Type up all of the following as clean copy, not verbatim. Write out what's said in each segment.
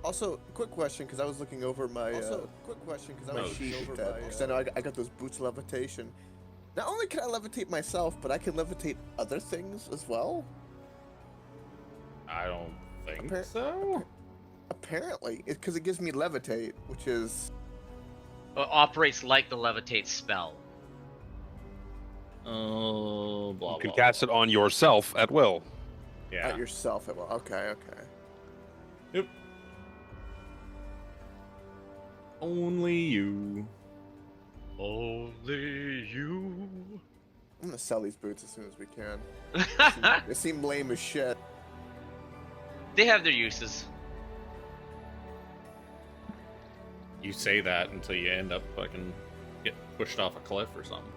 Also, quick question, because I was looking over my my sheet because I know I got those boots of levitation. Not only can I levitate myself, but I can levitate other things as well. I don't think Appar- so. Apparently, because it gives me levitate, which is Operates like the levitate spell. Oh, blah, You can blah, cast it blah. on yourself at will. Yeah. at yourself. Okay. Yep. Only you. Only you. I'm gonna sell these boots as soon as we can. They seem lame as shit. They have their uses. You say that until you end up fucking get pushed off a cliff or something.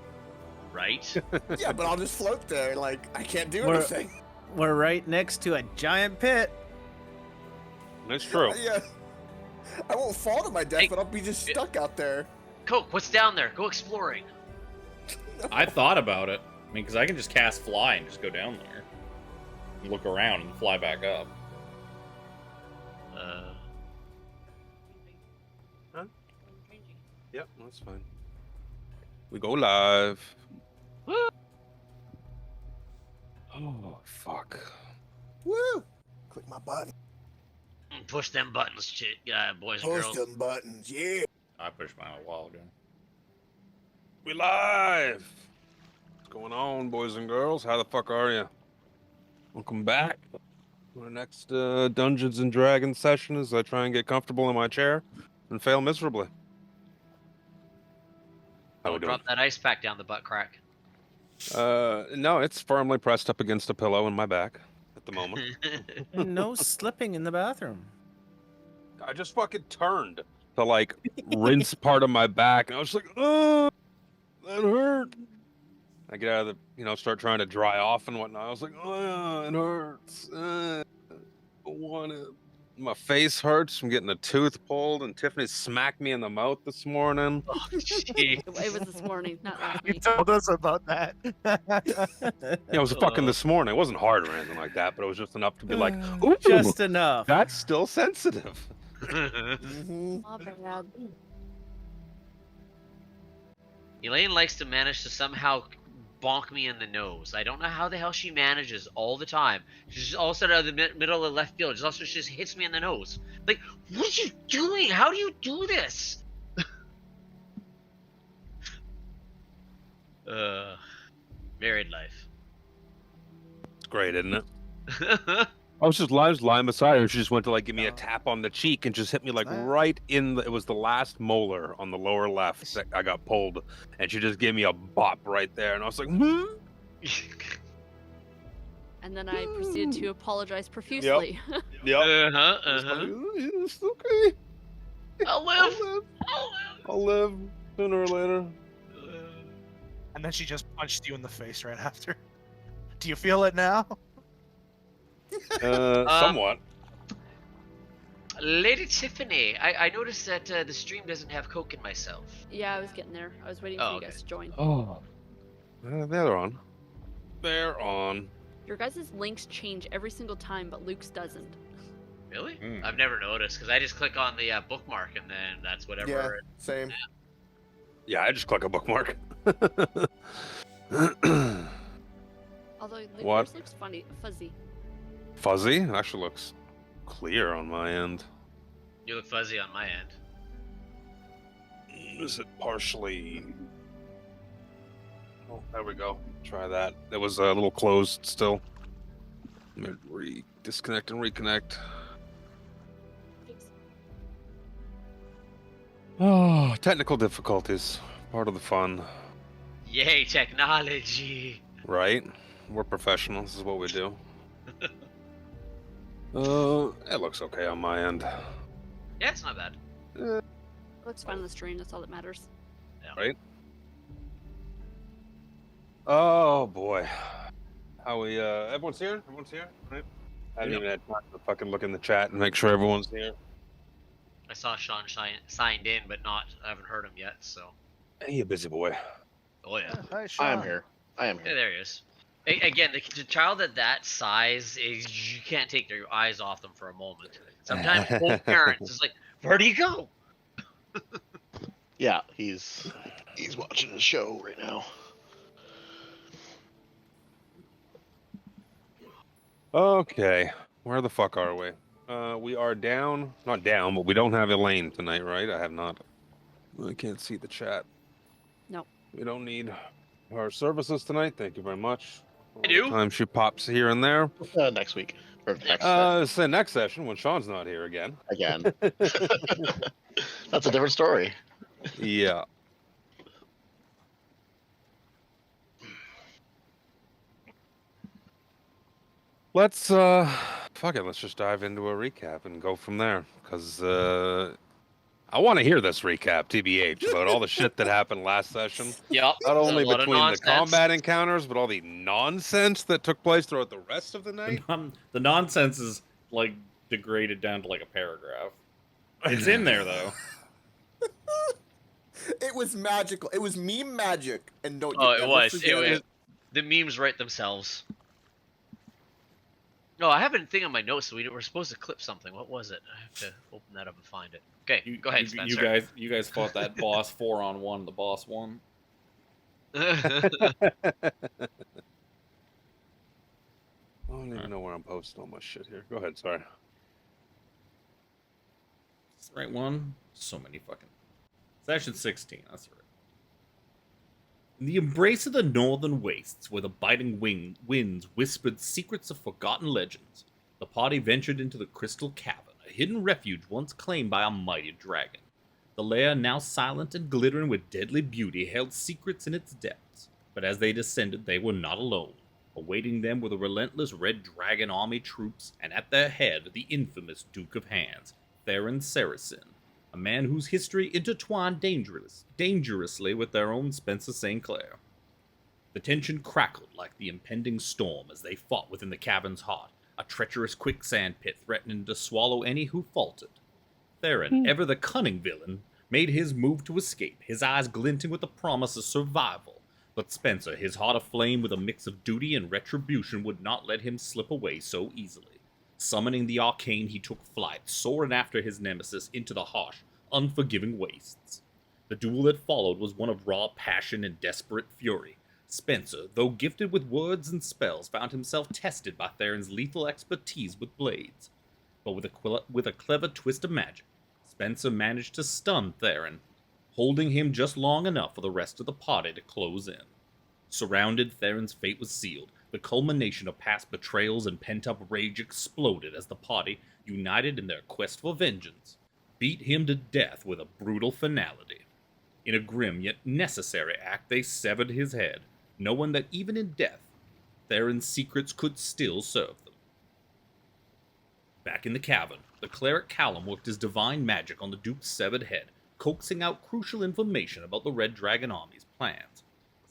Right? Yeah, but I'll just float there. Like I can't do We're- anything. We're right next to a giant pit. That's true. Yeah. I won't fall to my death, Hey, but I'll be just stuck out there. Coke, what's down there? Go exploring. I thought about it. I mean, because I can just cast fly and just go down there, and look around and fly back up. Yep, that's fine. We go live. Oh, fuck. Woo! Click my button. Push them buttons, boys and Push girls. them buttons, yeah. I pushed mine a while ago. We live. What's going on, boys and girls? How the fuck are you? Welcome back. Our next Dungeons and Dragons session as I try and get comfortable in my chair and fail miserably. How we Don't doing? drop that ice pack down the butt crack. No, it's firmly pressed up against a pillow in my back at the moment. No slipping in the bathroom. I just fucking turned to like rinse part of my back, and I was like, "Oh, that hurt." I get out of the, start trying to dry off and whatnot. I was like, "Oh, it hurts. I don't want it." My face hurts from getting a tooth pulled, and Tiffany smacked me in the mouth this morning. Oh, jeez. It was this morning, not last You week. told us about that. Yeah, it was fucking this morning. It wasn't hard or anything like that, but it was just enough to be like, "Ooh, Just enough. that's still sensitive." Mm-hmm. Oh, bad. Elaine likes to manage to somehow bonk me in the nose. I don't know how the hell she manages all the time. She's just all of a sudden out of the middle of the left field. She just hits me in the nose. Like, what are you doing? How do you do this? Married life. It's great, isn't it? I was lying beside her, and she just went to like give me a tap on the cheek and just hit me like right in the. It was the last molar on the lower left that I got pulled, and she just gave me a bop right there, and I was like, "Hmm." And then I proceeded to apologize profusely. Yep. It's okay. I'll live. I'll live sooner or later. And then she just punched you in the face right after. Do you feel it now? Somewhat. Lady Tiffany, I noticed that the stream doesn't have Coke in myself. Yeah, I was getting there. I was waiting for you guys to join. Oh. They're on. They're on. Your guys' links change every single time, but Luke's doesn't. Really? Hmm. I've never noticed because I just click on the bookmark and then that's whatever. Yeah, same. Yeah, I just click a bookmark. Although Luke, What? yours looks funny, fuzzy. Fuzzy actually looks clear on my end. You look fuzzy on my end. Is it partially? Oh, there we go. Try that. It was a little closed still. Let me disconnect and reconnect. Oh, technical difficulties. Part of the fun, Yay, technology! right? We're professionals. This is what we do. It looks okay on my end. Yeah, it's not bad. Looks fun on the stream. That's all that matters. Right? Oh boy. How we everyone's here? Everyone's here? Right? I haven't even had time to fucking look in the chat and make sure everyone's here. I saw Sean signed in, but I haven't heard him yet, so. Hey, you busy boy. Oh yeah. Hi, I Sean. am here. I am Yeah, here. there he is. Again, the child at that size is you can't take your eyes off them for a moment. Sometimes both parents is like, where do you go? Yeah, he's watching a show right now. Okay, where the fuck are we? We are down, not down, but we don't have Elaine tonight, right? I have not. I can't see the chat. No. We don't need her services tonight. Thank you very much. I do. Time she pops here and there. Next week or next It's the next session when Sean's not here again. again. That's a different story. Yeah. Let's fuck it. Let's just dive into a recap and go from there. Because I want to hear this recap, TBH, about all the shit that happened last session. Yep. Not only a lot of between the nonsense. combat encounters, but all the nonsense that took place throughout the rest of the night. The nonsense is like degraded down to like a paragraph. It's in there though. It was magical. It was meme magic, and don't. Oh, you it ever was. forget it. The memes write themselves. No, I have a thing on my notes. So we were supposed to clip something. What was it? I have to open that up and find it. Okay, go ahead, Spencer. You guys fought that boss 4-on-1. The boss won. I don't even know where I'm posting all my shit here. Go ahead, sorry. Is the right one? So many fucking. Session 16. That's right. In the embrace of the northern wastes, where the biting winds whispered secrets of forgotten legends, the party ventured into the Crystal Cavern, a hidden refuge once claimed by a mighty dragon. The lair, now silent and glittering with deadly beauty, held secrets in its depths, but as they descended, they were not alone. Awaiting them were the relentless Red Dragon army troops, and at their head, the infamous Duke of Hands, Theron Saracen, a man whose history intertwined dangerously with their own Spencer St. Clair. The tension crackled like the impending storm as they fought within the cavern's heart, a treacherous quicksand pit threatening to swallow any who faltered. Theron, ever the cunning villain, made his move to escape, his eyes glinting with the promise of survival. But Spencer, his heart aflame with a mix of duty and retribution, would not let him slip away so easily. Summoning the arcane, he took flight, soaring after his nemesis into the harsh, unforgiving wastes. The duel that followed was one of raw passion and desperate fury. Spencer, though gifted with words and spells, found himself tested by Theron's lethal expertise with blades. But with a clever twist of magic, Spencer managed to stun Theron, holding him just long enough for the rest of the party to close in. Surrounded, Theron's fate was sealed. The culmination of past betrayals and pent-up rage exploded as the party, united in their quest for vengeance, beat him to death with a brutal finality. In a grim yet necessary act, they severed his head, knowing that even in death, Theron's secrets could still serve them. Back in the cavern, the cleric Callum worked his divine magic on the Duke's severed head, coaxing out crucial information about the Red Dragon Army's plans.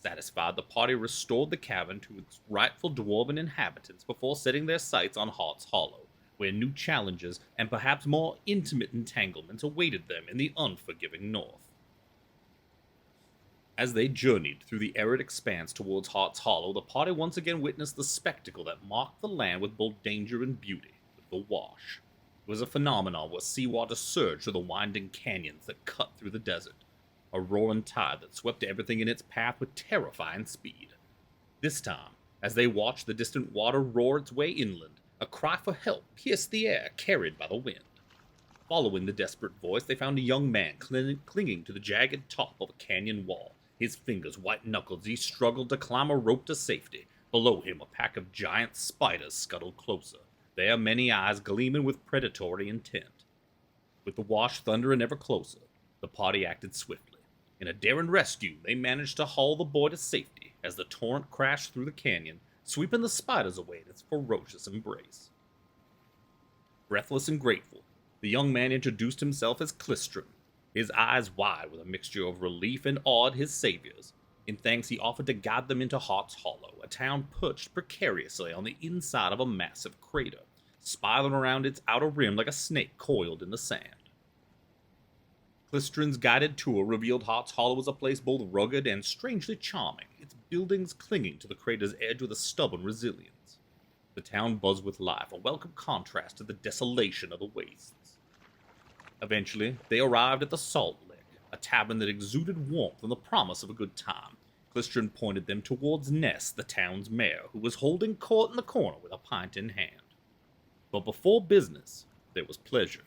Satisfied, the party restored the cavern to its rightful dwarven inhabitants before setting their sights on Heart's Hollow, where new challenges and perhaps more intimate entanglements awaited them in the unforgiving north. As they journeyed through the arid expanse towards Heart's Hollow, the party once again witnessed the spectacle that marked the land with both danger and beauty, the Wash. It was a phenomenon where seawater surged through the winding canyons that cut through the desert, a roaring tide that swept everything in its path with terrifying speed. This time, as they watched the distant water roar its way inland, a cry for help pierced the air, carried by the wind. Following the desperate voice, they found a young man clinging to the jagged top of a canyon wall. His fingers white-knuckled as he struggled to climb a rope to safety. Below him, a pack of giant spiders scuttled closer, their many eyes gleaming with predatory intent. With the Wash thundering ever closer, the party acted swiftly. In a daring rescue, they managed to haul the boy to safety as the torrent crashed through the canyon, sweeping the spiders away in its ferocious embrace. Breathless and grateful, the young man introduced himself as Clistron, his eyes wide with a mixture of relief and awe at his saviors. In thanks, he offered to guide them into Heart's Hollow, a town perched precariously on the inside of a massive crater, spiraling around its outer rim like a snake coiled in the sand. Clistrin's guided tour revealed Heart's Hollow was a place both rugged and strangely charming, its buildings clinging to the crater's edge with a stubborn resilience. The town buzzed with life, a welcome contrast to the desolation of the wastes. Eventually, they arrived at the Salt Lick, a tavern that exuded warmth and the promise of a good time. Clistrin pointed them towards Ness, the town's mayor, who was holding court in the corner with a pint in hand. But before business, there was pleasure.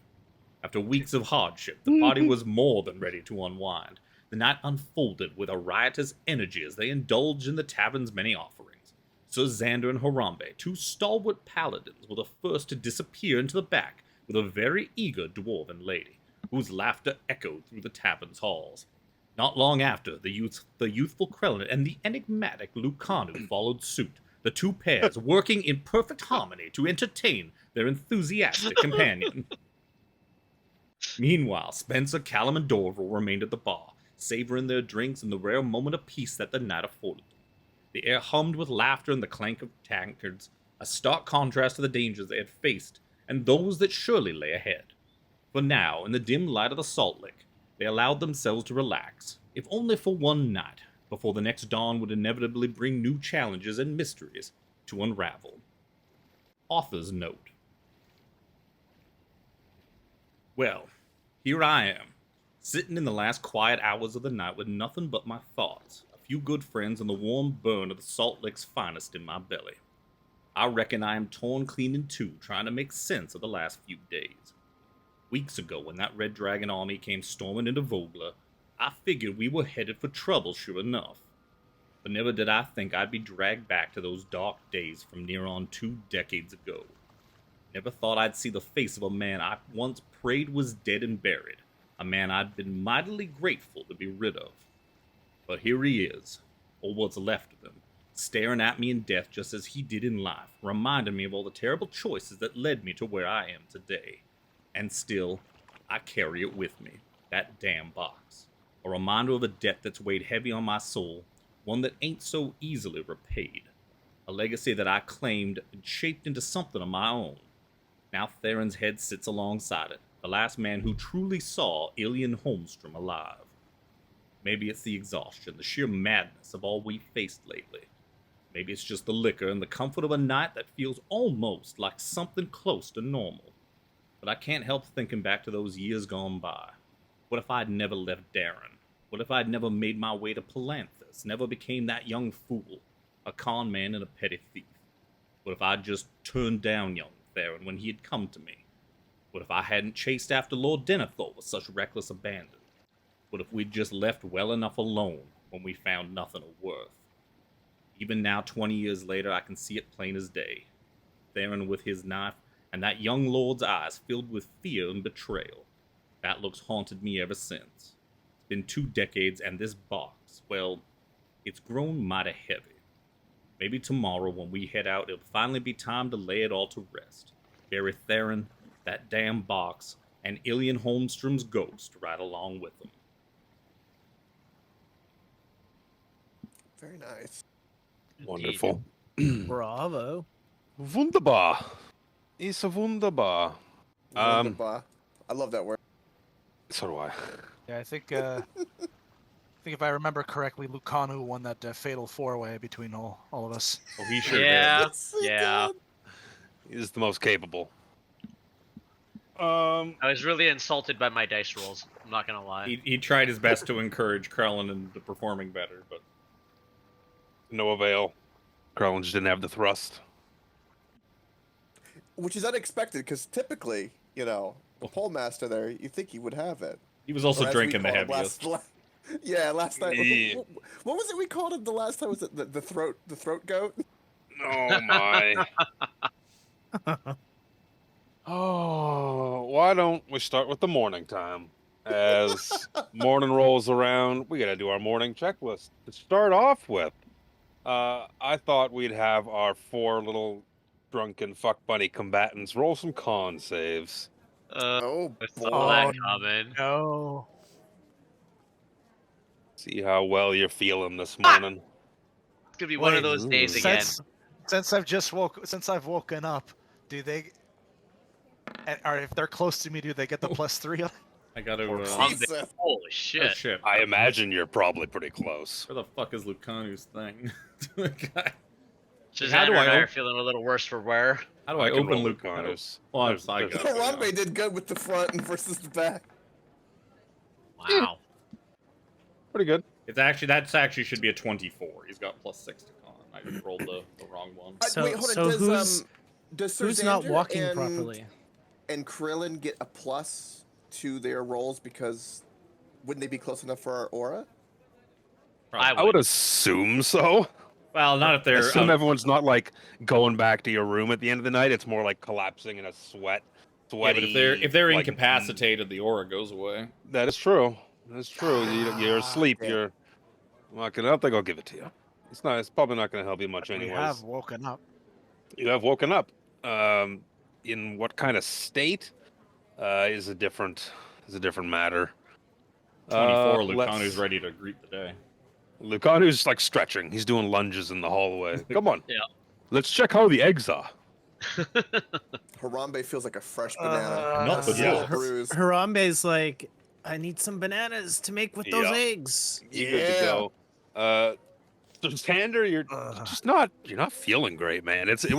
After weeks of hardship, the party was more than ready to unwind. The night unfolded with a riotous energy as they indulged in the tavern's many offerings. Sir Xander and Harambe, two stalwart paladins, were the first to disappear into the back with a very eager dwarven lady, whose laughter echoed through the tavern's halls. Not long after, the youthful Krellin and the enigmatic Lucanu followed suit, the two pairs working in perfect harmony to entertain their enthusiastic companion. Meanwhile, Spencer, Callum, and Dorval remained at the bar, savoring their drinks and the rare moment of peace that the night afforded them. The air hummed with laughter and the clank of tankards, a stark contrast to the dangers they had faced and those that surely lay ahead. For now, in the dim light of the Salt Lick, they allowed themselves to relax, if only for one night, before the next dawn would inevitably bring new challenges and mysteries to unravel. Author's note. Well, here I am, sitting in the last quiet hours of the night with nothing but my thoughts, a few good friends, and the warm burn of the Salt Lick's finest in my belly. I reckon I am torn clean in two, trying to make sense of the last few days. Weeks ago, when that Red Dragon army came storming into Vogler, I figured we were headed for trouble, sure enough. But never did I think I'd be dragged back to those dark days from near on 2 decades ago. Never thought I'd see the face of a man I once prayed was dead and buried, a man I'd been mightily grateful to be rid of. But here he is, or what's left of him, staring at me in death just as he did in life, reminding me of all the terrible choices that led me to where I am today. And still, I carry it with me, that damn box. A reminder of a debt that's weighed heavy on my soul, one that ain't so easily repaid. A legacy that I claimed and shaped into something of my own. Now Theron's head sits alongside it, the last man who truly saw Ilian Holmstrom alive. Maybe it's the exhaustion, the sheer madness of all we've faced lately. Maybe it's just the liquor and the comfort of a night that feels almost like something close to normal. But I can't help thinking back to those years gone by. What if I'd never left Darren? What if I'd never made my way to Palanthus, never became that young fool, a con man and a petty thief? What if I'd just turned down young Theron when he had come to me? What if I hadn't chased after Lord Denethor with such reckless abandon? What if we'd just left well enough alone when we found nothing of worth? Even now, 20 years later, I can see it plain as day. Theron with his knife, and that young lord's eyes filled with fear and betrayal. That look's haunted me ever since. It's been 2 decades, and this box, well, it's grown mighty heavy. Maybe tomorrow when we head out, it'll finally be time to lay it all to rest. Bury Theron, that damn box, and Ilian Holmstrom's ghost right along with them. Very nice. Wonderful. Bravo. Wunderbar. It's a wunderbar. Wunderbar. I love that word. So do I. Yeah, I think if I remember correctly, Lucanu won that fatal 4-way between all of us. Oh, he sure Yeah, Yes, he yeah. did. He's the most capable. I was really insulted by my dice rolls. I'm not gonna lie. He tried his best to encourage Krellin into performing better, but No avail. Krellin just didn't have the thrust. Which is unexpected, because typically, you know, the pole master there, you think he would have it. he was also Or as we drinking the called him heaviest. Yeah, last night. Yeah. What was it we called him the last time? Was it the throat goat? Oh my. Oh, why don't we start with the morning time? As morning rolls around, we gotta do our morning checklist. To start off with, I thought we'd have our 4 little drunken fuck bunny combatants roll some con saves. Oh I boy! saw that coming. No. See how well you're feeling this morning. It's gonna be one of Wait, those days again. Since I've woken up, do they? Or if they're close to me, do they get the +3? I gotta. Jesus. Holy Oh shit. shit! I imagine you're probably pretty close. Where the fuck is Lucanu's thing? Shazandra How do and I I are op- feeling a little worse for wear. How do I can open roll Lucanu's? Lucanu's. Well, I'm There's- psycho. Harambe did good with the front versus the back. Wow. Pretty good. That's actually should be a 24. He's got +6 to con. I just rolled the wrong one. Wait, hold on. Does who's not Sirzander walking properly? and Krillin get a plus to their rolls because wouldn't they be close enough for our aura? I would assume so. Well, not if I they're. assume everyone's not like going back to your room at the end of the night. It's more like collapsing in a sweaty. Yeah, but if they're like, incapacitated, the aura goes away. That is true. That's true. You're asleep. Yeah. You're. I don't think I'll give it to you. It's not. It's probably not going to help you much, We anyways. have woken up. You have woken up. In what kind of state? Is a different matter. 24. Lucanu's ready to greet the day. Lucanu's like stretching. He's doing lunges in the hallway. Come on. Yeah. Let's check how the eggs are. Harambe feels like a fresh banana. Not the Still dwarf. bruised. Harambe's like, I need some bananas to make with those Yeah. eggs. You good to go. So Xander, you're not feeling great, man. It's been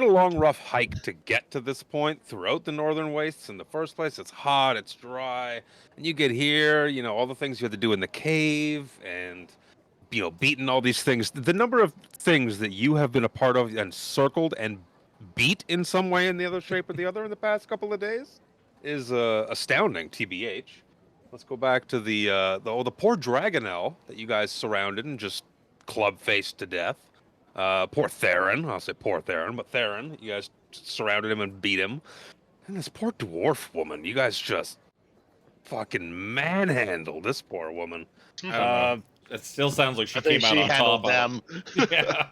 a long, rough hike to get to this point throughout the Northern Wastes. In the first place, it's hot, it's dry, and you get here, all the things you had to do in the cave, and beating all these things. The number of things that you have been a part of and circled and beat in some way in the other shape or the other in the past couple of days is astounding, TBH. Let's go back to the poor Dragonel that you guys surrounded and just club-faced to death. Poor Theron. I'll say poor Theron, but Theron, you guys surrounded him and beat him. And this poor dwarf woman, you guys just fucking manhandled this poor woman. It still sounds like she I think came she out on handled top. Yeah.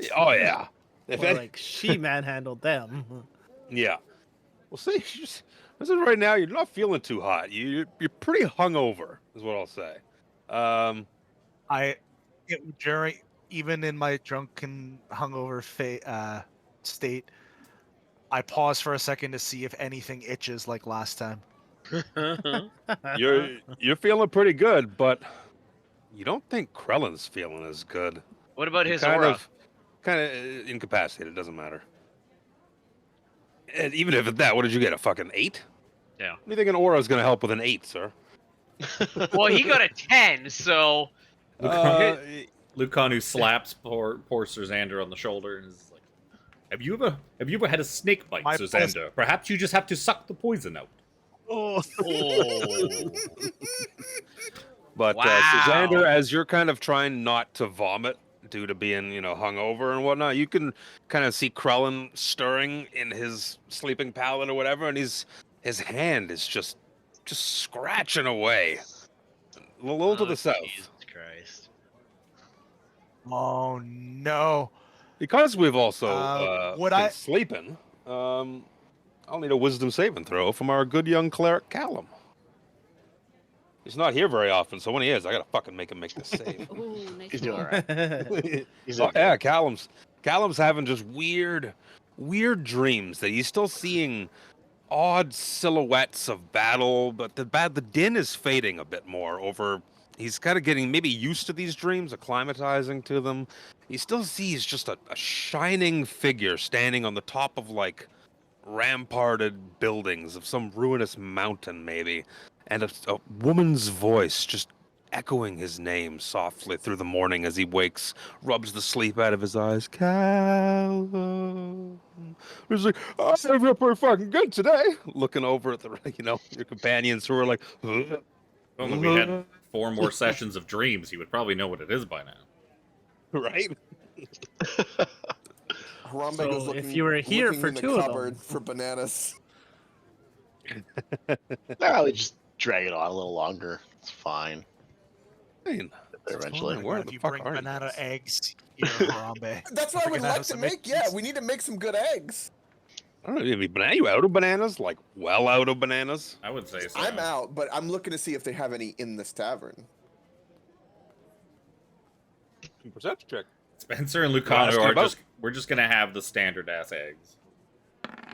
Oh yeah. If Well, any- like she manhandled them. Yeah. Well, see, this is right now. You're not feeling too hot. You're pretty hungover, is what I'll say. During even in my drunken hungover state, I pause for a second to see if anything itches like last time. You're feeling pretty good, but you don't think Krellin's feeling as good. What about his kind aura? Kind of incapacitated. Doesn't matter. And even if it's that, what did you get? A fucking 8? Yeah. What do you think an aura is going to help with an 8, sir? Well, he got a 10, so Lucanu slaps poor Sirzander on the shoulder and is like, Have you ever had a snake bite, My Sirzander? Perhaps you just have to suck the poison out. Oh. But Wow. Sirzander, as you're kind of trying not to vomit due to being, hungover and whatnot, you can kind of see Krellin stirring in his sleeping pallet or whatever, and his hand is just scratching away. A little to the south. Jesus Christ. Oh no. Because we've also would been I- sleeping, I'll need a wisdom saving throw from our good young cleric Callum. He's not here very often, so when he is, I gotta fucking make him make this save. Ooh, nice He's doing roll. all right. He's Oh, okay. yeah, Callum's having just weird dreams that he's still seeing odd silhouettes of battle, but the din is fading a bit more over. He's kind of getting maybe used to these dreams, acclimatizing to them. He still sees just a shining figure standing on the top of like ramparted buildings of some ruinous mountain, maybe, and a woman's voice just echoing his name softly through the morning as he wakes, rubs the sleep out of his eyes. Callum. He's like, oh, I feel pretty fucking good today. Looking over at the, your companions who are like, If only we had 4 more sessions of dreams, he would probably know what it is by now. right? Harambe So goes looking, if you were here looking for in the 2 of them. cupboard for bananas. Nah, we just drag it on a little longer. It's fine. Fine. Eventually. fine. Where if the you fuck bring are you banana guys? eggs, here, Harambe. That's what I would Freaking like have to some make. Yeah, eggs. we need to make some good eggs. I don't know. Are you out of bananas? Like, well out of bananas? I would say so. I'm out, but I'm looking to see if they have any in this tavern. Perception check. Spencer and You're Lucano asking are about- we're just gonna have the standard ass eggs.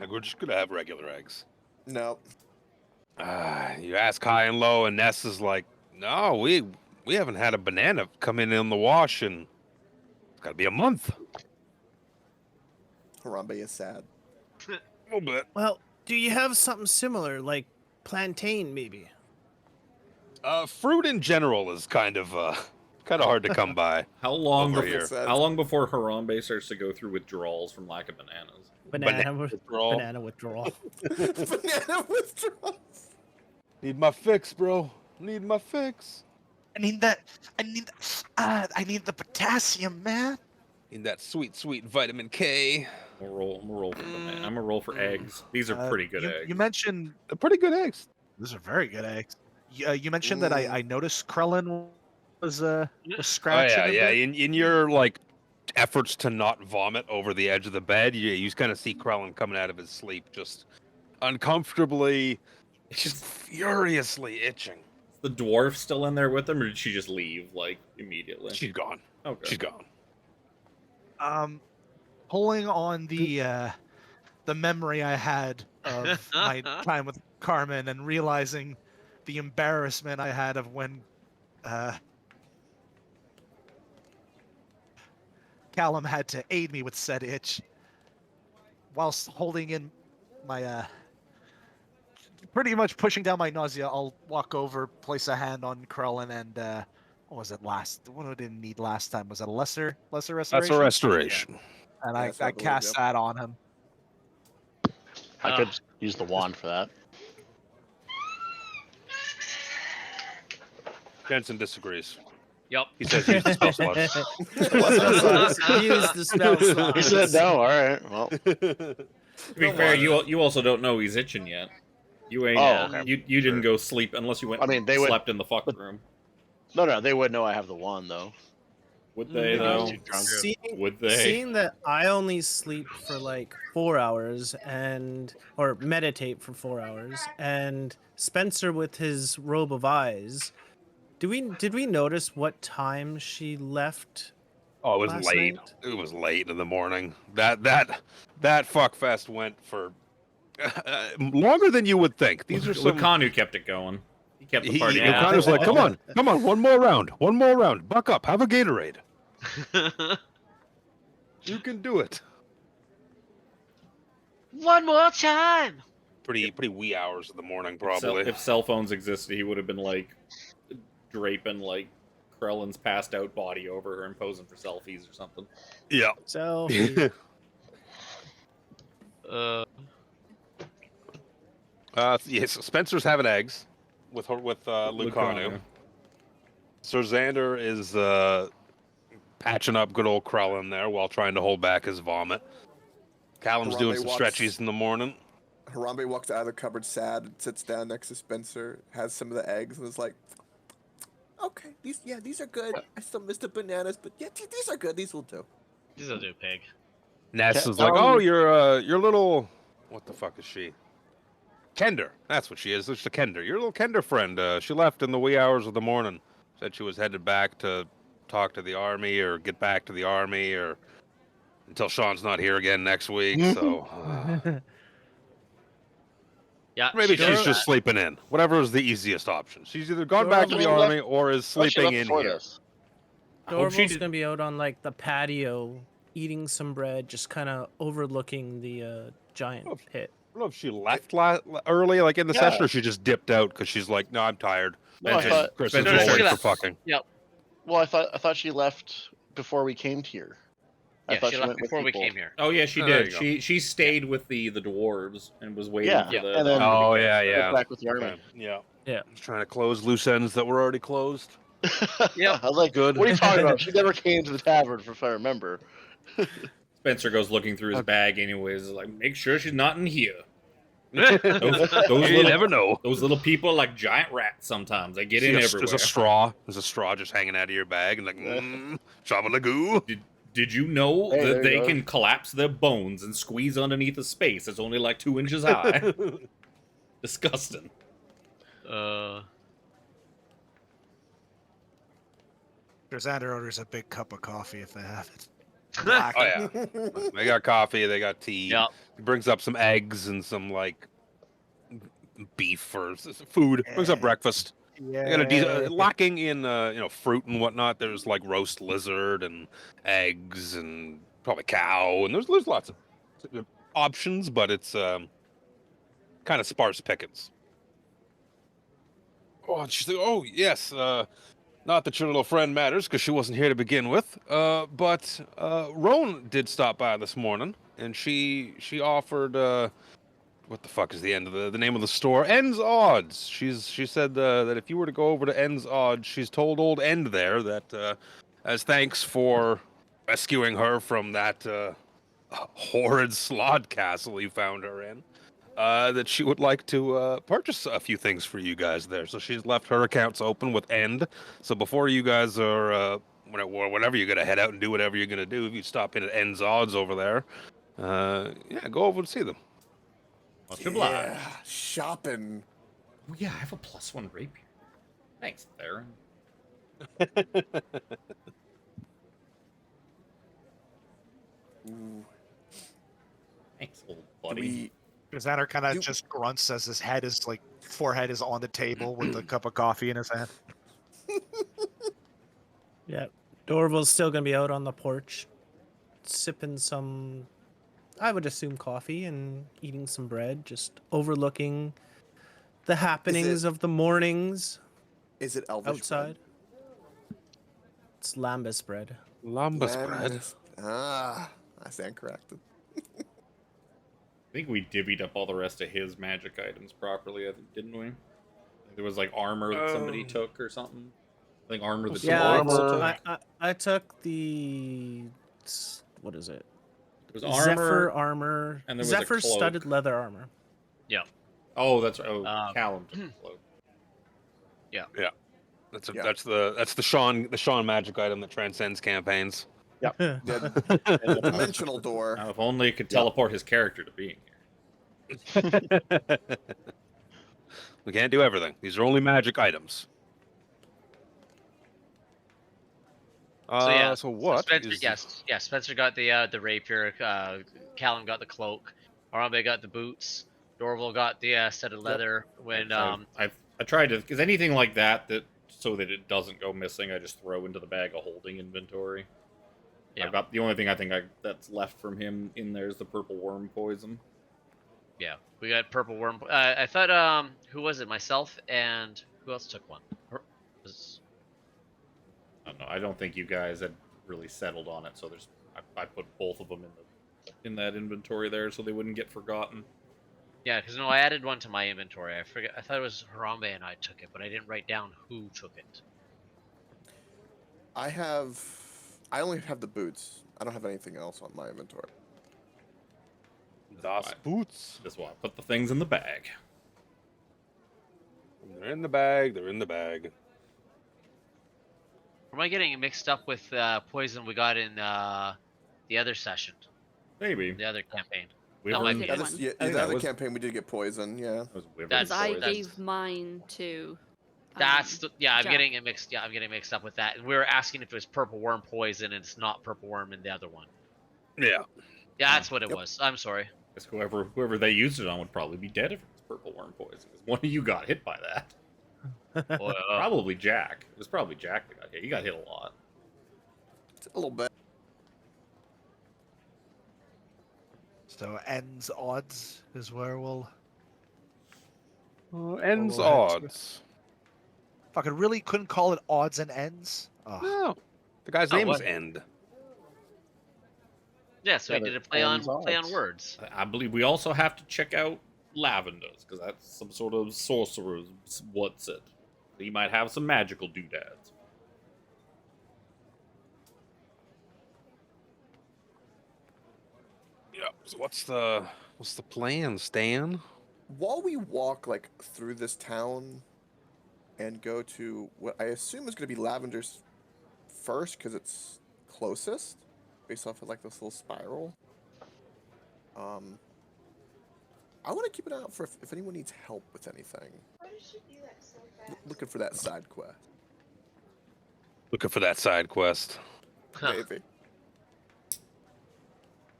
Like, we're just gonna have regular eggs. No. You ask high and low, and Ness is like, no, we haven't had a banana come in the wash, and it's gotta be a month. Harambe is sad. A little bit. Well, do you have something similar, like plantain, maybe? Fruit in general is kind of hard to come by. How long Over before, here. how long before Harambe starts to go through withdrawals from lack of bananas? Banana withdrawal. banana withdrawal. Banana withdrawals. Need my fix, bro. Need my fix. I need that. I need the potassium, man. Need that sweet, sweet vitamin K. I'm gonna roll for banana. I'm gonna roll for eggs. These are pretty good eggs. You mentioned They're pretty good eggs. these are very good eggs. You mentioned that I noticed Krellin was Oh scratching. yeah, a yeah. bit. In your like efforts to not vomit over the edge of the bed, you kind of see Krellin coming out of his sleep, just uncomfortably, just furiously itching. Is the dwarf still in there with him, or did she just leave like immediately? She's gone. Okay. She's gone. Pulling on the memory I had of my time with Carmen and realizing the embarrassment I had of when Callum had to aid me with said itch whilst holding in my pretty much pushing down my nausea. I'll walk over, place a hand on Krellin, and what was it last? What did it need last time? Was it a lesser restoration? That's a restoration. And Yes, I I believe, cast yep. that on him. I could use the wand for that. Jensen disagrees. Yep. He says use the spell slots. Use the spell slots. He said no. All right. Well, To be fair, you also don't know he's itching yet. You ain't. Oh, okay. You didn't go sleep unless you went. I mean, and they would- slept in the fuck room. no. They would know I have the wand though. Would they Maybe I was though? too drunk. Would they? Seeing that I only sleep for like 4 hours or meditate for 4 hours, and Spencer with his robe of eyes, did we notice what time she left? Oh, it was Last late. night? It was late in the morning. That fuckfest went for longer than you would think. These are some. Lucanu kept it going. He kept the party. Yeah. Lucanu's like, come on, one more round. Buck up, have a Gatorade. You can do it. One more time. Pretty wee hours of the morning, If probably. if cell phones existed, he would have been like draping like Krellin's passed out body over her and posing for selfies or something. Yeah. So Yes, Spencer's having eggs with Lucanu. Sir Xander is patching up good old Krellin there while trying to hold back his vomit. Callum's doing some stretchies in the morning. Harambe walks out of the cupboard sad and sits down next to Spencer, has some of the eggs, and is like, okay, these are good. I still miss the bananas, but yeah, these are good. These will do. This'll do, pig. Ness is like, oh, your little, what the fuck is she? Kender. That's what she is. It's a Kender. Your little Kender friend. She left in the wee hours of the morning. Said she was headed back to talk to the army or get back to the army or until Sean's not here again next week. So Yeah. maybe she's does- just sleeping in. Whatever is the easiest option. She's either gone back to the Well, army or is Well, she sleeping left in before here. this. Dorval's gonna be out on like the patio eating some bread, just kind of overlooking the giant pit. I don't know if she left early, like in the Yeah. session, or she just dipped out because she's like, no, I'm tired. No, I And thought. Chris No, is no, she rolling for left. fucking. Well, I thought she left before we came here. I Yeah, thought she left went with before we people. came here. Oh yeah, she Oh, there did. you go. She stayed with the dwarves and was waiting Yeah, for the. and then- Oh army to yeah, get- yeah. Back with the army. Okay, yeah. Yeah. Trying to close loose ends that were already closed. Yeah, I was like, Good. what are you talking about? She never came to the tavern, if I remember. Spencer goes looking through his bag anyways. Like, make sure she's not in here. Those you little- never know. Those little people are like giant rats. Sometimes they get in everywhere. There's a straw. There's a straw just hanging out of your bag, and like, shamalagoo. Did you know Hey, there that you they go. can collapse their bones and squeeze underneath a space that's only like 2 inches high? Disgusting. Xander orders a big cup of coffee if they have it. Black. Oh yeah, they got coffee, they got tea. Yep. He brings up some eggs and some like beef or food. Brings up Yeah. breakfast. Yeah. They got a decent, lacking in fruit and whatnot. There's like roast lizard and eggs and probably cow, and there's lots of options, but it's kind of sparse pickings. Oh, and she's like, oh yes, not that your little friend matters because she wasn't here to begin with. But Roan did stop by this morning, and she offered what the fuck is the end of the name of the store? End's Odds. She said that if you were to go over to End's Odds, she's told old End there that as thanks for rescuing her from that horrid slod castle you found her in, that she would like to purchase a few things for you guys there. So she's left her accounts open with End. So before you guys are whenever you're gonna head out and do whatever you're gonna do, if you stop in at End's Odds over there, yeah, go over and see them. Much obliged. Yeah, shopping. Oh, yeah, I have a +1 rapier. Thanks, Theron. Ooh, Thanks, old do buddy. we? Xander kind of Do- just grunts as his forehead is on the table with a cup of coffee in his hand. Yeah. Dorval's still gonna be out on the porch, sipping some, I would assume, coffee and eating some bread, just overlooking the happenings of the mornings Is it Elvish outside. It's lambus bread. Lambus bread? bread. Lambus. Ah, I stand corrected. I think we divvied up all the rest of his magic items properly, didn't we? There was like armor that somebody took or something. I think armor that Yeah, somebody I took the, what is it? There was Zephyr armor. armor. and there was a Zephyr cloak. studded leather armor. Oh, that's right. Oh, Callum took the cloak. That's Yeah. that's the Sean magic item that transcends campaigns. The dimensional door. Now, if only it could teleport his character to being here. We can't do everything. These are only magic items. So yeah. So what? Spencer, is- yes. Spencer got the rapier. Callum got the cloak. Arambe got the boots. Dorval got the set of leather. When I tried to, because anything like that so that it doesn't go missing, I just throw into the bag of holding inventory. Yeah. I've got the only thing I think that's left from him in there is the purple worm poison. yeah, we got purple worm. I thought who was it? Myself and who else took one? I don't know. I don't think you guys had really settled on it, so I put both of them in that inventory there so they wouldn't get forgotten. Yeah, because no, I added one to my inventory. I forget. I thought it was Harambe and I took it, but I didn't write down who took it. I only have the boots. I don't have anything else on my inventory. Das Boots. That's why I put the things in the bag. They're in the bag. They're in the bag. Or am I getting it mixed up with poison we got in the other session, Maybe. the other campaign? We That were might in- be Yeah, it. this, yeah, I think the that other was- campaign we did get poison. Yeah. That was Wyvern That's- I poison. gave mine to. That's um, I'm Jack. getting it mixed. Yeah, I'm getting mixed up with that. And we were asking if it was purple worm poison, and it's not purple worm in the other one. Yeah. Yeah, that's what it Yep. was. I'm sorry. Guess whoever they used it on would probably be dead if it was purple worm poison. 'Cause one of you got hit by that. Well, Probably Jack. It was probably Jack that got hit. He got hit a lot. It's a little bit. So ends odds is where we'll Ends we'll head to. odds. fucking really couldn't call it odds and ends. Oh, No. The guy's Oh, name is what? End. yeah, so Yeah, we did a but play on ends odds. words. I believe we also have to check out Lavender's, because that's some sort of sorcerer's what's it. He might have some magical doodads. Yeah. So what's the plan, Stan? While we walk like through this town and go to what I assume is going to be Lavender's first because it's closest, based off of like this little spiral. I want to keep an eye out for if anyone needs help with anything. Looking for that side quest. Looking for that side quest. Huh. Maybe.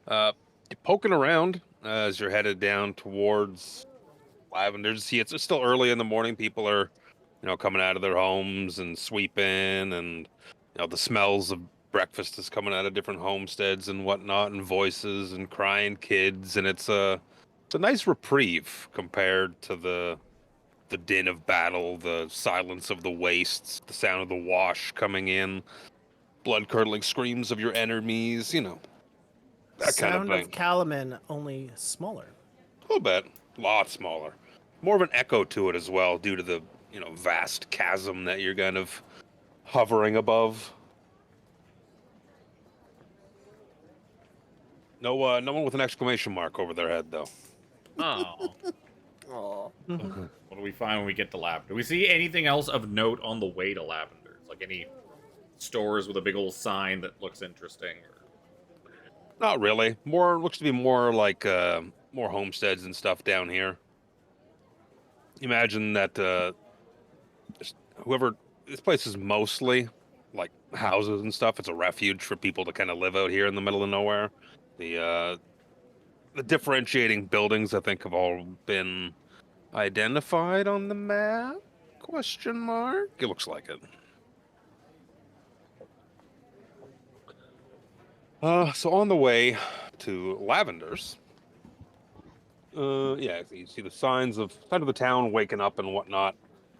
You're poking around as you're headed down towards Lavender. See, it's still early in the morning. People are, coming out of their homes and sweeping, and the smells of breakfast is coming out of different homesteads and whatnot, and voices and crying kids, and it's a nice reprieve compared to the din of battle, the silence of the wastes, the sound of the wash coming in, blood-curdling screams of your enemies, that kind of Sound thing. of Kalaman, only smaller. A little bit. A lot smaller. More of an echo to it as well, due to the, vast chasm that you're kind of hovering above. No one with an exclamation mark over their head, though. Oh. Aw. What do we find when we get to Lavender? Do we see anything else of note on the way to Lavender? Like any stores with a big old sign that looks interesting? Or... Not really. Looks to be more like more homesteads and stuff down here. Imagine that this place is mostly like houses and stuff. It's a refuge for people to kind of live out here in the middle of nowhere. The differentiating buildings, I think, have all been identified on the map? Question mark? It looks like it. So on the way to Lavender's, you see the signs of the town waking up and whatnot,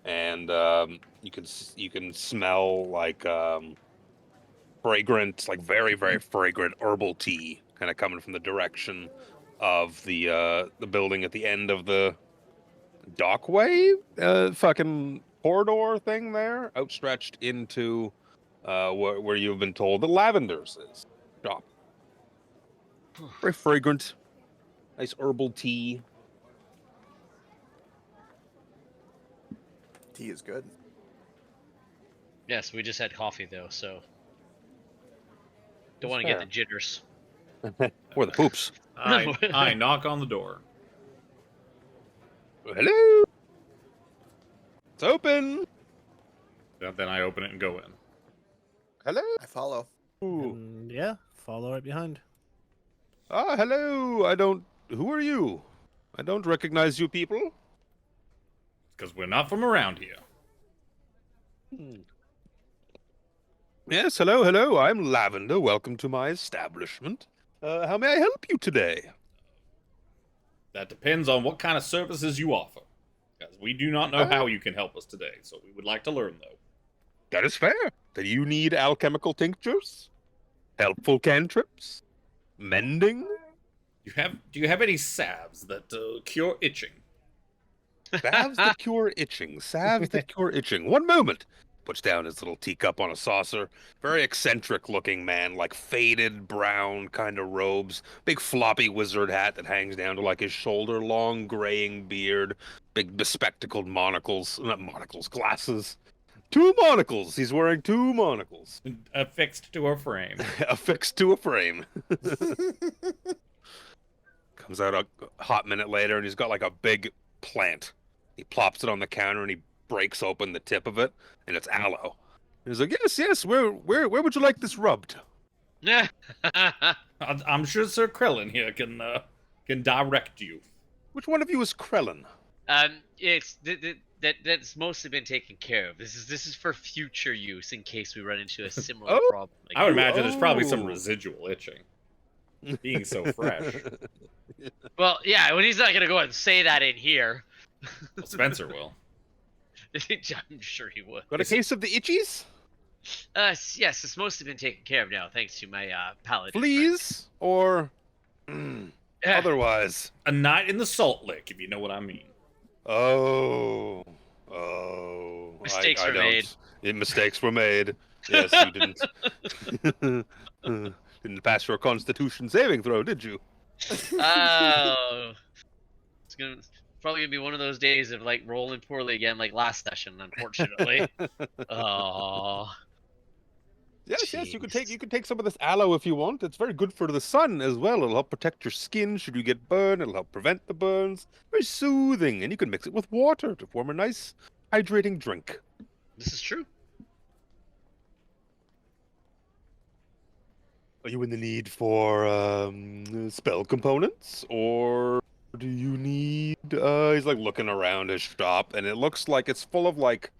and you can smell like fragrant, like very very fragrant herbal tea, kind of coming from the direction of the building at the end of the dockway, fucking corridor thing there, outstretched into where you've been told the Lavender's is shop. Very fragrant, nice herbal tea. Tea is good. Yes, we just had coffee though, so don't want to Fair. get the jitters. Or the poops. I knock on the door. Hello. It's open. Then I open it and go in. Hello. I follow. Ooh. And yeah, follow right behind. Ah, hello. Who are you? I don't recognize you people. Because we're not from around here. Yes, hello. I'm Lavender. Welcome to my establishment. How may I help you today? That depends on what kind of services you offer. Because we do not know how you can help us today, so we would like to learn, though. That is fair. Do you need alchemical tinctures? Helpful cantrips? Mending? Do you have any salves that cure itching? Salves that cure itching. Salves that cure itching. One moment. Puts down his little teacup on a saucer. Very eccentric looking man, like faded brown kind of robes. Big floppy wizard hat that hangs down to like his shoulder. Long graying beard. Big bespectacled monocles. Not monocles, glasses. 2 monocles. He's wearing 2 monocles. Affixed to a frame. Affixed to a frame. Comes out a hot minute later and he's got like a big plant. He plops it on the counter and he breaks open the tip of it, and it's aloe. And he's like, yes, where would you like this rubbed? Yeah. I'm sure Sir Krellin here can direct you. Which one of you is Krellin? It's that's mostly been taken care of. This is for future use in case we run into a similar problem. Like I would imagine there's probably some Oh. residual itching. Being so fresh. well, yeah, when he's not gonna go and say that in here. Well, Spencer will. I'm sure he would. Got a case of the itchies? Yes, it's mostly been taken care of now, thanks to my paladin. Fleas? Or otherwise? A night in the Salt Lick, if you know what I mean. Oh. Mistakes I were don't. made. Mistakes were made. Yes, you didn't pass your Constitution saving throw, did you? Oh. It's probably gonna be one of those days of like rolling poorly again, like last session, unfortunately. Oh. Yes, you can take some of this aloe if you want. It's very good for the sun as well. It'll help protect your skin should you get burned. It'll help prevent the burns. Very soothing, and you can mix it with water to form a nice hydrating drink. This is true. Are you in the need for spell components, or do you need? He's like looking around his shop, and it looks like it's full of like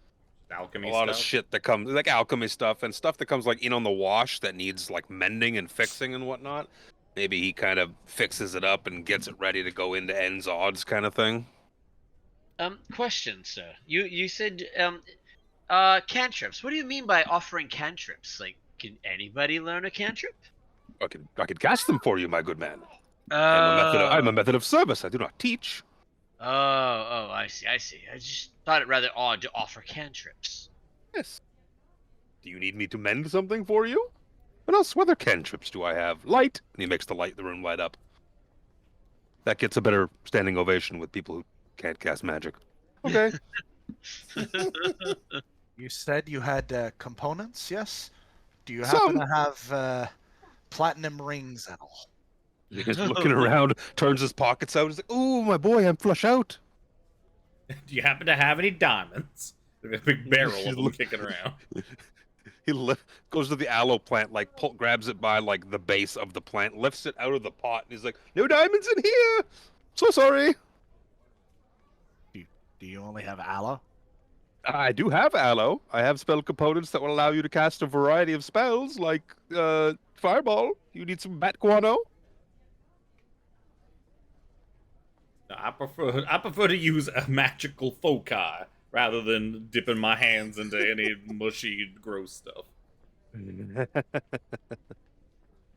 a Alchemy lot of stuff. shit that comes like alchemy stuff and stuff that comes like in on the wash that needs like mending and fixing and whatnot. Maybe he kind of fixes it up and gets it ready to go into ends odds kind of thing. Question, sir. You said cantrips. What do you mean by offering cantrips? Like, can anybody learn a cantrip? I could cast them for you, my good man. I'm a method of service. I do not teach. Oh, I see. I just thought it rather odd to offer cantrips. Yes. Do you need me to mend something for you? What else? What other cantrips do I have? Light. And he makes the room light up. That gets a better standing ovation with people who can't cast magic. Okay. You said you had components, yes? Do you happen to have platinum rings at all? He's looking around, turns his pockets out. He's like, "Oh, my boy, I'm flush out." Do you happen to have any diamonds? There's a big barrel of them Look- kicking around. He goes to the aloe plant, like grabs it by like the base of the plant, lifts it out of the pot, and he's like, "No diamonds in here. So sorry." Do you only have aloe? I do have aloe. I have spell components that will allow you to cast a variety of spells, like fireball. You need some bat guano. No, I prefer to use a magical foci rather than dipping my hands into any mushy, gross stuff.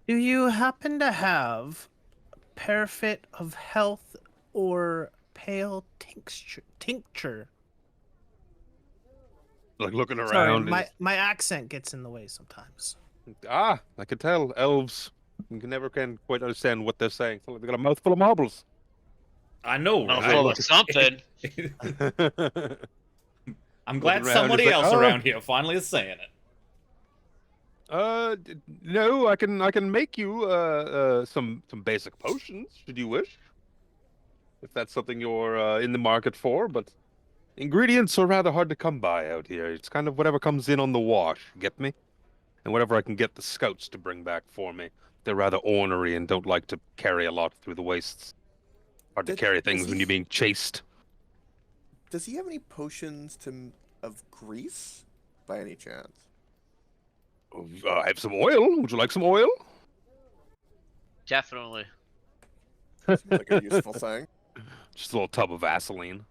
Do you happen to have parfit of health or pale tincture? Like looking Sorry, around. my accent gets in the way sometimes. I could tell. Elves. You never can quite understand what they're saying. It's like they got a mouthful of marbles. I know, Well, right? full of something. I'm glad Looking around, somebody he's like, else "Oh." around here finally is saying it. No, I can make you some basic potions, should you wish. If that's something you're in the market for, but ingredients are rather hard to come by out here. It's kind of whatever comes in on the wash, get me? And whatever I can get the scouts to bring back for me. They're rather ornery and don't like to carry a lot through the wastes. Hard to carry things when you're being chased. Does he have any potions of grease, by any chance? I have some oil. Would you like some oil? Definitely. Seems like a useful thing. Just a little tub of Vaseline.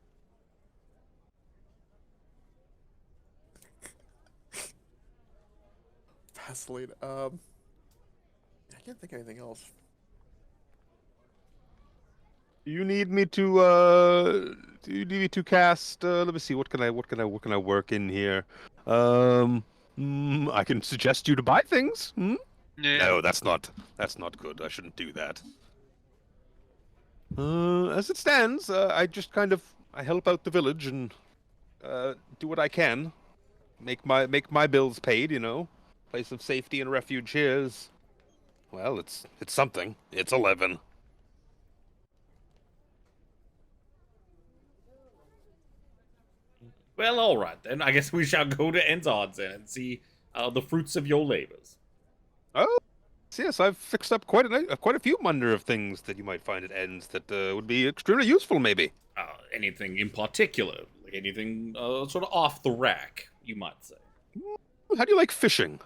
Vaseline. I can't think of anything else. Do you need me to cast let me see, what can I work in here? I can suggest you to buy things. No, that's not good. I shouldn't do that. As it stands, I just I help out the village and do what I can. Make my bills paid, you know. Place of safety and refuge here is, well, it's something. It's 11. Well, all right then. I guess we shall go to Enzod's and see the fruits of your labors. Oh, yes, I've fixed up quite a few manner of things that you might find at ends that would be extremely useful, maybe. Anything in particular? Like anything sort of off the rack, you might say. How do you like fishing?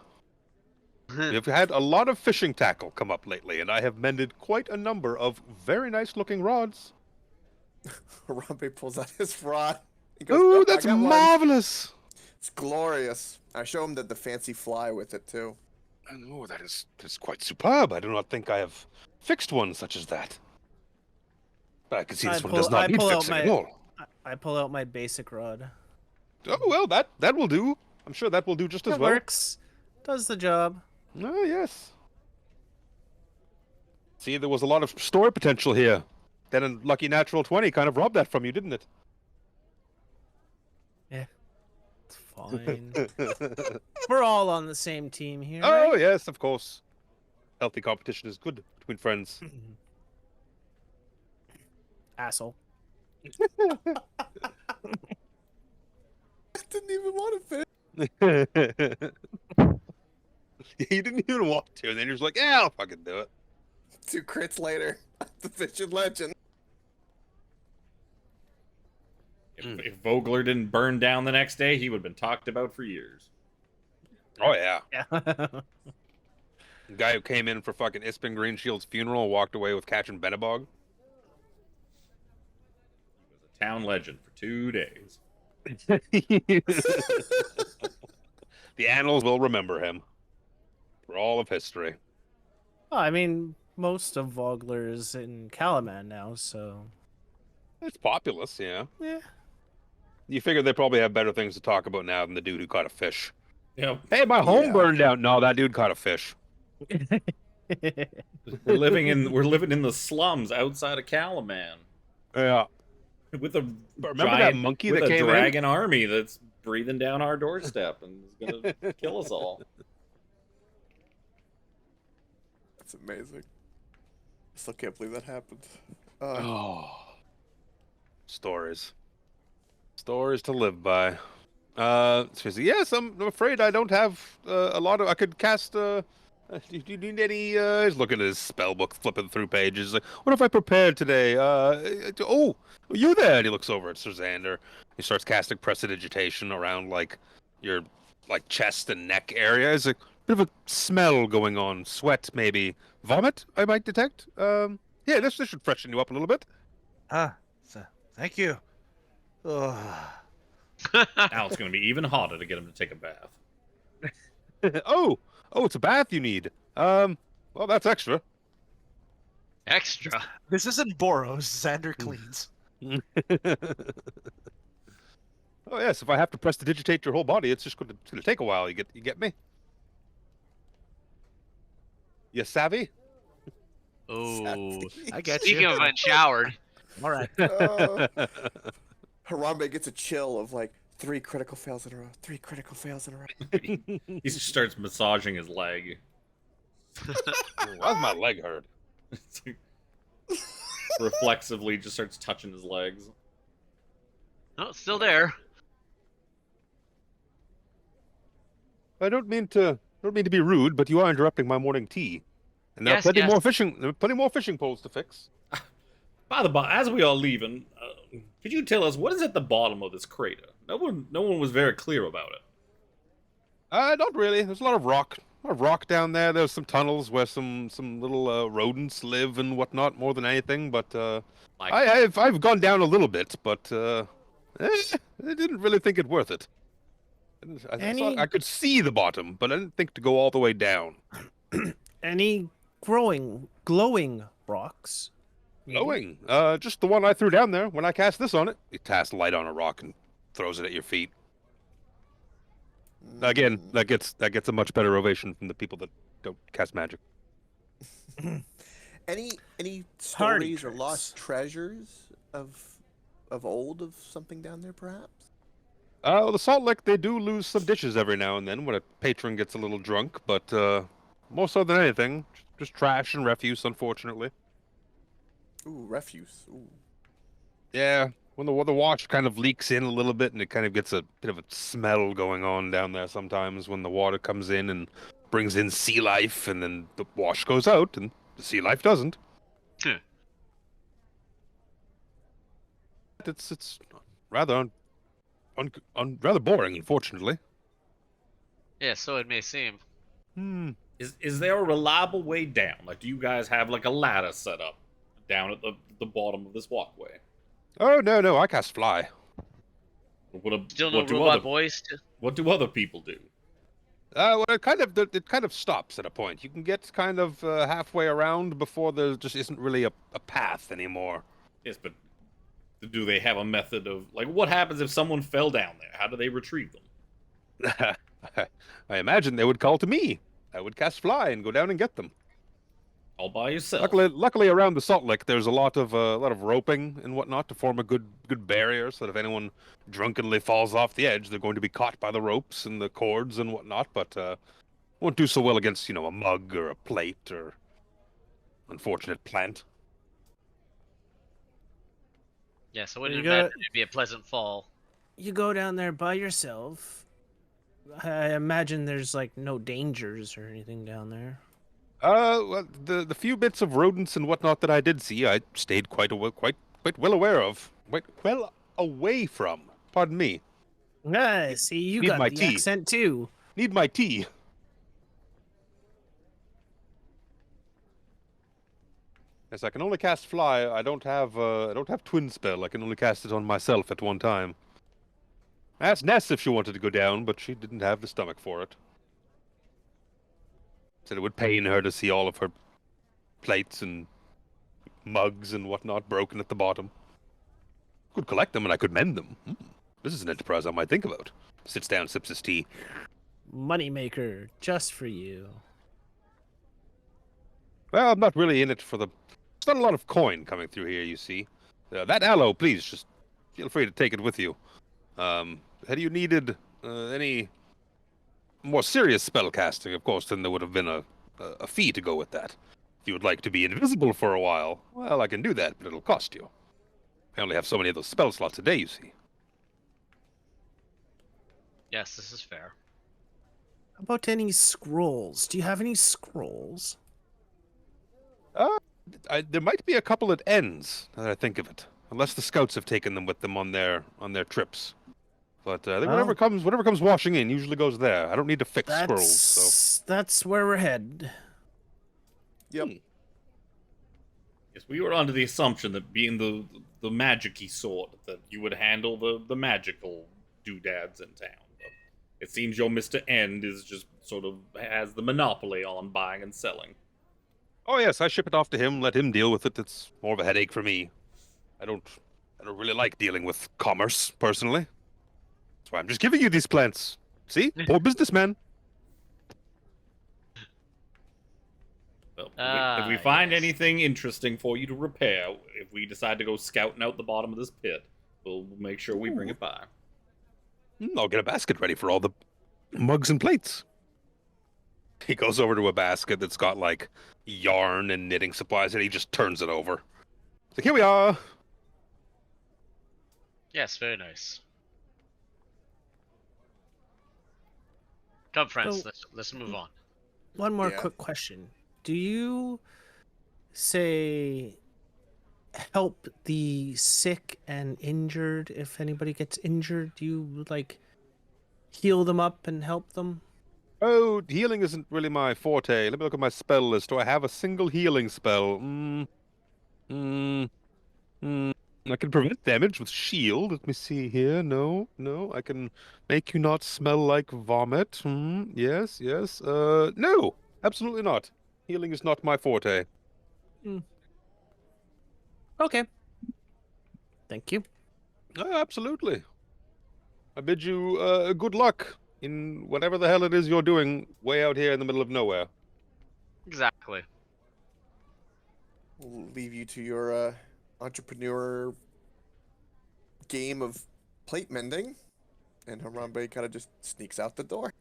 We've had a lot of fishing tackle come up lately, and I have mended quite a number of very nice-looking rods. Harambe pulls out his rod. He goes, Ooh, "Nope, I that's got one." marvelous! It's glorious. I show him the fancy fly with it too. Oh, that is quite superb. I do not think I have fixed one such as that. But I can see this one does not need fixing at all. I pull out my basic rod. Oh, well, that will do. I'm sure that will do just as It well. works. Does the job. Oh, yes. See, there was a lot of story potential here. Then a lucky natural 20 kind of robbed that from you, didn't it? Yeah. It's fine. We're all on the same team here. Oh, right? yes, of course. Healthy competition is good between friends. Asshole. I didn't even want to finish. You didn't even want to, and then you're just like, yeah, I'll fucking do it. 2 crits later, the fishing legend. If Vogler didn't burn down the next day, he would have been talked about for years. Oh yeah. Yeah. The guy who came in for fucking Ispin Greenshield's funeral walked away with catching Benabog. He was a town legend for 2 days. The annals will remember him for all of history. Well, I mean, most of Vogler's in Calaman now, so It's populous, yeah. yeah. You figure they probably have better things to talk about now than the dude who caught a fish. Yep. Hey, my home Yeah. burned down. No, that dude caught a fish. We're living in the slums outside of Calaman Yeah. with a Remember giant, that monkey with that a came dragon army that's breathing down our doorstep and is gonna kill us all. That's amazing. I still can't believe that happened. in? Oh. Stories. Stories to live by. Seriously, yes, I'm afraid I don't have a lot of. I could cast. Do you need any? He's looking at his spell book, flipping through pages. Like, what have I prepared today? Oh, you there? And he looks over at Sir Xander. He starts casting prestidigitation around like your chest and neck area. There's a bit of a smell going on. Sweat, maybe vomit. I might detect. Yeah, this should freshen you up a little bit. Thank you. Ugh. Now it's gonna be even hotter to get him to take a bath. Oh, it's a bath you need. Well, that's extra. Extra. This isn't Boros. Xander cleans. Oh yes, if I have to prestidigitate your whole body, it's gonna take a while. You get me? You savvy? Oh, I get speaking you. of unshowered, All right. Harambe gets a chill of like 3 critical fails in a row. 3 critical fails in a row. He just starts massaging his leg. Why's my leg hurt? Reflexively just starts touching his legs. oh, it's still there. I don't mean to be rude, but you are interrupting my morning tea. And there Yes, are yes. plenty more fishing poles to fix. By the by, as we are leaving, could you tell us what is at the bottom of this crater? No one was very clear about it. Not really. There's a lot of rock down there. There's some tunnels where some little rodents live and whatnot, more than anything. But Like, I've gone down a little bit, but I didn't really think it worth it. I could see the bottom, but I didn't think to go all the way down. Any glowing rocks? Glowing. Just the one I threw down there when I cast this on it. He casts light on a rock and throws it at your feet. Again, that gets a much better ovation from the people that don't cast magic. Any Party stories or tricks. lost treasures of old of something down there, perhaps? The Salt Lick, they do lose some dishes every now and then when a patron gets a little drunk, but more so than anything, just trash and refuse, unfortunately. Ooh, refuse. Ooh. Yeah, when the wash kind of leaks in a little bit, and it kind of gets a bit of a smell going on down there sometimes when the water comes in and brings in sea life, and then the wash goes out and the sea life doesn't. Huh. It's rather rather boring, unfortunately. Yeah, so it may seem. is there a reliable way down? Like, do you guys have like a ladder set up down at the bottom of this walkway? Oh no, I cast fly. Still no robot boys. What do other people do? Well, it kind of stops at a point. You can get kind of halfway around before there just isn't really a path anymore. Yes, but do they have a method of, like, what happens if someone fell down there? How do they retrieve them? I imagine they would call to me. I would cast fly and go down and get them. All by yourself. Luckily around the Salt Lick, there's a lot of roping and whatnot to form a good barrier, so that if anyone drunkenly falls off the edge, they're going to be caught by the ropes and the cords and whatnot. But won't do so well against a mug or a plate or unfortunate plant. Yes, I wouldn't You imagine gotta- it'd be a pleasant fall. You go down there by yourself, I imagine there's like no dangers or anything down there. Well, the few bits of rodents and whatnot that I did see, I stayed quite well aware of, quite well away from. Pardon me. Ah, see, you Need got my the tea. accent too. Need my tea. Yes, I can only cast fly. I don't have twin spell. I can only cast it on myself at one time. I asked Ness if she wanted to go down, but she didn't have the stomach for it. Said it would pain her to see all of her plates and mugs and whatnot broken at the bottom. Could collect them and I could mend them. This is an enterprise I might think about. Sits down, sips his tea. Moneymaker, just for you. Well, I'm not really in it for the... There's not a lot of coin coming through here, you see. That aloe, please, just feel free to take it with you. Had you needed any more serious spell casting, of course, then there would have been a fee to go with that. If you would like to be invisible for a while, well, I can do that, but it'll cost you. I only have so many of those spell slots a day, you see. Yes, this is fair. How about any scrolls? Do you have any scrolls? There might be a couple at ends, now that I think of it. Unless the scouts have taken them with them on their trips. But I think whatever comes washing in usually goes there. I don't need to fix scrolls, so... That's where we're headed. Yep. Yes, we were under the assumption that being the magic-y sort, that you would handle the magical doodads in town. But it seems your Mr. End is just sort of has the monopoly on buying and selling. Oh yes, I ship it off to him, let him deal with it. It's more of a headache for me. I don't really like dealing with commerce, personally. That's why I'm just giving you these plants. See? Poor businessman. Well, if we find yes. anything interesting for you to repair, if we decide to go scouting out the bottom of this pit, we'll make sure we bring it by. I'll get a basket ready for all the mugs and plates. He goes over to a basket that's got, like, yarn and knitting supplies, and he just turns it over. It's like, here we are. Yes, very nice. Come, friends. So- Let's move on. One more Yeah. quick question. Do you say help the sick and injured if anybody gets injured? Do you like heal them up and help them? Oh, healing isn't really my forte. Let me look at my spell list. Do I have a single healing spell? I can prevent damage with shield. Let me see here. No. I can make you not smell like vomit. Yes. No, absolutely not. Healing is not my forte. Okay. Thank you. Oh, absolutely. I bid you good luck in whatever the hell it is you're doing way out here in the middle of nowhere. Exactly. We'll leave you to your entrepreneur game of plate mending, and Harambe kind of just sneaks out the door.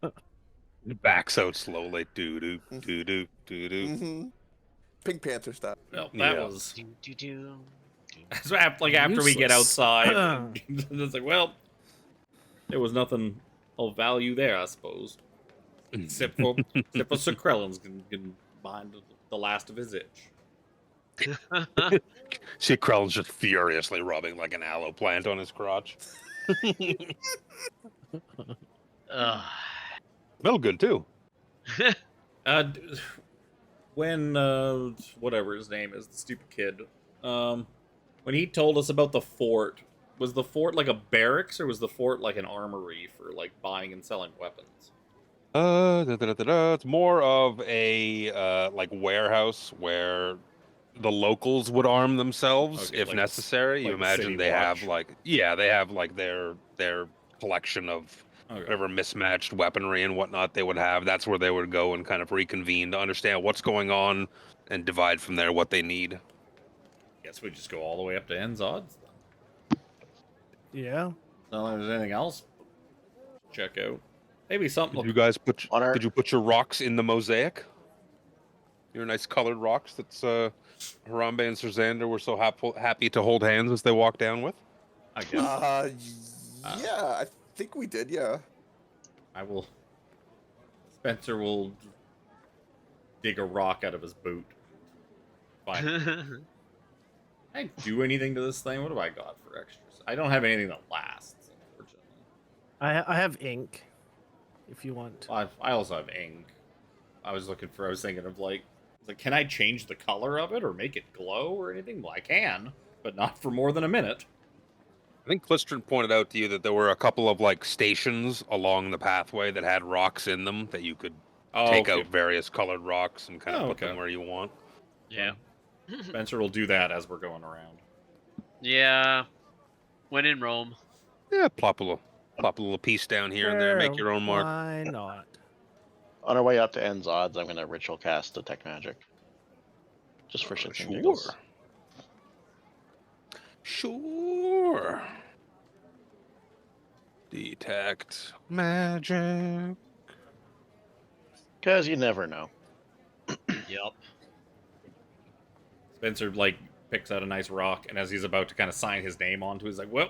It backs out slowly. Doo-doo, doo-doo, doo-doo. Mm-hmm. Pink Panther style. Well, that Yeah. was... Do. So after we get Useless. outside, it's like, well, there was nothing of value there, I suppose. Except for Sir Krellin's can bind the last of his itch. See Krell's just furiously rubbing like an aloe plant on his crotch. Ugh. Smell good too. When whatever his name is, the stupid kid, when he told us about the fort, was the fort like a barracks or was the fort like an armory for like buying and selling weapons? It's more of a like warehouse where the locals would arm themselves Okay, if like necessary. You like the imagine City they have Watch? they have like their collection of Okay. whatever mismatched weaponry and whatnot they would have. That's where they would go and kind of reconvene to understand what's going on and divide from there what they need. Guess we just go all the way up to ends odds then. Yeah. Not like there's anything else. Check out. Maybe something. Did you guys put On our- Did you put your rocks in the mosaic? Your nice colored rocks that's Harambe and Sir Xander were so happy to hold hands as they walked down with. I guess. Yeah, I think we did. Yeah. I will. Spencer will dig a rock out of his boot. Fine. Can I do anything to this thing? What do I got for extras? I don't have anything that lasts, unfortunately. I have ink, if you want. I also have ink. I was thinking of like, can I change the color of it or make it glow or anything? Well, I can, but not for more than a minute. I think Clistron pointed out to you that there were a couple of like stations along the pathway that had rocks in them that you could take okay. out various colored rocks and kind of put okay. them where you want. Yeah. Spencer will do that as we're going around. Yeah. When in Rome. Yeah, plop a little piece down here and there, make your own mark. Why not? On our way up to End's odds, I'm gonna ritual cast Detect Magic. Just for shits and giggles. Sure. Detect magic. Because you never know. Yep. Spencer like picks out a nice rock, and as he's about to kind of sign his name onto it, he's like, well,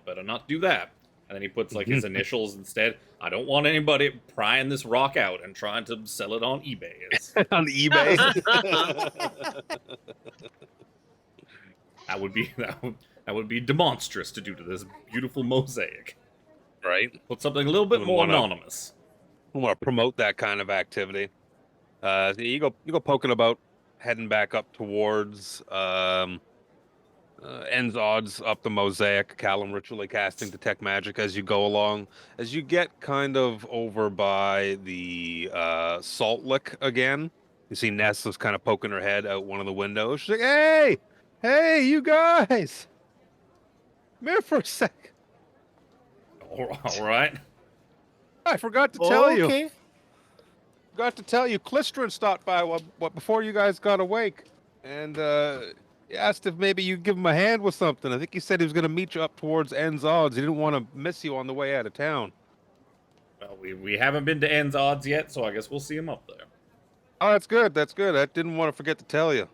better not do that. And then he puts like his initials instead. I don't want anybody prying this rock out and trying to sell it on eBay. On eBay. That would be demonstrous to do to this beautiful mosaic. Right. Put something a little bit Wouldn't more wanna- anonymous. We want to promote that kind of activity. You go poking about, heading back up towards End's odds up the mosaic. Callum ritually casting Detect Magic as you go along. As you get kind of over by the salt lick again, you see Nessa's kind of poking her head out one of the windows. She's like, "Hey, you guys, come here for a sec. All right. I forgot to tell you. Okay. Forgot to tell you, Clistron stopped by before you guys got awake, and he asked if maybe you'd give him a hand with something. I think he said he was going to meet you up towards End's odds. He didn't want to miss you on the way out of town. Well, we haven't been to End's odds yet, so I guess we'll see him up there. Oh, that's good. That's good. I didn't want to forget to tell you.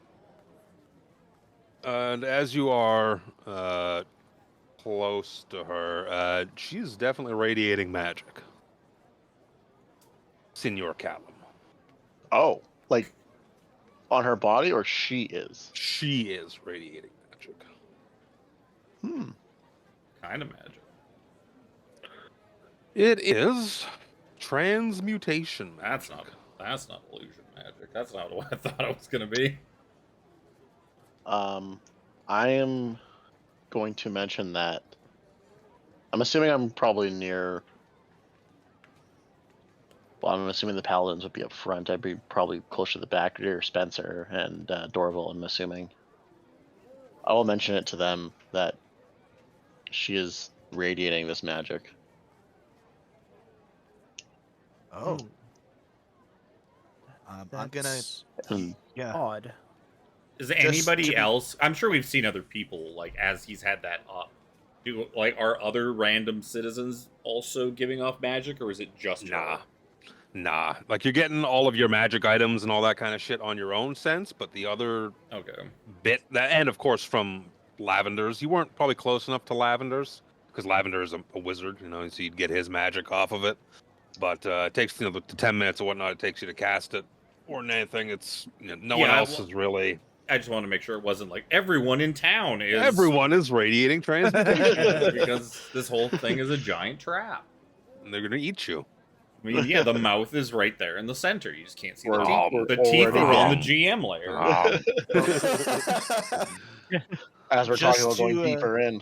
And as you are close to her, she's definitely radiating magic. Senor Callum. Oh, like on her body, or she is? She is radiating magic. Kind of magic. It is transmutation. That's not illusion magic. That's not what I thought it was gonna be. I am going to mention that. I'm assuming I'm probably near. Well, I'm assuming the paladins would be up front. I'd be probably closer to the back near Spencer and Dorval, I'm assuming. I will mention it to them that she is radiating this magic. Oh. I'm gonna. That's Yeah. odd. Is there Just anybody to be- else? I'm sure we've seen other people like as he's had that up. Are other random citizens also giving off magic, or is it just her? Nah. Like you're getting all of your magic items and all that kind of shit on your own sense, but the other Okay. bit that, and of course from Lavender's, you weren't probably close enough to Lavender's because Lavender is a wizard, so you'd get his magic off of it. But it takes the 10 minutes or whatnot it takes you to cast it, or anything. It's no one else is really. I just want to make sure it wasn't like everyone in town is. Everyone is radiating transmutation, because this whole thing is a giant trap. and they're gonna eat you. I mean, yeah, the mouth is right there in the center. You just can't see the We're- teeth. we're The teeth already are on the wrong. GM layer. As we're Just talking about going to, deeper in.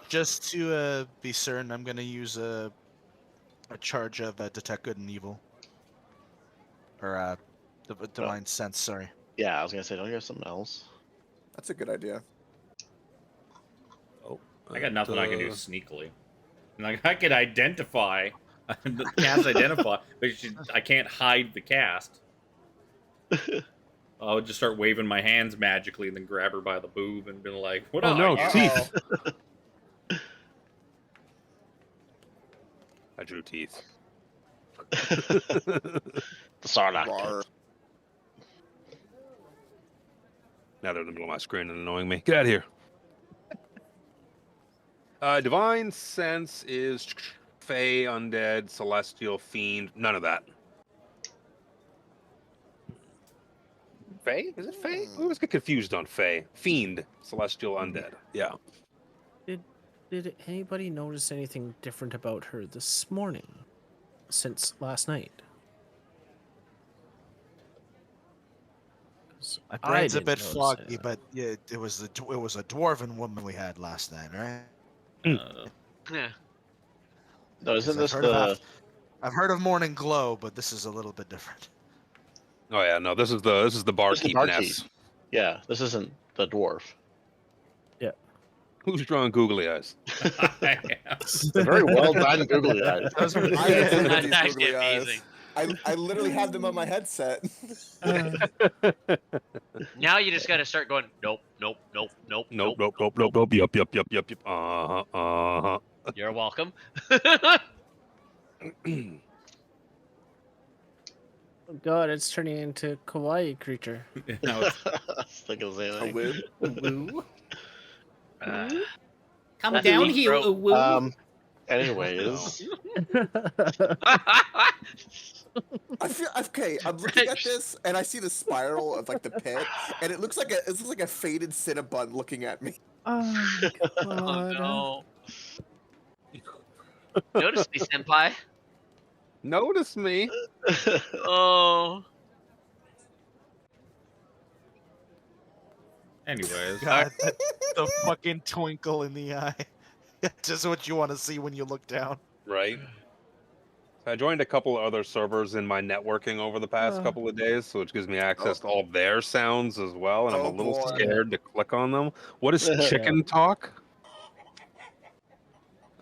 Just to be certain, I'm gonna use a charge of Detect Good and Evil, or Divine Sense. Sorry. Yeah, I was gonna say, don't you have something else? That's a good idea. I got nothing I can do sneakily. Like I could identify the cast identify, but I can't hide the cast. I would just start waving my hands magically and then grab her by the boob and be like, "What? Oh no, you?" teeth! I drew teeth. The Sarlacc. Rar. Now they're in the middle of my screen and annoying me. Get out of here. Divine Sense is Fey, undead, celestial, fiend, none of that. Fey? Is it Fey? I always get confused on Fey. Fiend, celestial, undead. Yeah. Did anybody notice anything different about her this morning since last night? 'Cause My I brain's a didn't bit notice foggy, anything. but yeah, it was a dwarven woman we had last night, right? Yeah. No, isn't 'Cause this I've heard the? of I've heard of Morning Glow, but this is a little bit different. Oh yeah, no, this is the barkeep barkeep. Ness. Yeah, this isn't the dwarf. Who's drawing googly eyes? I am. The very well done googly eyes. Those are- I have some of That's these actually googly eyes. amazing. I literally have them on my headset. Now you just gotta start going, nope, nope, nope, nope, Nope, nope, nope, nope, nope. Yup, yup, yup, yup, yup. You're welcome. Oh God, it's turning into a kawaii creature. Now I was thinking the A same thing. woo. woo. Come That's down deep here, throat. woo. Anyways, I feel okay. I'm looking at this and I see the spiral of like the pit, and it looks like a faded Cinnabon looking at me. Oh Oh God. no. Notice me, senpai. Notice me. Oh. Anyways, God, the fucking twinkle in the eye. Just what you want to see when you look down. Right. So I joined a couple of other servers in my networking over the past couple of days, so which gives me access to all their sounds as well, and I'm Oh, a little boy. scared to click on them. What is chicken talk?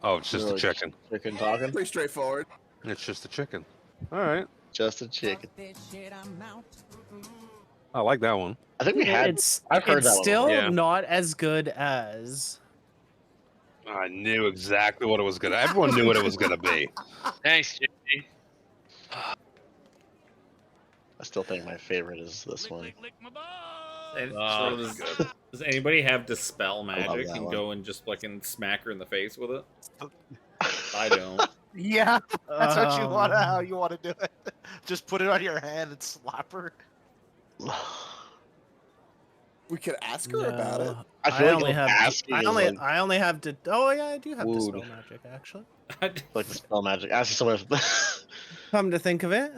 Oh, it's just a Really, chicken. Chicken talking. Pretty straightforward. It's just a chicken. All right. Just a chicken. I like that one. I think we had. I've heard it's that one still before. Yeah. not as good as. I knew exactly what it was gonna. Everyone knew what it was gonna be. Thanks, JP. I still think my favorite is this one. so does anybody have dispel magic that and one. go and just fucking smack her in the face with it? I don't. Yeah, that's what you want. Um, How you want to do it? Just put it on your hand and slap her. We could ask her about it. No, I feel like only have. asking is like, I only have to. Oh yeah, I do have Wooed. dispel magic actually. like the spell magic. Asking someone. Come to think of it,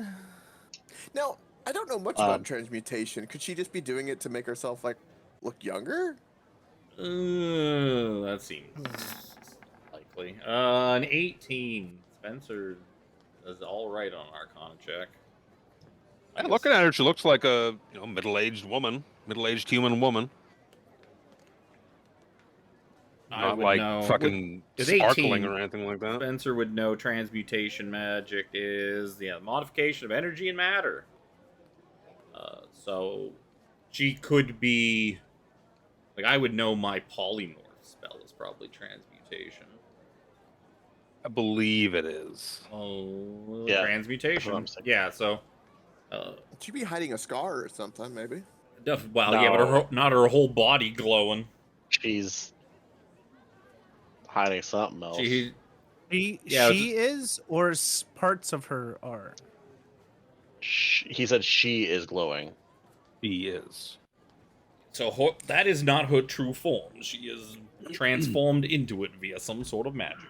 Now, I don't know much about transmutation. Could she just be doing it to make herself like look younger? That seems likely. An 18. Spencer is all right on Arcana check. And looking at her, she looks like a middle-aged woman, middle-aged human woman. I Not would like know. fucking It's sparkling 18. or anything like that. Spencer would know transmutation magic is the modification of energy and matter. So she could be like, I would know my polymorph spell is probably transmutation. I believe it is. Oh, Yeah, transmutation. that's what I'm saying. Yeah, so She'd be hiding a scar or something, maybe. well, yeah, but No. not her whole body glowing. She's hiding something else. She she is, or parts of her are. He said she is glowing. He is. So that is not her true form. She is transformed into it via some sort of magic.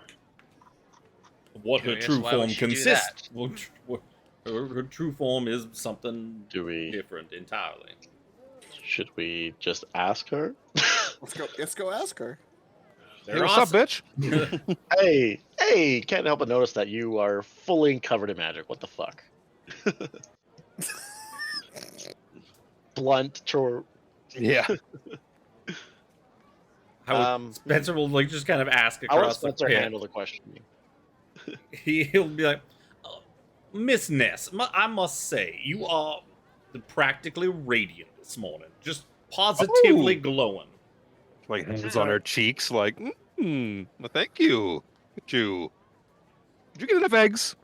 What her Curious, true why would form she do consists. Her true form is something different entirely. Should we just ask her? Let's go ask her. Hey, what's up, bitch? Hey, can't help but notice that you are fully covered in magic. What the fuck? Blunt chore. Yeah. Spencer will just kind of ask How will across the Spencer pit. handle the question? He'll be like, Miss Ness, I must say, you are practically radiant this morning. Just positively glowing. Like hands on her cheeks, like, well, thank you. Look at you. Did you get enough eggs?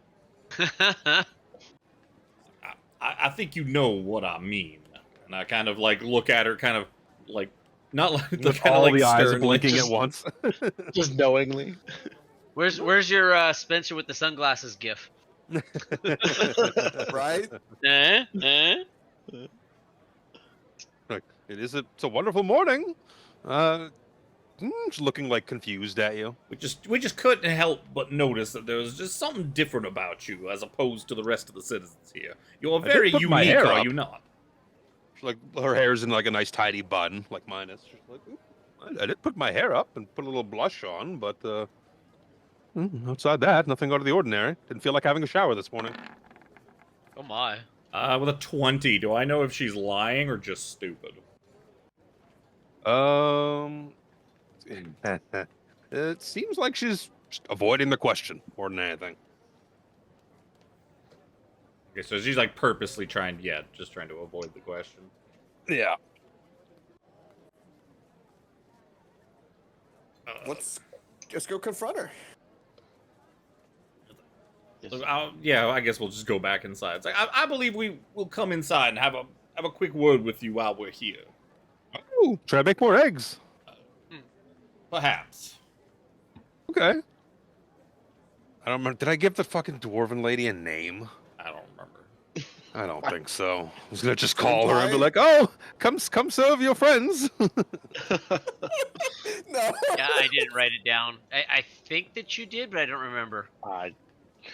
I think you know what I mean. And I kind of look at her, kind of not like With kind all of the eyes sternly, blinking just- at once. Just knowingly. Where's your Spencer with the sunglasses gif? Right? Like, it's a wonderful morning. She's looking like confused at you. We just couldn't help but notice that there was just something different about you as opposed to the rest of the citizens here. You're I did very put my unique, hair are up. you not? She's like, her hair's in like a nice tidy bun, like mine is. She's like, "Ooh, I did put my hair up and put a little blush on, but outside that, nothing out of the ordinary. Didn't feel like having a shower this morning. Oh my. With a 20, do I know if she's lying or just stupid? It seems like she's just avoiding the question more than anything. Okay, so she's like purposely just trying to avoid the question. Yeah. Let's go confront her. Look, I guess we'll just go back inside. It's like, I believe we will come inside and have a quick word with you while we're here. Oh, try to make more eggs. Perhaps. Okay. I don't remember. Did I give the fucking dwarven lady a name? I don't remember. I don't think so. I was gonna just call her and be like, "Oh, come serve your friends." No. Yeah, I didn't write it down. I think that you did, but I don't remember. I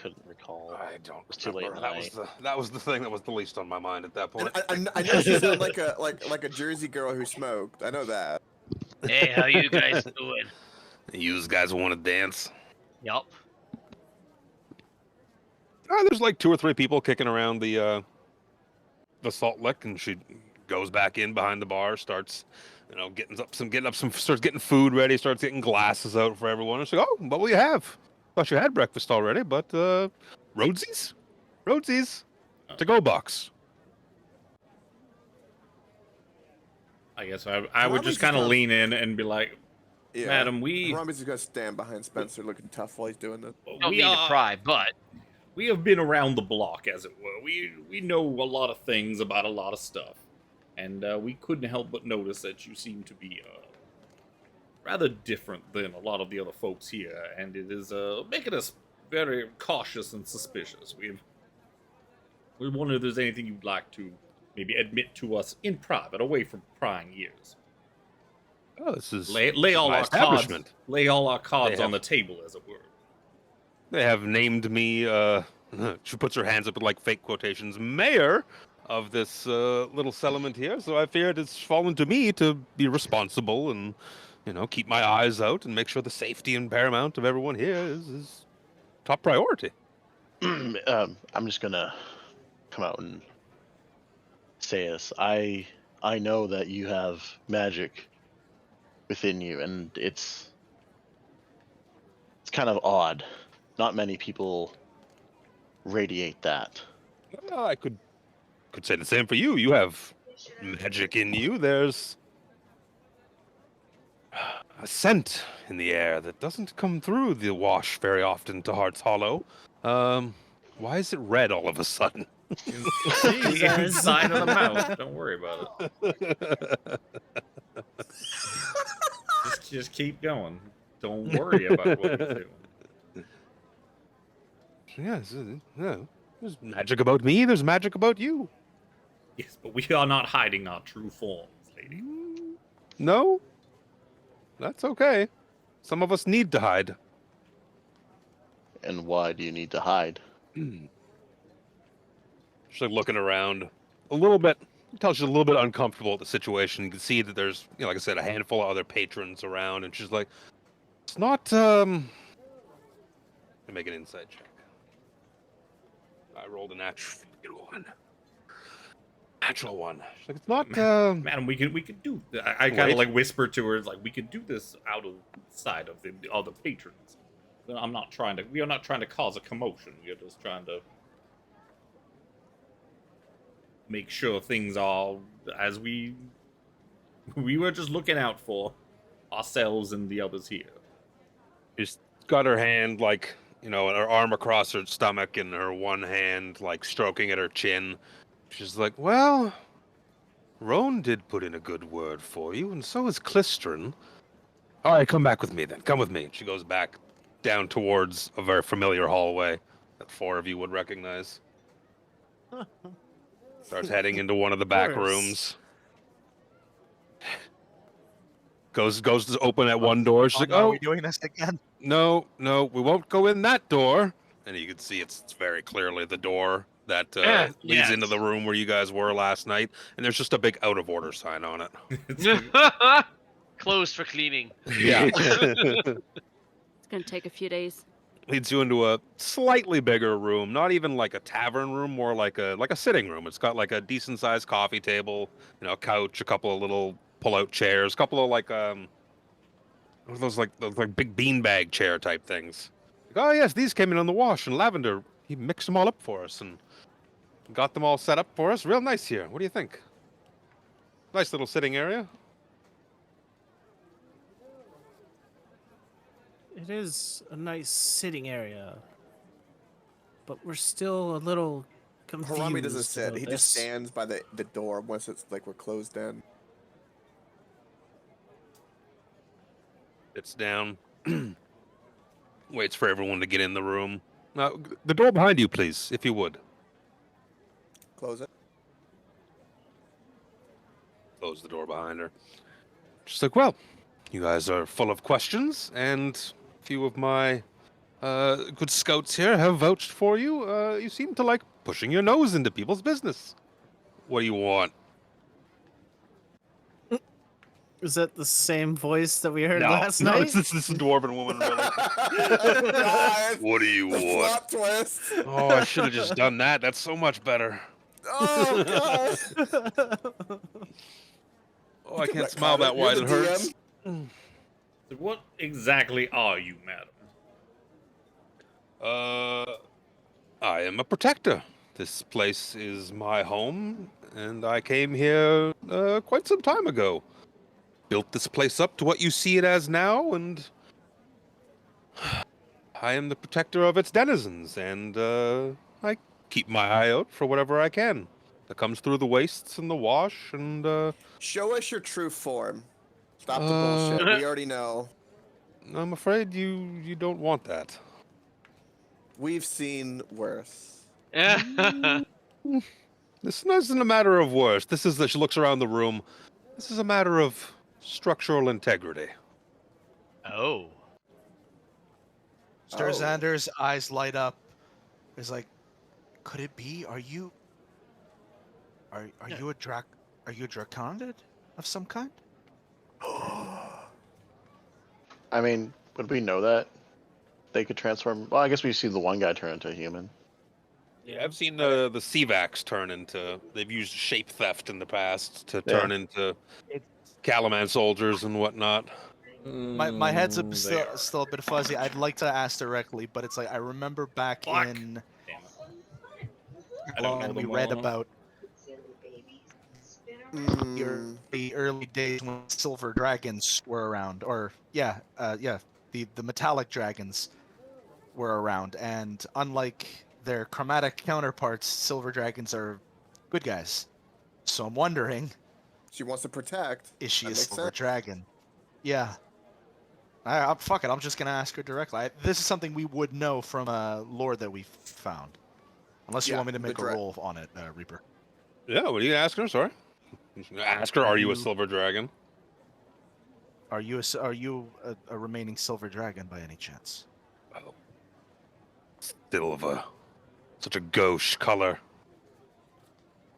couldn't recall. I don't. It's too late in the night. That was the thing that was the least on my mind at that point. And I know she sounded like a Jersey girl who smoked. I know that. Hey, how you guys doing? You guys want to dance? Yup. There's like 2 or 3 people kicking around the salt lick, and she goes back in behind the bar, starts, starts getting food ready, starts getting glasses out for everyone. And she's like, "Oh, what will you have? Thought you had breakfast already, but roadsies, to-go box." I guess I would just kind of lean in and be like, Yeah. "Madam, Rami's just gonna stand behind Spencer, looking tough while he's doing this. Don't mean to pry, but we have been around the block, as it were. We know a lot of things about a lot of stuff, and we couldn't help but notice that you seem to be rather different than a lot of the other folks here, and it is making us very cautious and suspicious. We wonder if there's anything you'd like to maybe admit to us in private, away from prying ears. Oh, this is Lay all our cards on the table, as it were. They have named me. She puts her hands up with like fake quotations, mayor of this little settlement here. So I feared it's fallen to me to be responsible and, keep my eyes out and make sure the safety and paramount of everyone here is top priority. I'm just gonna come out and say this. I know that you have magic within you, and it's kind of odd. Not many people radiate that. Well, I could say the same for you. You have magic in you. There's a scent in the air that doesn't come through the wash very often to Heart's Hollow. Why is it red all of a sudden? The inside of the mouth. Don't worry about it. just keep going. Don't worry about what you're doing. Yes, there's magic about me. There's magic about you. Yes, but we are not hiding our true forms, lady. No, that's okay. Some of us need to hide. And why do you need to hide? She's like looking around a little bit. You can tell she's a little bit uncomfortable with the situation. You can see that there's, like I said, a handful of other patrons around, and she's like, "It's not." Make an insight check. I rolled a natural one. Natural one. She's like, "It's not." Madam, we could do. I kind of like whisper to her, like, we could do this outside of the other patrons. We are not trying to cause a commotion. We are just trying to make sure things are as we were just looking out for ourselves and the others here. She's got her hand like, her arm across her stomach and her one hand like stroking at her chin. She's like, "Well, Roan did put in a good word for you, and so is Clistrin. All right, come back with me then. Come with me." And she goes back down towards a very familiar hallway that 4 of you would recognize. Starts heading into one of the back course. rooms. Goes to open at one door. She's like, Are "Oh, we doing this again? no, we won't go in that door." And you can see it's very clearly the door that leads into the room where you guys were last night. And there's just a big out of order sign on it. Closed for cleaning. Yeah. It's gonna take a few days. Leads you into a slightly bigger room, not even like a tavern room, more like a sitting room. It's got like a decent sized coffee table, a couch, a couple of little pull out chairs, a couple of like what are those like big beanbag chair type things. Like, oh yes, these came in on the wash, and Lavender, he mixed them all up for us and got them all set up for us. Real nice here. What do you think? Nice little sitting area. It is a nice sitting area, but we're still a little confused. Harami doesn't sit. about He this. just stands by the door once it's like we're closed in. Sits down. Waits for everyone to get in the room. The door behind you, please, if you would. Close it. Close the door behind her. She's like, well, you guys are full of questions, and a few of my good scouts here have vouched for you. You seem to like pushing your nose into people's business. What do you want? Is that the same voice that we heard No, last no, night? this dwarven woman, really. What do you The want? plot twist. Oh, I should have just done that. That's so much better. Oh god. Oh, I can't That smile that comment, wide. you're It the hurts. DM. So what exactly are you, madam? I am a protector. This place is my home, and I came here quite some time ago. Built this place up to what you see it as now, and I am the protector of its denizens, and I keep my eye out for whatever I can that comes through the wastes and the wash, and Show us your true form. Stop the bullshit. We already know. I'm afraid you don't want that. We've seen worse. This isn't a matter of worse. This is that she looks around the room. This is a matter of structural integrity. Oh. Xander's eyes light up. He's like, could it be? Are you a dracondid of some kind? I mean, would we know that? They could transform. Well, I guess we've seen the one guy turn into a human. Yeah, I've seen the Sevax turn into. They've used shape theft in the past to turn into Calaman soldiers and whatnot. My head's They are. still a bit fuzzy. I'd like to ask directly, but it's like I remember back Fuck. in Damn it. I don't know when we them read all. about the early days when silver dragons were around, or the metallic dragons were around, and unlike their chromatic counterparts, silver dragons are good guys. So I'm wondering, She wants to protect. is she That a makes silver sense. dragon? Yeah. Fuck it. I'm just gonna ask her directly. This is something we would know from a lore that we found, unless you Yeah, want me to the make a roll on it, Reaper. Yeah, what are you asking her? Sorry. Ask her, are you a You- silver dragon? Are you a remaining silver dragon by any chance? Oh. Silver. Such a gauche color.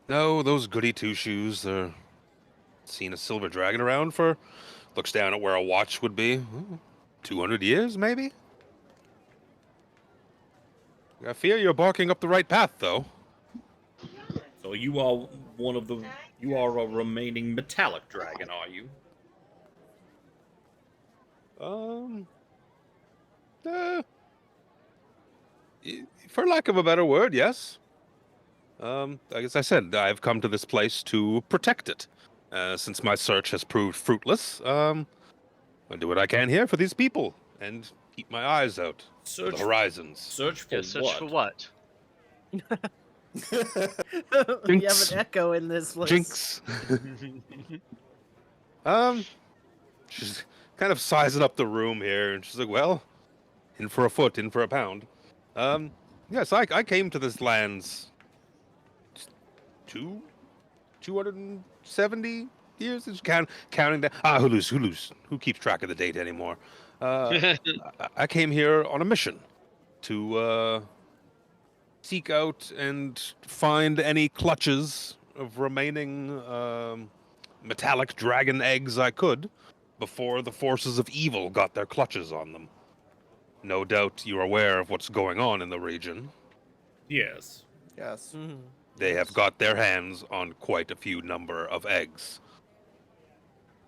No, those goody two-shoes. Seen a silver dragon around for... Looks down at where a watch would be. 200 years, maybe? I fear you're barking up the right path, though. So you are you are a remaining metallic dragon, are you? For lack of a better word, yes. As I said, I've come to this place to protect it. Since my search has proved fruitless, I do what I can here for these people and keep my eyes out for Search the horizons. Search for Yeah, search what? for what? We have an echo in this place. Jinx. She's kind of sizing up the room here, and she's like, well, in for a foot, in for a pound. Yes, I came to this land's 270 years. Is counting down. Who keeps track of the date anymore? I came here on a mission to seek out and find any clutches of remaining metallic dragon eggs I could before the forces of evil got their clutches on them. No doubt you're aware of what's going on in the region. Yes. Yes. They have got their hands on quite a few number of eggs.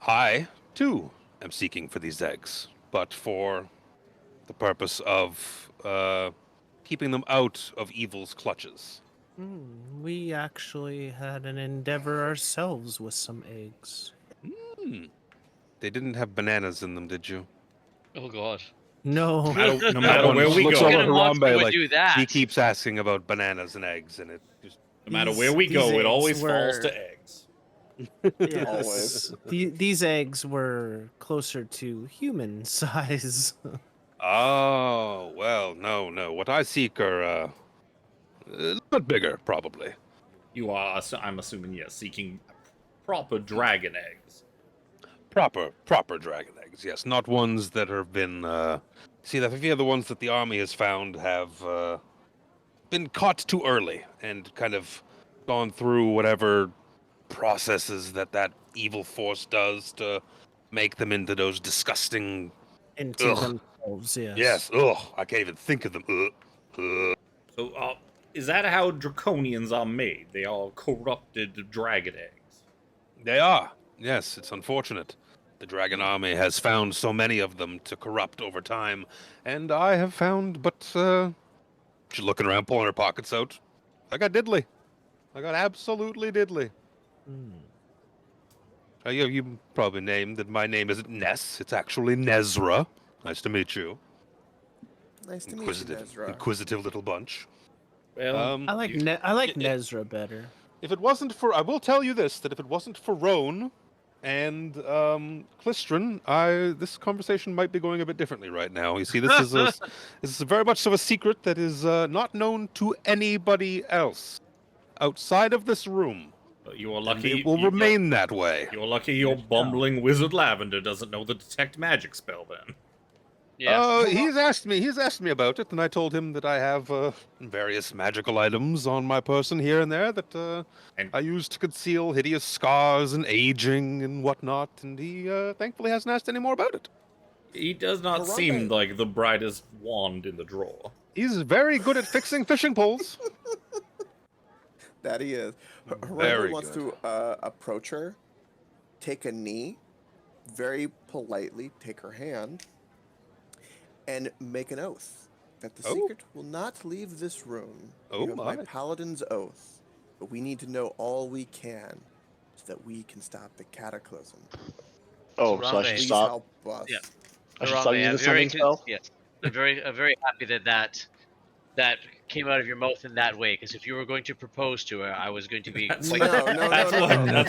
I, too, am seeking for these eggs, but for the purpose of keeping them out of evil's clutches. We actually had an endeavor ourselves with some eggs. They didn't have bananas in them, did you? Oh god. No. No matter where we looks go, over What at kind of monster Harambe would like, do that? he keeps asking about bananas and eggs, and it just... no matter where we These go, it eggs always falls were- to eggs. Yes. Always. These eggs were closer to human size. Oh, well, no. What I seek are a little bit bigger, probably. You are, I'm assuming, yes, seeking proper dragon eggs. Proper dragon eggs, yes. Not ones that have been, see, the few of the ones that the army has found have been caught too early and kind of gone through whatever processes that evil force does to make them into those disgusting... Into Ugh. themselves, yes. Yes, ugh, I can't even think of them. Ugh. So, is that how draconians are made? They are corrupted dragon eggs. They are. Yes, it's unfortunate. The Dragon Army has found so many of them to corrupt over time, and I have found, but, she's looking around, pulling her pockets out. I got diddly. I got absolutely diddly. You probably named that my name isn't Ness, it's actually Nezra. Nice to meet you. Nice to meet you, Ezra. Inquisitive little bunch. Well, I like Nezra better. If it wasn't for, I will tell you this, that if it wasn't for Roan and Klistron, this conversation might be going a bit differently right now. You see, this is very much of a secret that is not known to anybody else outside of this room. you are And lucky. it will remain that way. You're lucky your bumbling wizard Lavender doesn't know the detect magic spell then. Yeah. He's asked me about it, and I told him that I have various magical items on my person here and there that I use to conceal hideous scars and aging and whatnot, and he thankfully hasn't asked any more about it. He does not seem like the brightest wand in the drawer. He's very good at fixing fishing poles. That he is. Very Harambe wants good. to approach her, take a knee, very politely take her hand, and make an oath that the secret will not leave this room. Oh, You have my my. paladin's oath, but we need to know all we can so that we can stop the cataclysm. Oh, so I Harambe. should Please stop. help us. Yeah. I should stop Harambe, using I'm the very summoning spell. Yes. I'm very happy that came out of your mouth in that way. Because if you were going to propose to her, I was going to be. That's quite- No, That's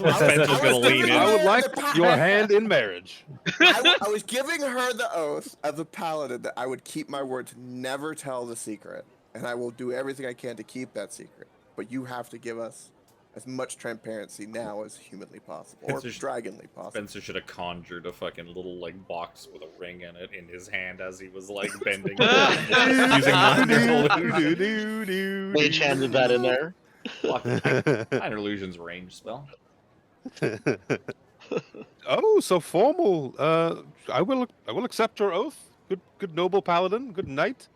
what Spencer's gonna lean in. I would her like the your hand in marriage. I was giving her the oath of the paladin that I would keep my word to never tell the secret, and I will do everything I can to keep that secret. But you have to give us as much transparency now as humanly possible, or Spencer- dragonly possible. Spencer should have conjured a fucking little like box with a ring in it in his hand as he was like bending, using wonderful Mage handed that in there. minor illusions range spell. Oh, so formal. I will accept your oath. Good noble paladin, good knight.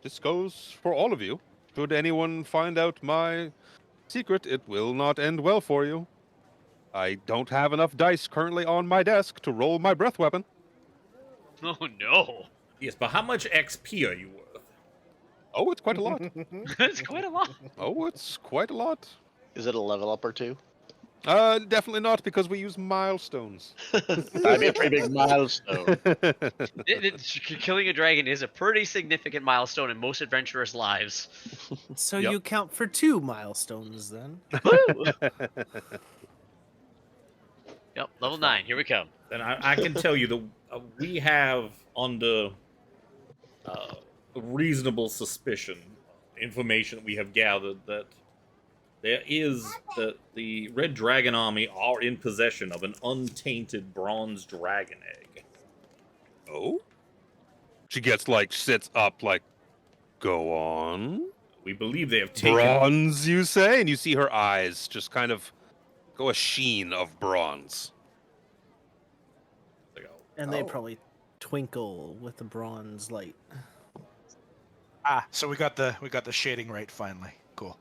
This goes for all of you. Should anyone find out my secret, it will not end well for you. I don't have enough dice currently on my desk to roll my breath weapon. Oh no. Yes, but how much XP are you worth? Oh, it's quite a lot. That's quite a lot. Oh, it's quite a lot. Is it a level up or two? Definitely not, because we use milestones. That'd be a pretty big milestone. Killing a dragon is a pretty significant milestone in most adventurers' lives. So Yep. you count for 2 milestones then. Yep, level 9. Here we come. Then I can tell you that we have under reasonable suspicion, information that we have gathered that the Red Dragon Army are in possession of an untainted bronze dragon egg. Oh? She gets sits up go on. We believe they have taken. Bronze, you say? And you see her eyes just kind of go a sheen of bronze. And they Oh. probably twinkle with the bronze light. Ah, so we got the shading right finally. Cool.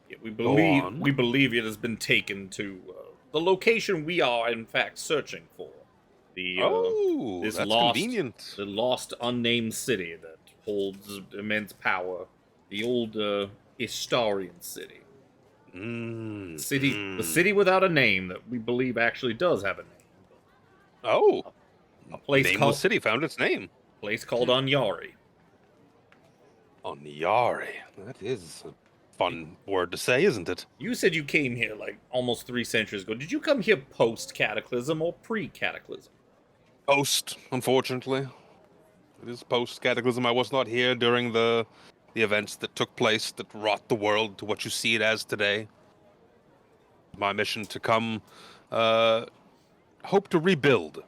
Yeah, we on. believe it has been taken to the location we are in fact searching for. The this that's lost, convenient. the lost unnamed city that holds immense power. The old Istarian city. The city without a name that we believe actually does have a name. Oh, A place nameless called city found its name. Anyari. Onyari. That is a fun word to say, isn't it? You said you came here almost 3 centuries ago. Did you come here post-Cataclysm or pre-Cataclysm? Post, unfortunately. It is post-Cataclysm. I was not here during the events that took place that wrought the world to what you see it as today. My mission to come, hope to rebuild.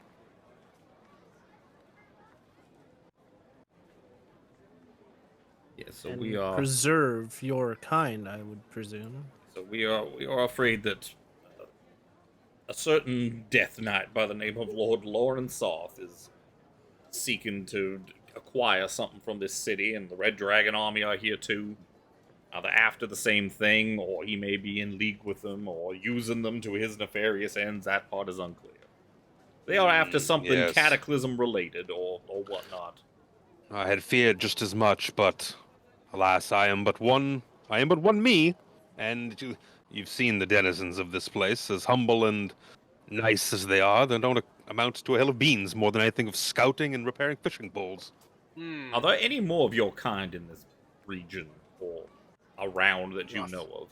Yeah, so And we are preserve your kind, I would presume. So we are afraid that a certain Death Knight by the name of Lord Lauren Soth is seeking to acquire something from this city, and the Red Dragon Army are here too. Either after the same thing, or he may be in league with them, or using them to his nefarious ends. That part is unclear. They are after something yes. Cataclysm related, or whatnot. I had feared just as much, but alas, I am but one me, and you've seen the denizens of this place, as humble and nice as they are. They don't amount to a hill of beans more than anything of scouting and repairing fishing poles. Are there any more of your kind in this region, or around that you Rough. know of?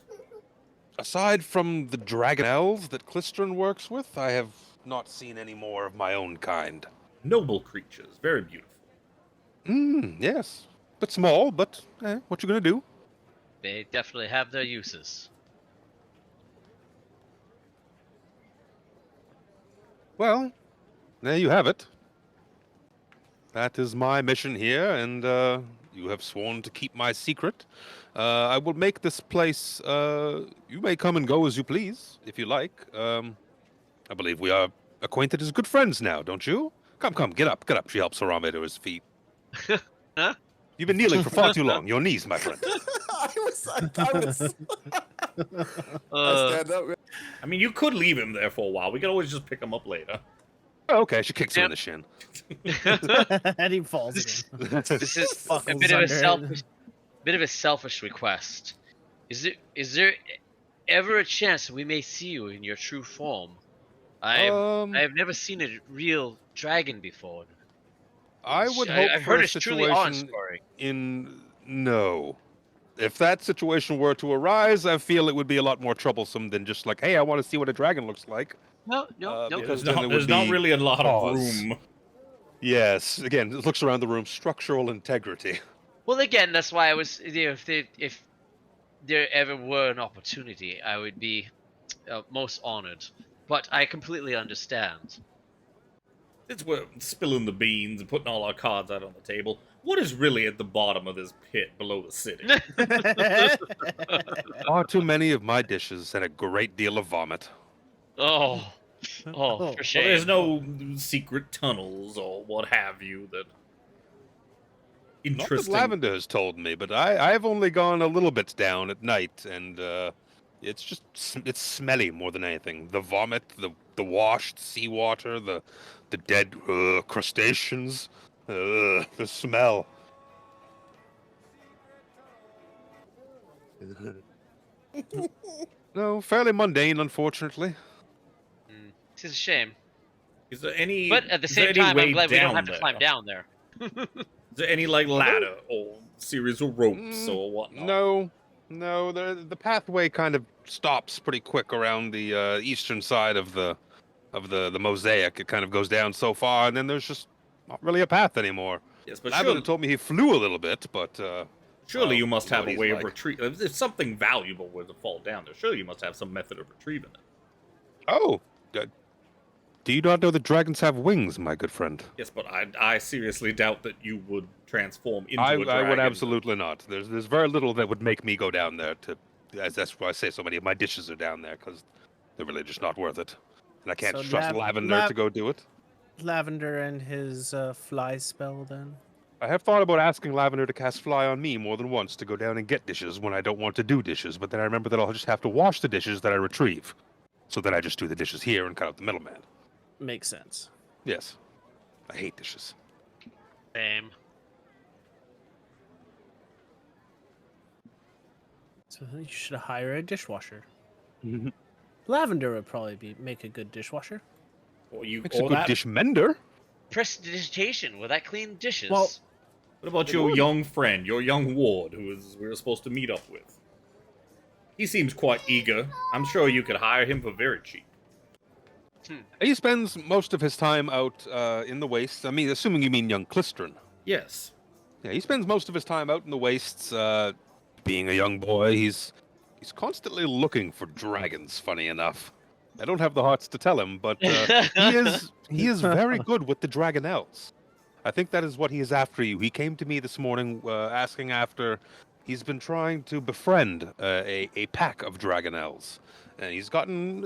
Aside from the dragon elves that Klistron works with, I have not seen any more of my own kind. Noble creatures, very beautiful. Yes. Bit small, but what you gonna do? They definitely have their uses. Well, there you have it. That is my mission here, and you have sworn to keep my secret. I will make this place, you may come and go as you please, if you like. I believe we are acquainted as good friends now, don't you? Come, get up. She helps Harame to his feet. Huh? You've been kneeling for far too long. Your knees, my friend. I Uh, stand up. I mean, you could leave him there for a while. We could always just pick him up later. Oh, okay, she kicks him in the shin. And he falls again. this is a Buckles bit of a under it. selfish request. Is there ever a chance that we may see you in your true form? I have never seen a real dragon before. I would hope I've for heard a it's truly situation awe-inspiring. no. If that situation were to arise, I feel it would be a lot more troublesome than just like, hey, I want to see what a dragon looks like. No. Because There's then not, it would there's not be really a lot pause. of room. Yes, again, it looks around the room, structural integrity. Well, again, that's why I was. If there ever were an opportunity, I would be most honored. But I completely understand. Since we're spilling the beans and putting all our cards out on the table, what is really at the bottom of this pit below the city? Far too many of my dishes and a great deal of vomit. Oh, for Well, shame. there's no secret tunnels or what have you that. Not that Interesting. Lavender has told me, but I've only gone a little bit down at night, and it's smelly more than anything. The vomit, the washed seawater, the dead crustaceans, the smell. No, fairly mundane, unfortunately. This is a shame. Is there any? But at the is there same any time, way I'm glad we don't down have to there? climb down there. Is there any ladder or series of ropes or whatnot? No. The pathway kind of stops pretty quick around the eastern side of the mosaic. It kind of goes down so far, and then there's just not really a path anymore. Yes, but Lavender surely, told me he flew a little bit, but surely well, you must you know have what a he's way of like. retrieving. If something valuable were to fall down there, surely you must have some method of retrieving it. Oh, do you not know that dragons have wings, my good friend? Yes, but I seriously doubt that you would transform into I a dragon. would absolutely not. There's very little that would make me go down there to. That's why I say so many of my dishes are down there, because they're really just not worth it, and I can't So trust Lavender to go do it. Lavender and his fly spell then. I have thought about asking Lavender to cast Fly on me more than once to go down and get dishes when I don't want to do dishes, but then I remember that I'll just have to wash the dishes that I retrieve. So then I just do the dishes here and cut out the middleman. Makes sense. Yes. I hate dishes. Same. So you should hire a dishwasher. Lavender would probably make a good dishwasher. Or you Makes a or good that. dish mender. Prestidigitation. Will that clean dishes? Well, What about your young friend, your young ward, we were supposed to meet up with? He seems quite eager. I'm sure you could hire him for very cheap. He spends most of his time out in the wastes. I mean, assuming you mean young Clistron. Yes. Yeah, he spends most of his time out in the wastes. Being a young boy, he's constantly looking for dragons. Funny enough, I don't have the hearts to tell him, but he is very good with the dragonelles. I think that is what he is after you. He came to me this morning asking after. He's been trying to befriend a pack of dragonelles, and he's gotten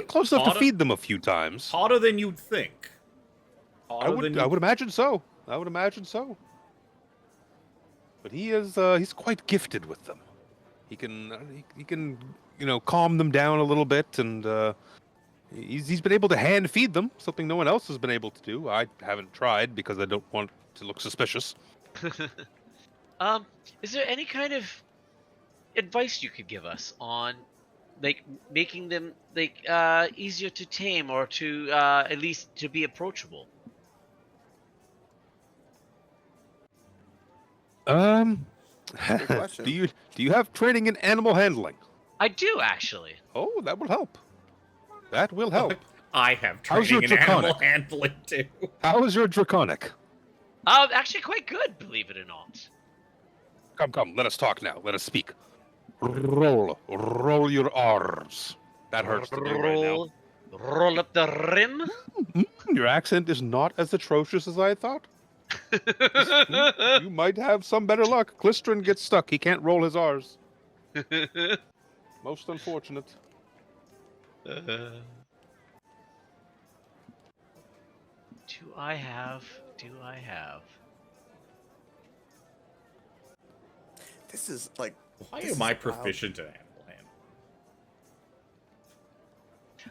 close enough to feed them a few times. Harder than you'd think. I would imagine so. I would imagine so. But he's quite gifted with them. He can calm them down a little bit, and he's been able to hand feed them, something no one else has been able to do. I haven't tried because I don't want to look suspicious. Is there any kind of advice you could give us on, like, making them easier to tame or to at least to be approachable? Good question. Do you have training in animal handling? I do actually. Oh, that will help. That will help. I have How's your training in animal draconic? handling too. How is your draconic? Actually quite good, believe it or not. Come, let us talk now. Let us speak. Roll your R's. That hurts to do right now. Roll up the rim. Your accent is not as atrocious as I thought. You might have some better luck. Clistron gets stuck. He can't roll his R's. Most unfortunate. Do I have? This is like. Why this am I is wild. proficient in animal handling?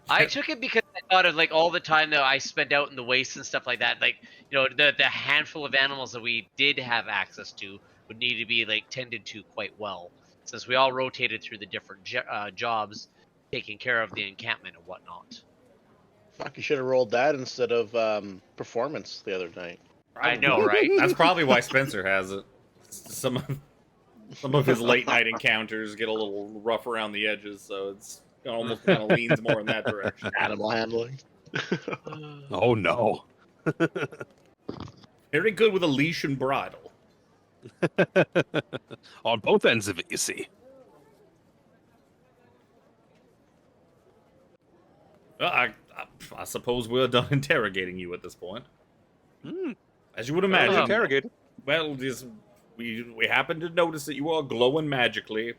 I took it because I thought of like all the time that I spent out in the wastes and stuff like that. Like, you know, the handful of animals that we did have access to would need to be like tended to quite well, since we all rotated through the different jobs, taking care of the encampment and whatnot. Fuck, you should have rolled that instead of performance the other night. I know, right? That's probably why Spencer has it. Some of his late night encounters get a little rough around the edges, so it's almost kind of leans more in that direction. Animal handling. Oh no. Very good with a leash and bridle. On both ends of it, you see. I suppose we're done interrogating you at this point. As you would imagine. Interrogated. Well, we happened to notice that you are glowing magically,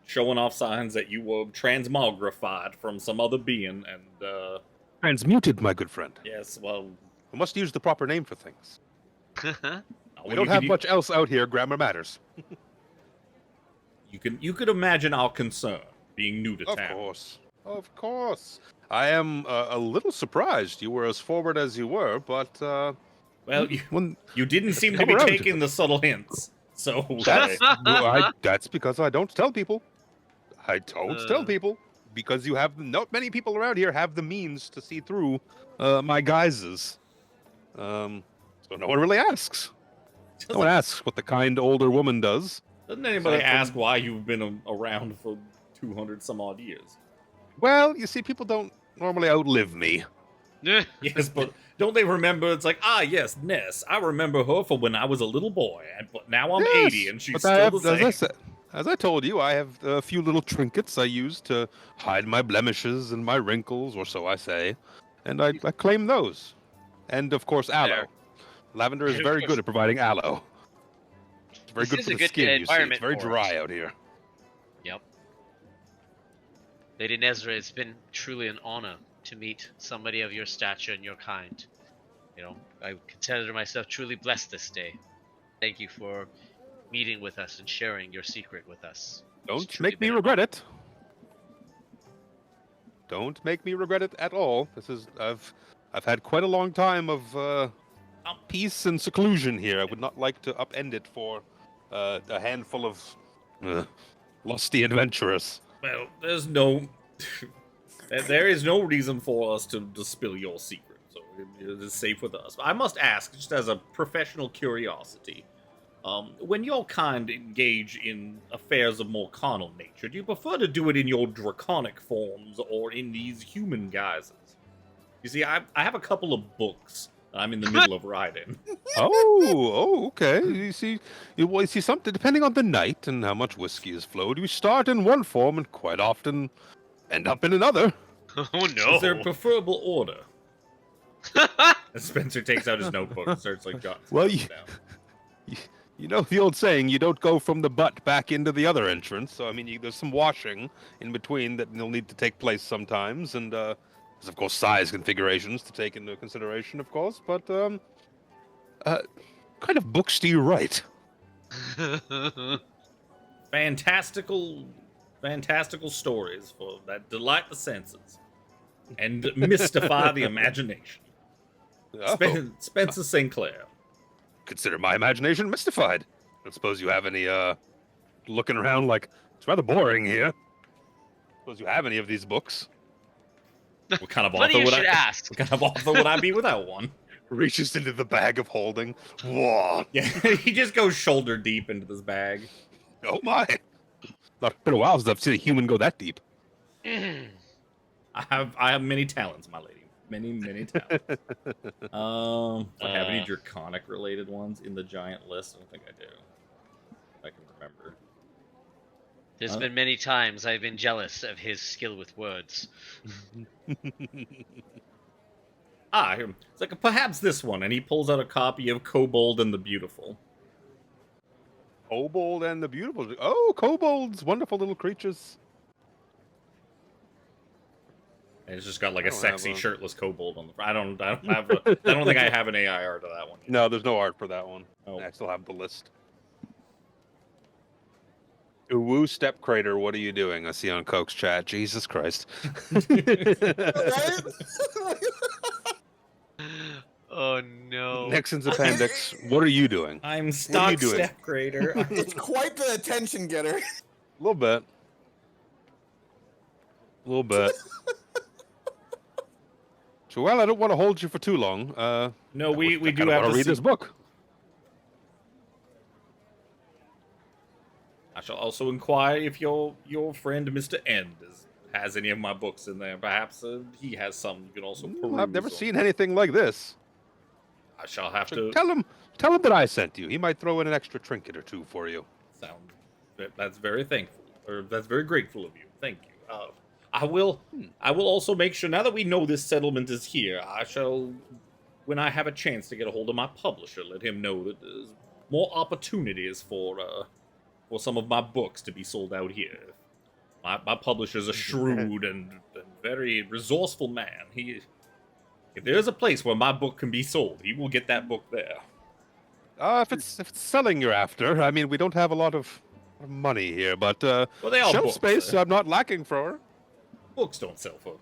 showing off signs that you were transmogrified from some other being, and, Transmuted, my good friend. yes, well... We must use the proper name for things. well, We don't have much else out here. Grammar matters. You could imagine our concern, being new to town. Of course. I am a little surprised you were as forward as you were, but Well, you didn't seem to come be around to taking the subtle hints, so... that's because I don't tell people. I don't tell people because not many people around here have the means to see through my guises. So no one really asks. No one asks what the kind older woman does. Doesn't anybody Aside from- ask why you've been around for 200 some odd years? Well, you see, people don't normally outlive me. Yes, but Don't they remember? It's like, ah, yes, Ness. I remember her from when I was a little boy, but now I'm Yes, 80 and she's but still the as I same. said, as I told you, I have a few little trinkets I use to hide my blemishes and my wrinkles, or so I say, and I claim those. And of course, aloe. There. Lavender is And of very course- good at providing aloe. It's very This good is for a the good skin. You see, it's environment very for dry it. out here. Yep. Lady Nezra, it's been truly an honor to meet somebody of your stature and your kind. You know, I consider myself truly blessed this day. Thank you for meeting with us and sharing your secret with us. It's Don't truly make me been an regret honor. it. Don't make me regret it at all. I've had quite a long time of peace and seclusion here. I would not like to upend it for a handful of lusty adventurers. Well, there's no. There is no reason for us to spill your secret, so it is safe with us. I must ask, just as a professional curiosity, when your kind engage in affairs of more carnal nature, do you prefer to do it in your draconic forms or in these human guises? You see, I have a couple of books I'm in the middle of writing. Okay. You see, something depending on the night and how much whiskey is flowed. You start in one form and quite often end up in another. Oh no! Is there a preferable order? And Spencer takes out his notebook and starts like jotting Well, stuff down. You know the old saying, you don't go from the butt back into the other entrance. So, I mean, there's some washing in between that will need to take place sometimes. And there's, of course, size configurations to take into consideration, of course. But, kind of books do you write? Fantastical stories for that delight the senses and mystify the imagination. Oh, Spencer Sinclair. consider my imagination mystified. I suppose you have any, looking around like, it's rather boring here. Suppose you have any of these books? What kind of Funny author you would should I? ask. What kind of author would I be without one? Reaches into the bag of holding. Whoa. Yeah, he just goes shoulder deep into this bag. Oh my. Not been a while since I've seen a human go that deep. Mm. I have many talents, my lady. Many talents. Do I have any draconic related ones in the giant list? I don't think I do. If I can remember. There's been many times I've been jealous of his skill with words. It's like perhaps this one, and he pulls out a copy of Kobold and the Beautiful. Kobold and the Beautiful. Oh, kobolds, wonderful little creatures. And it's just got like I a don't sexy have a- shirtless kobold on the front. I don't think I have an AIR to that one. Yet. No, there's no art for that one. Oh. I still have the list. Uwu Step Crater, what are you doing? I see on Coke's chat. Jesus Christ. Right? Oh no! Nixon's appendix, what are you doing? I'm you stock doing? step grader. It's quite the attention getter. A little bit. A little bit. So, well, I don't want to hold you for too long. No, we I do kinda have wanna to read see. this book. I shall also inquire if your friend Mr. End has any of my books in there. Perhaps he has some you can also peruse. I've never on. seen anything like this. I shall have So to tell him that I sent you. He might throw in an extra trinket or two for you. sound. That's very thankful, or that's very grateful of you. Thank you. I will also make sure. Now that we know this settlement is here, I shall, when I have a chance to get a hold of my publisher, let him know that there's more opportunities for some of my books to be sold out here. My publisher's a shrewd and very resourceful man. If there's a place where my book can be sold, he will get that book there. If it's selling you're after, I mean, we don't have a lot of money here, but Well, they are shelf books. space I'm not lacking for. Books don't sell for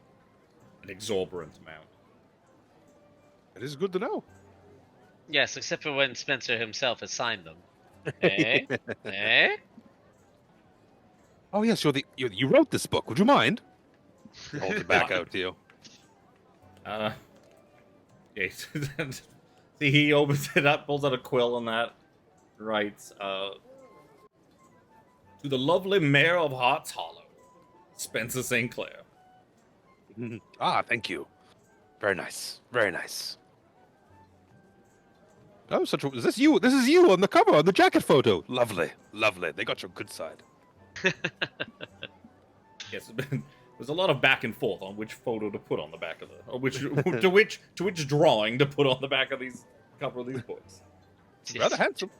an exorbitant amount. It is good to know. Yes, except for when Spencer himself has signed them. Eh? Eh? Oh yes, you wrote this book. Would you mind? Hold it back out to you. Yes. See, he opens it up, pulls out a quill, and that writes, to the lovely mayor of Hearts Hollow, Spencer St. Clair. Ah, thank you. Very nice. Very nice. Oh, is this you? This is you on the cover, on the jacket photo. Lovely, lovely. They got your good side. Yes, there's a lot of back and forth on which photo to put on the back of the, or which to which drawing to put on the back of these cover of these books. Rather handsome.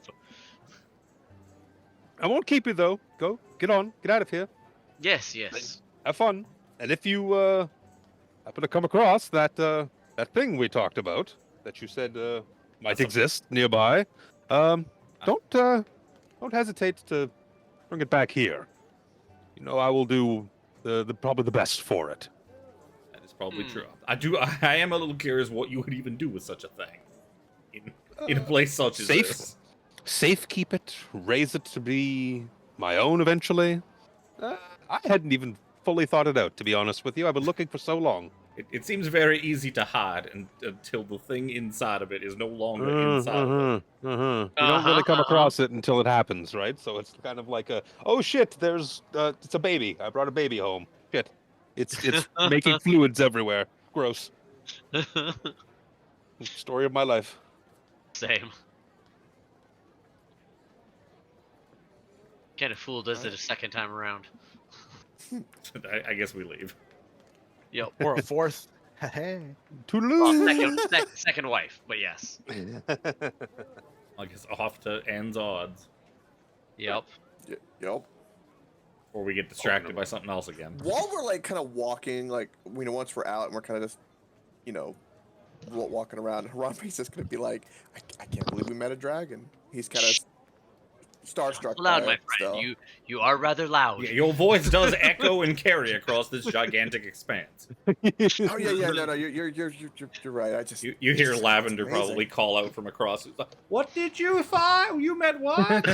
I won't keep you though. Go, get on, get out of here. Yes, yes. Have fun. And if you happen to come across that that thing we talked about that you said might exist nearby, don't hesitate to bring it back here. You know, I will do the probably the best for it. That is probably true. I am a little curious what you would even do with such a thing in a place such as this. Safe keep it, raise it to be my own eventually. I hadn't even fully thought it out, to be honest with you. I've been looking for so long. It seems very easy to hide until the thing inside of it is no longer inside of it. You don't really come across it until it happens, right? So it's kind of like oh shit, there's it's a baby. I brought a baby home. Shit, it's making fluids everywhere. Gross. Story of my life. Same. Kind of fool does it a second time around. I guess we leave. Yep. Or a fourth. Hey. Toodaloo. Well, second wife, but yes. I guess off to N's odds. Yep. Yep. Or we get distracted by something else again. While we're like kind of walking, like once we're out and we're kind of just, walking around, Harambe's just gonna be like, I can't believe we met a dragon. He's kind of starstruck. Loud, by my it friend. still. You are rather loud. Yeah, your voice does echo and carry across this gigantic expanse. Oh yeah, no, you're right. I just You hear it's Lavender amazing. probably call out from across. Like, what did you find? You meant what?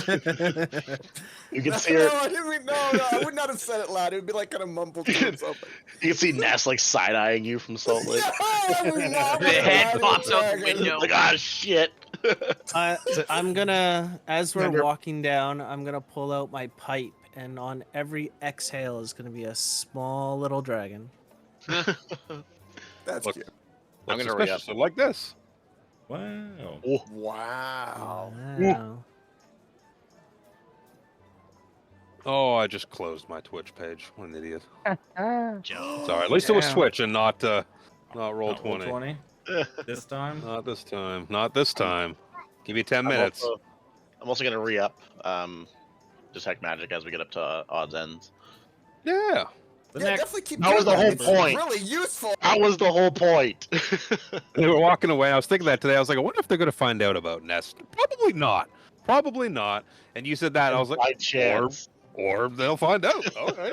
You can see No, her. I didn't mean, no, I would not have said it loud. It would be like kind of mumbled to himself. You can see Ness like side eyeing you from Salt Lake. The head pops out the window. Like, ah, shit. I'm gonna, as we're Commander- walking down, I'm gonna pull out my pipe, and on every exhale is gonna be a small little dragon. That's Look. cute. I'm Looks gonna re-up. suspicious. I like this. Wow. Wow. Wow. Oh, I just closed my Twitch page. What an idiot. Joe. Sorry, at least it was Damn. Twitch and not Roll20. Not Roll20 this time. Not this time. Not this time. Give me 10 I'm minutes. also gonna re-up detect magic as we get up to odds ends. Yeah. The Yeah, next, definitely keep That was doing the whole It's point. really useful. That was the whole point. They were walking away. I was thinking that today. I was like, I wonder if they're going to find out about Nest. Probably not. Probably not. And you said that. I was like, by chance. or they'll find out. All right.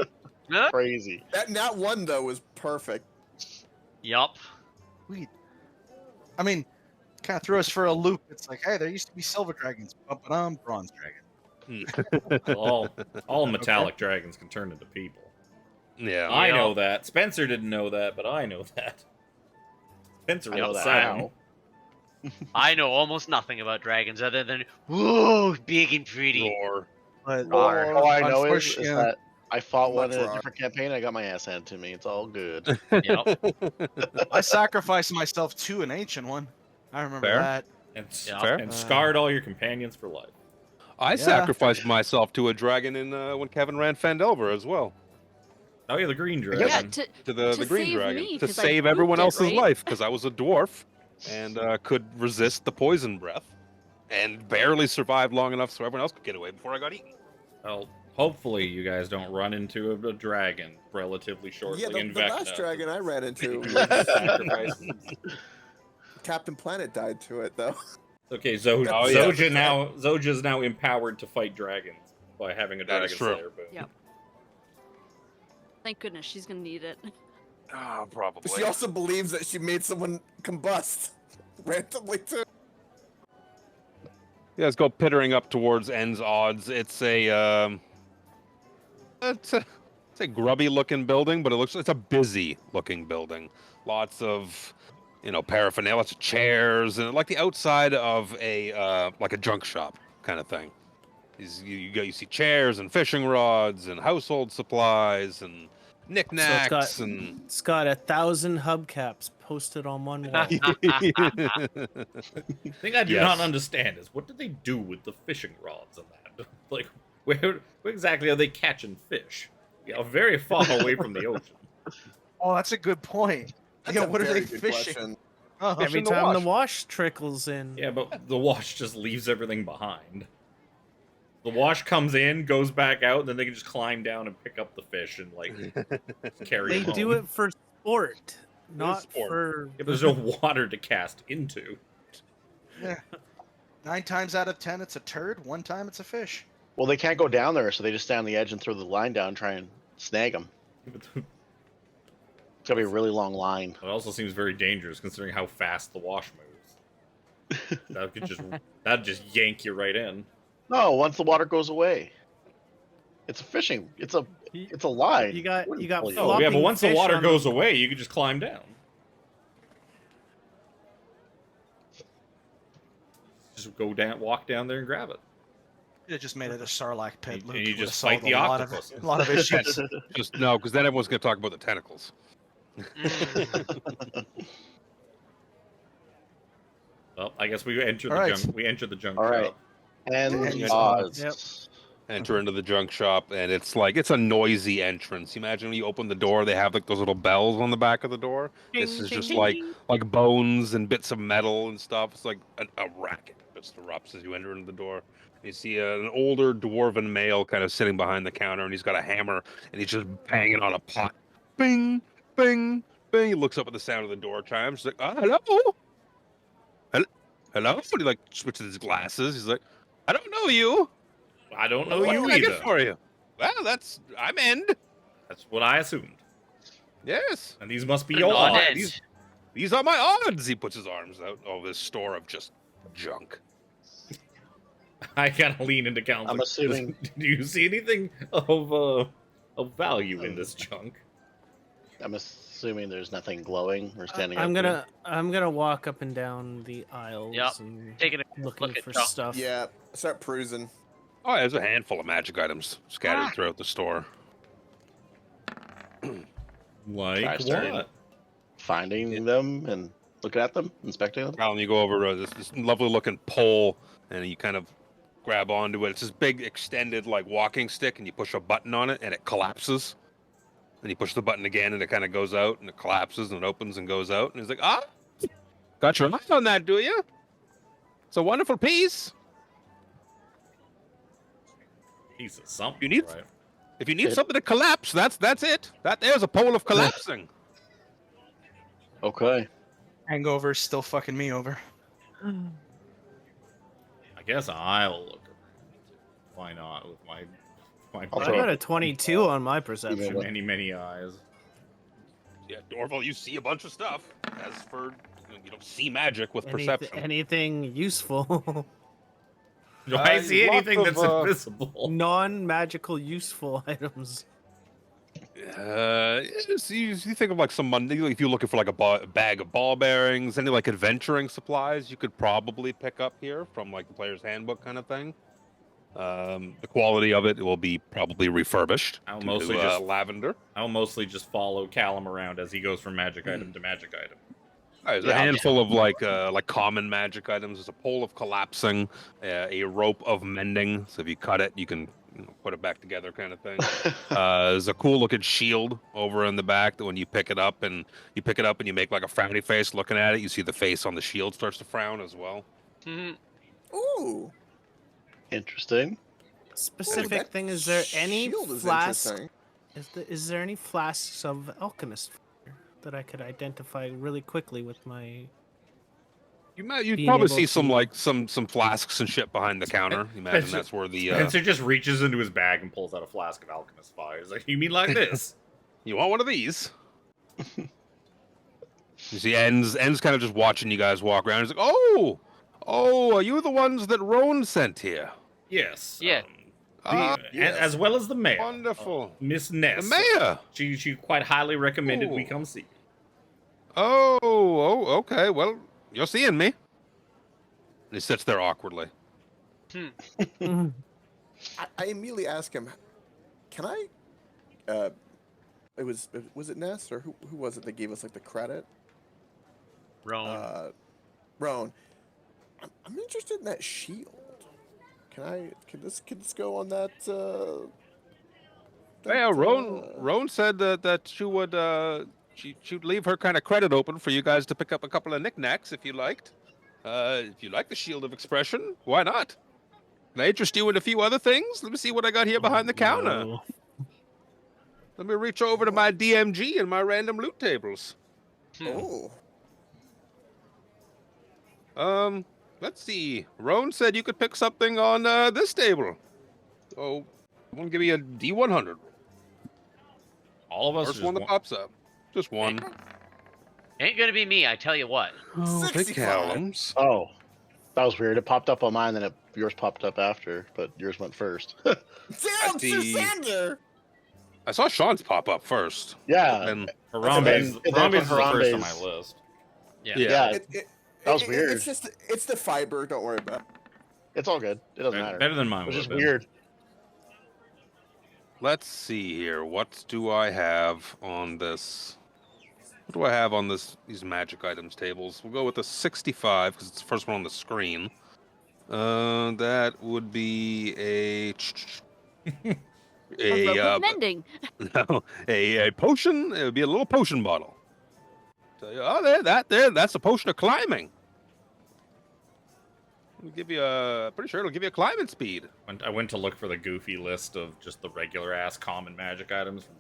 Huh? Crazy. That nat one though was perfect. Yup. Sweet. I mean, kind of threw us for a loop. It's like, hey, there used to be silver dragons, but bronze dragon. all metallic dragons can turn into people. Yeah. I Yeah. know that. Spencer didn't know that, but I know that. Spencer I know will that say now. I know almost nothing about dragons other than whoa, big and pretty. Roar. But All I know is unfortunately, that I fought one in a Much different campaign. I got my ass handed to me. It's all good. Yep. I sacrificed myself to an ancient one. I remember Fair. that. And, Fair. and scarred all your companions for life. I Yeah. sacrificed myself to a dragon in when Kevin ran Fendelver as well. Oh yeah, the green Yeah, dragon. To the To green save dragon. me, To 'cause I save pooped everyone it, else's right? life because I was a dwarf and could resist the poison breath and barely survived long enough so everyone else could get away before I got eaten. Well, hopefully you guys don't run into a dragon relatively shortly Yeah, in the last Vecna. dragon I ran into, Sacrifice. Captain Planet died to it though. Okay, Oh, yeah. Zoja's now empowered to fight dragons by having a That is dragon true. slayer boon. Yep. Thank goodness she's gonna need it. Ah, But probably. she also believes that she made someone combust randomly too. Yeah, let's go pittering up towards N's odds. It's a it's a grubby looking building, but it's a busy looking building. Lots of paraphernalia, lots of chairs, and like the outside of a like a junk shop kind of thing. You see chairs and fishing rods and household supplies and knickknacks and. It's got 1,000 hubcaps posted on one wall. The thing I do not Yes. understand is what do they do with the fishing rods and that? Like, where exactly are they catching fish? Yeah, very far away from the ocean. Oh, that's a good point. That's Yeah, a what are very they good fishing? question. Oh, Every time the wash trickles in. Yeah, but the wash just leaves everything behind. The wash comes in, goes back out, and then they can just climb down and pick up the fish and like carry They it home. do it for sport, not sport. for. Yeah, there's no water to cast into. Yeah. 9 times out of 10, it's a turd. 1 time, it's a fish. Well, they can't go down there, so they just stand on the edge and throw the line down and try and snag them. It's gotta be a really long line. It also seems very dangerous considering how fast the wash moves. That'd just yank you right in. No, once the water goes away, it's a fishing. It's a line. You got Wouldn't got pull you Oh over. yeah, but once the fish water on goes away, you can just climb down. Just go down, walk down there, and grab it. It just made it a sarlacc pit. And Luke you would have just fight solved the a lot octopus. of, a lot of issues. Just no, because then everyone's gonna talk about the tentacles. Well, I guess we enter the All right. junk. We enter the junk All right. shop. And Yep. Enter into the junk shop, and it's a noisy entrance. You imagine when you open the door, they have like those little bells on the back of the door. This is just like bones and bits of metal and stuff. It's like a racket just erupts as you enter into the door. You see an older dwarven male kind of sitting behind the counter, and he's got a hammer, and he's just banging on a pot. Bing, bing, bing. He looks up at the sound of the door chimes. He's like, hello? Hello? And he like switches his glasses. He's like, I don't know you. I don't know What you can I get either. for you? Well, I'm End. That's what I assumed. Yes. And these must be An your odd odds. end. These are my odds. He puts his arms out of his store of just junk. I kind of lean into Cal's. I'm assuming- Do you see anything of value in this junk? I'm assuming there's nothing glowing or standing. I'm out gonna walk up and down the aisles Yep. and Taking a looking look at for Chuck. stuff. Yeah, start cruising. Oh, there's a handful of magic items scattered throughout the store. Like Try starting. what? finding them and looking at them, inspecting them. Alan, you go over this lovely looking pole, and you kind of grab onto it. It's this big extended like walking stick, and you push a button on it, and it collapses. And you push the button again, and it kind of goes out, and it collapses, and it opens and goes out. And he's like, got your eye on that, do you? It's a wonderful piece. Piece of something. You need- right? If you need something to collapse, that's it. There's a pole of collapsing. Okay. Hangover's still fucking me over. I guess I'll look around. Why not? With my I'll I throw got a 22 on my perception. many, many eyes. Yeah, Dorval, you see a bunch of stuff. As for you don't see magic with Anyth- perception. anything useful, Do I see lots anything of, that's invisible? non-magical useful items. You think of like some money. If you're looking for like a bag of ball bearings, any like adventuring supplies, you could probably pick up here from like the player's handbook kind of thing. The quality of it will be probably refurbished. I'll to, mostly just- lavender. I'll mostly just follow Callum around as he goes from magic item to magic item. There's a Yeah. handful of like common magic items. There's a pole of collapsing, a rope of mending. So if you cut it, you can put it back together, kind of thing. There's a cool looking shield over in the back that when you pick it up and you make like a frowny face looking at it, you see the face on the shield starts to frown as well. Mhm. Ooh. Interesting. Specific that thing: is there any shield is flask? interesting. Is there any flasks of alchemist fire that I could identify really quickly with my? You'd Being probably able see some to- like some flasks and shit behind the counter. You imagine Spencer- that's where the Spencer just reaches into his bag and pulls out a flask of alchemist fire. He's like, "You mean like this?" you want one of these. You see, En's kind of just watching you guys walk around. He's like, "Oh, are you the ones that Roan sent here?" Yes. Yeah. yes. As well as the mayor. Wonderful. Miss Ness. The mayor. She quite highly recommended we Ooh. come see you. Oh, okay. Well, you're seeing me. And he sits there awkwardly. I immediately ask him, "Can I was it Ness or who was it that gave us like the credit? Roan. Roan. I'm interested in that shield. Can this go on that? Yeah, Roan said that she would she'd leave her kind of credit open for you guys to pick up a couple of knickknacks if you liked. If you like the Shield of Expression, why not? Can I interest you in a few other things? Let me see what I got here behind the counter. No. Let me reach over to my DMG and my random loot tables. Oh. Let's see. Roan said you could pick something on this table. Oh, I'm gonna give you a D100. All of us. First just one that pops up. Just one. Ain't gonna be me, I tell you what. Oh, big 65. Callums. Oh, that was weird. It popped up on mine, then yours popped up after, but yours went first. Damn, Sir see. Sander! I saw Sean's pop up first. Yeah. Then Harambe's And then Harambe's is the first on Harambe's- my list. Yeah. Yeah, that was weird. It's the fiber. Don't worry about it. it's all good. It doesn't matter. Better than mine. Which is would've been. weird. let's see here. What do I have on this? What do I have on these magic items tables? We'll go with the 65 because it's the first one on the screen. That would be a A rope a of mending. no, a potion. It would be a little potion bottle. So, oh, that's a potion of climbing. It'll give you pretty sure it'll give you a climbing speed. I went to look for the goofy list of just the regular ass common magic items from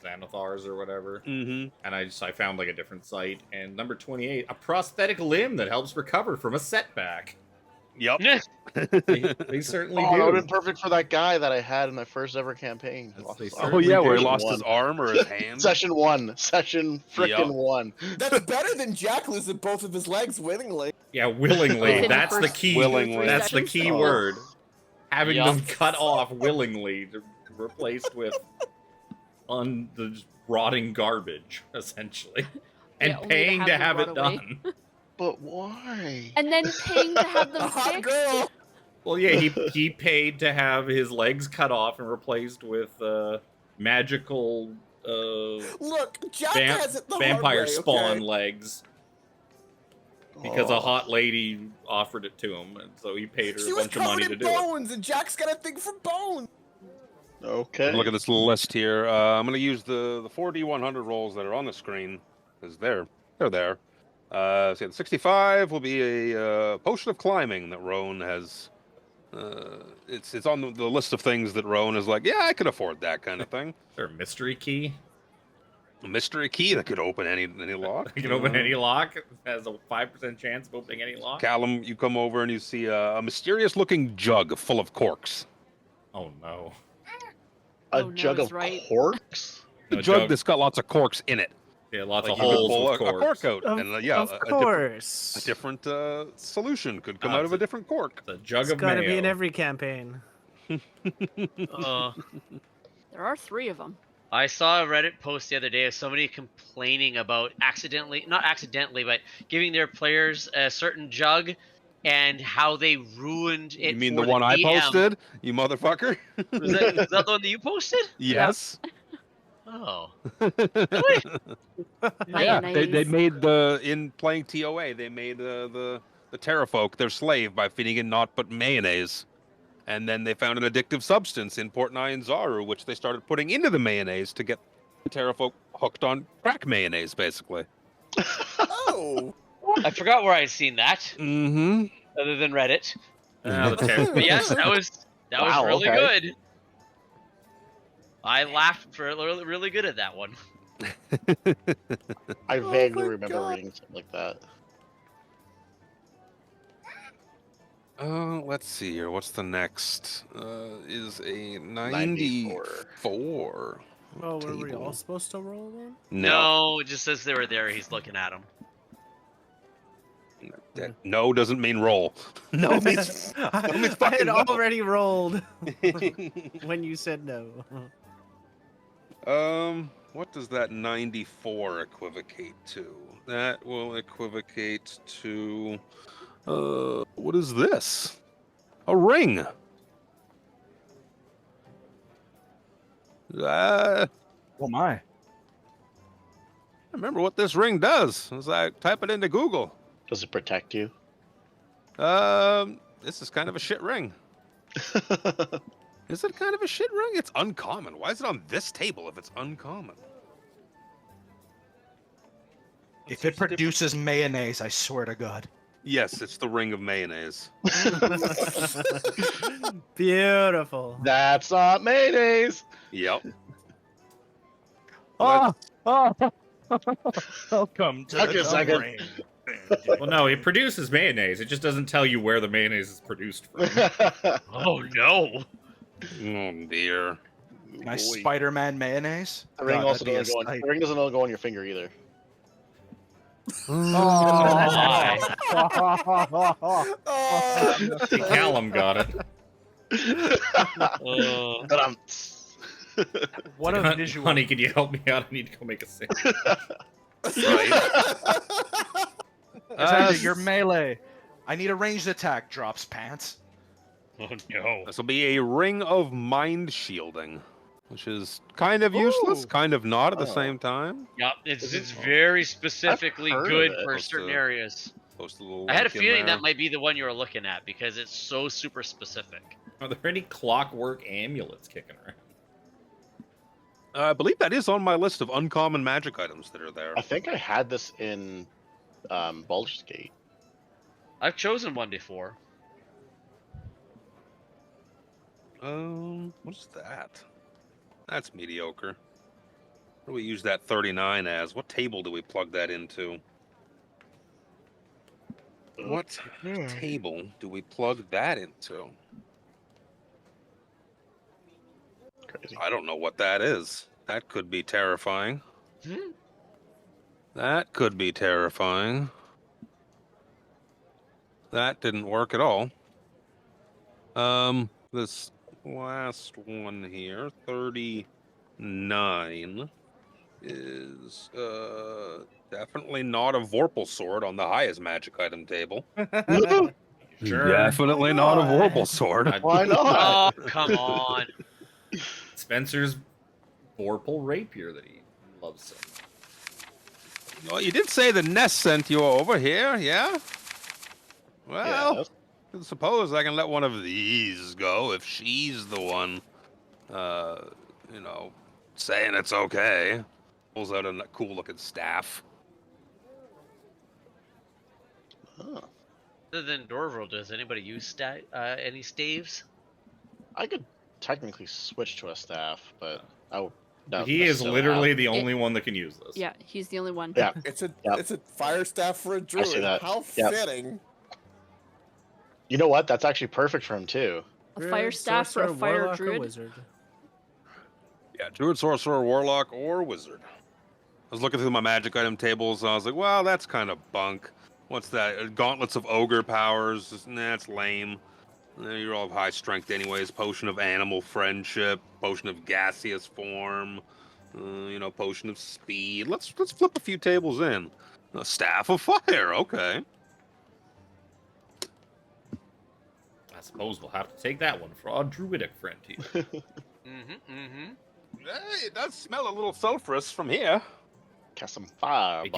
Xanathars or whatever, Mm-hmm. and I found like a different site. And number 28, a prosthetic limb that helps recover from a setback. Yep. They certainly Oh, that would do. have been perfect for that guy that I had in my first ever campaign. They Oh certainly yeah, where he do. lost his arm or his hand. Session 1. Session frickin' Yup. 1. That's better than Jack losing both of his legs willingly. Yeah, willingly. Within the That's the first key. Willingly. That's the sessions? key Oh. word. Having Yup. them cut off willingly, replaced with the rotting garbage, essentially, and Yeah, only to paying have to them have it rot away. done. But why? And then paying to have A them hot fixed. girl. Well, yeah, he paid to have his legs cut off and replaced with magical Look, Jack has it the hard vampire way, spawn okay? legs because Oh. a hot lady offered it to him, and so he paid her She a was bunch of money covered to in do it. bones, and Jack's got a thing for bones. Okay. Look at this little list here. I'm going to use the 4D100 rolls that are on the screen because they're there. So the 65 will be a potion of climbing that Roan has. It's on the list of things that Roan is like, yeah, I could afford that kind of thing. Is there a mystery key? A mystery key that could open any lock. You can open any lock. It has a 5% chance of opening any lock. Callum, you come over and you see a mysterious-looking jug full of corks. Oh no. A Oh, no, jug it's of right. corks? A No, jug that's got lots of corks in it. Yeah, lots Like of you could holes pull with a cork corks. out, and Of a course. different solution could come Ah, out it's of a different cork. The jug It's of got to mayo. be in every campaign. There are 3 of them. I saw a Reddit post the other day of somebody complaining about not accidentally, but giving their players a certain jug and how they ruined it. You mean for the one I DM. posted, you motherfucker? Was that the one that you posted? Yes. Oh. Yeah, they Mayonnaise. made in playing TOA, they made the Terrafolk their slave by feeding in naught but mayonnaise. And then they found an addictive substance in Port Nyan Zaru, which they started putting into the mayonnaise to get the Terrafolk hooked on crack mayonnaise, basically. Oh. I forgot where I'd seen that, Mm-hmm. other than Reddit. Ah, the ter- But yes, that was Wow, really okay. good. I laughed for really good at that one. I vaguely my remember God. reading something like that. Let's see here. What's the next? Is a 94. 94. Oh, were we Table. all supposed to roll then? No, it just says they were there. He's looking at them. No doesn't mean roll. No means I means I fucking had no. already rolled when you said no. What does that 94 equivocate to? That will equivocate to, what is this? A ring. Oh my. remember what this ring does. As I type it into Google. Does it protect you? This is kind of a shit ring. Is it kind of a shit ring? It's uncommon. Why is it on this table if it's uncommon? If it produces mayonnaise, I swear to God. Yes, it's the ring of mayonnaise. Beautiful. That's not mayonnaise. Yep. Welcome to Took the a second. ring. Well, no, it produces mayonnaise. It just doesn't tell you where the mayonnaise is produced from. Oh no! Oh dear. Nice Spider-Man mayonnaise. The ring God, also that'd be doesn't a go on, sight. the ring doesn't go on your finger either. Why? Callum got it. But I'm. What a Hon- visual. Honey, can you help me out? I need to go make a sale. Xander, you're melee. I need a ranged attack. Drops pants. Oh no! This will be a ring of mind shielding, which is kind of useless, Ooh. kind of not at the Oh. same time. Yep, it's very specifically heard of good it. for Supposed certain to- areas. Post a little I had a link in feeling there. that might be the one you were looking at because it's so super specific. Are there any clockwork amulets kicking around? I believe that is on my list of uncommon magic items that are there. I think I had this in Baldur's Gate. I've chosen one before. What's that? That's mediocre. What do we use that 39 as? What table do we plug that into? What table do we plug that into? Crazy. I don't know what that is. That could be terrifying. Hmm? That could be terrifying. That didn't work at all. This last one here, 39, is definitely not a Vorpal sword on the highest magic item table. Sure. Definitely not a Vorpal sword. Why not? Oh, come on. Spencer's Vorpal rapier that he loves so much. Well, you did say the nest sent you over here, yeah? Well, Yes. I suppose I can let one of these go if she's the one, saying it's okay. Pulls out a cool-looking staff. Oh. Other than Dorville, does anybody use any staves? I could technically switch to a staff, but I would not He is necessarily literally have- the only one that can use this. Yeah, he's the only one. Yeah. It's a Yep. it's a fire staff for a druid. that. How Yep. fitting. You know what? That's actually perfect for him too. A fire staff for a Sorcerer, fire warlock, or druid. wizard. Yeah, druid, sorcerer, warlock, or wizard. I was looking through my magic item tables, and I was like, well, that's kind of bunk. What's that? Gauntlets of ogre powers. Nah, that's lame. You're all high strength anyways. Potion of animal friendship. Potion of gaseous form. Potion of speed. Let's flip a few tables in. A staff of fire. Okay. I suppose we'll have to take that one for our druidic friend here. Hey, it does smell a little sulfurous from here. Cast some fireball. It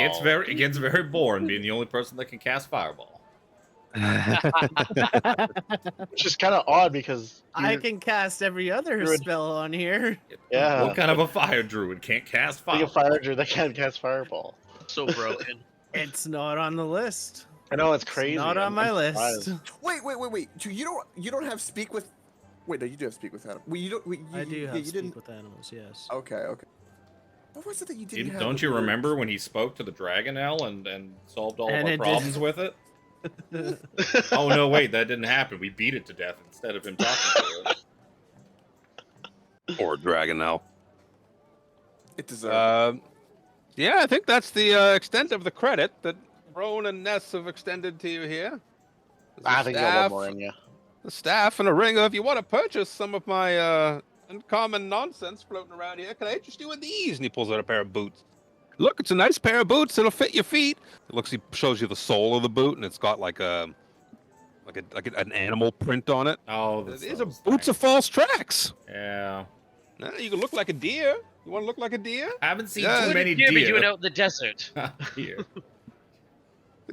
gets very boring being the only person that can cast fireball. Which is kind of odd because I you're- can cast every other druid. spell on here. Yeah. What kind of a fire druid can't cast being a fireball? fire druid that can't cast fireball. So broken. It's not on the list. I know it's It's crazy. not on I'm my surprised. list. Wait. You don't have speak with. Wait, no, you do have speak with animals. Well, you don't. I do yeah, have you speak didn't. with animals, yes. Okay. What was it that you didn't have? Don't with you birds? remember when he spoke to the Dragonel and solved all And of our it problems with it? Oh no, wait, that didn't happen. We beat it to death instead of him talking to it. Or Dragonel. It deserves. Yeah, I think that's the extent of the credit that Roan and Ness have extended to you here. There's a I think you got one more in you. the staff and a ring. If you want to purchase some of my uncommon nonsense floating around here, can I interest you in these? And he pulls out a pair of boots. Look, it's a nice pair of boots. It'll fit your feet. He shows you the sole of the boot, and it's got like an animal print on it. Oh, These are boots of false tracks. Yeah. You can look like a deer. You want to look like a deer? I haven't seen Yeah. too What many would you be doing deer. out in the desert? Here.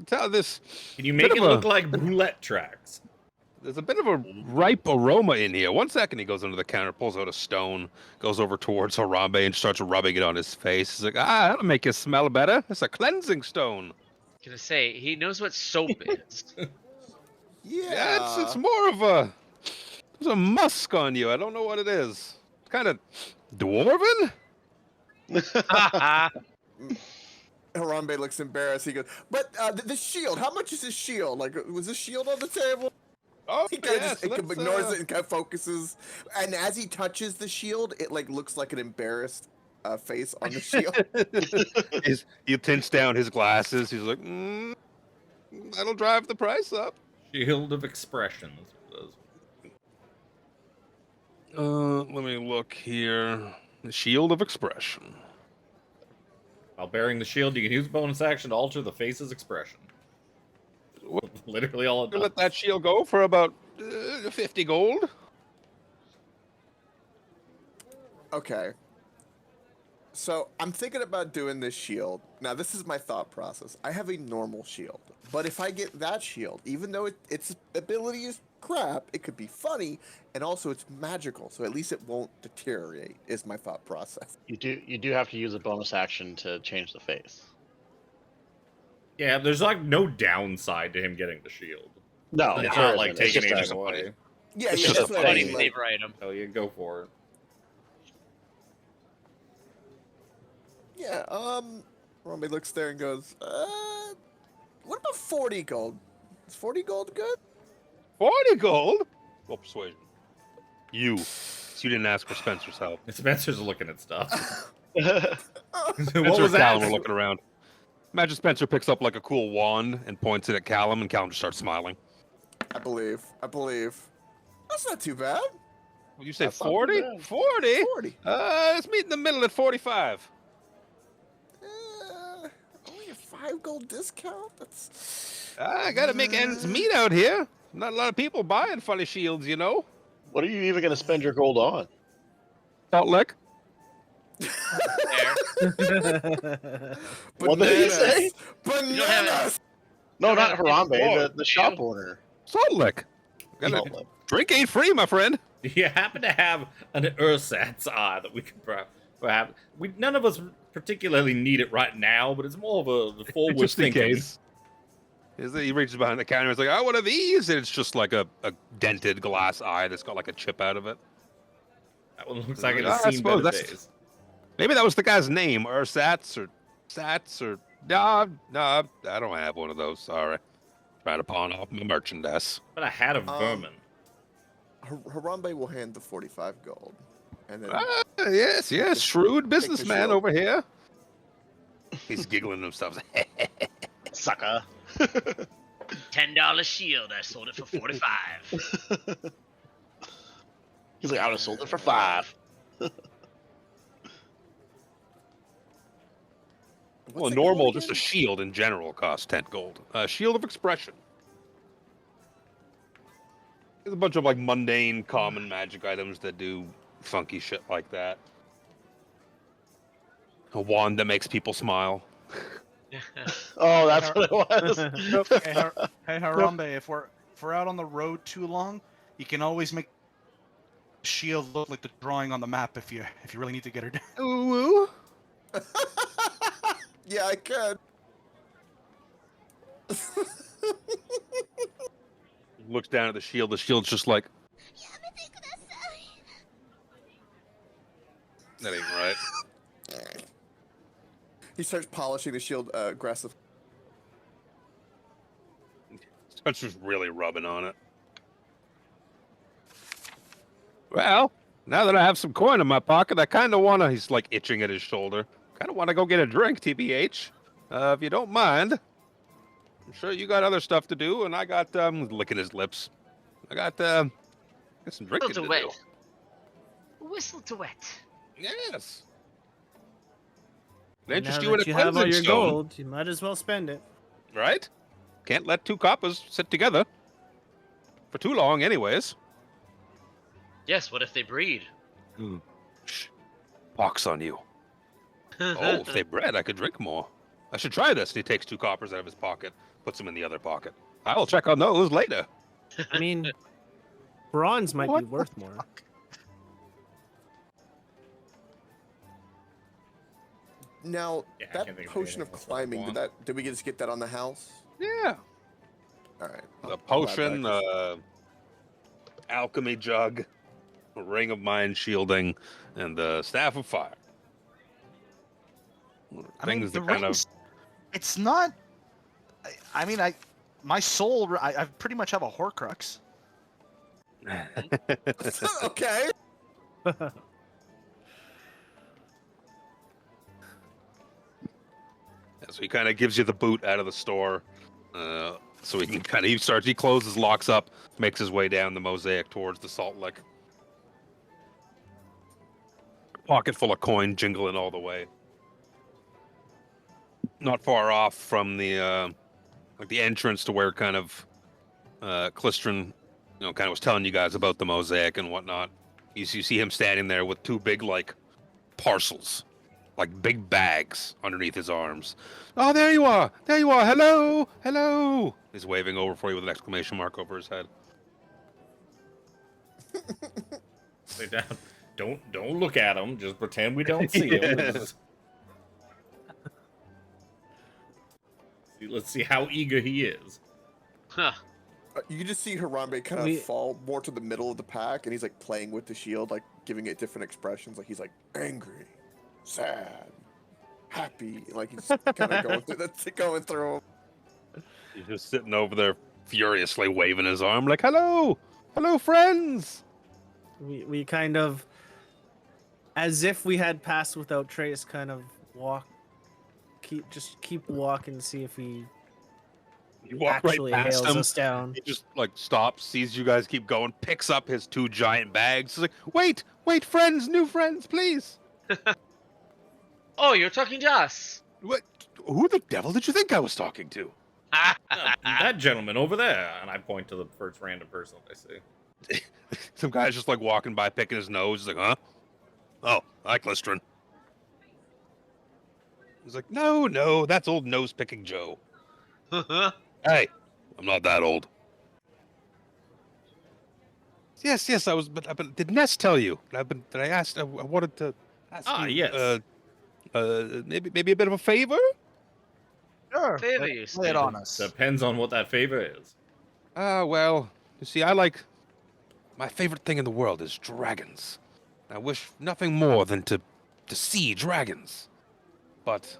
Tell this. Can you Bit make it of a- look like roulette tracks? There's a bit of a ripe aroma in here. 1 second, he goes under the counter, pulls out a stone, goes over towards Harambe and starts rubbing it on his face. He's like, that'll make you smell better. It's a cleansing stone. Gonna say he knows what soap is. Yeah, it's more of a. There's a musk on you. I don't know what it is. It's kind of dwarven. Harambe looks embarrassed. He goes, "But the shield. How much is his shield? Like, was this shield on the table?" Oh, He kind of yeah, just so let's, ignores it and kind of focuses. And as he touches the shield, it like looks like an embarrassed face on the shield. He tints down his glasses. He's like, that'll drive the price up. Shield of expression. That's what it does. Let me look here. The shield of expression. While bearing the shield, you can use bonus action to alter the face's expression. Literally all it We'll does. let that shield go for about 50 gold. Okay. So I'm thinking about doing this shield. Now this is my thought process. I have a normal shield, but if I get that shield, even though its ability is crap, it could be funny, and also it's magical, so at least it won't deteriorate. Is my thought process. You do have to use a bonus action to change the face. Yeah, there's like no downside to him getting the shield. No, It's there not like isn't. It's taking just anything a- away. Yeah, It's yeah, just that's a what I funny mean. Like, Saver item. Oh, you go for it. yeah. Harambe looks there and goes, what about 40 gold? Is 40 gold good? 40 gold? Well, persuasion. You. So you didn't ask for Spencer's help. Spencer's looking at stuff. what Spencer was and Callum that? were looking around. Imagine Spencer picks up like a cool wand and points it at Callum, and Callum just starts smiling. I believe. That's not too bad. Would you say That's not too 40? bad. 40? 40. Let's meet in the middle at 45. Only a 5 gold discount? That's... I gotta make ends meet out here. Not a lot of people buying funny shields, you know? What are you even going to spend your gold on? Salt lick. What did he say? Bananas! No, You don't not have Harambe, the 54, shop do you? owner. Salt lick. Salt lick. Drink ain't free, my friend. Do you happen to have an Ursat's eye that we could perhaps... None of us particularly need it right now, but it's more of a forward Just in thinking. case. He reaches behind the counter and is like, what are these? And it's just like a dented glass eye that's got like a chip out of it. That one looks like it I has seen suppose better that's- days. Maybe that was the guy's name, Ursats or Sats or... No, I don't have one of those, sorry. Trying to pawn off my merchandise. But I had a vermin. Harambe will hand the 45 gold. And then Yes, shrewd businessman shield. over here. He's giggling to himself. Sucker. $10 shield. I sold it for 45. He's like, I would have sold it for 5. Well, the normal, gold just a again? shield in general costs 10 gold. Shield of expression. There's a bunch of like mundane, common magic items that do funky shit like that. A wand that makes people smile. Oh, that's what it was. Hey, Harambe, if we're out on the road too long, you can always make the shield look like the drawing on the map if you really need to get her down. Ooh. yeah, I could. Looks down at the shield. The shield's just like. That ain't right. He starts polishing the shield aggressive. Spencer's really rubbing on it. Well, now that I have some coin in my pocket, I kind of want to... He's like itching at his shoulder. Kind of want to go get a drink, TBH. If you don't mind. I'm sure you got other stuff to do, and I got... licking his lips. I got some drinking to Whistle to do. wet. Whistle to wet. Yes. Now Interest that you in a you have all cleansing your stone, gold, you might as well spend it. right? Can't let two coppers sit together. For too long, anyways. Yes, what if they breed? Shh. Pox on you. Oh, if they bred, I could drink more. I should try this. And he takes 2 coppers out of his pocket, puts them in the other pocket. I will check on those later. I mean, bronze might be What worth the more. fuck? Now, Yeah, I that can't think of potion of anything else I climbing, want. did we just get that on the house? Yeah. All right. The I'll potion, grab that, alchemy jug, a ring of mind shielding, and the staff of fire. I mean, Things the that kind rings. It's not. I mean, my soul. I pretty much have a Horcrux. of... Okay. So he kind of gives you the boot out of the store, so he can he closes, locks up, makes his way down the mosaic towards the salt lick. Pocket full of coin, jingling all the way. Not far off from the the entrance to where kind of Clistron, kind of was telling you guys about the mosaic and whatnot. You see him standing there with 2 big parcels. Like big bags underneath his arms. Oh, there you are! There you are! Hello! Hello! He's waving over for you with an exclamation mark over his head. Sit down. Don't look at him. Just pretend we don't see him. Let's see how eager he is. Huh. You can just see Harambe kind of fall more to the middle of the pack, and he's like playing with the shield, like giving it different expressions. Like he's like angry, sad, happy. Like he's kind of going through them. He's just sitting over there furiously waving his arm like, hello! Hello, friends! We kind of, as if we had passed without trace, kind of keep walking, see if he You walk actually right past hails him. us down. He just stops, sees you guys keep going, picks up his 2 giant bags. He's like, wait, friends, new friends, please. Oh, you're talking to us. What? Who the devil did you think I was talking to? That gentleman over there, and I point to the first random person I see. Some guy's just walking by, picking his nose. He's like, huh? Oh, hi, Clistron. He's like, no, that's old nose-picking Joe. Hey, I'm not that old. Yes, I was, but did Ness tell you? I wanted to ask you. Yes. Maybe a bit of a favor? Sure. Favor you, Lay it on us. Depends on what that favor is. Well, you see, my favorite thing in the world is dragons. I wish nothing more than to see dragons. But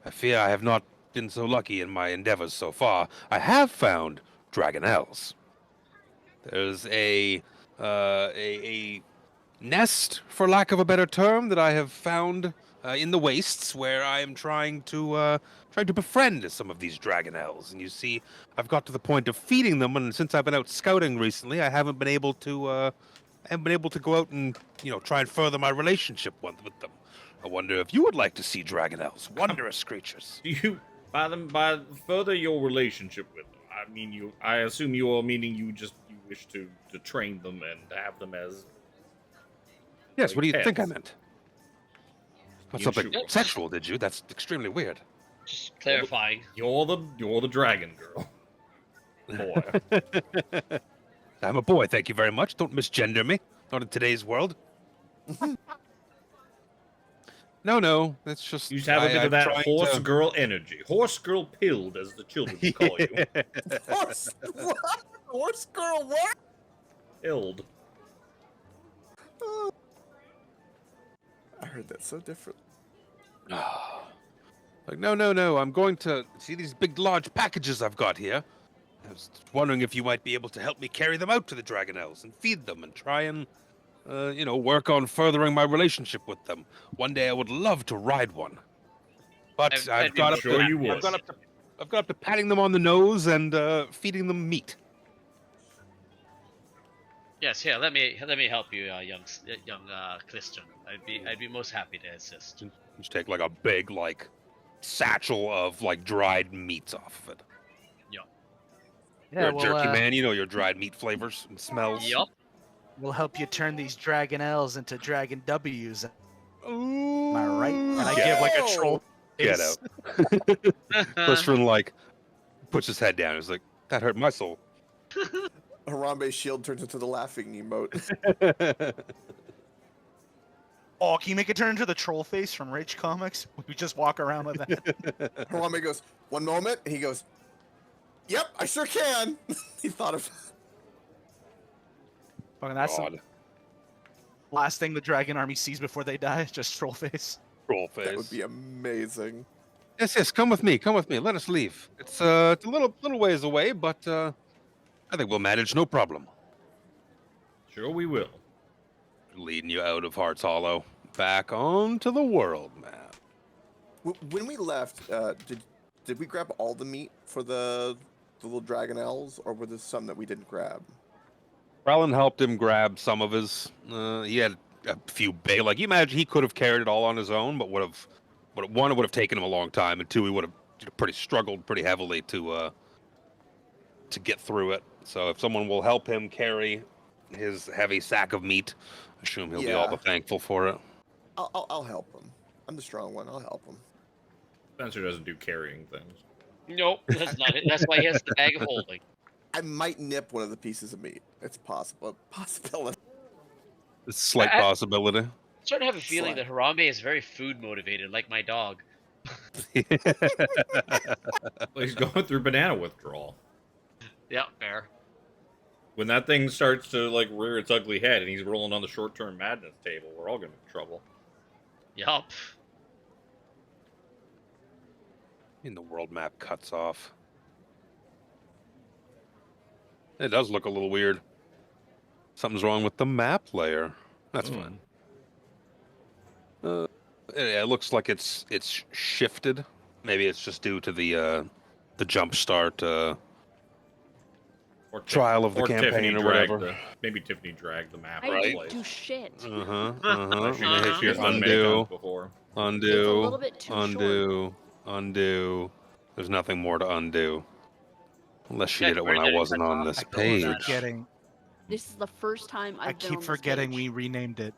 I fear I have not been so lucky in my endeavors so far. I have found dragonelles. There's a nest, for lack of a better term, that I have found in the wastes, where I am trying to befriend some of these dragonelles. And you see, I've got to the point of feeding them, and since I've been out scouting recently, I haven't been able to go out and try and further my relationship with them. I wonder if you would like to see dragonelles, wondrous creatures. Do you by further your relationship with them? I mean, I assume you are meaning you wish to train them and have them as. Yes. What do you pets. think I meant? Not You something should- sexual, did you? That's extremely weird. Just clarifying. You're the dragon girl. Boy. I'm a boy, thank you very much. Don't misgender me. Not in today's world. No, that's just. You just have a bit I'm of that trying horse to- girl energy. Horse girl pilled, as the children would call you. Horse, what? Horse girl, what? Pilled. I heard that so different. No. I'm going to see these big, large packages I've got here. I was wondering if you might be able to help me carry them out to the dragonelles and feed them and try and, work on furthering my relationship with them. One day I would love to ride one. But I've got up to patting them on the nose and feeding them meat. Yes, here. Let me help you, young Clistron. I'd be most happy to assist. Just take a big satchel of dried meats off of it. You're a jerky man, your dried meat flavors and smells. Yup. We'll help you turn these dragonelles into dragon W's. Am I right? And I Get give out. like a troll Get face. out. Blistrin like puts his head down. He's like, that hurt my soul. Harambe's shield turns into the laughing emote. Oh, can you make it turn into the troll face from Rage Comics? We just walk around with that. Harambe goes, 1 moment, and he goes, yep, I sure can. He thought of Fucking that's the God. last thing the dragon army sees before they die. Just troll face. Troll face. that would be amazing. Yes, come with me. Come with me. Let us leave. It's a little ways away, but I think we'll manage, no problem. Sure, we will. Leading you out of Hearts Hollow, back onto the world map. When we left, did we grab all the meat for the little dragonelles, or were there some that we didn't grab? Rowland helped him grab some of his. He had a few big. Like you imagine, he could have carried it all on his own, but one, it would have taken him a long time, and two, he would have struggled pretty heavily to get through it. So if someone will help him carry his heavy sack of meat, I assume he'll be all the thankful for it. I'll help him. I'm the strong one. I'll help him. Spencer doesn't do carrying things. Nope, that's not it. That's why he has the bag of holding. I might nip one of the pieces of meat. It's possible. Possibility. It's a slight possibility. I'm starting to have a feeling Slight. that Harambe is very food motivated, like my dog. Well, he's going through banana withdrawal. Yeah, fair. When that thing starts to like rear its ugly head and he's rolling on the short-term madness table, we're all gonna be in trouble. Yup. And the world map cuts off. It does look a little weird. Something's wrong with the map layer. That's fine. It looks like it's shifted. Maybe it's just due to the jump start Or trial of the Tiffany campaign or dragged whatever. Maybe Tiffany dragged the map. I out of didn't place. do shit. She Hit has done many undo, times before. undo, It's a little bit too undo, undo. There's nothing more to undo. Unless she Yeah, did it when where I did it wasn't cut on off? this I don't page. know. Forgetting. This is the first time I've I been keep on this forgetting page. we renamed it.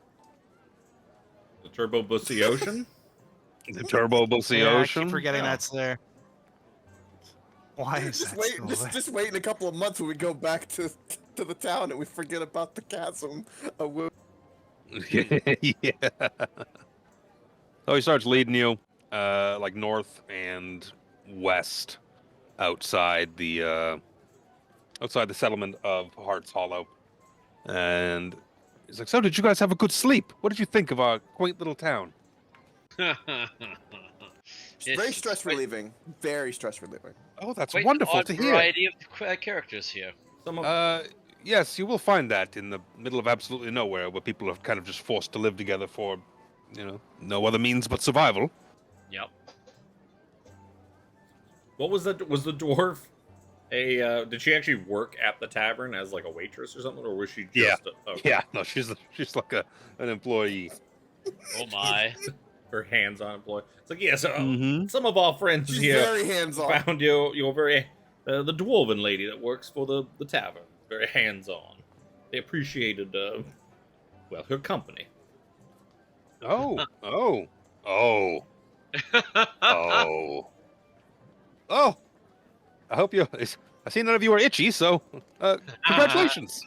The Turbo Bussy Ocean? The Turbo Bussy Yeah, I Ocean. keep forgetting Yeah. that's there. Why is Just that wait. still Just, there? just wait in a couple of months when we go back to the town and we forget about the chasm. Yeah. So he starts leading you, like north and west, outside the settlement of Hearts Hollow, and he's like, "So, did you guys have a good sleep? What did you think of our quaint little town?" It's very stress relieving. Very stress relieving. Oh, that's Quite wonderful an odd to hear. variety of characters here. Some of Yes, you will find that in the middle of absolutely nowhere, where people are kind of just forced to live together for, no other means but survival. Yep. what was that? Was the dwarf did she actually work at the tavern as like a waitress or something, or was she just Yeah. okay. Yeah, no, she's like an employee. Oh my. her hands-on employee? It's like, yeah, so Mhm. some of our friends She's here very hands-on. found you're very the dwarven lady that works for the tavern, very hands-on. They appreciated her company. Oh, oh, oh, oh, oh! I hope you. I see none of you are itchy, so congratulations.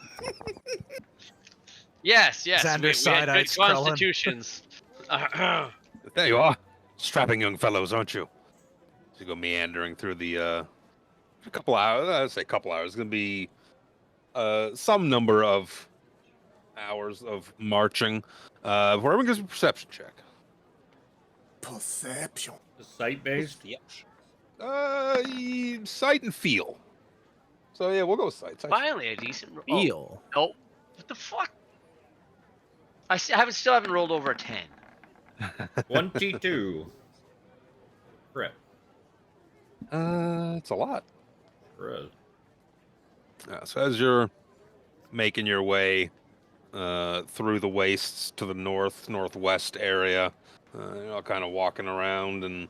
Yes, Xander we had side-eyed good Skrullen. constitutions. There you are, strapping young fellows, aren't you? So you go meandering through the a couple hours. I'd say a couple hours. It's gonna be some number of hours of marching. Before everyone gives a perception check. Perception. Site-based? Sight and feel. So yeah, we'll go with sight. Finally, a decent Feel. Oh, what the fuck? I still haven't rolled over a 10. 22. Correct. It's a lot. Correct. So as you're making your way through the wastes to the northwest area, kind of walking around, and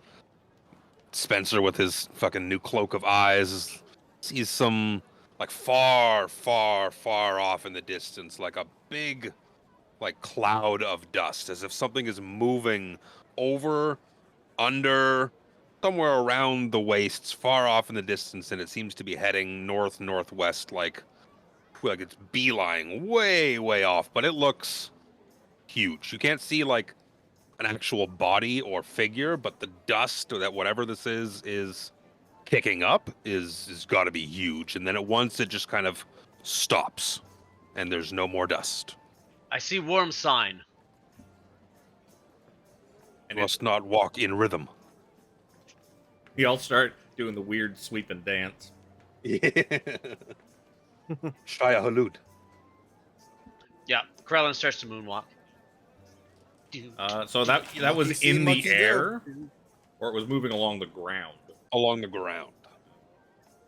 Spencer with his fucking new cloak of eyes sees some like far off in the distance, like a big like cloud of dust, as if something is moving over, under, somewhere around the wastes, far off in the distance, and it seems to be heading northwest, like it's beeline way off. But it looks huge. You can't see like an actual body or figure, but the dust or that whatever this is kicking up is got to be huge. And then at once it just kind of stops, and there's no more dust. I see worm sign. And must not walk in rhythm. We all start doing the weird sweeping dance. Shia Halud. Yeah, Krellin starts to moonwalk. So that was Monkey see, in monkey the do. air, or it was moving along the ground. Along the ground.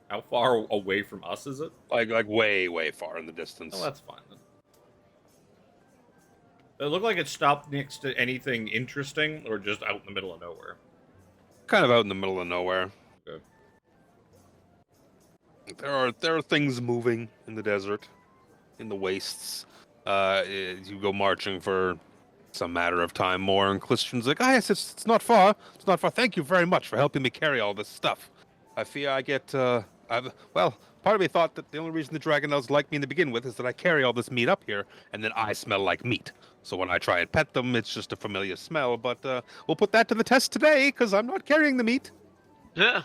How far away from us is it? Like way far in the distance. Oh, that's fine then. It looked like it stopped next to anything interesting, or just out in the middle of nowhere. Kind of out in the middle of nowhere. Okay. There are things moving in the desert, in the wastes. You go marching for some matter of time more, and Clistian's like, "Ah, yes, it's not far. It's not far. Thank you very much for helping me carry all this stuff. I fear I get well, part of me thought that the only reason the Dragonlance like me to begin with is that I carry all this meat up here, and then I smell like meat. So when I try and pet them, it's just a familiar smell. But we'll put that to the test today, because I'm not carrying the meat." Yeah.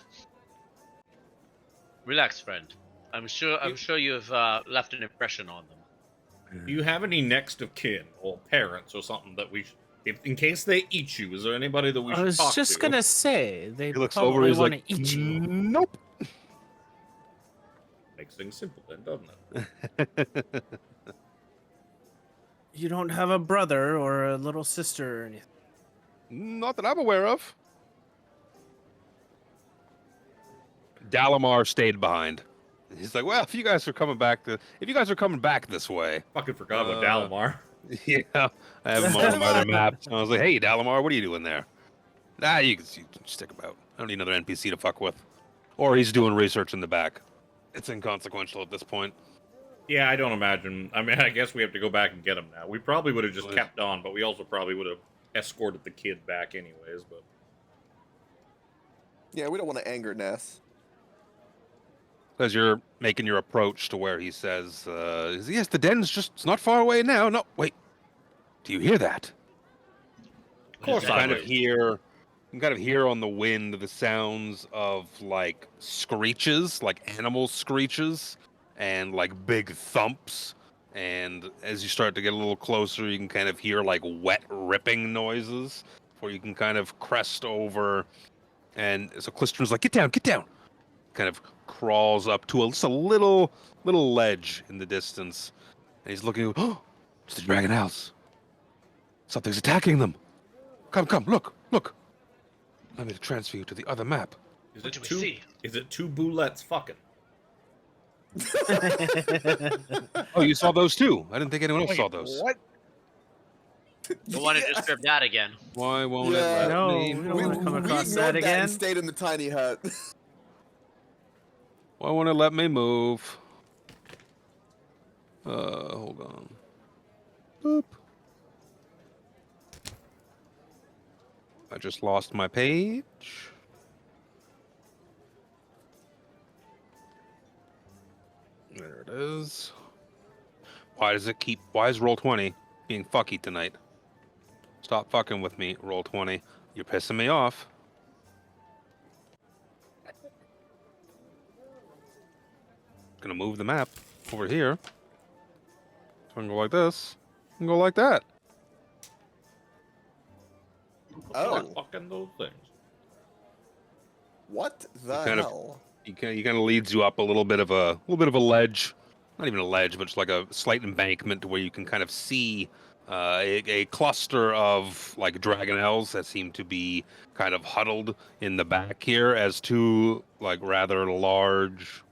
Relax, friend. I'm sure you've left an impression on them. Do you have any next of kin or parents or something that we, if in case they eat you, is there anybody that we I should was talk just to? gonna say they He looks over, probably he's want to like, eat you. "Nope." Makes things simple then, doesn't it? You don't have a brother or a little sister or anything. Not that I'm aware of. Dalamar stayed behind. He's like, "Well, if you guys are coming back this way." Fucking forgot about Dalamar. Yeah, I have him on my other map. I was like, "Hey, Dalamar, what are you doing there?" "Ah, you can stick about. I don't need another NPC to fuck with." Or he's doing research in the back. It's inconsequential at this point. Yeah, I don't imagine. I mean, I guess we have to go back and get him now. We probably would have just kept on, but we also probably would have escorted the kid back anyways. But Yeah, we don't want to anger Ness. As you're making your approach to where he says, "Yes, the den's just, it's not far away now." "No, wait. Do you hear that?" of course, You I kind of would. hear, you can kind of hear on the wind the sounds of like screeches, like animal screeches, and like big thumps. And as you start to get a little closer, you can kind of hear like wet ripping noises, where you can kind of crest over. And so Clistern's like, get down," kind of crawls up to just a little ledge in the distance, and he's looking. "Oh, it's the dragon house. Something's attacking them. Come, look. Let me transfer you to the other map." Is What it do we see? Is it two boulettes fucking? Oh, you saw those too? I didn't think anyone else Wait, saw those. What? Don't want to disturb that again. Why won't Yeah. it let No, me we don't We, wanna move? come we across ignored that that and again. stayed in the tiny hut. Why won't it let me move? Hold on. Boop. I just lost my page. There it is. Why is Roll20 being fucky tonight? Stop fucking with me, Roll20. You're pissing me off. Gonna move the map over here. So I can go like this. And go like that. Oh, Fucking those things. what the kind of- hell? He kind of leads you up a little bit of a ledge, not even a ledge, but just like a slight embankment to where you can kind of see a cluster of like dragonelles that seem to be kind of huddled in the back here as two like rather large.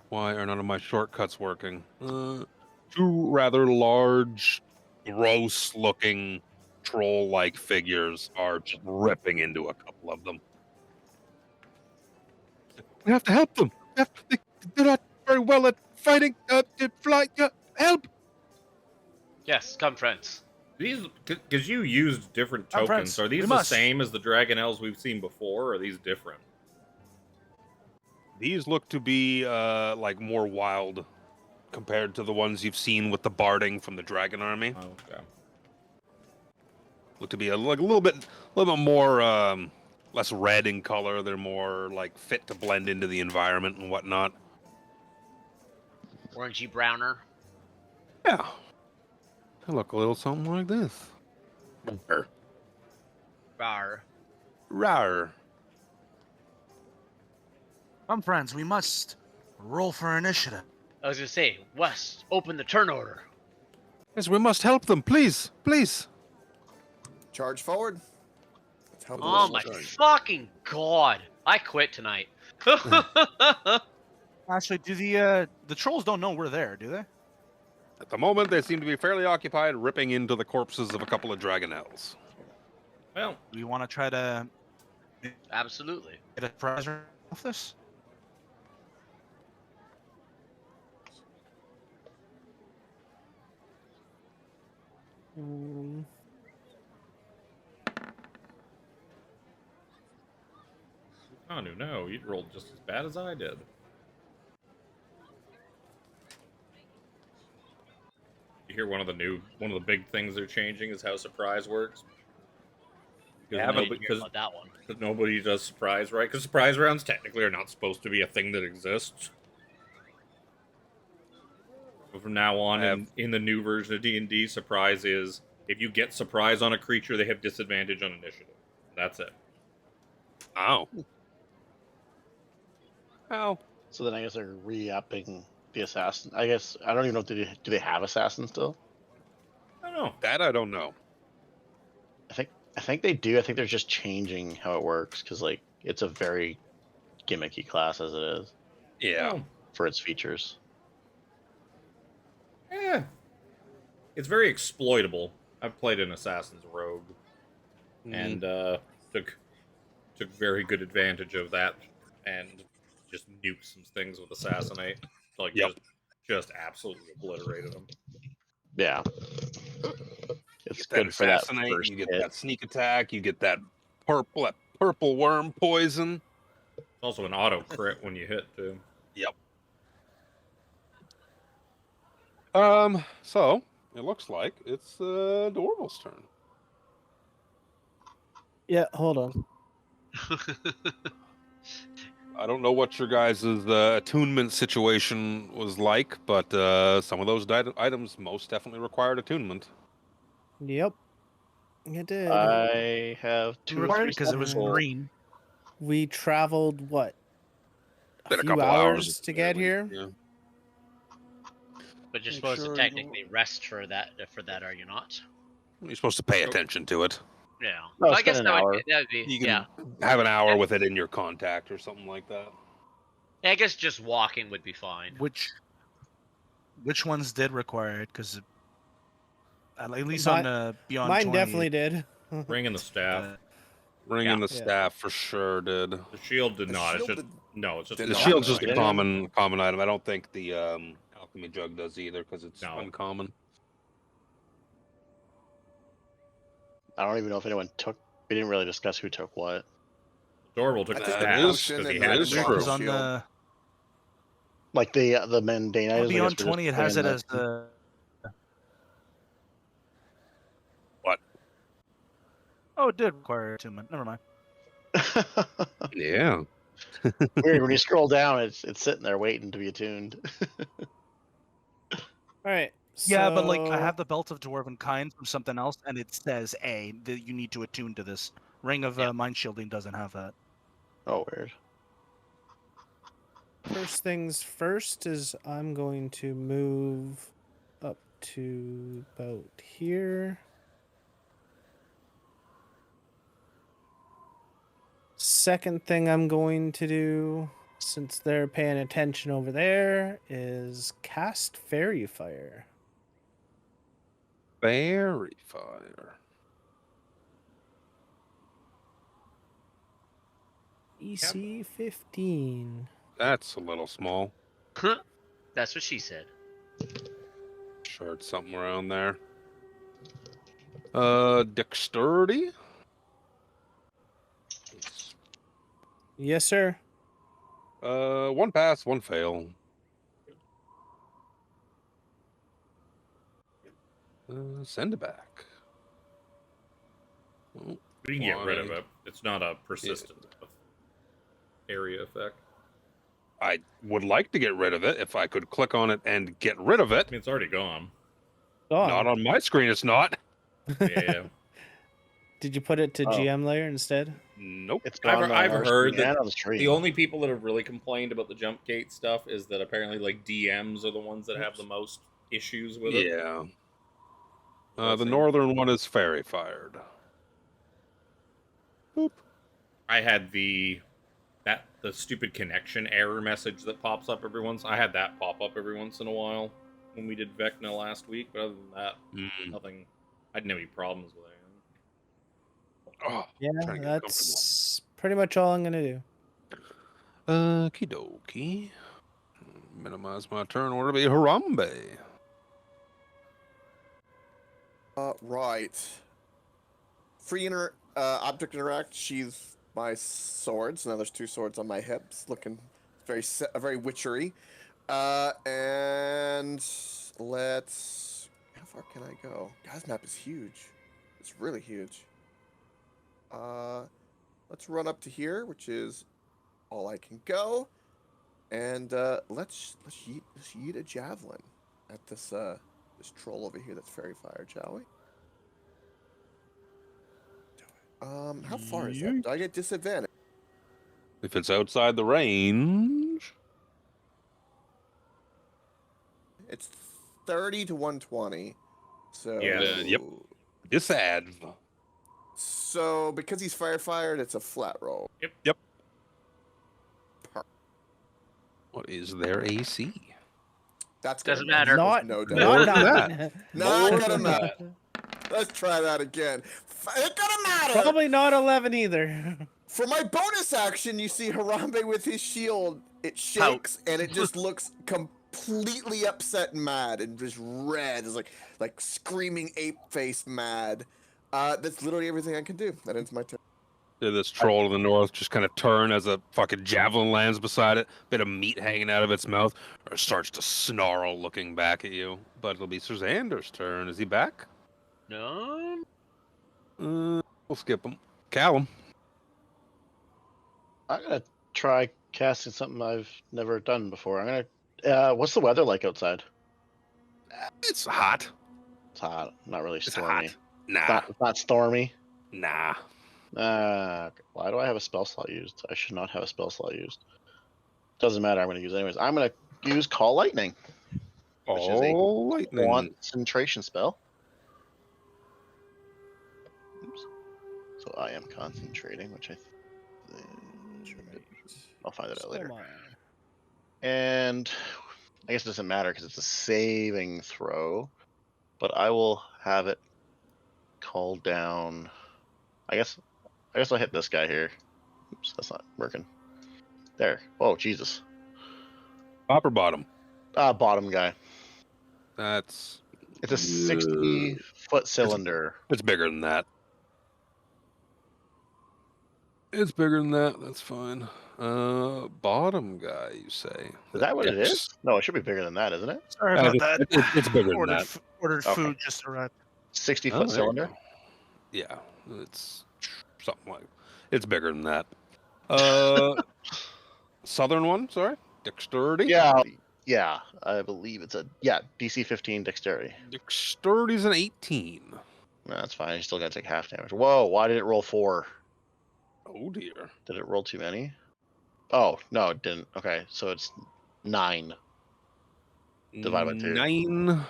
Why are none of my shortcuts working? Two rather large, gross-looking troll-like figures are just ripping into a couple of them. We have to help them. They're not very well at fighting. Help! Yes, come friends. These, because you used different I'm tokens, friends. are these We the must. same as the Dragonelles we've seen before, or are these different? These look to be like more wild compared to the ones you've seen with the barding from the Dragon Army. Okay. Look to be like a little bit more less red in color. They're more like fit to blend into the environment and whatnot. Orangey browner. Yeah, they look a little something like this. Rar. Rawr. Come, friends. We must roll for initiative. I was gonna say, West, open the turn order. Yes, we must help them, please, please. Charge forward. Let's help Oh them my turn. fucking god! I quit tonight. Actually, do the trolls don't know we're there, do they? At the moment, they seem to be fairly occupied ripping into the corpses of a couple of Dragonelles. Well, Do we want to try to Absolutely. get a prize off this? no, you rolled just as bad as I did. You hear one of the big things they're changing is how surprise works. I Because didn't hear about that one. nobody does surprise, right? Because surprise rounds technically are not supposed to be a thing that exists. But from now on, in the new version of D&D, surprise is if you get surprise on a creature, they have disadvantage on initiative. That's it. Oh. Well, So then I guess they're re-upping the assassin. I guess I don't even know. Do they have assassins still? I don't know. that I don't know. I think they do. I think they're just changing how it works because like it's a very gimmicky class as it is Yeah. Well, for its features. yeah. It's very exploitable. I've played an Assassin's Rogue, and took very good advantage of that, and just nuked some things with Assassinate. Like, Yep. just absolutely obliterated them. Yeah, Get it's that good for that assassinate, first you get hit. that sneak attack, you get that purple worm poison. It's also an auto crit when you hit, too. Yep. So it looks like it's Dorval's turn. Yeah, hold on. I don't know what your guys' attunement situation was like, but some of those items most definitely required attunement. Yep. It did. I have two or Required three because it was successful- green. We traveled what? Been a few couple hours at to the get very here. least, yeah. But you're Make supposed sure to you- technically rest for that, are you not? You're supposed to pay attention to it. Yeah. No, Well, I spend guess an that hour. would be You can yeah. have an hour with it in your contact or something like that. Yeah, I guess just walking would be fine. Which ones did require it? Because at least Mine- on Beyond Mine 20, definitely did. Ring and the staff. Ringing the Yeah. staff for sure did. The shield did The not. It's shield just did- no. It's just did The not. shield's just Yeah. a common item. I don't think the alchemy jug does either because it's No. uncommon. I don't even know if anyone took. We didn't really discuss who took what. Dorval took I the think staff Potion because he and had that is to. true. because on Shield. Like the mundane items. I Beyond guess we're just 20, it has putting it in as the. What? Oh, it did require attunement. Never mind. Yeah. Weird. When you scroll down, it's sitting there waiting to be attuned. All right. Yeah, but like I so- have the belt of dwarven kind from something else, and it says that you need to attune to this. Ring of mind shielding doesn't have that. Oh, weird. First things first is I'm going to move up to about here. Second thing I'm going to do, since they're paying attention over there, is cast Fairy Fire. Fairy fire. EC 15. That's a little small. That's what she said. Sure, it's something around there. Dexterity. Yes, sir. One pass, one fail. Send it back. Well, We can get rid of why- it. It's not a persistent area effect. I would like to get rid of it if I could click on it and get rid of it. I mean, it's already gone. Not on my screen, it's not. Yeah. Did you put it to Oh. GM layer instead? Nope. It's gone on I've our heard screen that and on the stream. the only people that have really complained about the jump gate stuff is that apparently like DMs are the ones that have the most issues with it. Yeah. Well, The same. northern one is fairy fired. Boop. I had the stupid connection error message that pops up every once. I had that pop up every once in a while when we did Vecna last week, but other than that, nothing. I didn't have any problems with it. Oh, Yeah, trying to get that's pretty much all I'm gonna do. Okie dokie. Minimize my turn order to be Harambe. Right. Free object interact. Sheathe my swords. Now there's 2 swords on my hips, looking very witchery. And let's. How far can I go? Guy's map is huge. It's really huge. Let's run up to here, which is all I can go, and let's yeet a javelin at this troll over here that's fairy fired, shall we? How far is that? Do I get disadvantage? If it's outside the range. It's 30 to 120. So Yeah. Yep. Disadv. So because he's fire fired, it's a flat roll. Yep. What is their AC? That's Doesn't gonna matter. Not, no doubt. More not, than not, Not More gonna than matter. Let's try that again. It gonna matter. probably not 11 either. For my bonus action, you see Harambe with his shield. It shakes and it just looks completely upset and mad and just red. It's like screaming ape face mad. That's literally everything I can do. That ends my turn. This troll to the north just kind of turn as a fucking javelin lands beside it, bit of meat hanging out of its mouth, or starts to snarl looking back at you. But it'll be Sir Xander's turn. Is he back? No. We'll skip him. Callum. I'm gonna try casting something I've never done before. I'm gonna. What's the weather like outside? It's hot. It's hot. Not really It's stormy. hot. Nah. It's not stormy. Nah. Why do I have a spell slot used? I should not have a spell slot used. Doesn't matter. I'm gonna use it anyways. I'm gonna use Call Lightning, which is a Lightning. concentration spell. Oops. So I am concentrating, which I think I'll find it out later. Come on. And I guess it doesn't matter because it's a saving throw, but I will have it called down. I guess I'll hit this guy here. Oops, that's not working. There. Oh, Jesus. Top or bottom? Bottom guy. That's. It's a 60-foot cylinder. It's bigger than that. It's bigger than that. That's fine. Bottom guy, you say? Is that what it Dex. is? No, it should be bigger than that, isn't it? Sorry about that. It's bigger than ordered, that. Ordered Okay. food just arrived. 60-foot Oh, there you cylinder. go. Yeah, it's something like. It's bigger than that. Southern one. Sorry, dexterity. Yeah. I believe it's DC 15 dexterity. Dexterity's an 18. No, that's fine. You still gotta take half damage. Whoa! Why did it roll 4? Oh dear. Did it roll too many? Oh no, it didn't. Okay, so it's 9. Divided by 2. 9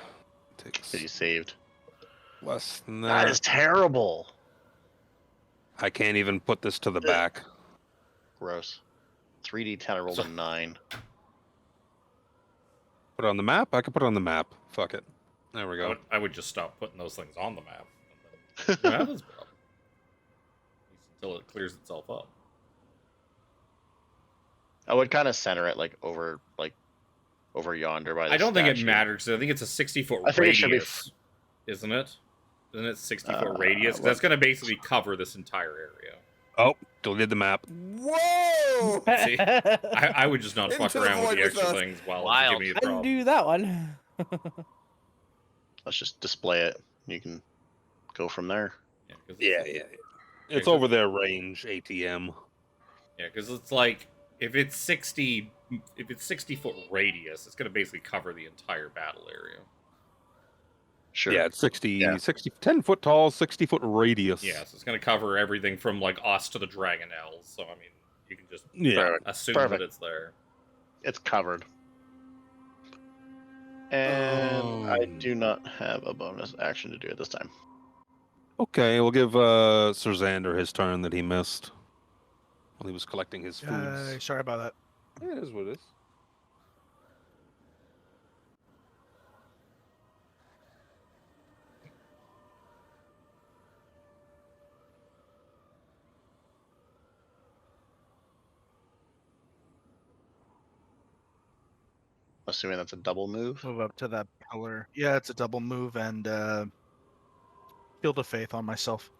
takes That you saved. less than that. That is terrible. I can't even put this to the back. Gross. 3d10. I rolled a 9. Put it on the map. I could put it on the map. Fuck it. There we go. I would just stop putting those things on the map. And then have this problem. Until it clears itself up. I would kind of center it over yonder by the I don't think it statue. matters. I think it's a 60-foot I think it should be radius, isn't it? Isn't it 60-foot radius? 'Cause that's going to basically cover this entire area. Oh, deleted the map. Whoa! See, I would just not fuck Into the around with void the with extra us. things while Wild. it's giving me the problem. Undo that one. Let's just display it. You can go from there. Yeah, 'cause Yeah, it's, yeah. It's over their range, ATM. Yeah, because it's like if it's 60-foot radius, it's gonna basically cover the entire battle area. Sure. Yeah, it's 60, Yeah. 10 foot tall, 60-foot radius. Yeah, so it's gonna cover everything from like us to the Dragonlance. So I mean, you can just Yeah. assume Perfect. that it's there. It's covered. And I Um, do not have a bonus action to do it this time. Okay, we'll give Sir Xander his turn that he missed while he was collecting his foods. Sorry about that. Yeah, it is what it is. Assuming that's a double move. Move up to that pillar. Yeah, it's a double move and Field of Faith on myself.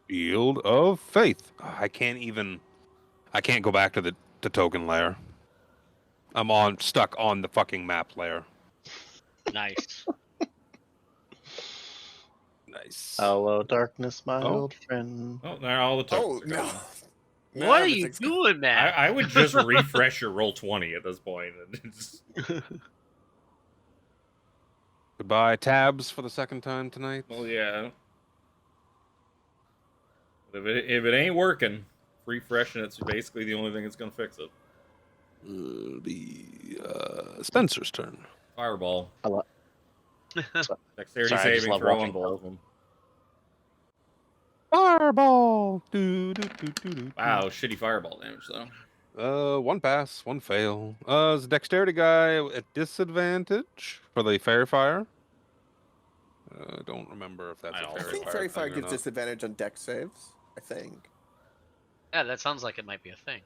Field of Faith. I can't go back to the token layer. I'm stuck on the fucking map layer. Nice. Nice. Hello, darkness, my Oh. old friend. Oh, now all the Oh, tokens are no. gone. Now What are you everything's- doing, man? I would just refresh your roll 20 at this point. And just, Goodbye, tabs for the second time tonight. well, yeah. But if it ain't working, refreshing it's basically the only thing that's gonna fix it. Spencer's turn. Fireball. Dexterity Sorry, I just saving love throw on watching both of them. Fireball. Wow, shitty fireball damage though. One pass, one fail. Is the dexterity guy at disadvantage for the fairy fire? I don't remember if that's I a also- I fairy think fire. Fairy thing Fire or gives not. disadvantage on deck saves. I think. Yeah, that sounds like it might be a thing.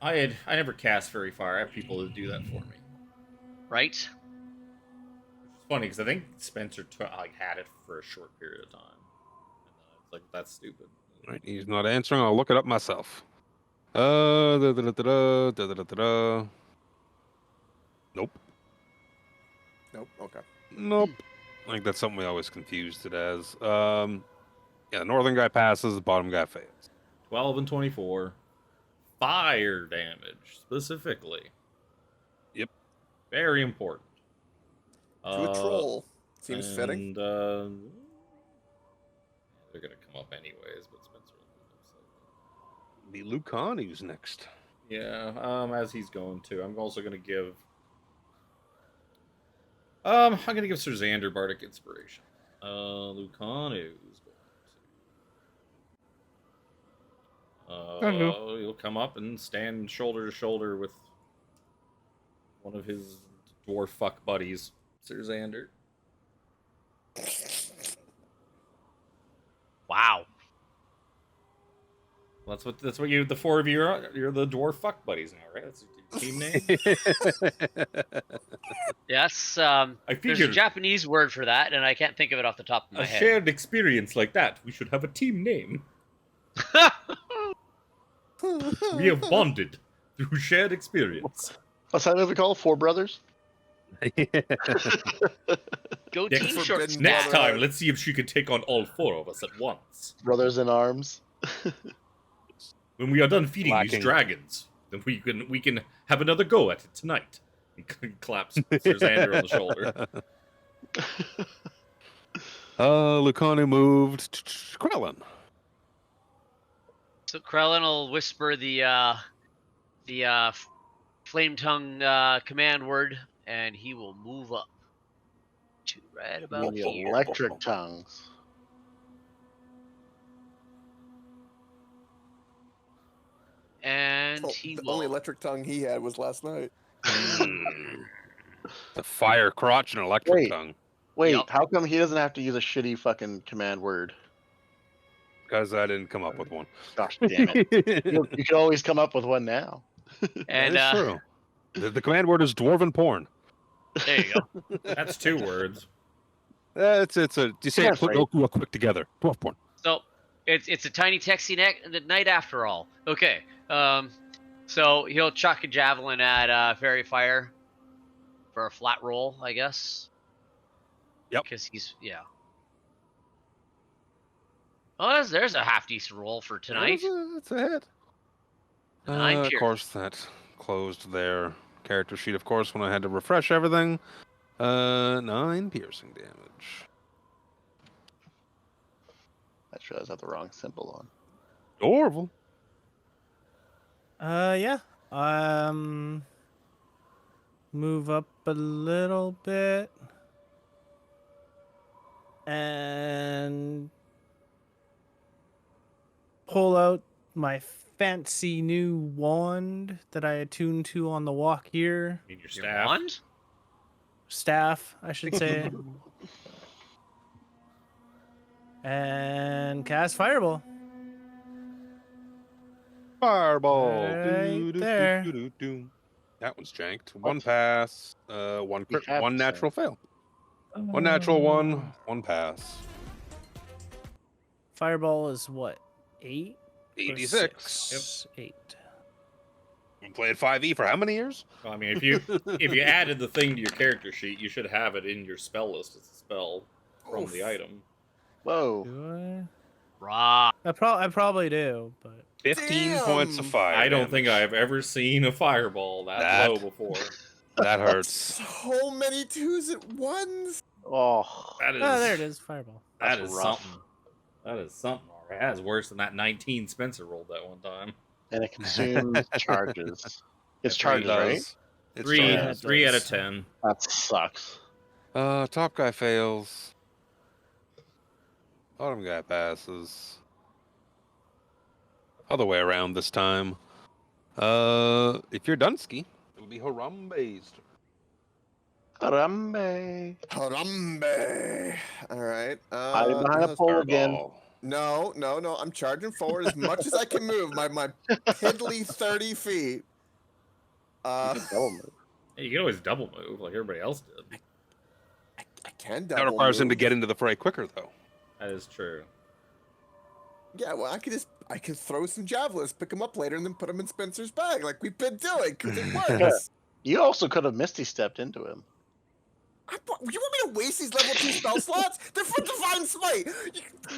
I never cast Fairy Fire. I have people who do that for me. Right? It's funny because I think Spencer had it for a short period of time. And it's like that's stupid. Right, he's not answering. I'll look it up myself. Nope. Nope. Okay. Nope. I think that's something we always confused it as. Yeah, the northern guy passes, the bottom guy fails. 12 and 24. Fire damage, specifically. Yep. Very important. To a troll. Seems fitting. And, they're going to come up anyways, but Spencer will move Be Lucan who's next. Yeah, as he's going to. I'm also going to give... I'm going to give Sir Xander Bardic Inspiration. Lucano's going to... he'll come up and stand shoulder to shoulder with one of his dwarf fuck buddies, Sir Xander. Wow. That's what you, the four of you are. You're the dwarf fuck buddies now, right? That's your team name. Yes, I there's a figured Japanese word for that, and I can't think of it off the top of my a head. shared experience like that, we should have a team name. We have bonded through shared experience. What's that movie called? Four Brothers? Go Next- team Forbidden shorts. Next Brotherhood. time, let's see if she can take on all four of us at once. Brothers in Arms? When we are done feeding Lacking. these dragons, then we can have another go at it tonight. He claps Sir Xander on the shoulder. Lucanu moved. Krellin. So Krellin will whisper the flame tongue command word, and he will move up to right about The here. electric tongues. And Oh, he the will. only electric tongue he had was last night. The fire crotch and electric Wait. tongue. Wait, Yup. how come he doesn't have to use a shitty fucking command word? Because I didn't come up with one. Gosh damn it. You can always come up with one now. And That is true. The command word is dwarven porn. there you go. That's 2 words. It's a. You say Yeah, it quick, right. go quick together. Dwarfborn. So it's a tiny texty night after all. Okay. So he'll chuck a javelin at Fairy Fire for a flat roll, I guess. Yep. Because yeah. Oh, there's a half decent roll for tonight. That's a hit. 9 Of pierce. course, that closed their character sheet. Of course, when I had to refresh everything. 9 piercing damage. I just realized I have the wrong symbol on. Orville. Yeah. Move up a little bit. And pull out my fancy new wand that I attuned to on the walk here. Need your Your staff. wand? Staff, I should say. And cast Fireball. Fireball. Right there. That one's janked. One pass. One We crit. have One to. natural fail. One natural one. One pass. Fireball is what? 8? 86. 8. Been playing 5e for how many years? Well, I mean, if you added the thing to your character sheet, you should have it in your spell list as a spell from the item. Whoa. Do Rah. I? I probably do, but 15 points of Damn. fire. I don't think damage. I've ever seen a fireball that low before. That hurts. So many 2s at once. Oh. That is. oh, there it is, Fireball. That That's is rough. something. That is something. Alright. That is worse than that 19 Spencer rolled that one time. And it consumes charges. It's It charges, right? does. It's Three, charges. 3 out of 10. That sucks. Top guy fails. Bottom guy passes. Other way around this time. If you're Dunsky, it'll be Harambe's turn. Harambe. Harambe. All right. Hiding behind a pole again. No. I'm charging forward as much as I can move. My piddly 30 feet. Double move. Hey, you can always double move like everybody else did. I can double That requires him to move. get into the fray quicker, though. That is true. Yeah, well, I could throw some javelins, pick them up later, and then put them in Spencer's bag like we've been doing, because it works. You also could have Misty stepped into him. You want me to waste these level 2 spell slots? They're for Divine Smite.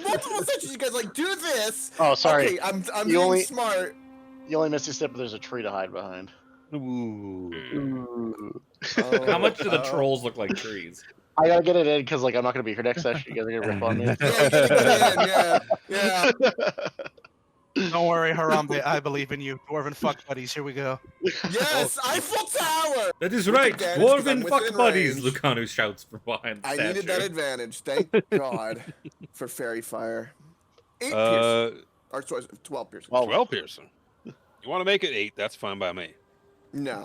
Multiple sessions, you guys like do this. Oh, sorry. Okay, I'm You being only- smart. You only Misty step, but there's a tree to hide behind. Ooh. Ooh. How much do the Oh. trolls look like trees? I gotta get it in because like I'm not gonna be here next session. You guys are gonna rip on me. Yeah, get it in, yeah. Don't worry, Harambe. I believe in you. Dwarven fuck buddies. Here we go. Yes, Eiffel Tower. That is With right, advantage, 'cause I'm dwarven fuck within buddies, range. Lucanu shouts from behind the I statue. needed that advantage. Thank God for Fairy Fire. 8 piercing. Or sorry, 12 piercing. 12 piercing. You want to make it 8? That's fine by me. No.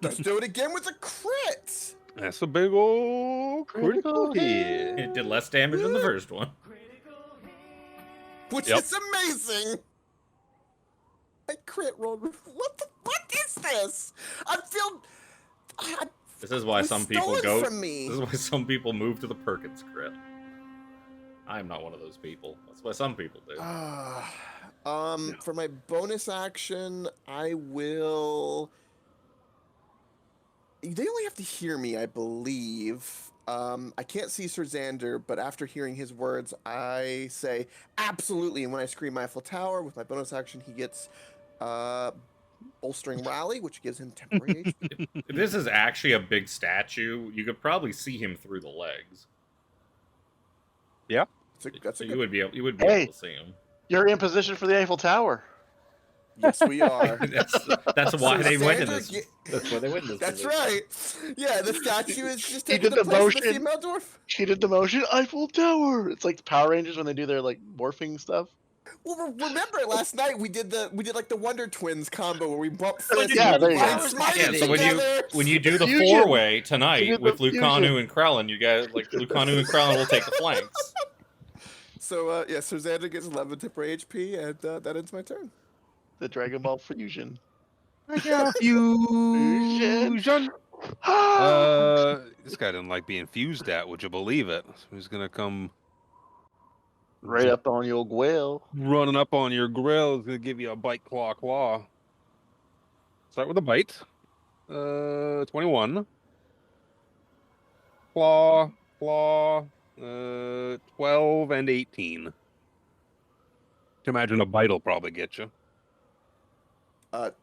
Let's do it again with a crit. That's a big old critical hit. It did less damage than the first one. Which Yep. is amazing. I crit rolled. What is this? This is why was some people stolen go. from me. This is why some people move to the Perkins crit. I'm not one of those people. That's why some people do. For my bonus action, I will. They only have to hear me, I believe. I can't see Sir Xander, but after hearing his words, I say absolutely. And when I scream Eiffel Tower with my bonus action, he gets bolstering rally, which gives him temporary HP. If this is actually a big statue, you could probably see him through the legs. That's So a you good. would be able Hey. to see him. You're in position for the Eiffel Tower. Yes, we are. That's why So they went in Xander this. ge- That's why they went in this. That's position. right. Yeah, the statue is just He taking did the the place of the motion. female dwarf. She did the motion Eiffel Tower. It's like the Power Rangers when they do their like morphing stuff. Well, remember last night we did like the Wonder Twins combo where we bumped fists Yeah, and there you and go. smited Yeah, so together. when you do the Fusion. four-way You tonight did with the Lucanu fusion. and Krellin, you guys like Lucanu and Krellin will take the flanks. So yeah, so Xander gets 11 temporary HP, and that ends my turn. The Dragon Ball fusion. Fusion. This guy didn't like being fused at. Would you believe it? So he's gonna come Right up on your grill. running up on your grill. He's gonna give you a bite, claw, claw. Start with a bite. 21. Claw, claw. 12 and 18. To imagine a bite will probably get you.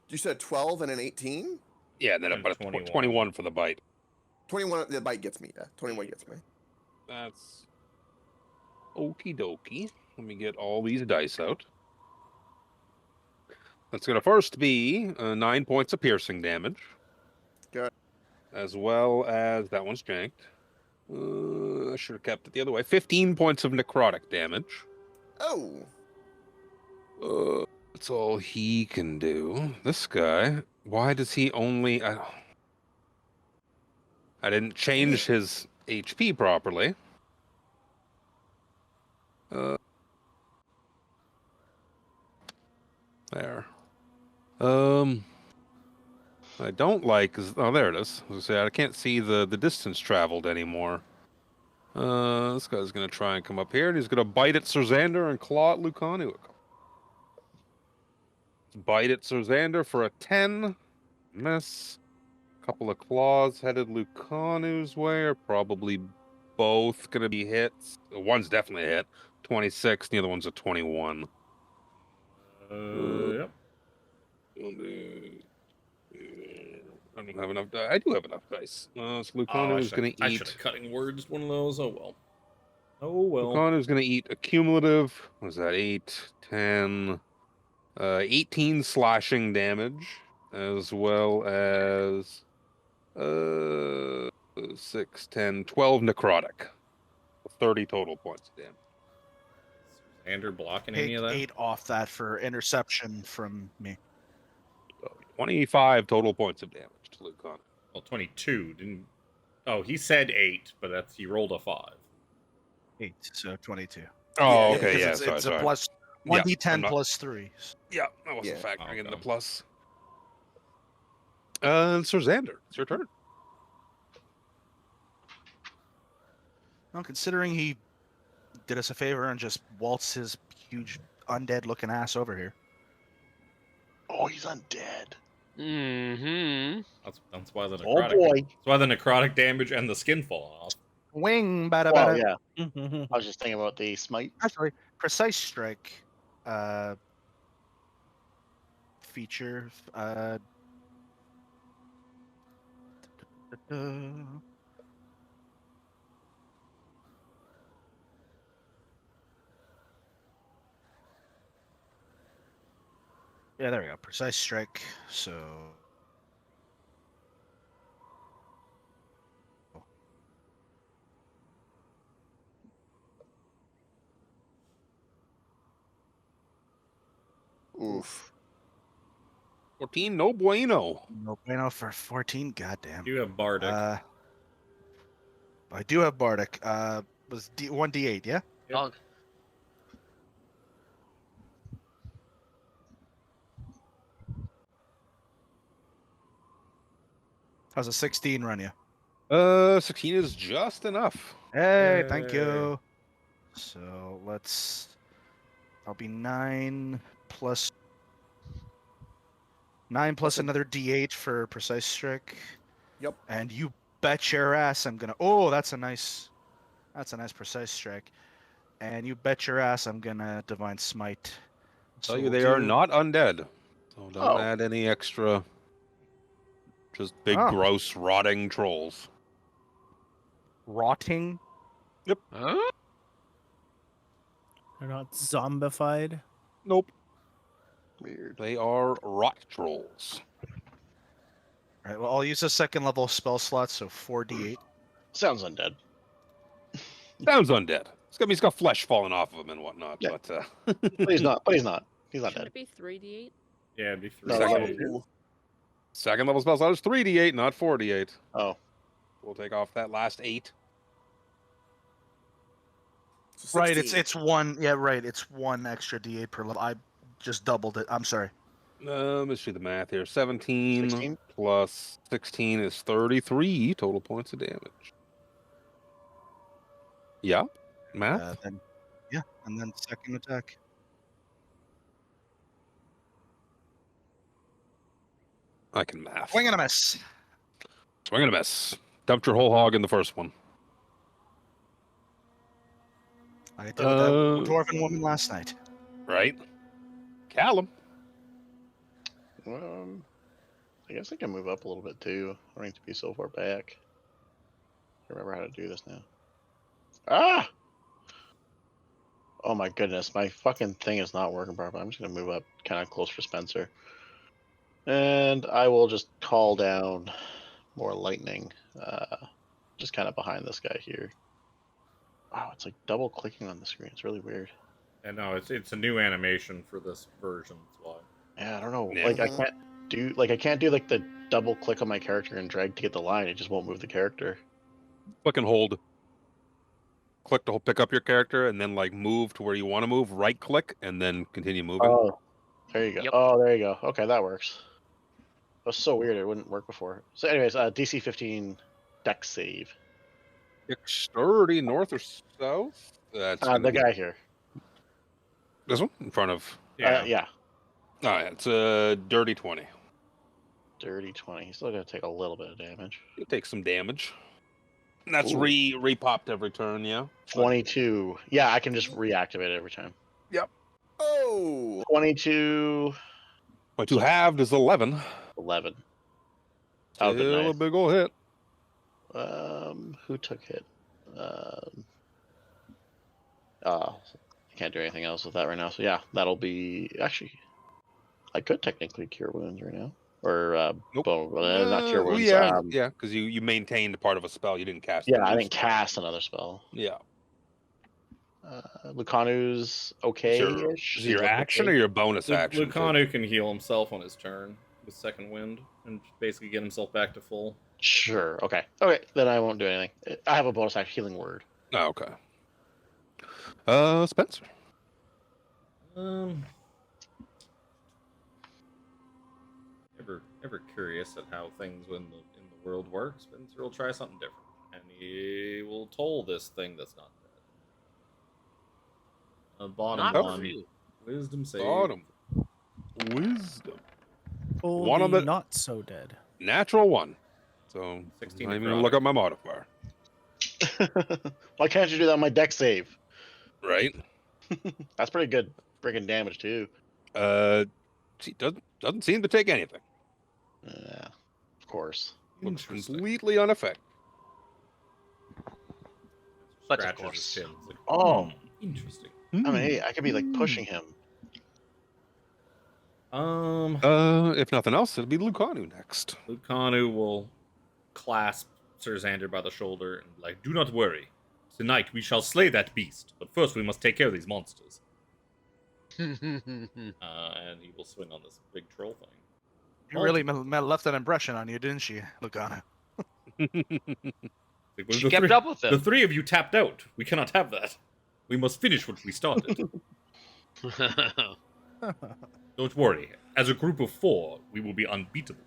You said 12 and an 18? Yeah, and then And about a 21. 21 for the bite. 21, the bite gets me. Yeah, 21 gets me. That's okie dokie. Let me get all these dice out. That's going to first be 9 points of piercing damage. Good. As well as that one's janked. I should have kept it the other way. 15 points of necrotic damage. Oh, That's all he can do. This guy, why does he only... I didn't change his HP properly. There. I don't like is there it is. I was gonna say I can't see the distance traveled anymore. This guy's gonna try and come up here, and he's gonna bite at Serzander and claw at Lucanu. Bite at Serzander for a 10. Miss. Couple of claws headed Lucanu's way are probably both gonna be hits. One's definitely a hit. 26, the other one's a 21. Yep. I don't have enough. I do have enough dice. So Lucanu is going to I should eat. have cutting words one of those. Oh well. Oh well. Lucanu is going to eat a cumulative. What is that? 8, 10, 18 slashing damage, as well as 6, 10, 12 necrotic. 30 total points of damage. Xander blocking Take any of that? 8 off that for interception from me. So 25 total points of damage to Lucanu. Well, 22 didn't. Oh, he said 8, but he rolled a 5. 8, so 22. Oh, Yeah, okay, Because yeah, it's, sorry, it's sorry. a plus Yeah, 1d10 I'm not- plus 3. Yeah, I wasn't Yeah. factoring in the Okay. plus. Sir Xander, it's your turn. Well, considering he did us a favor and just waltzed his huge undead-looking ass over here. Oh, he's undead. Mm-hmm. That's why the Oh necrotic. boy. That's why the necrotic damage and the skin fall off. Wing, bada Well, bada. yeah. I was just thinking about the smite. Actually, precise strike feature. Yeah, there we go. Precise strike. So. oof. 14, no bueno. No bueno for 14. Goddamn. You have Bardic. I do have Bardic. Was 1d8, yeah? Yep. Dog. How's a 16 run you? 16 is just enough. Hey, thank Yay. you. So I'll be 9 plus another d8 for precise strike. Yep. And you bet your ass I'm gonna. Oh, that's a nice precise strike. And you bet your ass I'm gonna divine smite. Tell you we'll they are do- not undead. So don't Oh. add any extra. Just big, Oh. gross, rotting trolls. rotting. Huh? They're not zombified. Nope. Weird. They are rot trolls. All right. Well, I'll use a second level spell slot, so 4d8. Sounds undead. Sounds undead. He's got flesh falling off of him and whatnot. Yeah. But But he's not. But he's not. He's not Should dead. it be 3d8? Yeah, it'd be 3. No, Second- level 2. second level spell slot is 3d8, not 4d8. Oh. We'll take off that last 8. Right. 16. It's one. Yeah. Right. It's one extra d8 per level. I just doubled it. I'm sorry. Let's do the math here. 17 16? plus 16 is 33 total points of damage. Yeah, math. Then, yeah, and then second attack. I can math. Swing and a miss. Swing and a miss. Dumped your whole hog in the first one. I did with that dwarven woman last night. Right? Callum. I guess I can move up a little bit too. I don't need to be so far back. I remember how to do this now. Ah! Oh my goodness, my fucking thing is not working properly. I'm just gonna move up kind of close for Spencer. And I will just call down more lightning. Just kind of behind this guy here. Wow, it's like double clicking on the screen. It's really weird. And no, it's a new animation for this version. That's why. Yeah, I don't know. Yeah. Like I can't do like the double click on my character and drag to get the line. It just won't move the character. Click and hold. Click to pick up your character, and then like move to where you want to move. Right click, and then continue moving. Oh, there you go. Yep. Oh, there you go. Okay, that works. That was so weird. It wouldn't work before. So, anyways, DC 15 dex save. Dexterity north or south? That's The gonna be guy here. this one in front of. Yeah. All right, it's a dirty 20. Dirty 20. He's still gonna take a little bit of damage. You take some damage. And that's Ooh. re-popped every turn, yeah. 22. Yeah, I can just reactivate it every time. Oh! 22. What you halved is 11. 11. That would've been Still nice. a big ol' hit. Who took hit? I can't do anything else with that right now. So yeah, that'll be actually. I could technically cure wounds right now, or Nope. not cure wounds. Yeah, yeah, because you maintained part of a spell. You didn't cast. Yeah, a I new didn't spell. cast another spell. Yeah. Lucanu's okay-ish. Is it your action or your bonus action? Lucanu can heal himself on his turn with second wind and basically get himself back to full. Sure. Okay. Okay. Then I won't do anything. I have a bonus action healing word. Oh, okay. Spencer. Ever curious at how things in the world work? Spencer will try something different, and he will toll this thing that's not dead. Bottom Not one, for you. wisdom save. Bottom. Wisdom. Oh, One of the- not so dead. Natural 1. So 16 I'm not even necrotic. gonna look up my modifier. Why can't you do that on my deck save? Right. That's pretty good freaking damage too. She doesn't seem to take anything. Yeah, of course. Looks Interesting. completely unaffected. But of Scratches his course. chin. It's like, Oh. interesting. I mean, hey, I could be like pushing him. If nothing else, it'll be Lucanu next. Lucanu will clasp Sir Xander by the shoulder and like, do not worry. Tonight we shall slay that beast, but first we must take care of these monsters. And he will swing on this big troll thing. You really left that impression on you, didn't she, Lucana? Like, when She the kept three- up with The him. three of you tapped out. We cannot have that. We must finish what we started. Don't worry. As a group of 4, we will be unbeatable.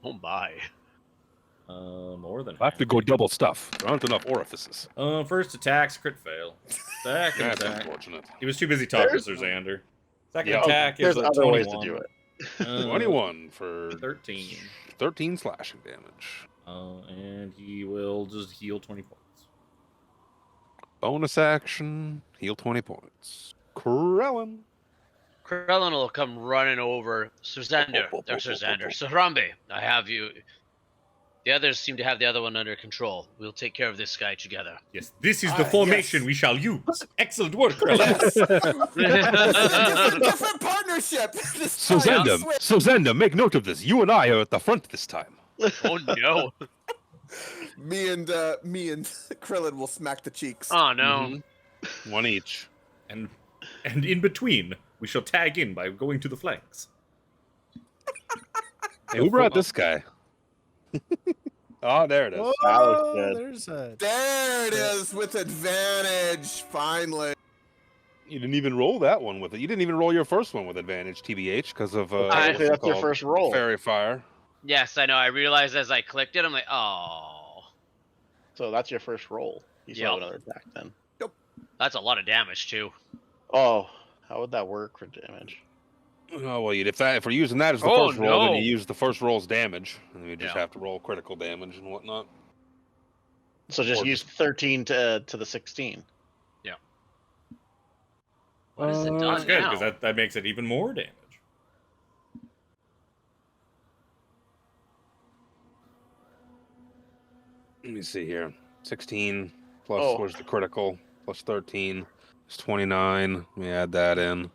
Oh my. More than I have to go double stuff. There aren't enough orifices. First attack's crit fail. Second That's attack. unfortunate. He was too busy talking There's- to Sir Xander. Second Yeah, attack There's is a other 21. ways to do it. 21 for 13. 13 slashing damage. And he will just heal 20 points. Bonus action, heal 20 points. Krellin. Krellin will come running over. Sir Xander. There's Sir Xander. Sir Harambe, I have you. The others seem to have the other one under control. We'll take care of this guy together. Yes, this is the formation yes. we shall use. Excellent work, Krellin. different partnership. This time, Sozenda, switch. Sozenda, make note of this. You and I are at the front this time. Oh no. Me and Krillin will smack the cheeks. Oh no. One each. and in between, we shall tag in by going to the flanks. Hey, who brought this guy? Oh, there it is. Oh, That looks good. there's a. There it is with advantage. Finally. You didn't even roll that one with it. You didn't even roll your first one with advantage, TBH, because of Technically, that's your first roll. Fairy Fire. Yes, I know. I realized as I clicked it, I'm like, oh. So that's your first roll. You still have Yep. another attack then. That's a lot of damage, too. Oh, how would that work for damage? Oh well, if we're using that as the Oh, first roll, then no. you use the first roll's damage, and you just Yeah. have to roll critical damage and whatnot. So just Or use 13 to the 16. What is it That's done good, now? because that makes it even more damage. Let me see here. 16 plus Oh. where's the critical? Plus 13 is 29. Let me add that in.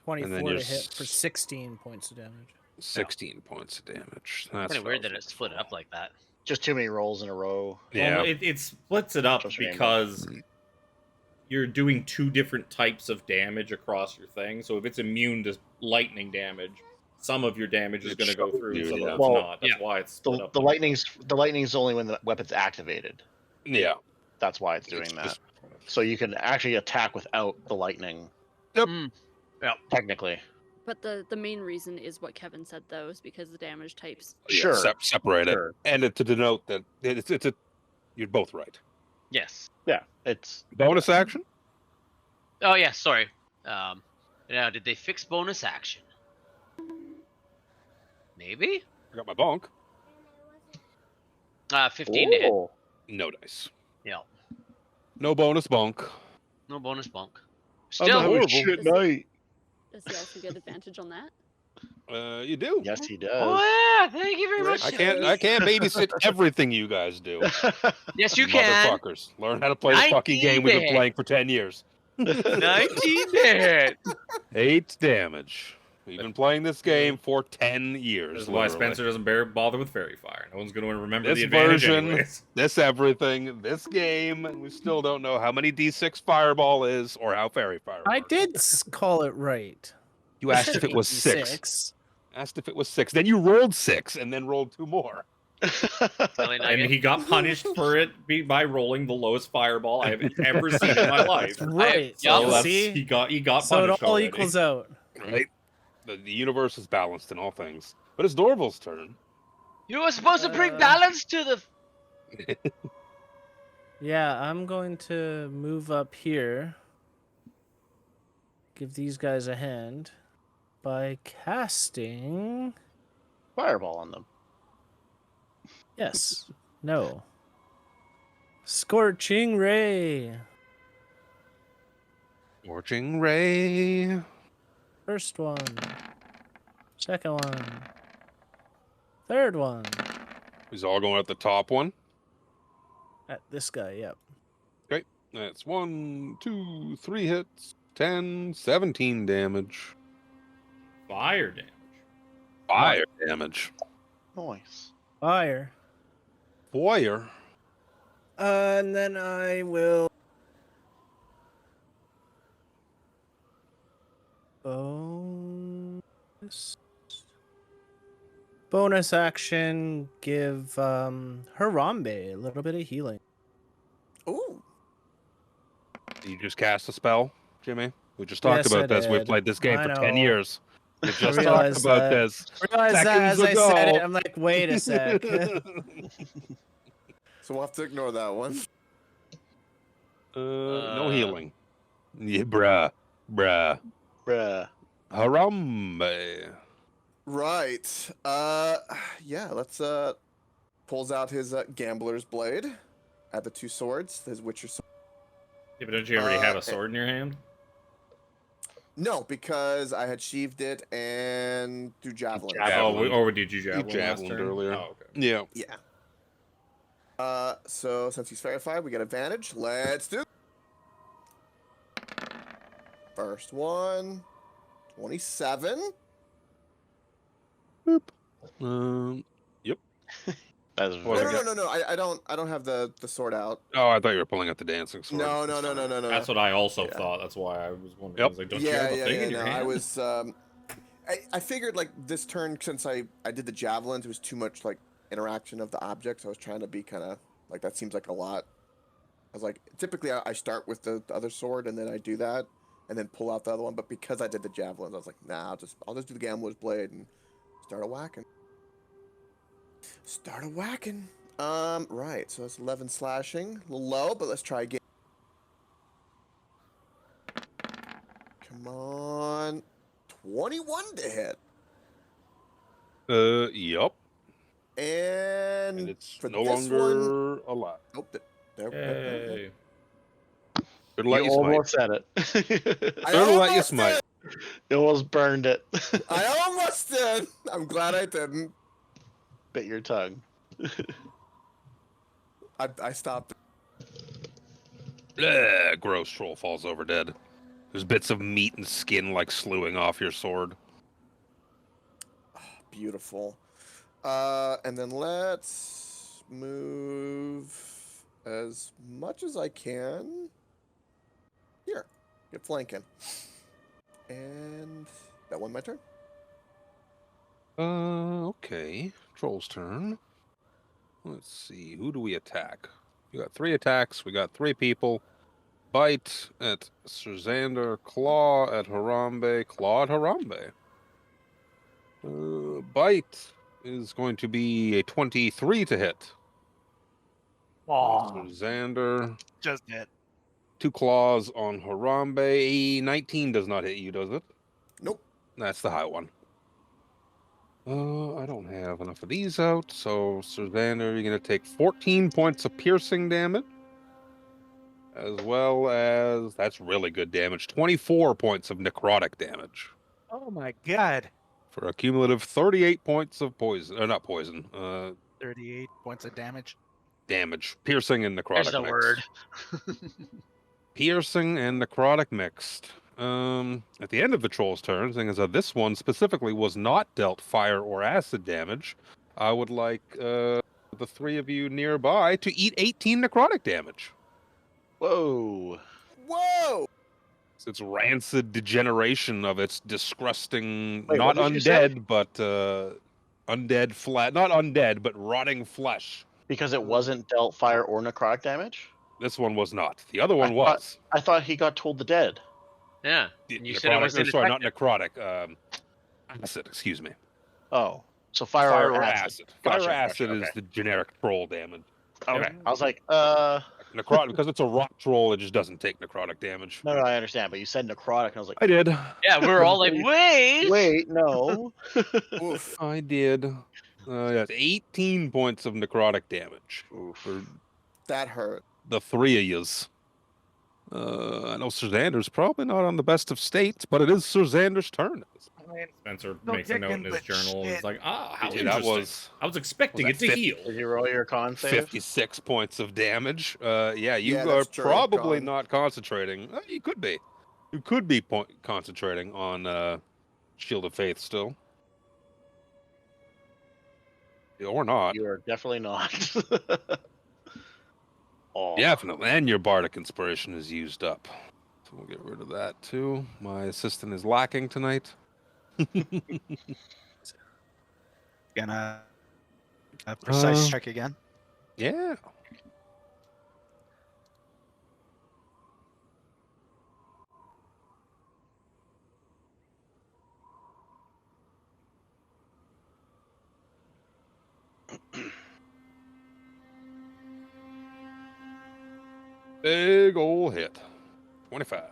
24 you're to hit for 16 points of damage. 16 points of damage. That's Pretty what I weird was that it looking split for. up like that. Just too many rolls in a row. Yeah. Well, it splits it up Just random. because you're doing 2 different types of damage across your thing. So if it's immune to lightning damage, some of your damage is It going to go shows through, you, and some yeah. of it's Well, not. That's why it's split up. The lightning's only when the weapon's activated. Yeah. That's why it's doing It's that. just- So you can actually attack without the lightning. Yep. Technically. But the main reason is what Kevin said, though, is because the damage types. Sure. Separate Sure. it. And to denote that you're both right. Yes. Yeah. It's Bonus action? Oh, yeah, sorry. Now, did they fix bonus action? Maybe? I got my bonk. 15 to hit. Oh. No dice. Yeah. No bonus bonk. No bonus bunk. I'm Still, horrible. shit night. Does he also get advantage on that? You do. Yes, he does. oh yeah, thank you very much. I can't babysit everything you guys do. Yes, you can. Motherfuckers. Learn how to play the fucking game we've been 19 playing for 10 years. 19 to hit. 8 damage. We've been playing this game for 10 years. This is why literally. Spencer doesn't bother with Fairy Fire. No one's going to remember This the advantage version, anyways. this everything, this game, and we still don't know how many D6 Fireball is or how Fairy Fire works. I did call it right. You asked if it was 6. 6. Asked if it was 6. Then you rolled 6 and then rolled 2 more. Silly And nugget. he got punished for it by rolling the lowest fireball I have ever seen in my life. Right. Yeah, So that's, See? he got So it punished all already. equals out. Right? The universe is balanced in all things. But it's Dorval's turn. You were supposed to bring balance to the. Yeah, I'm going to move up here. Give these guys a hand by casting. Fireball on them. Yes. No. Scorching Ray. Scorching Ray. First one. Second one. Third one. He's all going at the top one. At this guy, yep. That's 1, 2, 3 hits. 10, 17 damage. Fire damage. Fire damage. Nice. Fire. Fire. And then I will. Bonus action, give Harambe a little bit of healing. Ooh. You just cast a spell, Jimmy? We just talked Yes, about I this. We've did. played this game I for 10 know. years. We just talked realized about that. this. Realize that Seconds as I said it, ago. I'm like, wait a sec. So we'll have to ignore that one. No healing. Yeah, bruh. Bruh. Harambe. Right. Yeah, let's pulls out his gambler's blade. Add the 2 swords, his Witcher sword. Yeah, but don't you already have a sword in your hand? No, because I had sheathed it and threw javelin. Javelin. Or did you You javelin last javelined turn? earlier. Oh, okay. Yeah. Yeah. So since he's verified, we get advantage. Let's do. First one, 27. Yep. That's No, very no, no, no, no. I don't have the sword out. Oh, I thought you were pulling out the dancing sword. No, no, no, no, no, no. That's what I also Yeah. thought. That's why I was wondering. Yep. I was like, don't you have a thing in your no. hand? I was. I figured like this turn, since I did the javelins, it was too much like interaction of the objects. I was trying to be kind of like that seems like a lot. I was like, typically I start with the other sword and then I do that, and then pull out the other one. But because I did the javelins, I was like, nah, I'll just do the gambler's blade and start a whacking. Right. So that's 11 slashing, a little low, but let's try again. Come on, 21 to hit, Yup. and And it's for no this one, longer alive. nope. There. Hey. Good let You you smite. almost said it. I Good let you almost smite. did. You almost burned it. I almost did. I'm glad I didn't. Bit your tongue. I stopped. Bleh, gross. Troll falls over dead. There's bits of meat and skin like slewing off your sword. Beautiful. And then let's move as much as I can. Here, get flanking. And that won my turn. Okay. Troll's turn. Let's see. Who do we attack? We got 3 attacks. We got 3 people. Bite at Serzander. Claw at Harambe. Claw at Harambe. Bite is going to be a 23 to hit. Oh, Serzander. just hit. 2 claws on Harambe. 19 does not hit you, does it? Nope. That's the high one. I don't have enough of these out, so Serzander, you're going to take 14 points of piercing damage. As well as, that's really good damage, 24 points of necrotic damage. Oh my god. For a cumulative 38 points of poison, or not poison, 38 points of damage. damage. Piercing and necrotic There's the mixed. word. Piercing and necrotic mixed. At the end of the troll's turn, seeing as this one specifically was not dealt fire or acid damage, I would like the 3 of you nearby to eat 18 necrotic damage. Whoa. Whoa! It's rancid degeneration of its disgusting, Wait, not what did you say? undead, but undead flat, not undead, but rotting flesh. Because it wasn't dealt fire or necrotic damage? This one was not. The other one was. I thought he got told the dead. Yeah. And you said it Necrotic- was or, sorry, not ineffective. necrotic. Acid, excuse me. Oh. So fire, Fire or acid. Fire Gotcha, acid gotcha, is okay. the generic troll damage. Okay. I was like, Necrotic, because it's a rot troll, it just doesn't take necrotic damage. no, I understand, but you said necrotic, and I was like, I did. Yeah, we're all like, wait! wait, no. Oof. I did. That's 18 points of necrotic damage Oof. for That hurt. the 3 of yous. I know Zerzander's probably not on the best of states, but it is Zerzander's turn. I mean, Spencer No makes a note in kicking, his but journal. shit. He's like, ah, how Yeah, interesting. that was I was expecting was it that to 50? heal. Did you roll your con save? 56 points of damage. Yeah, you Yeah, are that's true, probably Con. not concentrating. You could be. You could be concentrating on Shield of Faith still. Or not. You are definitely not. Oh. Definitely. And your Bardic Inspiration is used up. So we'll get rid of that too. My assistant is lacking tonight. Gonna a precise Uh, check again. Yeah. Big ol' hit. 25.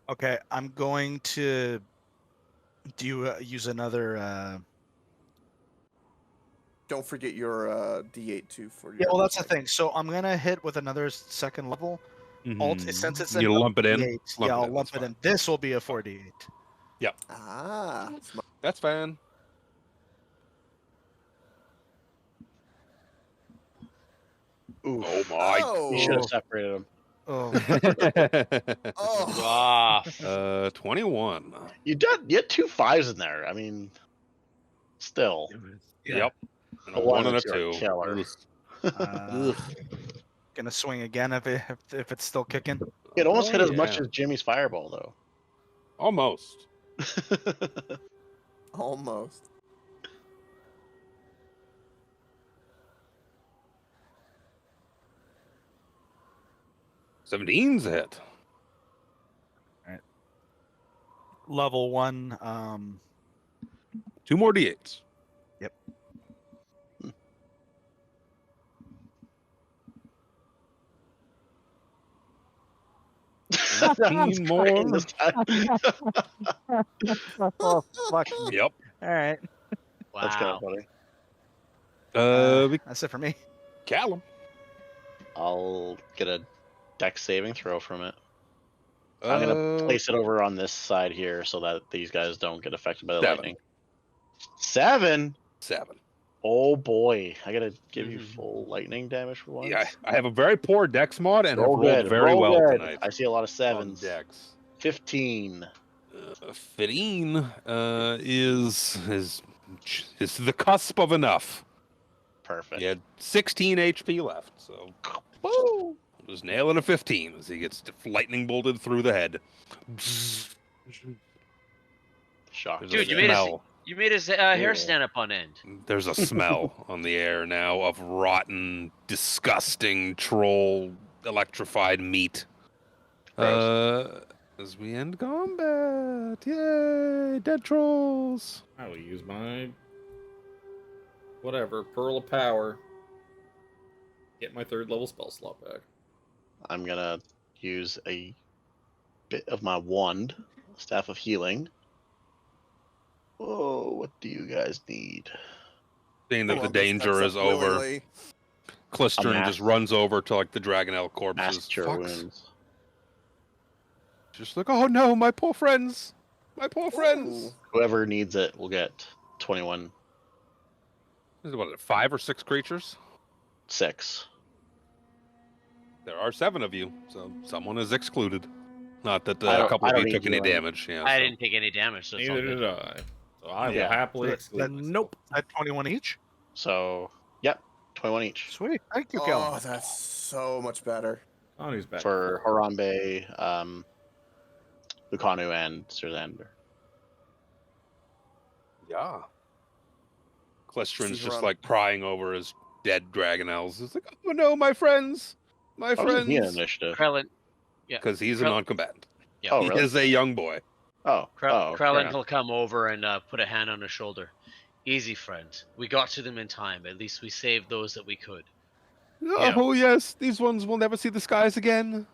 Okay, I'm going to use another. Don't forget your D8 too for your. Yeah, well, that's the thing. So I'm gonna hit with another second level. Alt, since it's You an lump it in. D8, yeah, I'll lump it in. This will be a 4D8. Ah. That's fine. Oof. Oh my. You should have Oh. separated them. Oh, Oh. Ah. 21. You had 2 5s in there. I mean, still. Yep. And a The 1 and a is your 2. killer. uh, gonna swing again if it's still kicking. It almost hit as much yeah. as Jimmy's fireball, though. Almost. Almost. 17's a hit. Level 1. 2 more d8s. Yep. 15 more. This time. Oh, fuck me. Yep. All right. Wow. That's kind of funny. That's it for me. Callum. I'll get a dex saving throw from it. I'm gonna place it over on this side here so that these guys don't get affected by the 7. lightning. 7? 7. Oh boy, I gotta give you full lightning damage for once. Yeah, I have a very poor dex mod and have Roll rolled good, very roll well good. tonight. I see a lot of on 7s. dex. 15. 15 is the cusp of enough. Perfect. He had 16 HP left, so woo, just nailing a 15 as he gets lightning bolted through the head. Shock. There's Dude, a you made his smell. you made his hair stand up on end. There's a smell on the air now of rotten, disgusting troll electrified meat. As we end combat, yay! Dead trolls. I will use my whatever pearl of power. Get my 3rd level spell slot back. I'm gonna use a bit of my wand, staff of healing. Oh, what do you guys need? Seeing that Well, the this danger steps is up over, willingly. Klistron just runs over to like the Dragonel corpses. Mass cure Fucks. wounds. Just like, oh no, my poor friends, my poor friends. Ooh. Whoever needs it will get 21. This is what, 5 or 6 creatures? 6. There are 7 of you, so someone is excluded. Not that I a don't- couple I of don't you need took any healing. damage. Yeah, I so- didn't take any damage, so it's all Neither good. did I. So I will Yeah. happily exclude Then, myself. nope. At 21 each. So, yep, 21 each. Sweet. Thank you, Kel. Oh, that's so much better. Connie's back. For Harambe, Lucanu, and Sirzander. Yeah. Klistron's See just Haram- like crying over his dead Dragonels. It's like, oh no, my friends, my How does he an friends. initiative? Krellin, yeah. Because he's a Krell- non-combatant. Yeah. Oh, He really? is a young boy. Oh, Krellin fair will come over and put a hand on his shoulder. Easy, friend. We got to them in time. At least we saved those that we could. Yeah. Oh yes, these ones will never see the skies again.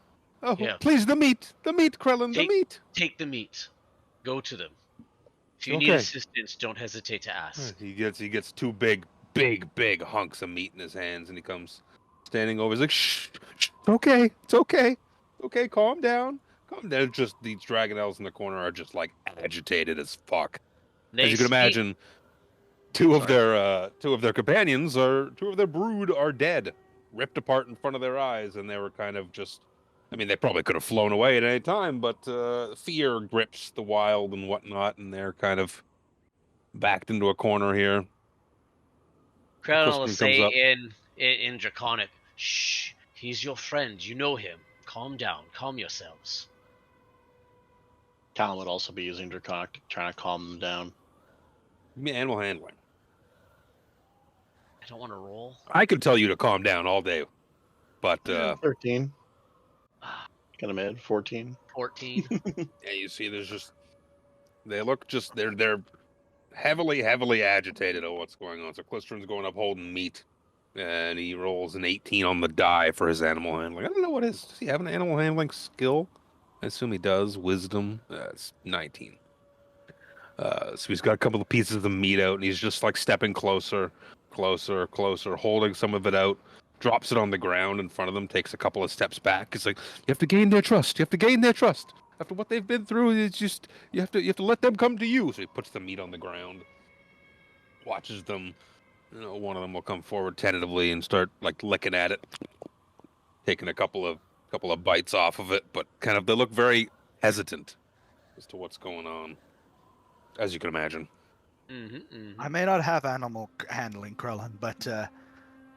Oh, Yeah. please, the meat, Krellin, the Take- meat. Take the meat. Go to them. If you need Okay. assistance, don't hesitate to ask. He gets 2 big hunks of meat in his hands, and he comes standing over. He's like, shh, it's okay, it's okay, okay, calm down, calm down. Just these Dragonels in the corner are just like agitated as fuck. They As you can speak- imagine, two of their companions are 2 of their brood are dead, ripped apart in front of their eyes, and they were kind of just. I mean, they probably could have flown away at any time, but fear grips the wild and whatnot, and they're kind of backed into a corner here. Krellin will Klistron say comes up. in Draconic, shh, he's your friend. You know him. Calm down. Calm yourselves. Talon would also be using Draconic, trying to calm them down. Give me animal handling. I don't want to roll. I could tell you to calm down all day, but 13. Got a mid. 14. 14. yeah, you see, they're heavily agitated of what's going on. So Klistron's going up holding meat, and he rolls an 18 on the die for his animal handling. I don't know what does he have an animal handling skill? I assume he does. Wisdom. It's 19. So he's got a couple of pieces of the meat out, and he's just like stepping closer, holding some of it out. Drops it on the ground in front of them, takes a couple of steps back. He's like, you have to gain their trust. You have to gain their trust. After what they've been through, it's just you have to let them come to you. So he puts the meat on the ground, watches them. You know, one of them will come forward tentatively and start like licking at it, taking a couple of bites off of it, but kind of they look very hesitant as to what's going on, as you can imagine. I may not have animal handling, Krellin, but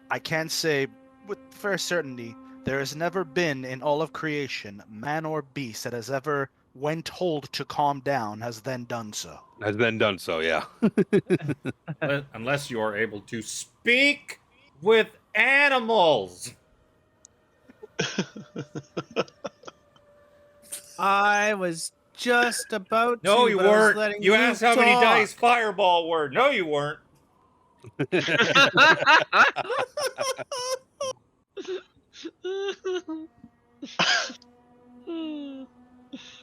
I can say with fair certainty there has never been in all of creation man or beast that has ever, when told to calm down, has then done so. Has been done so, yeah. Unless you are able to speak with animals. I was just about to. No, you but I was weren't. letting You Luke asked how many talk. dice Fireball were. No, you weren't.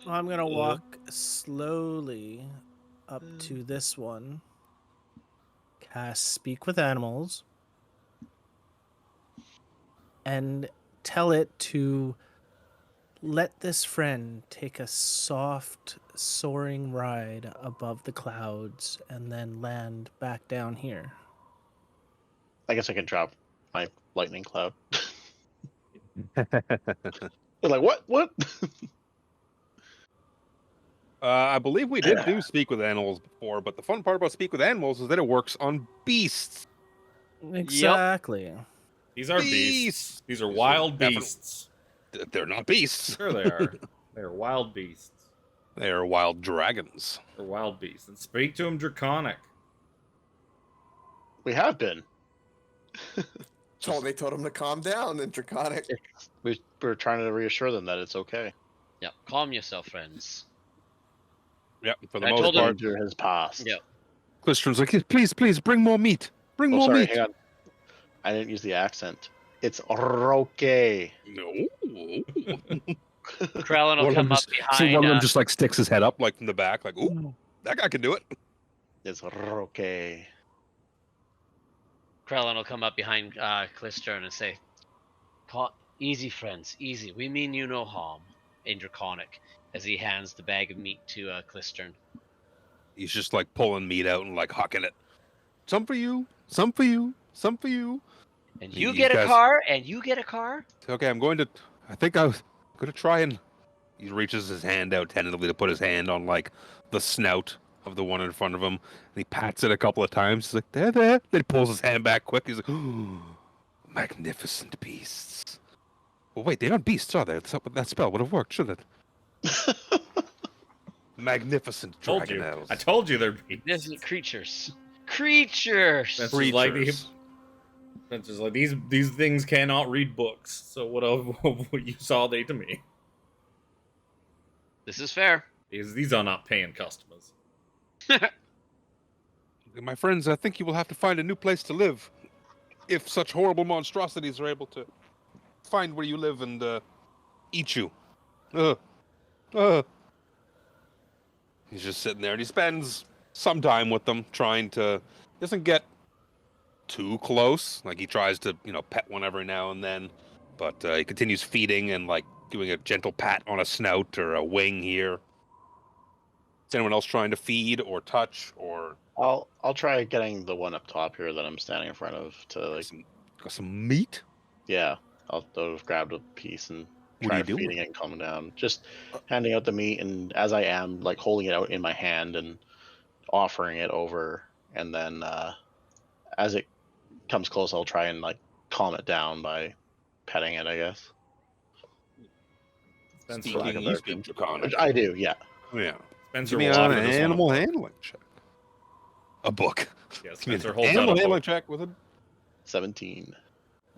I'm gonna walk slowly up to this one. Cast Speak with Animals. And tell it to let this friend take a soft, soaring ride above the clouds and then land back down here. I guess I can drop my lightning cloud. They're like, what? What? I believe we did do Speak with Animals before, but the fun part about Speak with Animals is that it works on beasts. Exactly. These are beasts. These are wild beasts. They're not beasts. Sure they are. They're wild beasts. They are wild dragons. They're wild beasts. And speak to them Draconic. We have been. They told him to calm down in Draconic. We're trying to reassure them that it's okay. Yeah, calm yourself, friends. Yep, for the I most told him- part. Danger has passed. Yeah. Clistron's like, please, please, bring more meat. Bring more sorry, meat. hang on. I didn't use the accent. It's okay. No. Krellin will come up behind. So one of them just like sticks his head up like from the back, like, ooh, that guy can do it. It's okay. Krellin will come up behind Clistern and say, "Easy, friends, easy. We mean you no harm." In Draconic, as he hands the bag of meat to Clistern. He's just like pulling meat out and like hucking it. Some for you, some for you, some for you. And you These get a guys- car, and you get a car. Okay, I think I was going to try and... He reaches his hand out tentatively to put his hand on like the snout of the one in front of him. And he pats it a couple of times. He's like, there. Then he pulls his hand back quick. He's like, ooh, magnificent beasts. Well, wait, they aren't beasts, are they? That spell would have worked, shouldn't it? Magnificent Told you. dragon I told you they're beasts. Magnificent creatures. Creatures. That's just like these things cannot read books. So what you saw they to me. This is fair. These are not paying customers. My friends, I think you will have to find a new place to live. If such horrible monstrosities are able to find where you live and eat you. He's just sitting there and he spends some time with them trying to... Doesn't get too close. Like he tries to, pet one every now and then. But he continues feeding and like doing a gentle pat on a snout or a wing here. Is anyone else trying to feed or touch or... I'll try getting the one up top here that I'm standing in front of to like... Got some meat? Yeah, I'll have grabbed a piece and What are try you doing? feeding it and calm down. Just handing out the meat, and as I am, like holding it out in my hand and offering it over, and then as it comes close, I'll try and like calm it down by petting it, I guess. Spencer, lack of You better speak term. Draconic. Which I do, yeah. Yeah. Spencer Give me will an offer this one animal a book. handling check. A book. Yeah, Give me an Spencer holds out animal a handling book. check with a 17.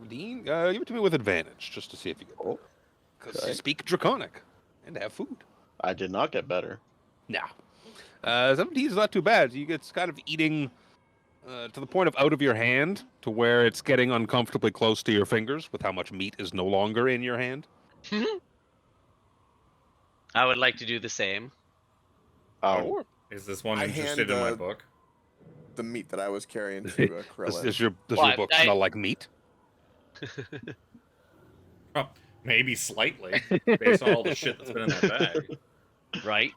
Dean. Give it to me with advantage, just to see if you get it. Because okay. you speak Draconic and have food. I did not get better. Nah. 17 is not too bad. It's kind of eating to the point of out of your hand to where it's getting uncomfortably close to your fingers with how much meat is no longer in your hand. I would like to do the same. Oh, Is this one I interested hand, in my book? The meat that I was carrying to Krillin. Does your Well, book I- smell like meat? Oh, maybe slightly, based on all the shit that's been in that bag. Right.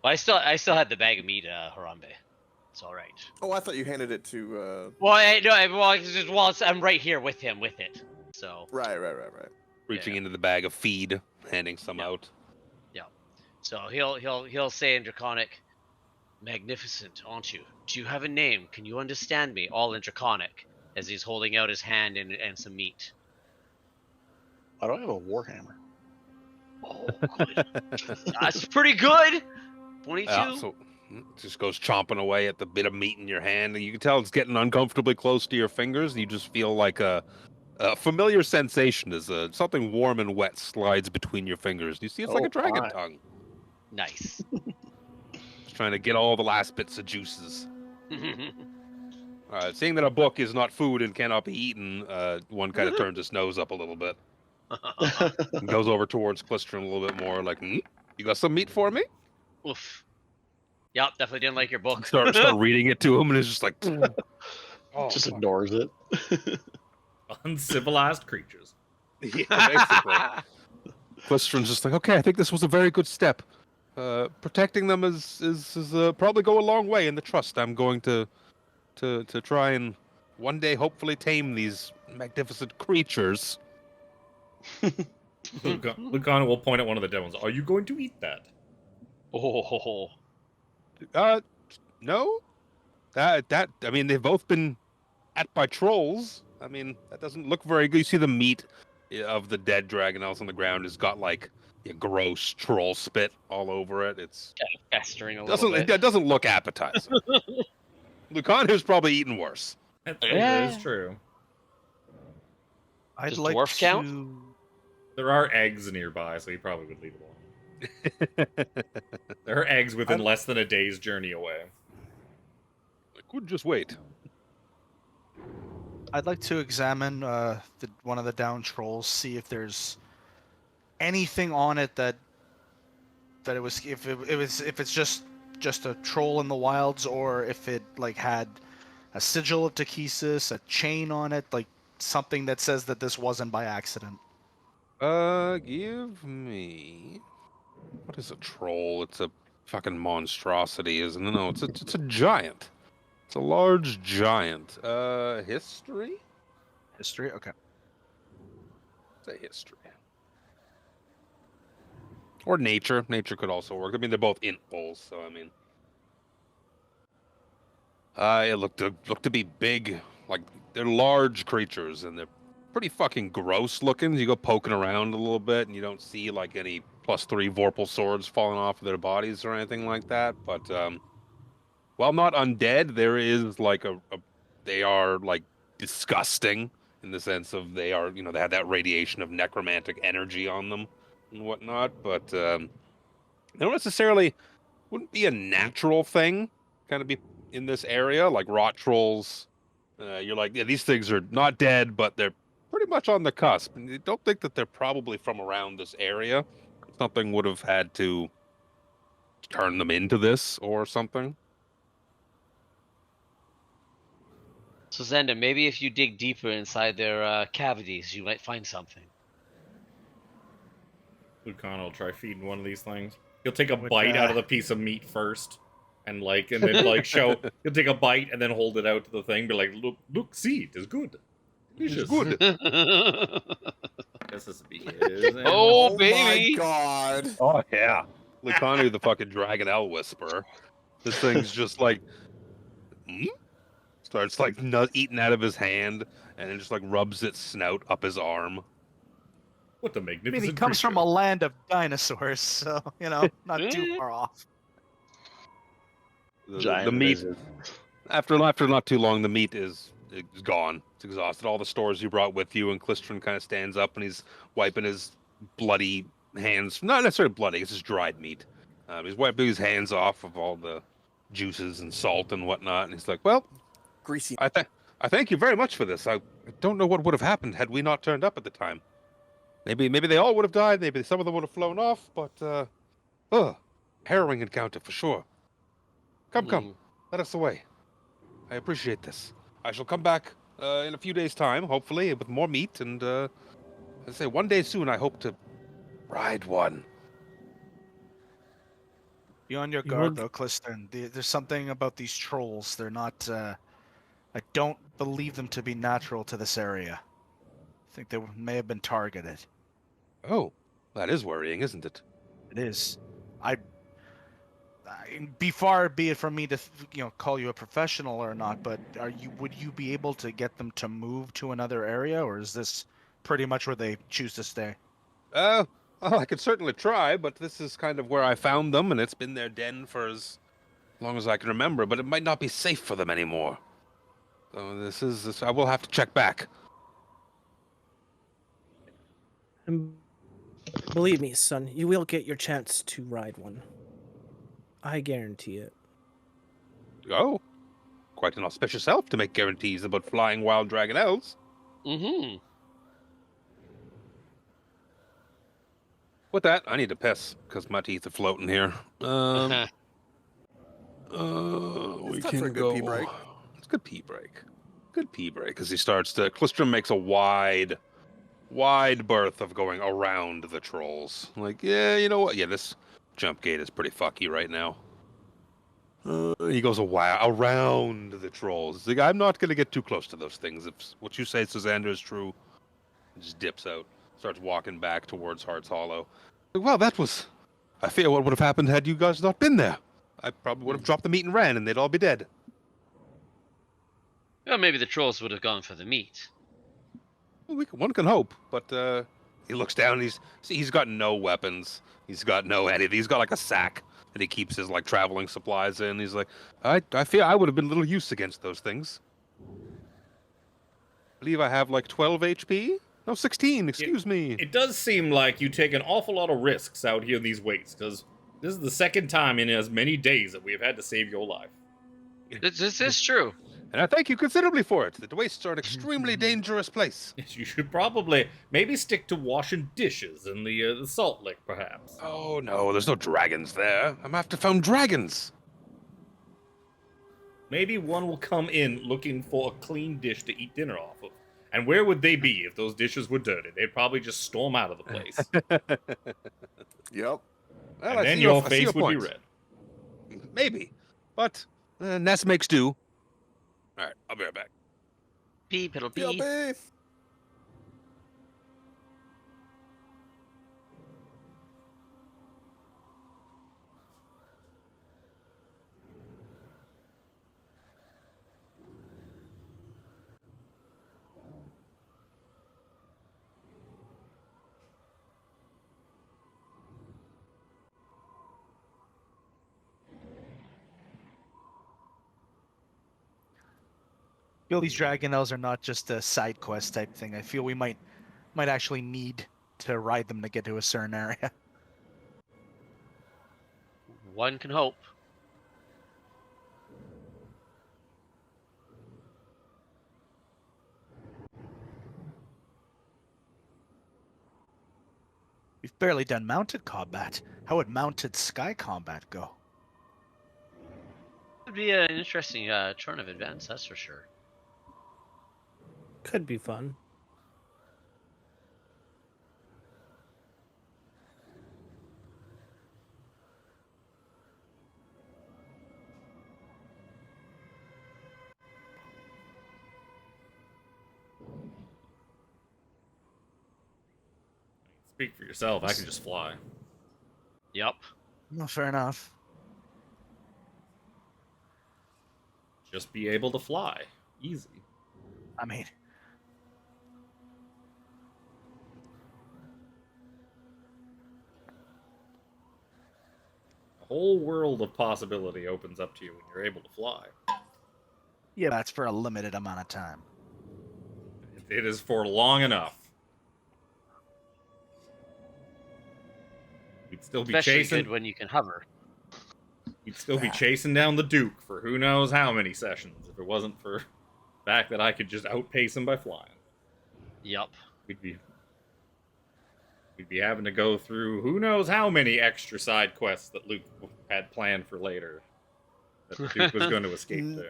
Well, I still had the bag of meat, Harambe. It's all right. Oh, I thought you handed it to. Well, I'm right here with him with it. So Right. Reaching Yeah. into the bag of feed, handing some Yeah. out. he'll say in Draconic, "Magnificent, aren't you? Do you have a name? Can you understand me?" All in Draconic, as he's holding out his hand and some meat. why do I have a warhammer? Oh, good. That's pretty good. 22. So it just goes chomping away at the bit of meat in your hand, and you can tell it's getting uncomfortably close to your fingers. And you just feel like a Familiar sensation is something warm and wet slides between your fingers. You see, it's like Oh, a dragon my. tongue. Nice. Just trying to get all the last bits of juices. Seeing that a book is not food and cannot be eaten, one kind of turns his nose up a little bit and goes over towards Clistron a little bit more, like, you got some meat for me? Oof. Yep, definitely didn't like your book. Start reading it to him, and it's just like, oh, Just fuck. ignores it. Uncivilized creatures. Yeah, basically. Clistron's just like, okay, I think this was a very good step. Protecting them is probably go a long way in the trust. I'm going to try and one day hopefully tame these magnificent creatures. Lucana will point at one of the demons. Are you going to eat that? Oh. No. I mean, they've both been at by trolls. I mean, that doesn't look very good. You see the meat of the dead dragon else on the ground has got like gross troll spit all over it. It's Kind of festering a little bit. it doesn't look appetizing. Lucanu's probably eaten worse. That Yeah. is true. I'd Does like dwarf to. count? There are eggs nearby, so you probably would leave it alone. There are eggs within less than a day's journey away. I could just wait. I'd like to examine one of the down trolls, see if there's anything on it that it was if it's just a troll in the wilds, or if it like had a sigil of Takesis, a chain on it, like something that says that this wasn't by accident. Give me. What is a troll? It's a fucking monstrosity, isn't it? No, it's a giant. It's a large giant. History? History, okay. Say history. Or nature. Nature could also work. I mean, they're both int rolls, so I mean. It looked to be big. Like, they're large creatures, and they're pretty fucking gross looking. You go poking around a little bit, and you don't see, like, any +3 Vorpal swords falling off of their bodies or anything like that. But, while not undead, there is, like, they are, like, disgusting in the sense of they are, they have that radiation of necromantic energy on them and whatnot. But, they don't necessarily, wouldn't be a natural thing, kind of be in this area, like rot trolls. You're like, yeah, these things are not dead, but they're pretty much on the cusp. And you don't think that they're probably from around this area. Something would have had to turn them into this or something. So Zenda, maybe if you dig deeper inside their cavities, you might find something. Lucana will try feeding one of these things. He'll take a Would, bite out of the piece of meat first, and then show. He'll take a bite and then hold it out to the thing. Be like, look, see, it is good. Delicious. It's good. Guess this would be his. Oh, Oh baby! my god. Oh yeah, Lucanu, the fucking dragon L whisperer. This thing's just like, starts like eating out of his hand, and then just like rubs its snout up his arm. What a I magnificent mean, he comes from a creature. land of dinosaurs, so not too far off. The meat lizard. after not too long, the meat is gone. It's exhausted. All the stores you brought with you, and Clistron kind of stands up and he's wiping his bloody hands. Not necessarily bloody; it's just dried meat. He's wiping his hands off of all the juices and salt and whatnot, and he's like, "Well, Greasy. I thank you very much for this. I don't know what would have happened had we not turned up at the time. Maybe they all would have died. Maybe some of them would have flown off. But harrowing encounter for sure. Come, let us away. I appreciate this. I shall come back in a few days' time, hopefully, with more meat. And as I say, one day soon, I hope to ride one. Be on your You guard, would- though, Cliston. There's something about these trolls. They're not. I don't believe them to be natural to this area. I think they may have been targeted. Oh, that is worrying, isn't it? It is. Be far be it from me to call you a professional or not, but would you be able to get them to move to another area, or is this pretty much where they choose to stay? Well, I could certainly try, but this is kind of where I found them, and it's been their den for as long as I can remember, but it might not be safe for them anymore. So this I will have to check back. And believe me, son, you will get your chance to ride one. I guarantee it. Oh, quite an auspicious elf to make guarantees about flying wild dragon elves. Mm-hmm. With that, I need to piss because my teeth are floating here. We time for a can good pee go. break. It's a good pee break. Good pee break as he starts to. Klistrom makes a wide berth of going around the trolls. Like, yeah, you know what? Yeah, this jump gate is pretty fucky right now. He goes around the trolls. He's like, I'm not going to get too close to those things. If what you say, Susander, is true, he just dips out, starts walking back towards Heart's Hollow. Like, well, that was. I fear what would have happened had you guys not been there. I probably would have dropped the meat and ran, and they'd all be dead. Well, maybe the trolls would have gone for the meat. Well, one can hope, but he looks down. He's got no weapons. He's got no anything. He's got like a sack that he keeps his like traveling supplies in. He's like, I fear I would have been little use against those things. I believe I have like 12 HP. No, 16. Excuse me. It does seem like you take an awful lot of risks out here in these wastes, because this is the second time in as many days that we have had to save your life. This is true. And I thank you considerably for it. The wastes are an extremely dangerous place. Yes, you should probably maybe stick to washing dishes in the salt lick, perhaps. Oh no, there's no dragons there. I'm gonna have to find dragons. Maybe one will come in looking for a clean dish to eat dinner off of. And where would they be if those dishes were dirty? They'd probably just storm out of the place. Yep. Well, And then your face would be red. Maybe. But Ness makes do. Alright, I'll be right back. Beep, it'll be. PLP. feel these dragon elves are not just a side quest type thing. I feel we might actually need to ride them to get to a certain area. One can hope. We've barely done mounted combat. How would mounted sky combat go? Would be an interesting turn of events, that's for sure. Could be fun. Speak for yourself. I can just fly. Yep. Well, fair enough. Just be able to fly. Easy. I mean, A whole world of possibility opens up to you when you're able to fly. yeah, that's for a limited amount of time. It is for long enough. You'd still be Especially chasing. good when you can hover. You'd still be chasing down the Duke for who knows how many sessions if it wasn't for the fact that I could just outpace him by flying. Yep. We'd be having to go through who knows how many extra side quests that Luke had planned for later that the Duke was going to escape to.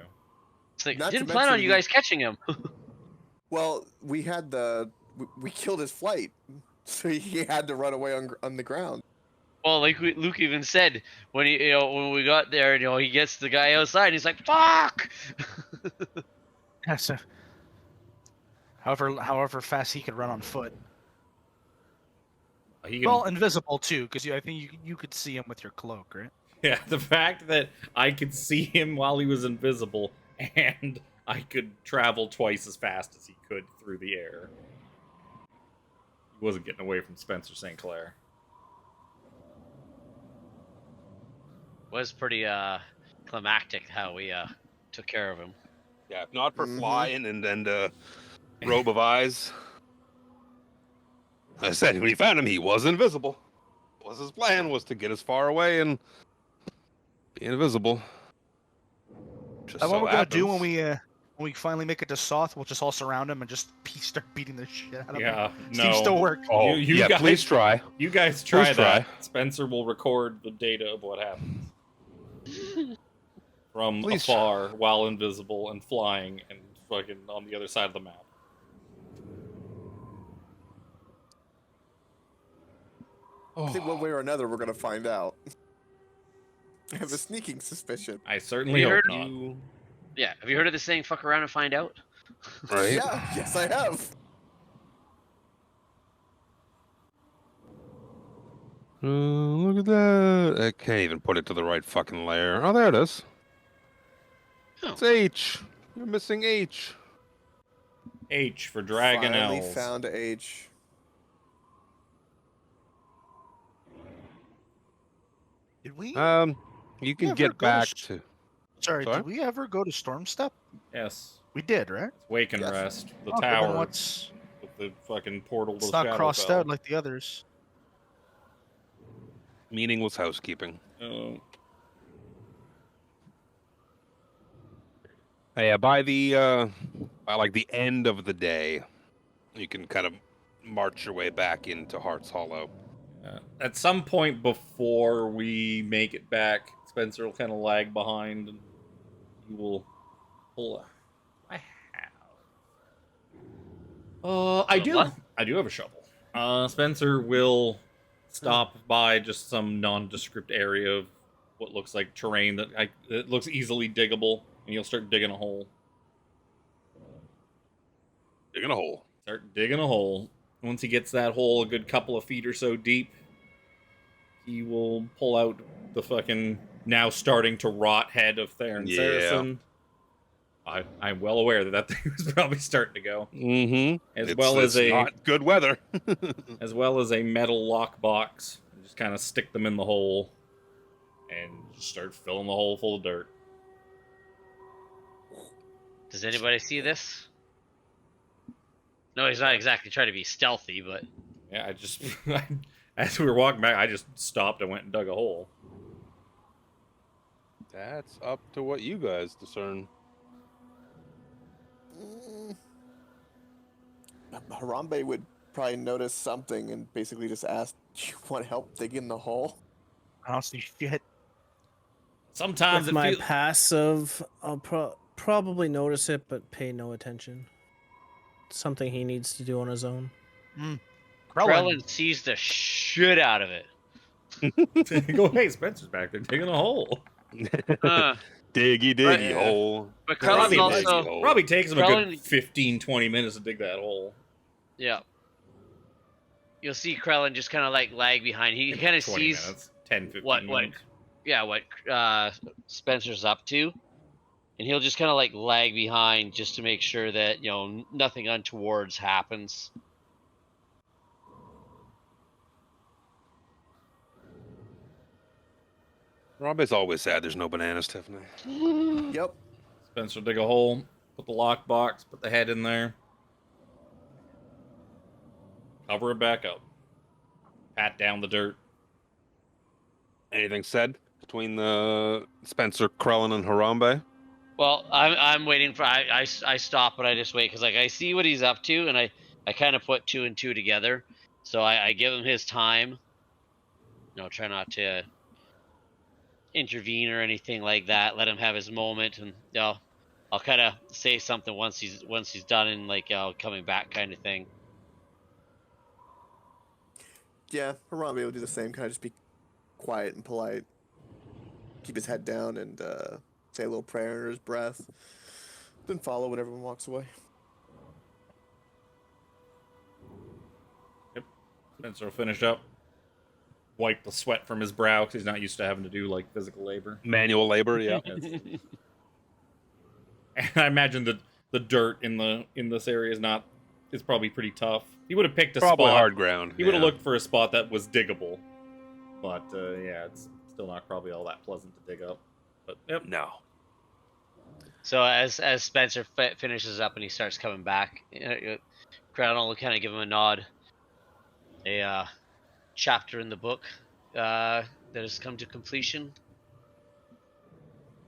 It's like, Not to didn't plan on mention you we- guys catching him. Well, we killed his flight, so he had to run away on the ground. Well, like Luke even said when when we got there, he gets the guy outside. And he's like, "Fuck!" Yeah, so, however fast he could run on foot. He can, Well, invisible too, because I think you could see him with your cloak, right? yeah, the fact that I could see him while he was invisible and I could travel twice as fast as he could through the air. He wasn't getting away from Spencer St. Clair. Was pretty climactic how we took care of him. Yeah, if not for Mhm. flying and robe of eyes. I said when he found him, he was invisible. Was his plan was to get as far away and be invisible. Just And what so we're gonna do happens. when we finally make it to Soth, we'll just all surround him and just start beating the shit out of him. Yeah, Seems to no. work. Oh, You yeah, guys, please try. You guys try Please that. try. Spencer will record the data of what happens from Please try. afar while invisible and flying and fucking on the other side of the map. I think one way or another we're gonna find out. I have a sneaking suspicion. I certainly You hope heard not. You Yeah, have you heard of this saying, fuck around and find out? right? Yeah, yes I have. Look at that. I can't even put it to the right fucking layer. Oh, there it is. Oh. It's H. You're missing H. H for Dragon Finally Elves. found H. Did we? You can ever get go to back s- to. Sorry, Sorry? did we ever go to Stormstep? Yes. We did, right? It's Wake and Yes. Rest. The Okay, then tower what's with the fucking portal to it's not crossed Shadowfell. out like the others? Meaningless housekeeping. Yeah, by like the end of the day, you can kind of march your way back into Heart's Hollow. At some point before we make it back, Spencer will kind of lag behind and he will pull. I have. I do. What? I do have a shovel. Spencer will stop by just some nondescript area of what looks like terrain that looks easily diggable, and you'll start digging a hole. Digging a hole. Start digging a hole. Once he gets that hole a good couple of feet or so deep, he will pull out the fucking now starting to rot head of Theron Yeah. Saracen. I'm well aware that thing was probably starting to go. Mm-hmm. As well as a not good weather. as well as a metal lockbox. Just kind of stick them in the hole and just start filling the hole full of dirt. Does anybody see this? No, he's not exactly trying to be stealthy, but Yeah, I just as we were walking back, I just stopped and went and dug a hole. That's up to what you guys discern. Harambe would probably notice something and basically just ask, "Do you want help digging the hole?" I don't see shit. Sometimes With it my feels passive, I'll probably notice it, but pay no attention. Something he needs to do on his own. Krellin. Krellin sees the shit out of it. go, hey, Spencer's back there digging a hole. Uh, Diggy diggy Right. hole. but Probably, Krellin's also probably takes him a Krellin- good 15, 20 minutes to dig that hole. yeah. You'll see Krellin just kind of like lag behind. He kind of 20 sees minutes, 10, 15 what minutes. what Spencer's up to, and he'll just kind of like lag behind just to make sure that nothing untowards happens. Robbie's always sad there's no bananas, Tiffany. Yep. Spencer will dig a hole, put the lockbox, put the head in there, cover it back up, pat down the dirt. Anything said between the Spencer, Krellin, and Harambe? Well, I'm waiting for I stop, but I just wait because like I see what he's up to, and I kind of put two and two together, so I give him his time. Try not to intervene or anything like that. Let him have his moment, and I'll kind of say something once he's done and like coming back kind of thing. Yeah, Harambe will do the same. Kind of just be quiet and polite, keep his head down, and say a little prayer under his breath. Then follow when everyone walks away. Spencer will finish up, wipe the sweat from his brow because he's not used to having to do like physical labor. Manual labor, yeah. And I imagine that the dirt in this area is probably pretty tough. He would have picked a Probably spot. hard ground. He would have yeah. looked for a spot that was diggable, but yeah, it's still not probably all that pleasant to dig up. But yep. No. So as Spencer finishes up and he starts coming back, Crown will kind of give him a nod. a chapter in the book that has come to completion.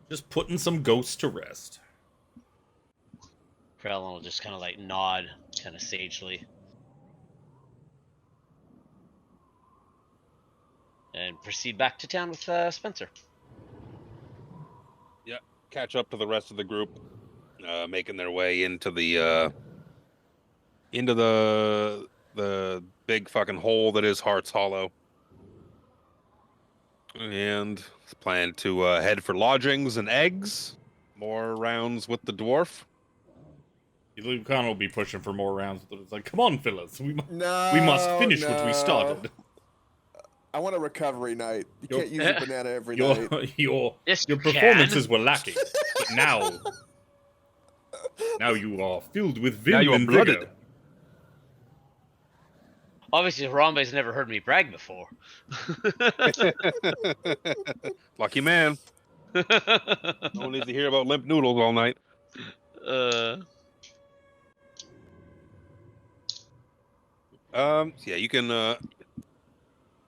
Just putting some ghosts to rest. Krellin will just kind of like nod, kind of sagely, and proceed back to town with Spencer. Catch up to the rest of the group, making their way into the big fucking hole that is Heart's Hollow, and plan to head for lodgings and eggs. More rounds with the dwarf. Lucano will be pushing for more rounds. It's like, come on, fellas, we No, must finish what we no. started. I want a recovery night. You Your- can't use a banana every night. Your Yes, you performances can. were lacking, but now you are filled with Now vim you are and blooded. vigor. Obviously, Harambe's never heard me brag before. Lucky man. No one needs to hear about limp noodles all night. Yeah, you can.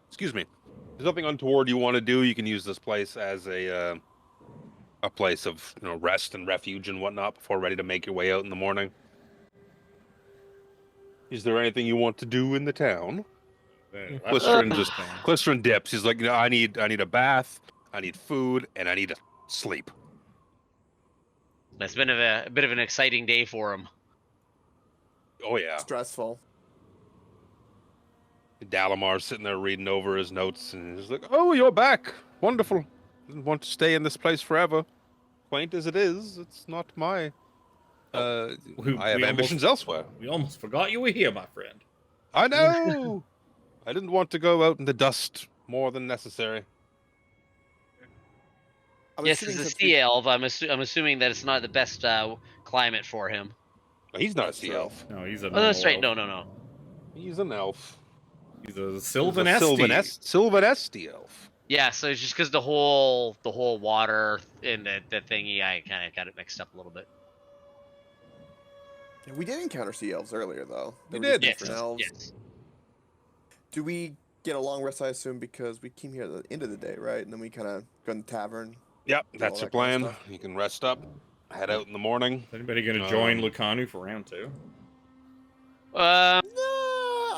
Excuse me. If there's nothing untoward you want to do, you can use this place as a place of rest and refuge and whatnot before ready to make your way out in the morning. Is there anything you want to do in the town? Clisterin dips. He's like, I need a bath, I need food, and I need to sleep. That's been a bit of an exciting day for him. Oh yeah. Stressful. Dalamar's sitting there reading over his notes, and he's like, "Oh, you're back! Wonderful. Didn't want to stay in this place forever. Quaint as it is, it's not my. I have ambitions elsewhere. We almost forgot you were here, my friend. I know. I didn't want to go out in the dust more than necessary. Yes, as a sea elf, I'm assuming that it's not the best climate for him. He's not a sea elf. No, he's a. Oh, that's right. elf. No. He's an elf. He's a Sylvanesti. Sylvanesti elf. Yeah, so it's just because the whole water and the thingy, I kind of got it mixed up a little bit. We did encounter sea elves earlier, though. We They were did. just different elves. Yes. Do we get a long rest, I assume, because we came here at the end of the day, right? And then we kind of go in the tavern. Yep, Do that's all your that kind plan. of stuff. You can rest up, head out in the morning. Is anybody going to join Lucanu for round 2? No,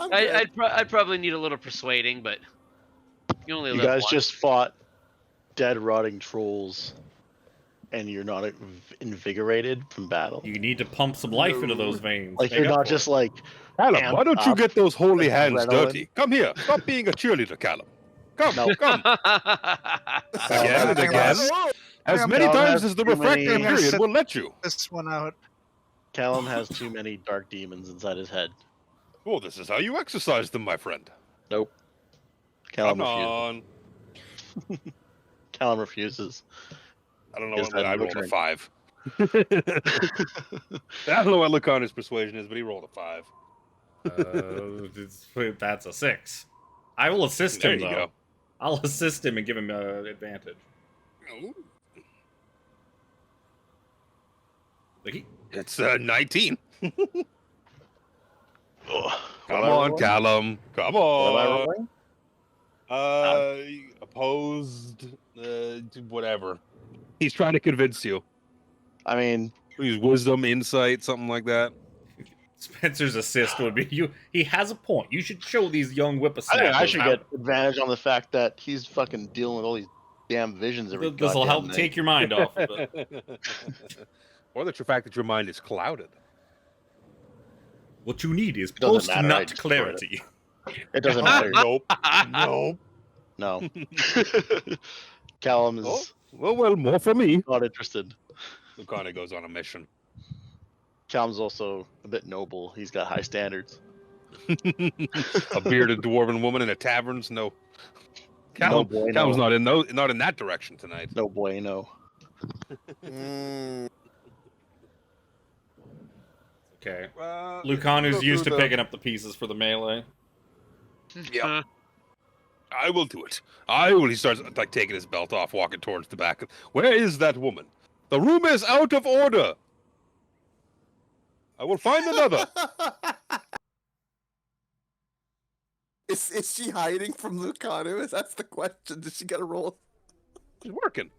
I'm good. I'd probably need a little persuading, but you only You live guys once. just fought dead, rotting trolls, and you're not invigorated from battle. You need to pump some life into those veins. Like Make you're up not for just it. like Callum, why don't you up get those holy with hands adrenaline. dirty? Come here. Stop being a cheerleader, Callum. Come, No. come. Again and again. As many Callum times has as the too many- refractory I'm gonna period sit- will let you. This one out. Callum has too many dark demons inside his head. Well, this is how you exercise them, my friend. Nope. Callum Come refuses. on. Callum refuses. I don't know Is what that I your rolled a turn? 5. I don't know what Lucanus' persuasion is, but he rolled a 5. That's a 6. I will assist There him, you though. go. I'll assist him and give him advantage. Like It's 19. Ugh. Come What am I on, rolling? Callum. Come What am I on. rolling? Opposed, whatever. He's trying to convince you. I mean, Use wisdom, insight, something like that. Spencer's assist would be you. He has a point. You should show these young I whippersnappers. think I should how- get advantage on the fact that he's fucking dealing with all these damn visions every This will goddamn help night. take your mind off of it. Or the fact that your mind is clouded. What you need is Doesn't matter, I post-nut destroyed it. clarity. It doesn't matter. Nope. Nope. No. Callum is Oh, well, more for me. not interested. Lucana goes on a mission. Callum's also a bit noble. He's got high standards. A bearded dwarven woman in a tavern's no. Callum, bueno. Callum's not in that direction tonight. No bueno. Mm, Okay. Go Lucanu's used to through the- picking up the pieces for the melee. Yep. I will do it. I will. He starts like taking his belt off, walking towards the back. Where is that woman? The room is out of order. I will find another. Is she hiding from Lucanu? That's the question. Does she get a roll? She's working.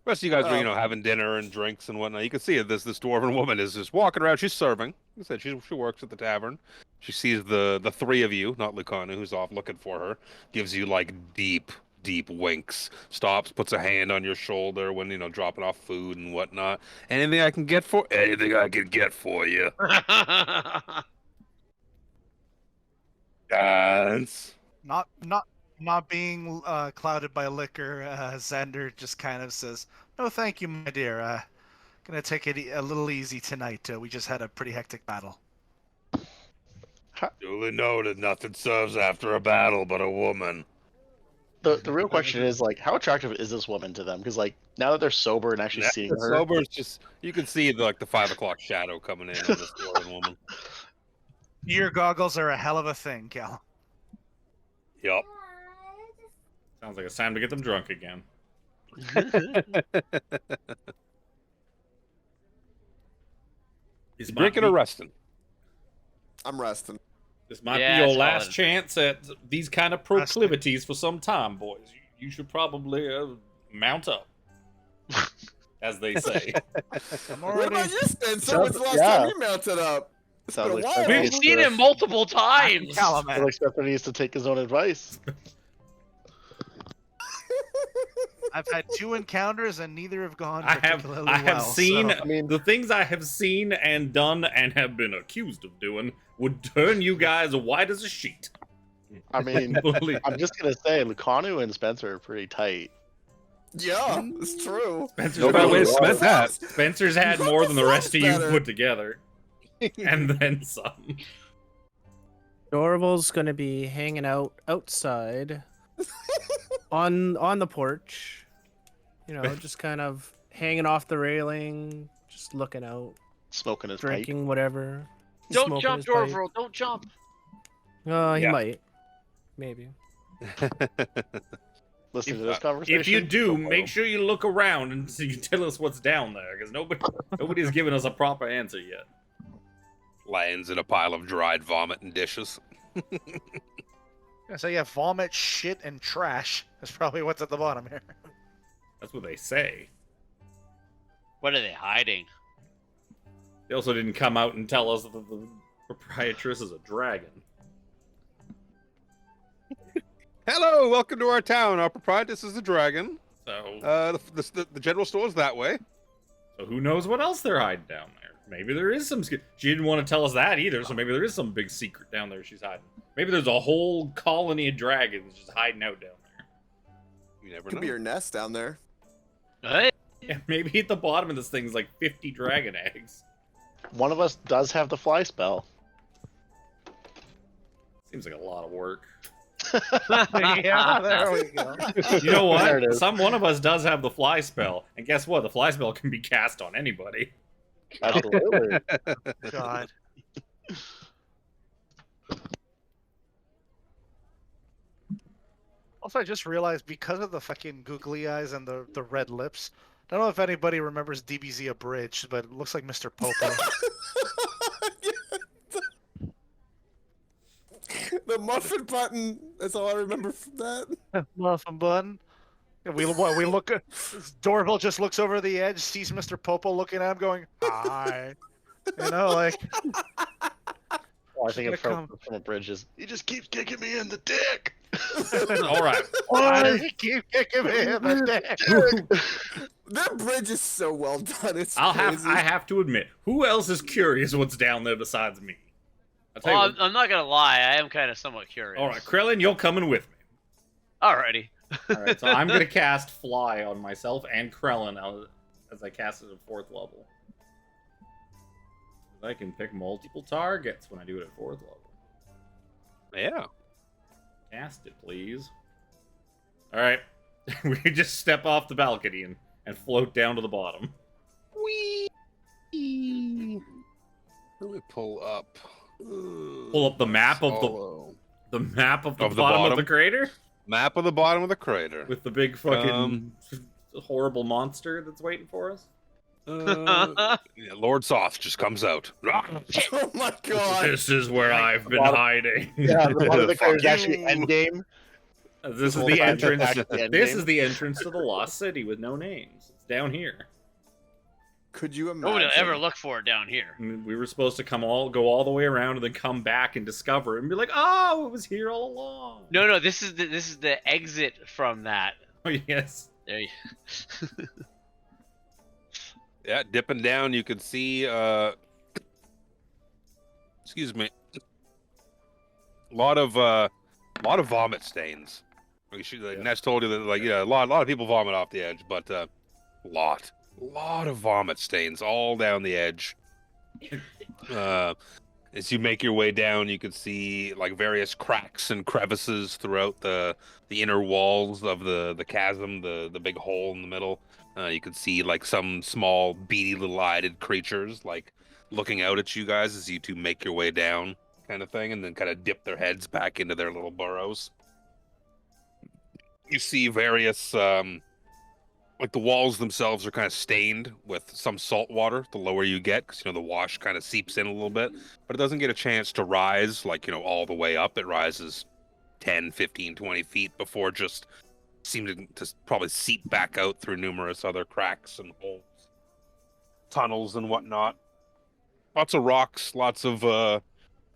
The rest of you guys are, Oh. having dinner and drinks and whatnot. You can see it. This dwarven woman is just walking around. She's serving. Like I said, she works at the tavern. She sees the three of you, not Lucana, who's off looking for her. Gives you like deep winks. Stops, puts a hand on your shoulder when dropping off food and whatnot. Anything I can get for you. Dance. Not being clouded by liquor, Xander just kind of says, "No, thank you, my dear. Gonna take it a little easy tonight. We just had a pretty hectic battle." Duly noted. Nothing serves after a battle but a woman. The real question is like, how attractive is this woman to them? Because like now that they're sober and actually seeing her, Sober is just you can see the 5 o'clock shadow coming in on this dwarven woman. Your goggles are a hell of a thing, Cal. Yup. Sounds like it's time to get them drunk again. This might Drinking be- or resting? I'm resting. This might Yeah, be your it's last fine. chance at these kind of proclivities for some time, boys. You should probably mount up, as they say. I'm What already. about you, Spencer? Sounds- When's the last yeah. time you mounted up? It's Sounds been a like while. something- We've seen him multiple times. Calaman. Felix Pepper needs to take his own advice. I've had 2 encounters and neither have gone I particularly have well. seen so- I mean- the things I have seen and done and have been accused of doing would turn you guys white as a sheet. I mean, Believe- I'm just gonna say, Lucanu and Spencer are pretty tight. Yeah, it's true. Spencer's, No better way to probably- cement that. Spencer's had more than the rest of you Better. put together, and then some. Dorval's gonna be hanging out outside on the porch. Just kind of hanging off the railing, just looking out, Smoking his drinking whatever. Don't smoking jump, his pipe. Dorval. Don't jump. He Yeah. might. Maybe. pipe. Listen to this conversation. If you do, make sure you look around and so you tell us what's down there, because nobody's given us a proper answer yet. Lands in a pile of dried vomit and dishes. So yeah, vomit, shit, and trash is probably what's at the bottom here. That's what they say. What are they hiding? They also didn't come out and tell us that the proprietress is a dragon. Hello, welcome to our town. Our proprietress is a dragon. So, The general store is that way. so who knows what else they're hiding down there? Maybe there is some. She didn't want to tell us that either, so maybe there is some big secret down there she's hiding. Maybe there's a whole colony of dragons just hiding out down there. You never Could know. be your nest down there. What? Yeah, maybe at the bottom of this thing's like 50 dragon eggs. One of us does have the fly spell. Seems like a lot of work. Yeah, there we go. You know There what? it is. One of us does have the fly spell, and guess what? The fly spell can be cast on anybody. Absolutely. God. Also, I just realized because of the fucking googly eyes and the red lips, I don't know if anybody remembers DBZ Abridged, but it looks like Mr. Popo. The muffin button. That's all I remember from that. Muffin bun. And we look. Dorville just looks over the edge, sees Mr. Popo looking at him, going, "Hi," like. I think it's Gonna from a bridge. He just keeps kicking me in the dick. All right. Why does he keep kicking me in the dick? That bridge is so well done. It's I crazy. have to admit, who else is curious what's down there besides me? I'll tell you Well, what- I'm not gonna lie. I am kind of somewhat curious. all right, Krellin, you're coming with me. Alrighty. All right, so I'm gonna cast Fly on myself and Krellin as I cast it at 4th level. I can pick multiple targets when I do it at 4th level. Yeah. Cast it, please. All right, we can just step off the balcony and float down to the bottom. Whee! Let me pull up. Pull up the map of the map of the, Of the bottom of bottom? the crater Map of the bottom of the crater. with the big fucking Um, horrible monster that's waiting for us. Yeah, Lord Soth just comes out. Oh my god! This is where I've been lot of- hiding. Yeah, the one of the Fuck characters actually you. endgame. This is whole the time it's entrance. actually Endgame. This is the entrance to the Lost City with no names. It's down here. Could you No imagine? one will ever look for it down here. I mean, we were supposed to go all the way around and then come back and discover it and be like, oh, it was here all along. No, this is the exit from that. Oh yes. There you. Yeah, dipping down, you can see. Excuse me. A lot of vomit stains. Like Ness told you that, like, yeah, a lot of people vomit off the edge, but lot of vomit stains all down the edge. As you make your way down, you can see like various cracks and crevices throughout the inner walls of the chasm, the big hole in the middle. You can see like some small beady little eyed creatures like looking out at you guys as you two make your way down, kind of thing, and then kind of dip their heads back into their little burrows. You see various like the walls themselves are kind of stained with some salt water the lower you get, because the wash kind of seeps in a little bit, but it doesn't get a chance to rise like all the way up. It rises 10, 15, 20 feet before just seeming to probably seep back out through numerous other cracks and holes, tunnels and whatnot. Lots of rocks, lots of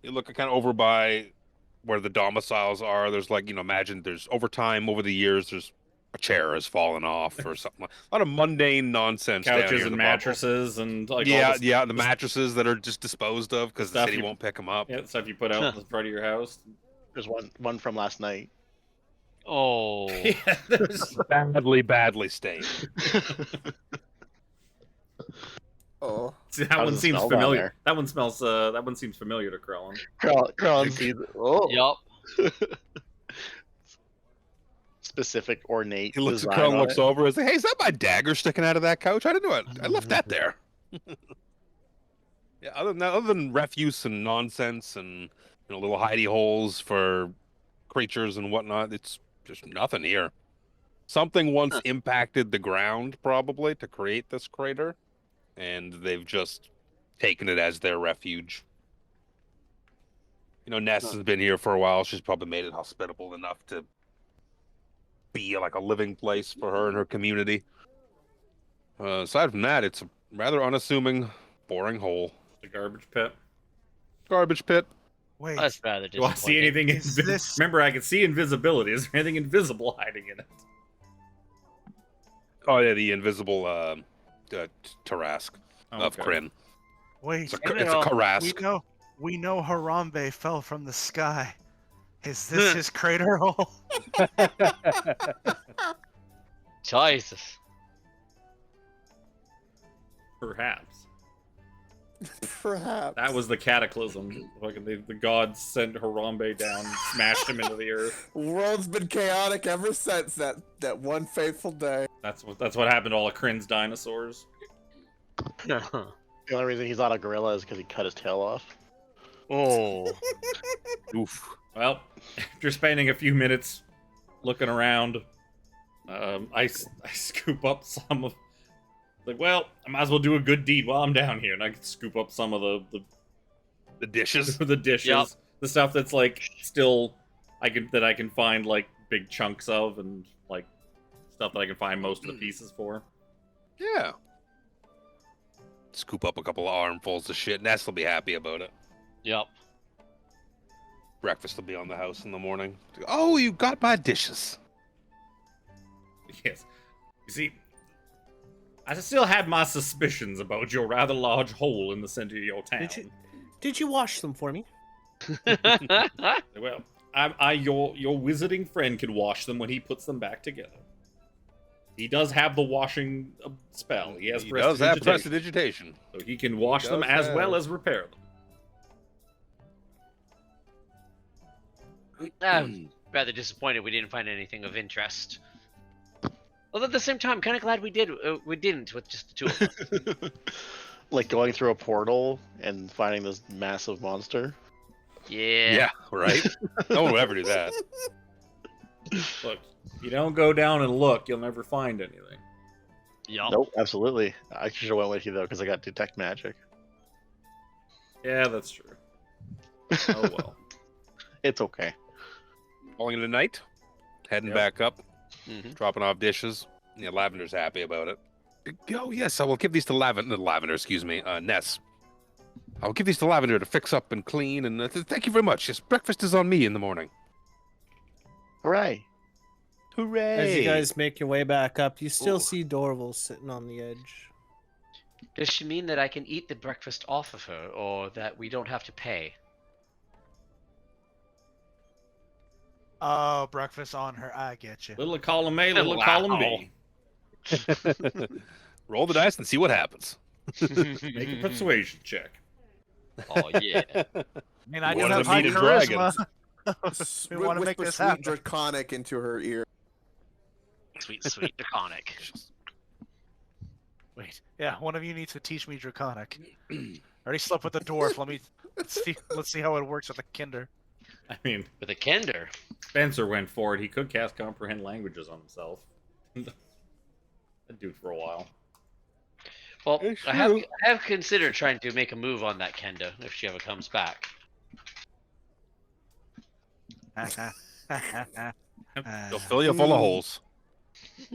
you look kind of over by where the domiciles are. There's like, imagine there's over the years, there's a chair has fallen off or something. A lot of mundane nonsense down Couches here in and the bubble. mattresses and like The mattresses that are just disposed of because the stuff city you- won't pick them up. Yeah, stuff you put out in the front of your house. There's one from last night. Oh. Yeah, there's- Badly stained. Oh, See, How that one does it seems smell down familiar. there? That one smells. That one seems familiar to Krellin. Krellin sees it. Oh, Yup. specific ornate. He looks at design Carl, on looks it. over, and says, "Hey, is that my dagger sticking out of that couch? I didn't know it. I left that there." Yeah, other than refuse and nonsense and little hidey holes for creatures and whatnot, it's just nothing here. Something once impacted the ground probably to create this crater, and they've just taken it as their refuge. Ness has been here for a while. She's probably made it hospitable enough to be like a living place for her and her community. Aside from that, it's a rather unassuming, boring hole. The garbage pit. Garbage pit. Wait, That's rather Do I see disappointing. anything? Is this- Remember, I can see invisibility. Is there anything invisible hiding in it? Oh yeah, the invisible Tarask of Okay. Kryn. wait. It's a Give it it's a all. Karask. We know Harambe fell from the sky. Is this his crater hole? Jesus. Perhaps. perhaps. That was the cataclysm. Like the gods sent Harambe down, and smashed him into the earth. World's been chaotic ever since that one fateful day. That's what happened to all of Kryn's dinosaurs. The only reason he's not a gorilla is because he cut his tail off. Oh. Oof. Well, after spending a few minutes looking around, I scoop up some of. Like, well, I might as well do a good deed while I'm down here, and I can scoop up some of The dishes. the dishes, Yep. the stuff that's like still I can find like big chunks of, and like stuff that I can find most of the pieces for. Yeah. Scoop up a couple of armfuls of shit. Ness will be happy about it. Yup. Breakfast will be on the house in the morning. Oh, you got my dishes. Yes, you see, I still had my suspicions about your rather large hole in the center of your town. Did you wash them for me? Well, your wizarding friend can wash them when he puts them back together. He does have the washing spell. He has He does have prestidigitation, prestidigitation. so he can wash them does as have- well as repair them. I'm rather disappointed we didn't find anything of interest. Although at the same time, kind of glad we didn't with just the two of us. Like going through a portal and finding this massive monster. Yeah. Yeah, right? No one will ever do that. Look, you don't go down and look, you'll never find anything. Yup. Nope, absolutely. I should have went with you though because I got detect magic. Yeah, that's true. Oh well. It's okay. Calling it a night, heading Yep. back up, Mhm. dropping off dishes. Yeah, Lavender's happy about it. Oh yes, I will give these to Lavender. Excuse me, Ness. I'll give these to Lavender to fix up and clean. And thank you very much. Yes, breakfast is on me in the morning. Hooray! Hooray! As you guys make your way back up, you still Ooh. see Dorval sitting on the edge. Does she mean that I can eat the breakfast off of her, or that we don't have to pay? Oh, breakfast on her. I get you. Little column A, little column B. Roll the dice and see what happens. Make a persuasion check. Oh yeah. I mean, I do One of have them high needed charisma. S- We wanna make whisper this sweet happen. draconic into her ear. Sweet, sweet draconic. Wait, yeah, one of you needs to teach me Draconic. I already slept with the dwarf. Let's see how it works with the Kinder. I mean, With a kender. Spencer went for it. He could cast comprehend languages on himself. That dude for a while. Well, It's I have true. considered trying to make a move on that kender if she ever comes back. She'll fill you full of holes.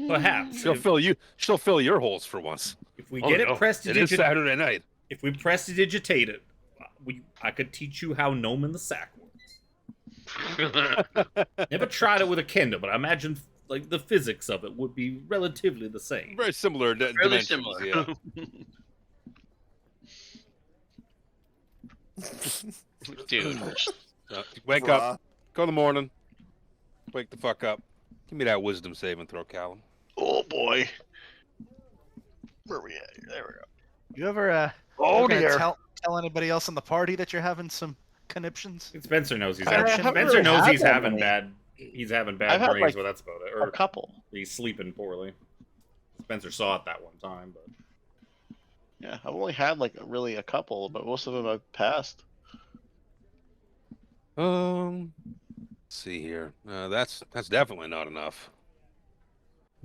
Perhaps She'll fill your holes for once. if we Oh, get no. it prestidigitate, Saturday night. if we prestidigitate it, I could teach you how gnome in the sack works. Never tried it with a kender, but I imagine like the physics of it would be relatively the same. Very similar. Fairly dimensions, similar. Yeah. Dude. Wake up. Go in the morning. Wake the fuck up. Give me that wisdom saving throw, Callum. Oh boy. Where are we at? There we go. You ever Oh gonna dear. tell anybody else in the party that you're having some conniptions? Spencer knows he's I having, haven't Spencer really knows had he's that having many. bad. He's having bad I've had, dreams, like, but that's about it. A Or couple. he's sleeping poorly. Spencer saw it that one time, but Yeah, I've only had like really a couple, but most of them have passed. Let's see here. That's definitely not enough.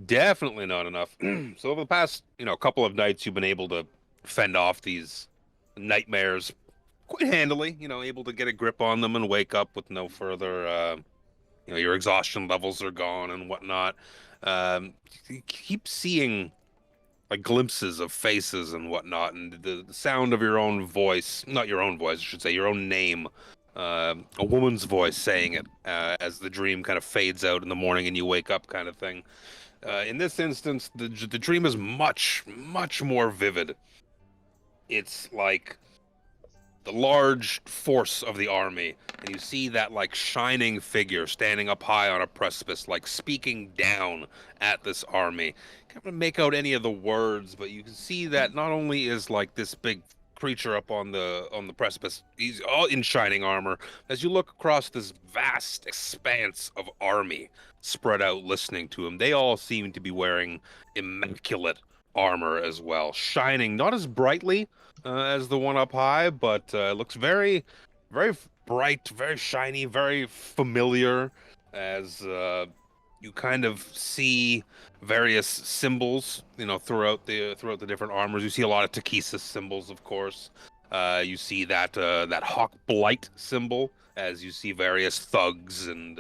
Definitely not enough. So over the past, couple of nights, you've been able to fend off these nightmares quite handily. Able to get a grip on them and wake up with no further. Your exhaustion levels are gone and whatnot. You keep seeing like glimpses of faces and whatnot, and the sound of your own voice, not your own voice, I should say, your own name. A woman's voice saying it as the dream kind of fades out in the morning and you wake up, kind of thing. In this instance, the dream is much, much more vivid. It's like the large force of the army, and you see that like shining figure standing up high on a precipice, like speaking down at this army. Can't really make out any of the words, but you can see that not only is like this big creature up on the precipice, he's all in shining armor. As you look across this vast expanse of army spread out listening to him, they all seem to be wearing immaculate armor as well, shining not as brightly as the one up high, but looks very, very bright, very shiny, very familiar. As you kind of see various symbols, throughout the different armors. You see a lot of Takesis symbols, of course. You see that hawk blight symbol, as you see various thugs and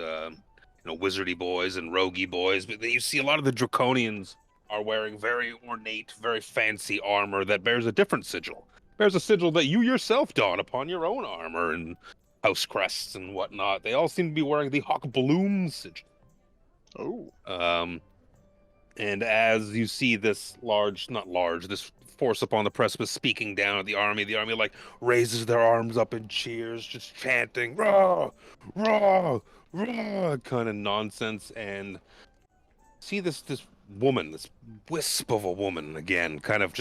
wizardy boys and roguey boys. But then you see a lot of the draconians are wearing very ornate, very fancy armor that bears a different sigil. Bears a sigil that you yourself don upon your own armor and house crests and whatnot. They all seem to be wearing the Hawk Bloom sigil. Oh. And as you see this this force upon the precipice speaking down at the army like raises their arms up and cheers, just chanting, rah, rah, rah, kind of nonsense. And see this woman, this wisp of a woman again, kind of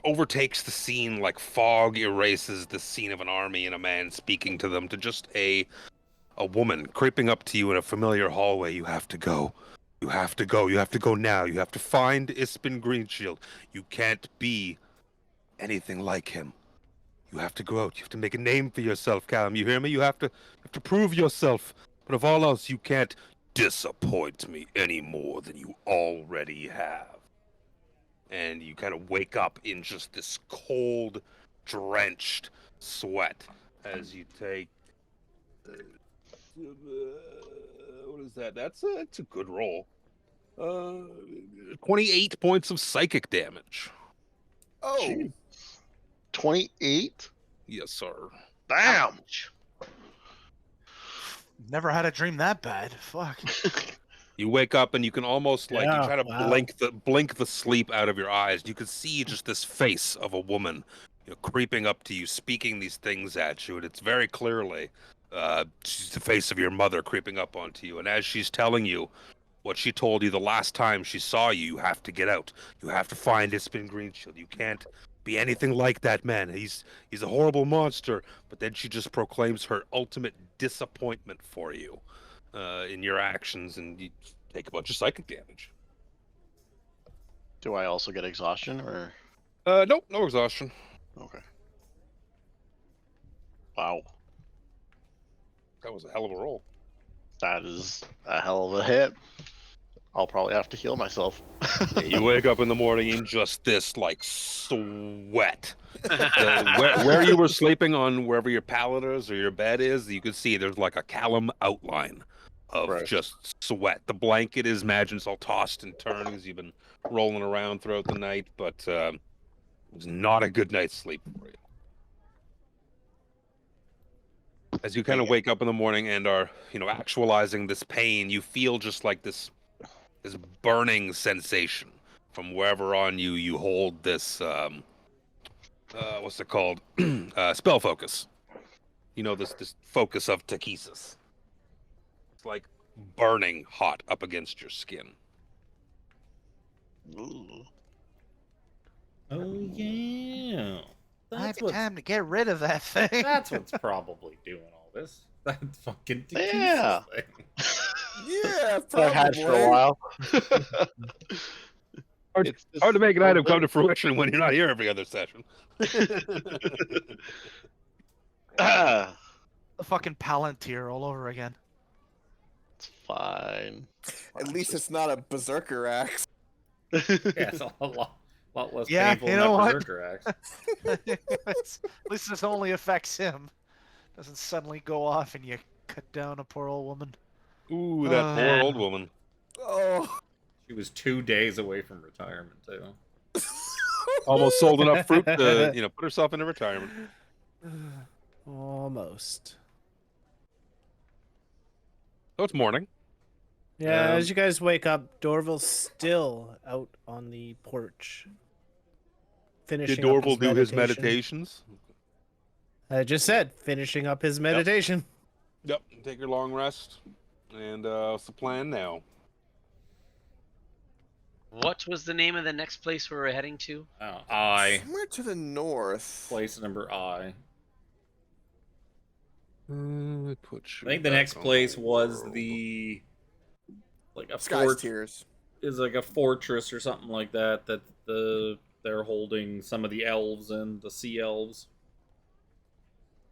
overtakes the scene like fog erases the scene of an army and a man speaking to them, to just a woman creeping up to you in a familiar hallway. You have to go. You have to go. You have to go now. You have to find Ispin Greenshield. You can't be anything like him. You have to go out. You have to make a name for yourself, Callum. You hear me? You have to prove yourself. But of all else, you can't disappoint me any more than you already have. and you kind of wake up in just this cold, drenched sweat as you take. What is that? That's a good roll. 28 points of psychic damage. Oh, 28? Yes, sir. Damn! Ouch. Never had a dream that bad. Fuck. You wake up and you can almost like you Yeah, try to wow. blink the sleep out of your eyes. You can see just this face of a woman, creeping up to you, speaking these things at you, and it's very clearly she's the face of your mother creeping up onto you. And as she's telling you what she told you the last time she saw you, you have to get out. You have to find Ispin Greenshield. You can't be anything like that man. He's a horrible monster. But then she just proclaims her ultimate disappointment for you. In your actions, and you take a bunch of psychic damage. Do I also get exhaustion, or? Nope, no exhaustion. Okay. Wow. That was a hell of a roll. That is a hell of a hit. I'll probably have to heal myself. Yeah, you wake up in the morning in just this, like, sweat. Where you were sleeping on wherever your pallet is or your bed is, you can see there's like a callum outline of Right. just sweat. The blanket is, imagine it's all tossed and turned as you've been rolling around throughout the night, but it was not a good night's sleep for you. As you kind of wake up in the morning and are, actualizing this pain, you feel just like this burning sensation from wherever on you hold this, what's it called? Spell focus. This focus of Takesis. It's like burning hot up against your skin. Ooh. Oh yeah. Might be time to get rid of that thing. That's what's probably doing all this. That fucking Takesis Yeah. thing. yeah, I've had for a probably. while. It's hard to make an item come to fruition when you're not here every other session. Ah, The fucking Palantir all over again. it's fine. At least it's not a berserker axe. Yeah, it's a lot less Yeah, painful you than know that what? berserker axe. At least this only affects him. Doesn't suddenly go off and you cut down a poor old woman. Ooh, that poor old woman. Oh, She was 2 days away from retirement too. Almost sold enough fruit to, put herself into retirement. Almost. So it's morning. Yeah, as you guys wake up, Dorval's still out on the porch. Finishing Did up Dorval do his meditation. meditations? I just said, finishing up his meditation. Yep. Take your long rest. And what's the plan now? What was the name of the next place we were heading to? Oh, I. somewhere to the north. Place number I. I I think the next place was the like a Sky's fort Tears. is like a fortress or something like that they're holding some of the elves and the sea elves.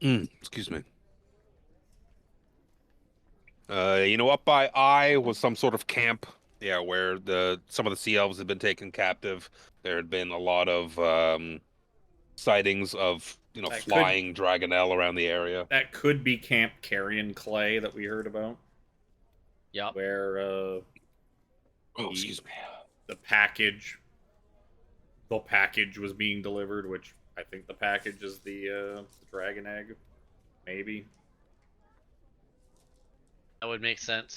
Excuse me. Up by I was some sort of camp. Yeah, where some of the sea elves had been taken captive. There had been a lot of sightings of flying dragonelle around the area. That could be Camp Carrion Clay that we heard about. Yep. Where excuse me. the package was being delivered, which I think the package is the dragon egg, maybe. That would make sense.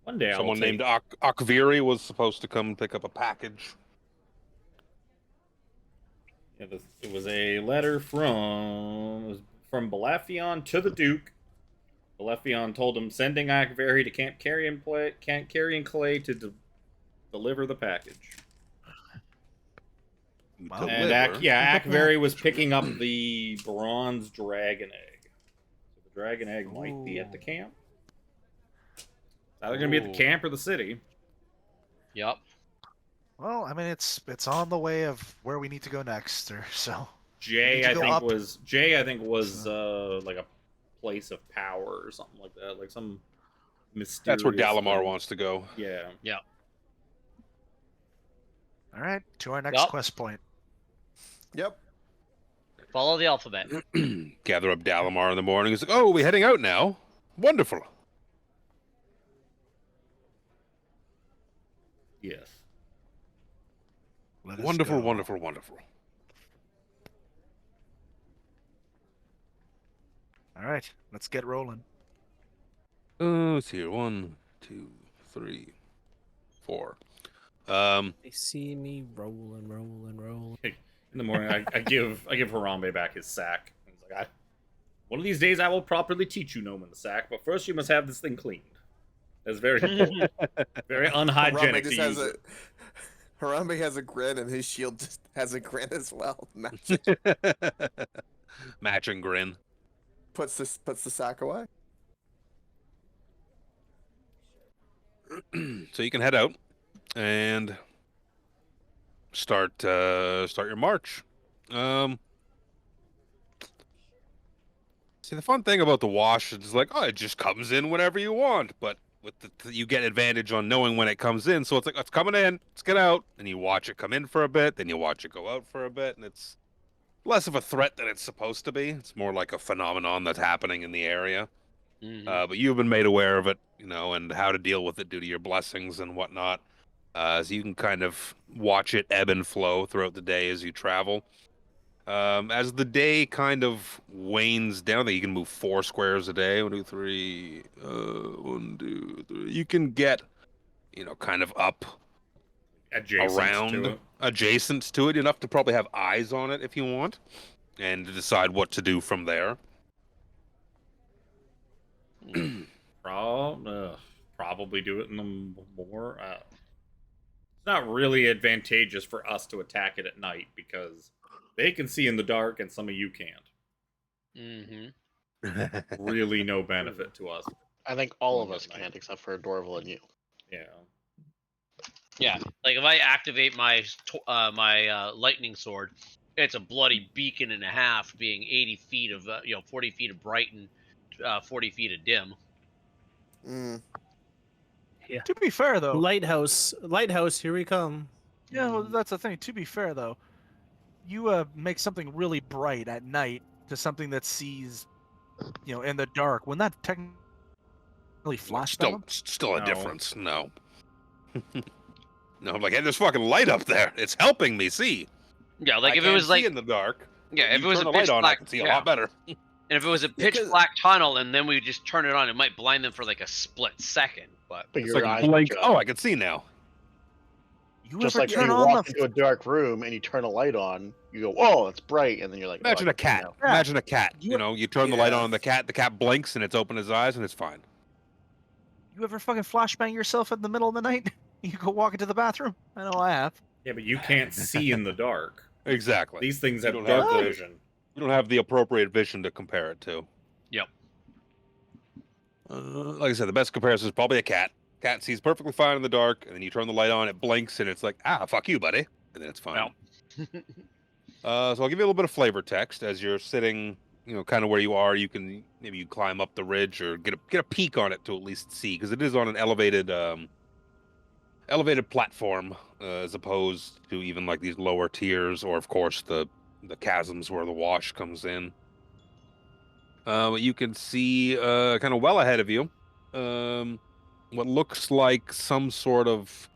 One day Someone named Akviri was supposed to come pick up a package. Yeah, it was a letter from Balafion to the Duke. Balafion told him sending Akvari to Camp Carrion Clay to deliver the package. Wow. And Akvari was picking up the bronze dragon egg. So the dragon egg might be at the camp. It's either going to be at the camp or the city. Yep. Well, I mean, it's on the way of where we need to go next, or so. Jay, to I go think up. was like a place of power or something like that, like some mysterious. That's where Dalamar thing. wants to go. Yeah. Yeah. All right, to our next Yup. quest point. Yep. Follow the alphabet. Gather up Dalamar in the morning. He's like, "Oh, we heading out now? Wonderful." Yes. Let us Wonderful, go. wonderful, wonderful. All right, let's get rolling. Let's see here. 1, 2, 3, 4. They see me rolling. In the morning, I give Harambe back his sack. He's like, one of these days I will properly teach you Noman the sack, but first you must have this thing cleaned. That's very important. Very unhygienic to use it. Harambe has a grin, and his shield just has a grin as well. Matching. Matching grin. puts the sack away. So you can head out and start your march. See, the fun thing about the wash is like, oh, it just comes in whenever you want, but with you get advantage on knowing when it comes in. So it's like, it's coming in, let's get out, and you watch it come in for a bit, then you watch it go out for a bit, and it's less of a threat than it's supposed to be. It's more like a phenomenon that's happening in the area. But you've been made aware of it, and how to deal with it due to your blessings and whatnot. So you can kind of watch it ebb and flow throughout the day as you travel. As the day kind of wanes down, that you can move 4 squares a day. 1, 2, 3. 1, 2, 3. You can get, kind of up adjacent to it, enough to probably have eyes on it if you want, and to decide what to do from there. Probably do it in the more. It's not really advantageous for us to attack it at night because they can see in the dark and some of you can't. Really no benefit to us. I think all of us can't, except for Dorval and you. Yeah. Yeah, like if I activate my lightning sword, it's a bloody beacon and a half, being 80 feet of 40 feet of bright and 40 feet of dim. Yeah. To be fair, though, Lighthouse, here we come. yeah, well, that's the thing. To be fair, though, you make something really bright at night to something that sees, in the dark. When that technically flash Still a No. difference. No. No, I'm like, hey, there's fucking light up there. It's helping me see. Yeah, like I if it can't was see like in the dark. yeah, if You it was turn a the light pitch on, I black, can see a lot better. and if it was a pitch black tunnel, and then we just turn it on, it might blind them for like a split second. But But It's your like eyes a blink. will Oh, judge. I can see now. You Just ever like if turn you on walk the into a dark room and you turn a light on, you go, "Whoa, it's bright," and then you're like, "Oh, I Imagine a can see cat. now." Yeah. Imagine a cat. You turn the light Yeah. on the cat blinks and it's open his eyes and it's fine. You ever fucking flashbang yourself in the middle of the night? You go walk into the bathroom. I know I have. Yeah, but you can't see in the dark. Exactly. These things You have don't dark have vision. You don't have the appropriate vision to compare it to. yep. Like I said, the best comparison is probably a cat. Cat sees perfectly fine in the dark, and then you turn the light on, it blinks, and it's like, fuck you, buddy. And then it's fine. So I'll give you a little bit of flavor text as you're sitting, kind of where you are. You can maybe climb up the ridge or get a peek on it to at least see, because it is on an elevated platform, as opposed to even like these lower tiers, or of course the chasms where the wash comes in. You can see kind of well ahead of you, what looks like some sort of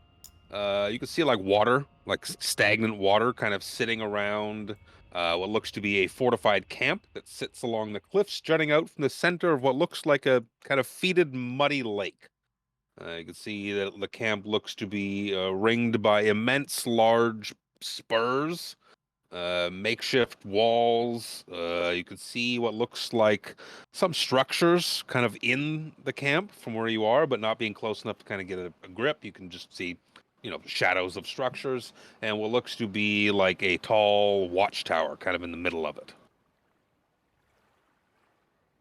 you can see like water, like stagnant water, kind of sitting around what looks to be a fortified camp that sits along the cliffs, jutting out from the center of what looks like a kind of fetid, muddy lake. You can see that the camp looks to be ringed by immense, large spurs, makeshift walls. You can see what looks like some structures kind of in the camp from where you are, but not being close enough to kind of get a grip. You can just see, shadows of structures, and what looks to be like a tall watchtower kind of in the middle of it.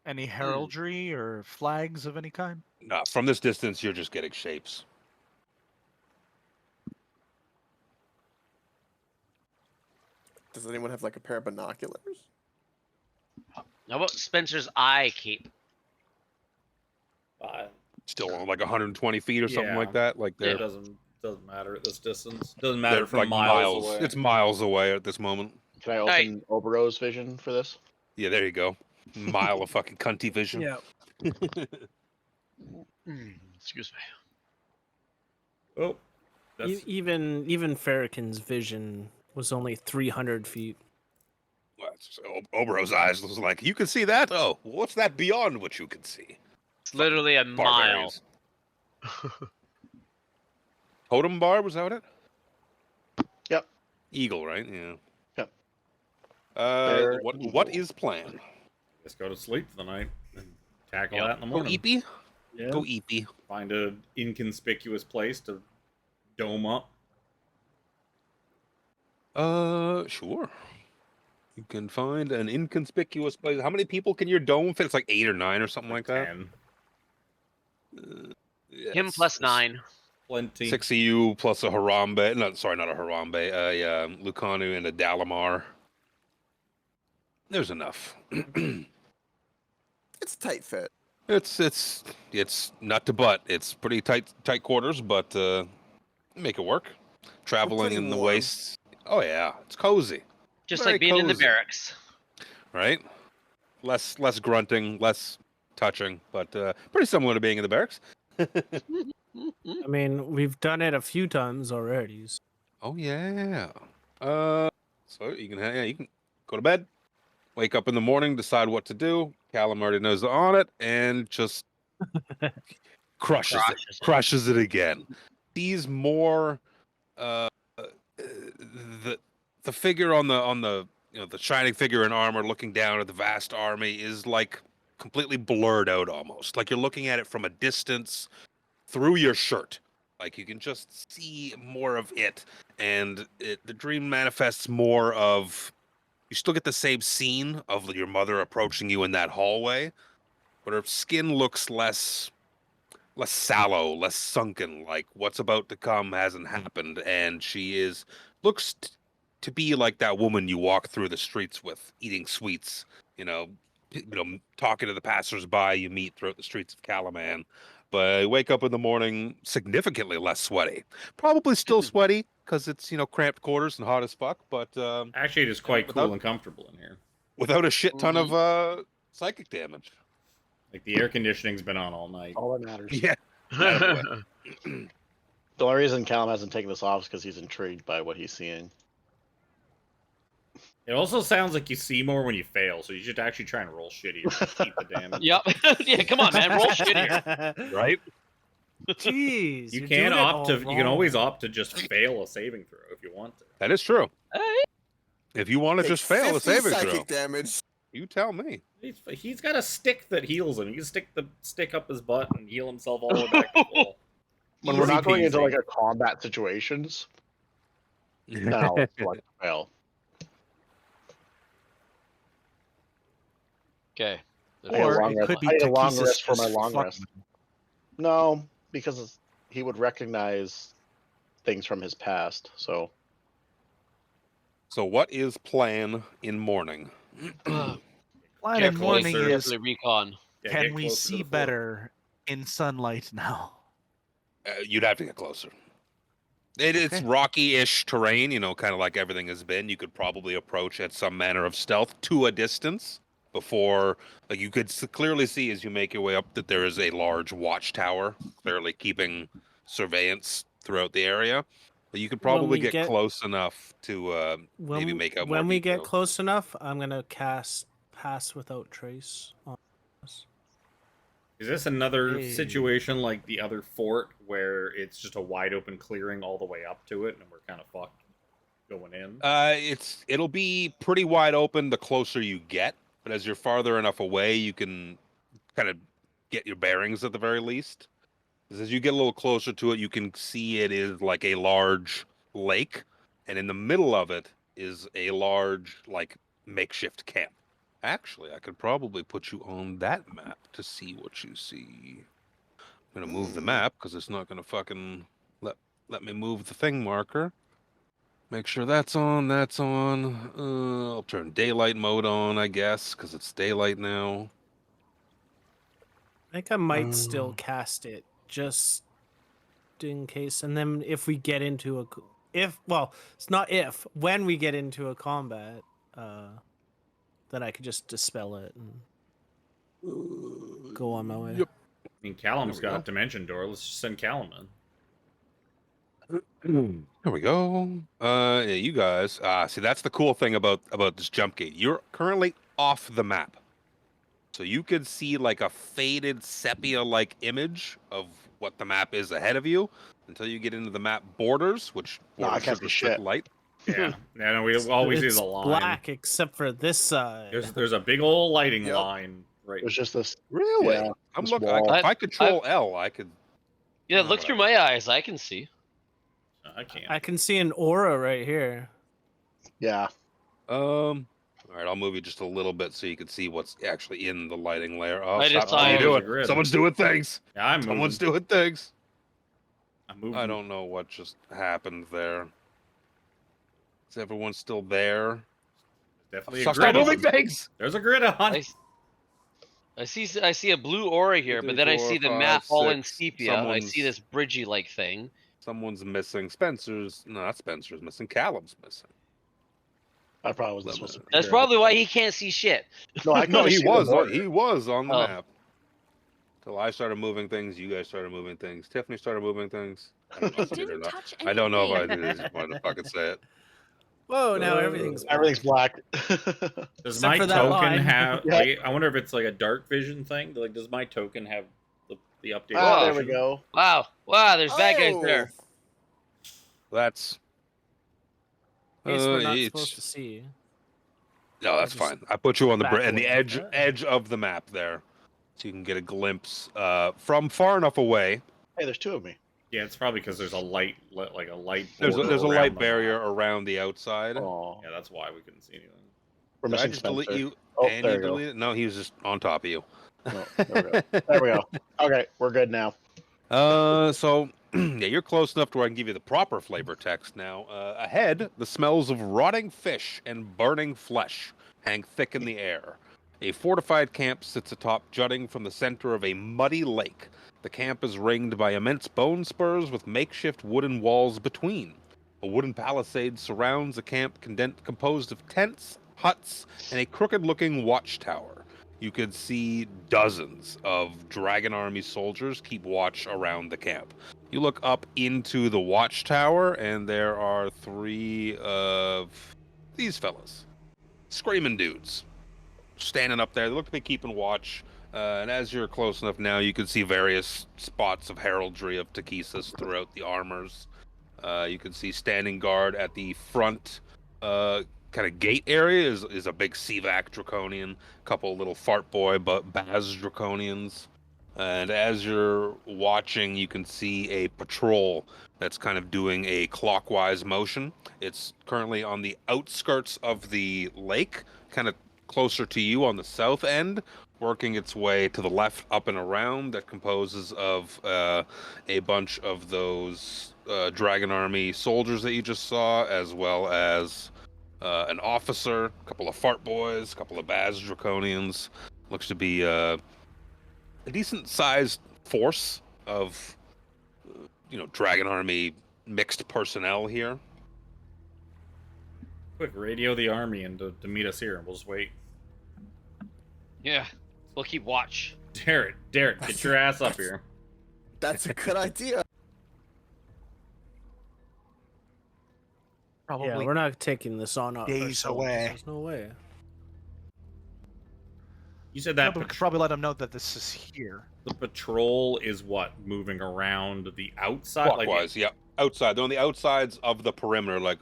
Any heraldry or flags of any kind? From this distance, you're just getting shapes. Does anyone have like a pair of binoculars? How about Spencer's eye cape? Still on like 120 feet or something Yeah. like that. Like It they're doesn't Doesn't matter at this distance. Doesn't They're matter from like miles away. It's miles away at this moment. Can I Hey. open Obero's vision for this? Yeah, there you go. Mile of fucking cunty vision. Yeah. Excuse me. Oh, that's Even Farrakhan's vision was only 300 feet. Obero's eyes was like, you can see that? Oh, what's that beyond what you can see? It's literally a mile. Barbarians. Totem barb, was that it? Yep. Eagle, right? Yeah. Yep. What Eagle. is plan? Let's go to sleep for the night and tackle Yep. that in the Go morning. eepy? Yeah. Go eepy. Find an inconspicuous place to dome up. Sure. You can find an inconspicuous place. How many people can your dome fit? It's like 8 or 9 or something like that. 10. Him plus 9. Plenty. 6 of you plus a Harambe. No, sorry, not a Harambe. Lucanu and a Dalamar. There's enough. It's a tight fit. It's nut to butt. It's pretty tight quarters, but make it work. Traveling pretty in the warm. wastes. Oh yeah, it's cozy. Just Very like being in the cozy. barracks. Right? Less grunting, less touching, but pretty similar to being in the barracks. I mean, we've done it a few times already. So. Oh yeah. So you can go to bed, wake up in the morning, decide what to do. Callum already knows on it, and just crushes it again. Sees more the figure on the the shining figure in armor looking down at the vast army is like completely blurred out almost. Like you're looking at it from a distance through your shirt. Like you can just see more of it, and the dream manifests more of. You still get the same scene of your mother approaching you in that hallway, but her skin looks less sallow, less sunken. Like what's about to come hasn't happened, and she looks to be like that woman you walk through the streets with, eating sweets. Talking to the passersby you meet throughout the streets of Calaman. But I wake up in the morning significantly less sweaty. Probably still sweaty because it's cramped quarters and hot as fuck. But Actually, it is quite without- cool and comfortable in here. without a shit ton of psychic damage. Like the air conditioning's been on all night. All that matters. Yeah. The only reason Callum hasn't taken this off is because he's intrigued by what he's seeing. It also sounds like you see more when you fail, so you should actually try and roll shittier to keep the damage. Yep. Yeah, come on, man. Roll shittier. Right? Jeez. You you're can doing it opt to. all You can wrong. always opt to just fail a saving throw if you want to. That is true. Hey. If you want to Take just fail a 50 saving throw, psychic damage. you tell me. He's got a stick that heals him. He can stick the stick up his butt and heal himself all the way back to full. When we're Easy not going into peasy. like a combat situations, now it's like fail. Okay. Or it could be I need a long Takesis rest for my just long fucking- rest. No, because he would recognize things from his past. So So what is plan in morning? Plan Get in morning closer. is the recon. Yeah, can get we closer to see the fort. better in sunlight now? You'd have to get closer. It's Okay. rocky-ish terrain, kind of like everything has been. You could probably approach at some manner of stealth to a distance before, like you could clearly see as you make your way up that there is a large watchtower, clearly keeping surveillance throughout the area. But you could When probably we get close enough to maybe make out more when we get details. close enough, I'm gonna cast Pass Without Trace on us. Is this another Hey. situation like the other fort where it's just a wide open clearing all the way up to it and we're kind of fucked going in? It'll be pretty wide open the closer you get, but as you're farther enough away, you can kind of get your bearings at the very least. 'Cause as you get a little closer to it, you can see it is like a large lake, and in the middle of it is a large like makeshift camp. Actually, I could probably put you on that map to see what you see. I'm gonna move the map because it's not gonna fucking let me move the thing marker. Make sure that's on. That's on. I'll turn daylight mode on, I guess, because it's daylight now. I think I might still cast it just equipped in case, and then if we get into a, it's not if, when we get into a combat, then I could just dispel it and go on my way. Yep. I mean, Callum's There we got Dimension Door. Let's just send Callum in. There we go. Yeah, you guys. See, that's the cool thing about this jump gate. You're currently off the map, so you could see like a faded sepia-like image of what the map is ahead of you until you get into the map borders, which No, I borders can't should see restrict shit. light. Yeah, yeah. No, we always see It's the line. black except for this side. There's a big old lighting Yep. line right. There's just this. Really? Yeah, I'm this looking. wall. If I control L, I could. Yeah, No, look through whatever. my eyes. I can see. I can't. I can see an aura right here. Yeah. All right, I'll move you just a little bit so you can see what's actually in the lighting layer. Oh, I stop. just What saw are you it. There's a doing? grid. Someone's doing things. Yeah, I'm Someone's moving. doing things. I'm moving. I don't know what just happened there. Is everyone still there? Definitely a Stop grid moving on. things. There's a grid on. I see a blue aura here, Two, but three, then I four, see the five, map all in six. sepia. I Someone's- see this bridgey like thing. Someone's missing. Spencer's not Spencer's missing. Callum's missing. I probably was this was. That's probably why he can't see shit. No, I No, couldn't he see the was. border. He was on the Oh. map. Till I started moving things, you guys started moving things. Tiffany started moving things. I don't know if I did or Didn't not. touch I don't know if I anything. did. I just wanted to fucking say it. Whoa! Now everything's Everything's black. Does Except my for that token line. have? Yeah. Like, I wonder if it's like a dark vision thing. Like, does my token have the updated? Ah, there we version? go. Wow, there's bad guys there. That's. In case we're not it's- supposed to see. No, that's just fine. I put you on the back and the away. edge of the map there, so you can get a glimpse from far enough away. Hey, there's two of me. Yeah, it's probably because there's a light, like a light. There's border a around light the barrier map. around the outside. Oh, Yeah, that's why we couldn't see anything. we're Did I missing just delete Spencer. you? Oh, and there you you go. deleted? No, he was just on top of you. No, there we go. There we go. Okay, we're good now. So yeah, you're close enough to where I can give you the proper flavor text now. Ahead, the smells of rotting fish and burning flesh hang thick in the air. A fortified camp sits atop, jutting from the center of a muddy lake. The camp is ringed by immense bone spurs with makeshift wooden walls between. A wooden palisade surrounds the camp composed of tents, huts, and a crooked-looking watchtower. You could see dozens of Dragon Army soldiers keep watch around the camp. You look up into the watchtower, and there are three of these fellas. Screaming dudes. Standing up there. They look to be keeping watch. And as you're close enough now, you can see various spots of heraldry of Takesis throughout the armors. You can see standing guard at the front kind of gate area is a big Sevac Draconian, couple little fart boy but Baz Draconians. And as you're watching, you can see a patrol that's kind of doing a clockwise motion. It's currently on the outskirts of the lake, kind of closer to you on the south end, working its way to the left up and around. That composes of a bunch of those Dragon Army soldiers that you just saw, as well as an officer, a couple of fart boys, a couple of Baz Draconians. Looks to be a decent-sized force of, Dragon Army mixed personnel here. Quick, radio the army and to meet us here. We'll just wait. Yeah, we'll keep watch. Derek, get your ass up here. That's a good idea. Probably. Yeah, we're not taking this on days ourselves. away. There's no way. You said Yeah, that but we could probably let them know that this is here. the patrol is what, moving around the outside? Clockwise, yeah. Outside. They're on the outsides of the perimeter. Like,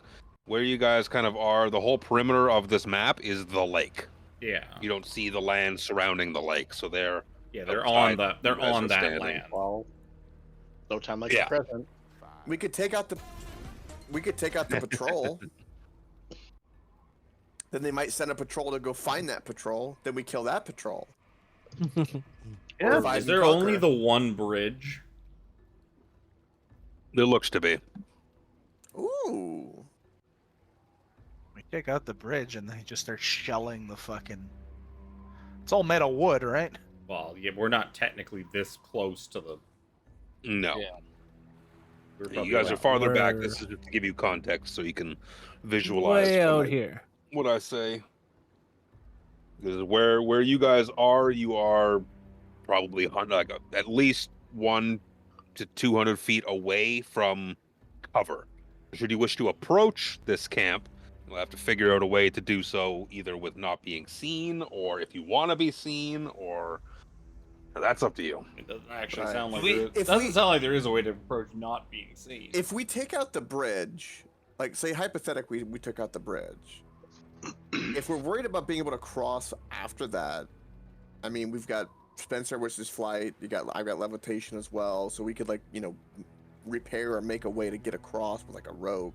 where you guys kind of are, the whole perimeter of this map is the lake. Yeah. You don't see the land surrounding the lake, so they're Yeah, they're outside, they're you guys on are that standing. land. Well, no time like Yeah. the present. We could take out the patrol. Then they might send a patrol to go find that patrol. Then we kill that patrol. Yeah. Or divide Is and there only conquer. the one bridge? There looks to be. Ooh. We take out the bridge and they just start shelling the fucking. It's all made of wood, right? Well, yeah, we're not technically this close to the. No. Yeah. We're You probably guys are around- farther back. We're- This is just to give you context so you can visualize Way what out I- here. what I say. Because where you guys are, you are probably at least 1 to 200 feet away from cover. Should you wish to approach this camp, you'll have to figure out a way to do so, either with not being seen, or if you want to be seen, or that's up to you. It doesn't actually Right. sound like We- there is, if doesn't we- sound like there is a way to approach not being seen. If we take out the bridge, like say hypothetically we took out the bridge, if we're worried about being able to cross after that, I mean we've got Spencer, which is flight. I've got levitation as well, so we could repair or make a way to get across with like a rope.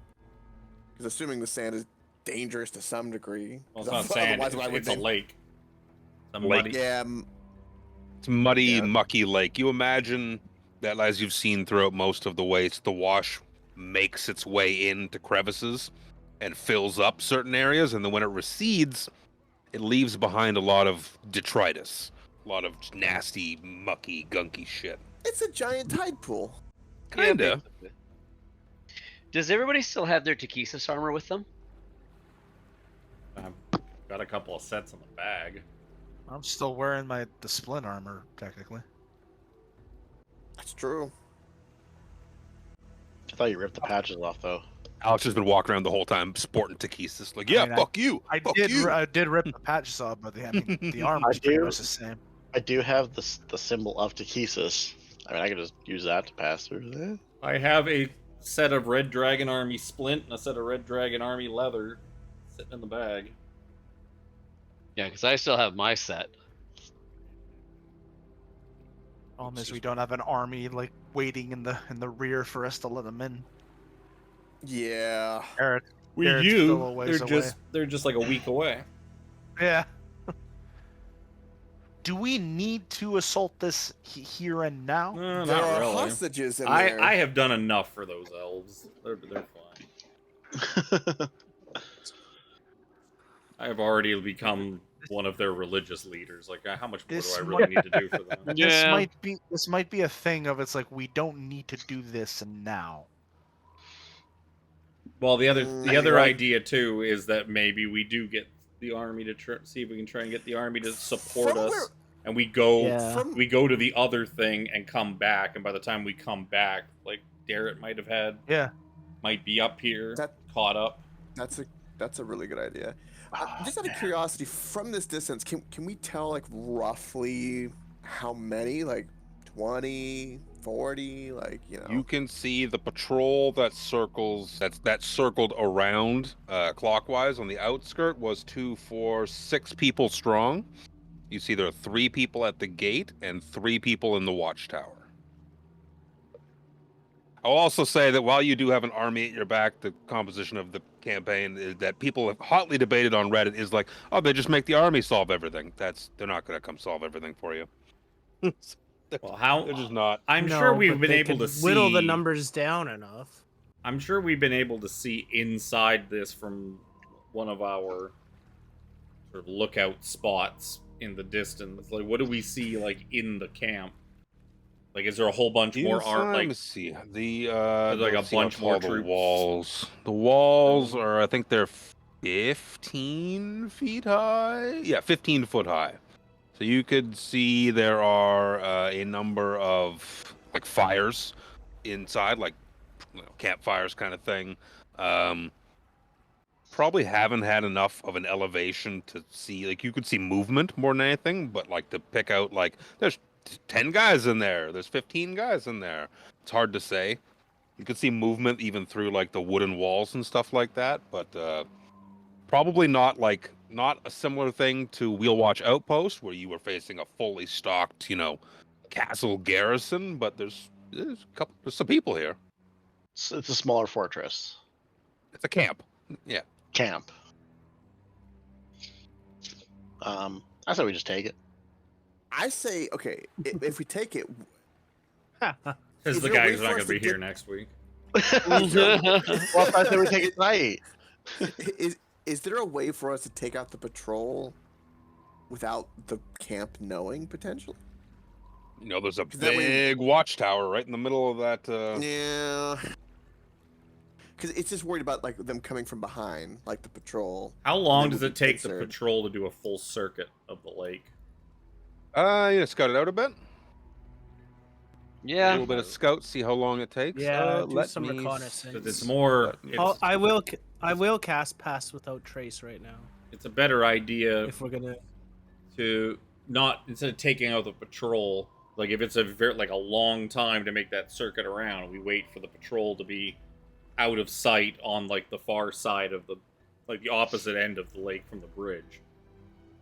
Because assuming the sand is dangerous to some degree. Well, it's not sand. Otherwise, why would It's a they- lake. It's a Lake. muddy. Yeah, It's muddy, Yeah. mucky lake. You imagine that, as you've seen throughout most of the waste, the wash makes its way into crevices and fills up certain areas, and then when it recedes, it leaves behind a lot of detritus, a lot of nasty, mucky, gunky shit. it's a giant tide pool. Kinda. basically. Does everybody still have their Takesis armor with them? I've got a couple of sets in the bag. I'm still wearing the splint armor, technically. That's true. I thought you ripped the patches off though. Alex has been walking around the whole time sporting Takesis. Like, yeah, I mean, fuck you. I fuck did you. I did rip the patches off, but the armor's I pretty do. much the same. I do have the symbol of Takesis. I mean, I could just use that to pass through there. I have a set of Red Dragon Army splint and a set of Red Dragon Army leather sitting in the bag. Yeah, because I still have my set. Problem is we don't have an army like waiting in the rear for us to let them in. Yeah. Eric. We Garrett's still a do. ways They're just like a week away. Yeah. Do we need to assault this here and now? No, There not are really. hostages in there. I have done enough for those elves. They're fine. I have already become one of their religious leaders. Like, how much more do This I really need to do for them? Yeah. This might be a thing of it's like we don't need to do this now. Well, the Mm, other right. idea too is that maybe we do get the army to see if we can try and get the army to support From us, where- and we go Yeah. From we go to the other thing and come back. And by the time we come back, like Darrett might be up here, That- caught up. that's a really good idea. Just out of curiosity, from this distance, can we tell like roughly how many? Like 20, 40, like You can see the patrol that circled around clockwise on the outskirt was 2, 4, 6 people strong. You see there are 3 people at the gate and 3 people in the watchtower. I'll also say that while you do have an army at your back, the composition of the campaign is that people have hotly debated on Reddit is like, oh, they just make the army solve everything. They're not going to come solve everything for you. Well, how They're just not. I'm No, sure we've but been they able could to whittle the see- numbers down enough. I'm sure we've been able to see inside this from one of our sort of lookout spots in the distance. Like, what do we see like in the camp? Like, is there a whole bunch more art? Let Like, me see. The There's like a let's see how bunch more tall the troops. walls. The walls are, I think they're 15 feet high. Yeah, 15 foot high. So you could see there are a number of like fires inside, like campfires kind of thing. Probably haven't had enough of an elevation to see, like, you could see movement more than anything, but like to pick out, like, there's 10 guys in there, there's 15 guys in there. It's hard to say. You could see movement even through like the wooden walls and stuff like that, but probably not a similar thing to Wheel Watch Outpost where you were facing a fully stocked, castle garrison, but there's some people here. It's a smaller fortress It's a camp. Yeah. camp. I say we just take it. I say, okay, if we take it, because Is the there a way guy's for not us going to to be here get- next week. Well, if I say we take it tonight. is there a way for us to take out the patrol without the camp knowing potentially? There's a 'Cause that way- big watchtower right in the middle of that. Yeah. because it's just worried about like them coming from behind, like the patrol. How long then does we'll it be take the pincered. patrol to do a full circuit of the lake? Scout it out a bit. A Yeah. little bit of scout, see how long it takes. Yeah, do Let some me reconnaissance. Because it's more. Let me- It's, I will cast Pass Without Trace right now it's a better idea if we're gonna. to not, instead of taking out the patrol, like if it's a very like a long time to make that circuit around, we wait for the patrol to be out of sight on like the far side of the, like the opposite end of the lake from the bridge.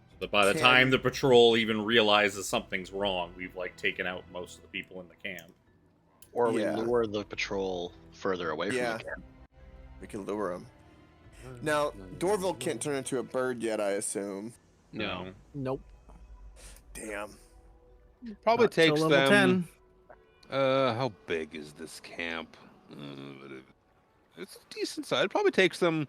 So that by the time the patrol even realizes something's wrong, we've like taken out most of the people in the camp. Or we Yeah. lure the patrol further away from Yeah. the camp. We can lure them. Now, Dorville can't turn into a bird yet, I assume. No. Nope. Damn. Probably Not till takes level them. 10. How big is this camp? It's decent size. It probably takes them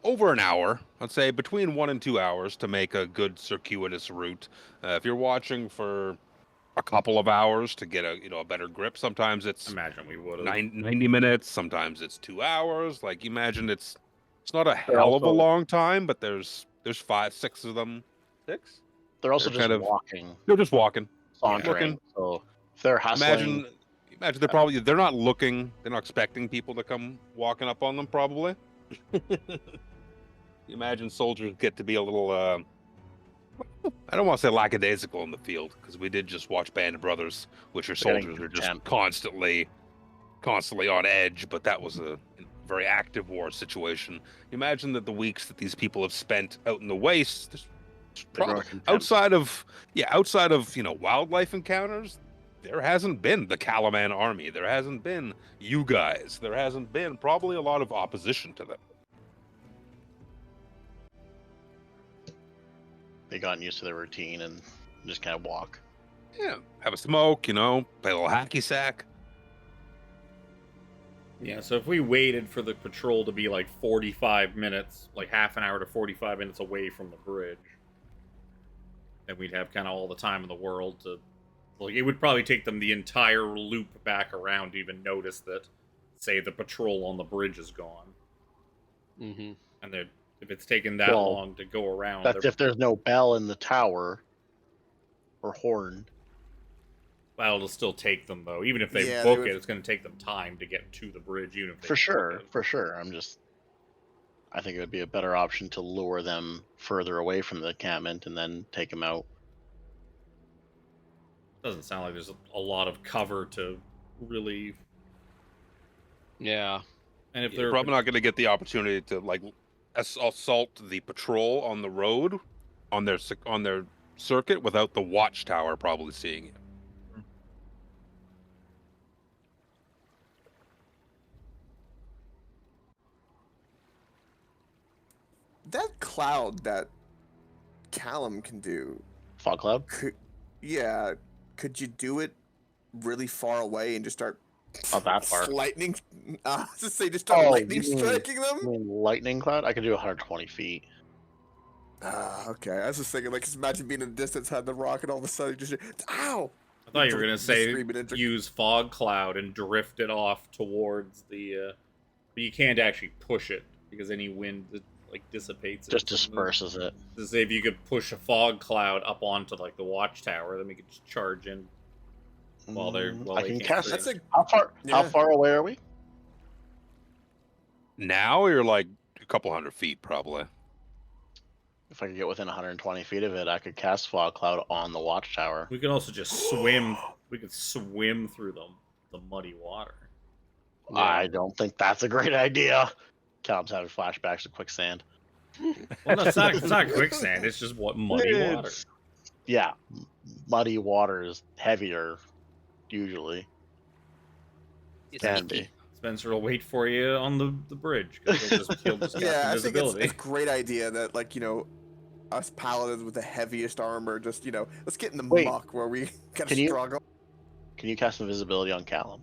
over an hour. I'd say between 1 and 2 hours to make a good circuitous route. If you're watching for a couple of hours to get a better grip, sometimes it's Imagine we would have. 90 minutes. Sometimes it's 2 hours. Like imagine it's not a They're hell of a also- long time, but there's 5, 6 of them. 6? They're also They're just kind of- walking, They're just walking. sauntering. looking. So if they're hustling, Imagine they're not looking, they're not expecting people to come walking up on them probably. Imagine soldiers get to be a little I don't want to say lackadaisical in the field, because we did just watch Band of Brothers, which are They're getting soldiers are just contempt. constantly on edge, but that was a very active war situation. Imagine that the weeks that these people have spent out in the wastes, there's They're growing probably, contempt. outside of wildlife encounters, there hasn't been the Calaman army. There hasn't been you guys. There hasn't been probably a lot of opposition to them. they gotten used to their routine and just kind of walk. Yeah, have a smoke, play a little hacky sack. Yeah, so if we waited for the patrol to be like 45 minutes, like half an hour to 45 minutes away from the bridge, then we'd have kind of all the time in the world to, like, it would probably take them the entire loop back around to even notice that, say, the patrol on the bridge is gone. Mm-hmm. And if it's taken that Well, long to go around, That's if there's no bell in the tower or horn. well, it'll still take them, though. Even if they Yeah, book they would- it, it's going to take them time to get to the bridge, even if they For book sure, it. for sure. I think it would be a better option to lure them further away from the encampment and then take them out. Doesn't sound like there's a lot of cover to really. Yeah. And if You're they're probably not going to get the opportunity to assault the patrol on the road on their circuit without the watchtower probably seeing you. That cloud that Callum can do, Fog cloud? could you do it really far away and just start Not that far. lightning? Just start Oh, lightning you mean- striking I them. mean, lightning cloud? I could do 120 feet. Okay. I was just thinking, like, just imagine being in the distance, had the rocket, all of a sudden, just ow. I thought you were gonna Just say screaming into- use fog cloud and drift it off towards the. But you can't actually push it because any wind dissipates it. Just disperses it. To say if you could push a fog cloud up onto like the watchtower, then we could just charge in while they I can can't cast see it. That's a How far? How Yeah. far away are we? Now you're like a couple hundred feet probably. If I could get within 120 feet of it, I could cast fog cloud on the watchtower. We could also just swim. We could swim through the muddy water. I don't think that's a great idea. Callum's having flashbacks to quicksand. Well, it's not quicksand. It's just muddy water. It's- Yeah, muddy water is heavier, usually. Can be. Spencer will wait for you on the bridge. 'Cause he'll just Yeah, cast I think it's invisibility. a great idea that, like, us paladins with the heaviest armor, just, let's get in the Wait, muck where we gotta can you- struggle. Can you cast invisibility on Callum?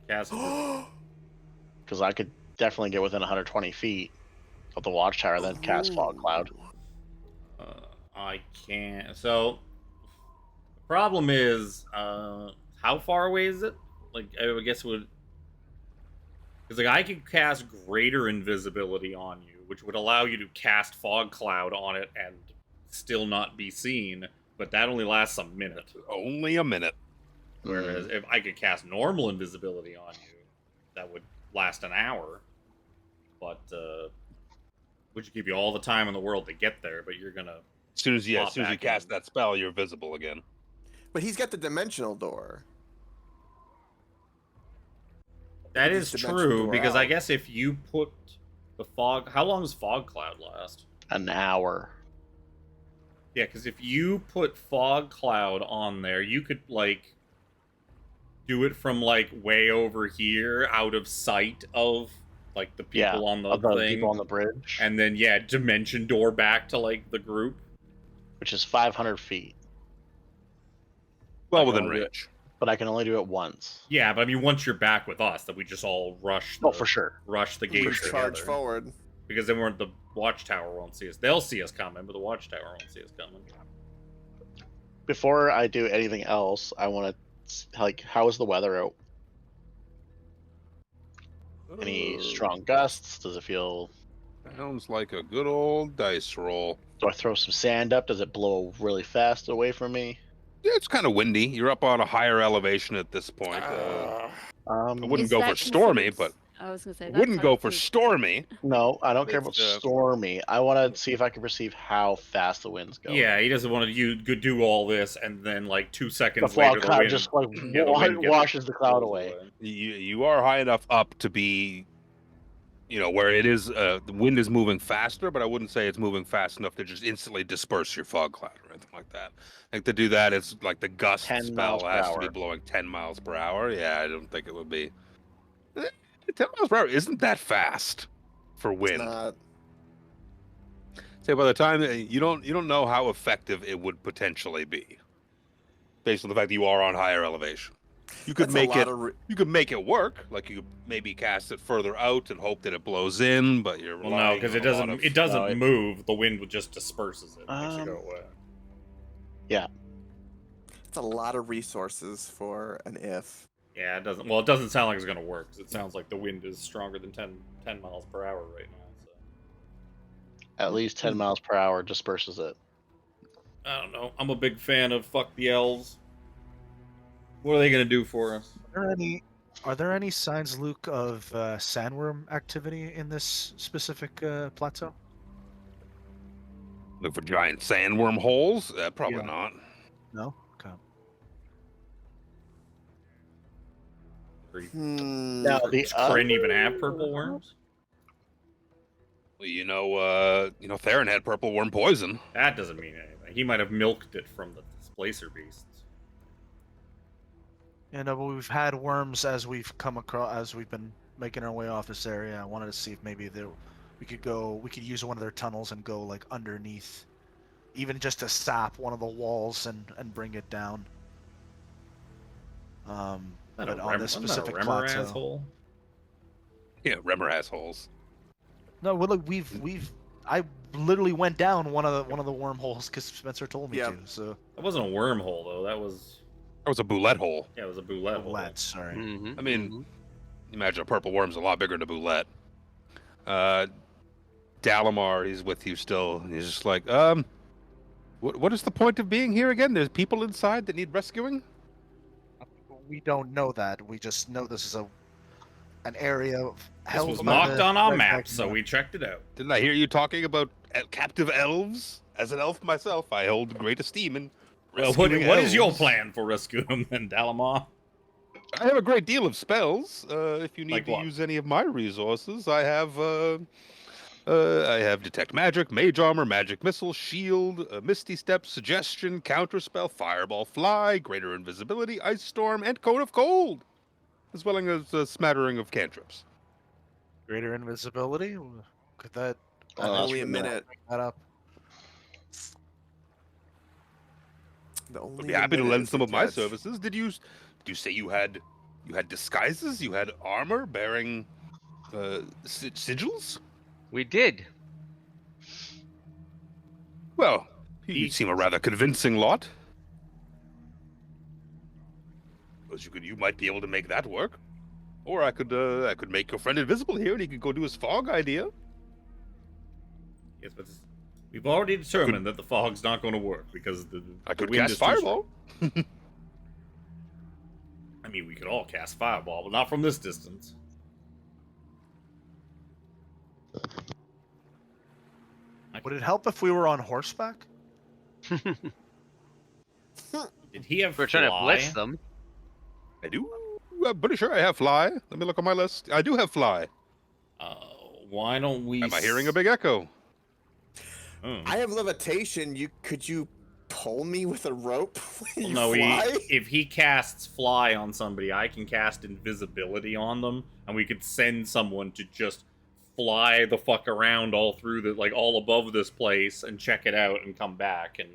Cast Because I could definitely get within 120 feet of the watchtower, then cast fog cloud. I can't. So, the problem is, how far away is it? Like, I guess it would. Because like I could cast greater invisibility on you, which would allow you to cast fog cloud on it and still not be seen, but that only lasts a minute. Only a minute. Whereas if I could cast normal invisibility on you, that would last an hour. But which would give you all the time in the world to get there, but you're gonna As soon as you Pop back cast in. that spell, you're visible again. But he's got the dimensional door. That Just is dimension true, door because I out. guess if you put the fog... How long does fog cloud last? An hour. Yeah, because if you put fog cloud on there, you could, like, do it from, like, way over here, out of sight of, like, the people on the of the thing. people on the bridge, And then, yeah, dimension door back to, like, the group. which is 500 feet. Well I can within only do it- range. But I can only do it once. Yeah, but I mean, once you're back with us, that we just all rush Oh, for sure. rush the We gates charge together. forward. Because then the watchtower won't see us. They'll see us coming, but the watchtower won't see us coming. Before I do anything else, I want to like, how is the weather out? Any strong gusts? Does it feel? Sounds like a good old dice roll. Do I throw some sand up? Does it blow really fast away from me? Yeah, it's kind of windy. You're up on a higher elevation at this point. I wouldn't Is go that for stormy, considered- but I was gonna say I that wouldn't go for constitutes- stormy. No, I don't care about It's, stormy. I want to see if I can perceive how fast the wind's going. Yeah, he doesn't want to you could do all this and then like 2 the seconds fog later the cloud wind just like yeah, the wind gets- washes the cloud blows away. You are high enough up to be, where it is. The wind is moving faster, but I wouldn't say it's moving fast enough to just instantly disperse your fog cloud or anything like that. I think to do that, it's like the gust 10 spell miles per has to be hour. blowing 10 miles per hour. Yeah, I don't think it would be. 10 miles per hour isn't that fast for It's wind. not. Say by the time you don't know how effective it would potentially be, based on the fact that you are on higher elevation. You could That's make a it. lot of You could make it work. Like you could maybe cast it further out and hope that it blows in, but you're Well, no, relying because on a lot of- it doesn't No, it- move. The wind just disperses it, makes it go Um, away. It's a lot of resources for an if. Yeah, it doesn't. Well, it doesn't sound like it's gonna work. 'Cause it sounds like the wind is stronger than 10 miles per hour right now. So At least 10 miles per hour disperses it. I don't know. I'm a big fan of fuck the elves. What are they gonna do for us? Are there any signs, Luke, of sandworm activity in this specific plateau? Look for giant sandworm holes. Probably Yeah. not. No. Okay. Now the Does Kryn even have purple worms? Well, Theron had purple worm poison. That doesn't mean anything. He might have milked it from the displacer beasts. Yeah, no, but we've had worms as we've come across, as we've been making our way off this area. I wanted to see if maybe we could use one of their tunnels and go like underneath, even just to sap one of the walls and bring it down. But on this specific plateau. asshole. Yeah, Remmer has holes. No, well, look, I literally went down one of the wormholes because Spencer told me Yeah. to. So That wasn't a wormhole though. That was That was a boulette hole. it was a boulette hole. let's sorry. I mean, imagine a purple worm's a lot bigger than a boulette. Dalamar, he's with you still. He's just like, what is the point of being here again? There's people inside that need rescuing? We don't know that. We just know this is an area of This held was by marked the on our Red map, Dragon so Lord. we checked it out. Didn't I hear you talking about captive elves? As an elf myself, I hold great esteem in Well, rescuing what is your elves. plan for rescuing them then, Dalamar? I have a great deal of spells. If you need Like to what? use any of my resources, I have detect magic, mage armor, magic missile, shield, misty step, suggestion, counterspell, fireball, fly, greater invisibility, ice storm, and cone of cold, as well as a smattering of cantrips. Greater invisibility. Could that Only a minute. pick that up? The only I'd be happy to minute lend is some the of my judge. services. Did you say you had disguises? You had armor bearing sigils? We did. Well, you seem a rather convincing lot. Suppose you might be able to make that work. Or I could make your friend invisible here, and he could go do his fog idea. Yes, but we've already determined that the fog's not going to work because I the could wind cast is too strong. fireball. I mean, we could all cast fireball, but not from this distance. Would it help if we were on horseback? Did he have We're trying to fly? blitz them. I do. I'm pretty sure I have fly. Let me look on my list. I do have fly. Why don't we? Am I hearing a big echo? Oh. I have levitation. Could you pull me with a rope? You No, fly? if he casts fly on somebody, I can cast invisibility on them, and we could send someone to just fly the fuck around all through the all above this place and check it out and come back, and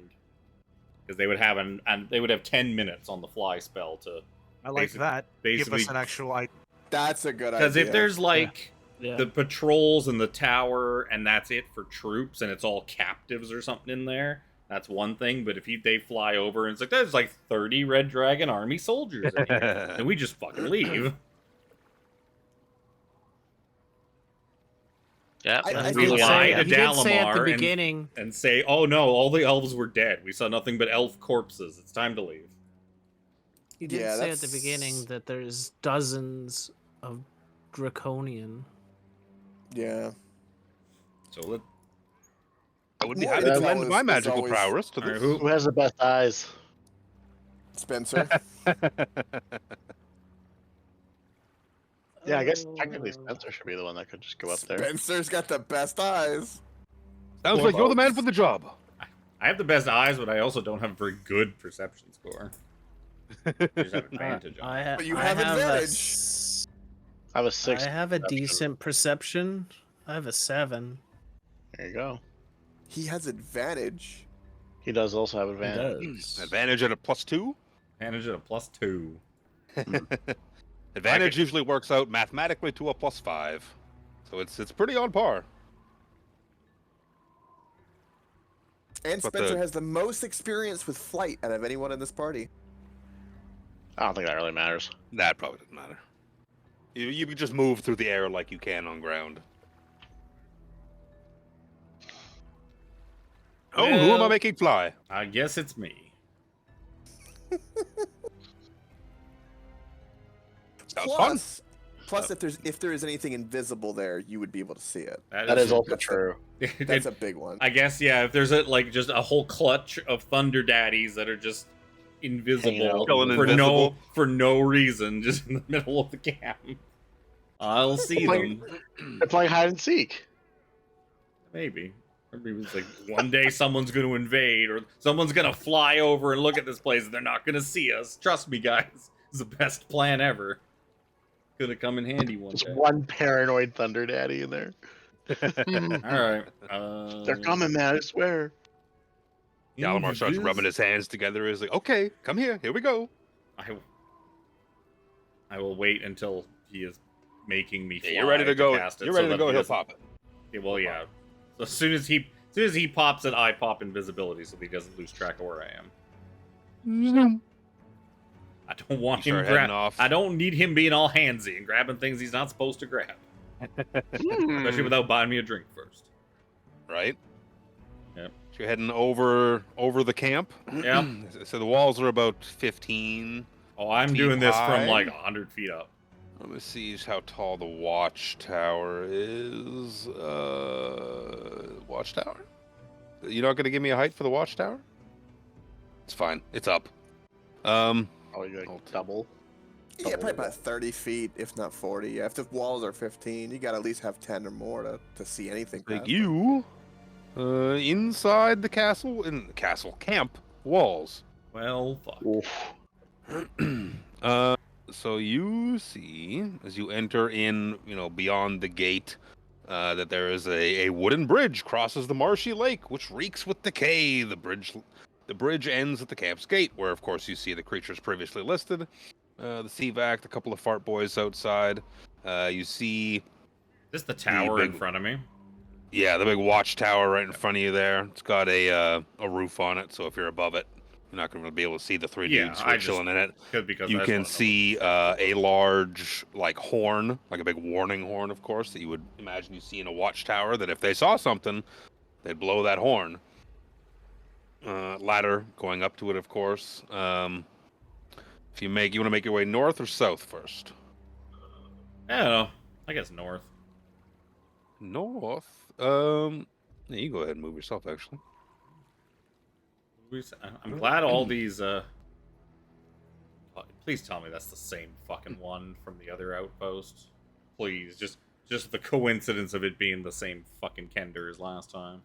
because they would have they would have 10 minutes on the fly spell to. I like that. Give Basically, us an actual. That's a good idea. because if there's Yeah. the patrols and the tower, and that's it for troops, and it's all captives or something in there. That's one thing, but if they fly over and it's there's 30 Red Dragon Army soldiers in here, then we just fucking leave. Yeah. I We did lie say- to he did say at the Dalamar beginning. and say, "Oh no, all the elves were dead. We saw nothing but elf corpses. It's time to leave." He did Yeah, say at the that's- beginning that there's dozens of draconian. Yeah. So I would be More happy to intel lend is- my is magical always- prowess to All right, this. who- Who has the best eyes? Spencer. Yeah, I guess technically Spencer should be the one that could just go up there. Spencer's got the best eyes. Sounds like you're the man for the job. I have the best eyes, but I also don't have a very good perception score. I just have advantage on it. But you I have advantage. I have a 6. I have a perception. decent perception. I have a 7. There you go. He has advantage. He does also have He advantage. does. Advantage at a +2. Advantage at a +2. Advantage usually works out mathematically to a +5, so it's pretty on par. And But Spencer the- has the most experience with flight out of anyone in this party. I don't think that really matters. That probably doesn't matter. You can just move through the air like you can on ground. Oh, who am I Well- making fly? I guess it's me. Sounds fun. Plus, if there is anything invisible there, you would be able to see it. That is also that's true. That's a big one. I guess, yeah, if there's just a whole clutch of thunder daddies that are just invisible Chilling for invisible. no reason, just in the middle of the camp, I'll see them. They're playing hide and seek. Maybe. Maybe it was one day someone's going to invade, or someone's going to fly over and look at this place, and they're not going to see us. Trust me, guys. It's the best plan ever. Gonna come in handy one Just day. one paranoid thunder daddy in there. Alright. They're coming, man, I swear. Dalamar starts rubbing his hands together. He's like, okay, come here. Here we go. I will wait until he is making me fly. Yeah, you're ready to go. Cast it You're so ready to that go. he He'll doesn't- pop it. Yeah, well, yeah. So as soon as he pops it, I pop invisibility so he doesn't lose track of where I am. I don't want You him start heading off. I don't need him being all handsy and grabbing things he's not supposed to grab, especially without buying me a drink first. Right? Yep. So you're heading over the camp. Yeah. So the walls are about 15. Oh, I'm Feet doing this high. from 100 feet up. Let me see how tall the watchtower is. Watchtower? You're not going to give me a height for the watchtower? It's fine. It's up. Oh, you like double? Yeah, probably about 30 feet, if not 40. Yeah, if the walls are 15, you gotta at least have 10 or more to see anything. Like past you, inside the castle, camp walls. Well, fuck. Oof. So you see, as you enter in, beyond the gate, that there is a wooden bridge crosses the marshy lake, which reeks with decay. The bridge ends at the camp's gate, where, of course, you see the creatures previously listed. The Seavac, a couple of fart boys outside. You see, Is this the tower in big- front of me? yeah, the big watchtower right in front of you there. It's got a roof on it, so if you're above it, You're not going to be able to see the three Yeah, dudes who I are chilling in it. because You I just can wanna know see what a large, like, horn, like a big warning horn, of course, that you would imagine you see in a watchtower, that if they saw something, they'd blow that horn. Ladder going up to it, of course. If you want to make your way north or south first? I don't know. I guess north. North. Yeah, you go ahead and move yourself, actually. I'm glad all these. Please tell me that's the same fucking one from the other outpost. Please, just the coincidence of it being the same fucking Kender as last time.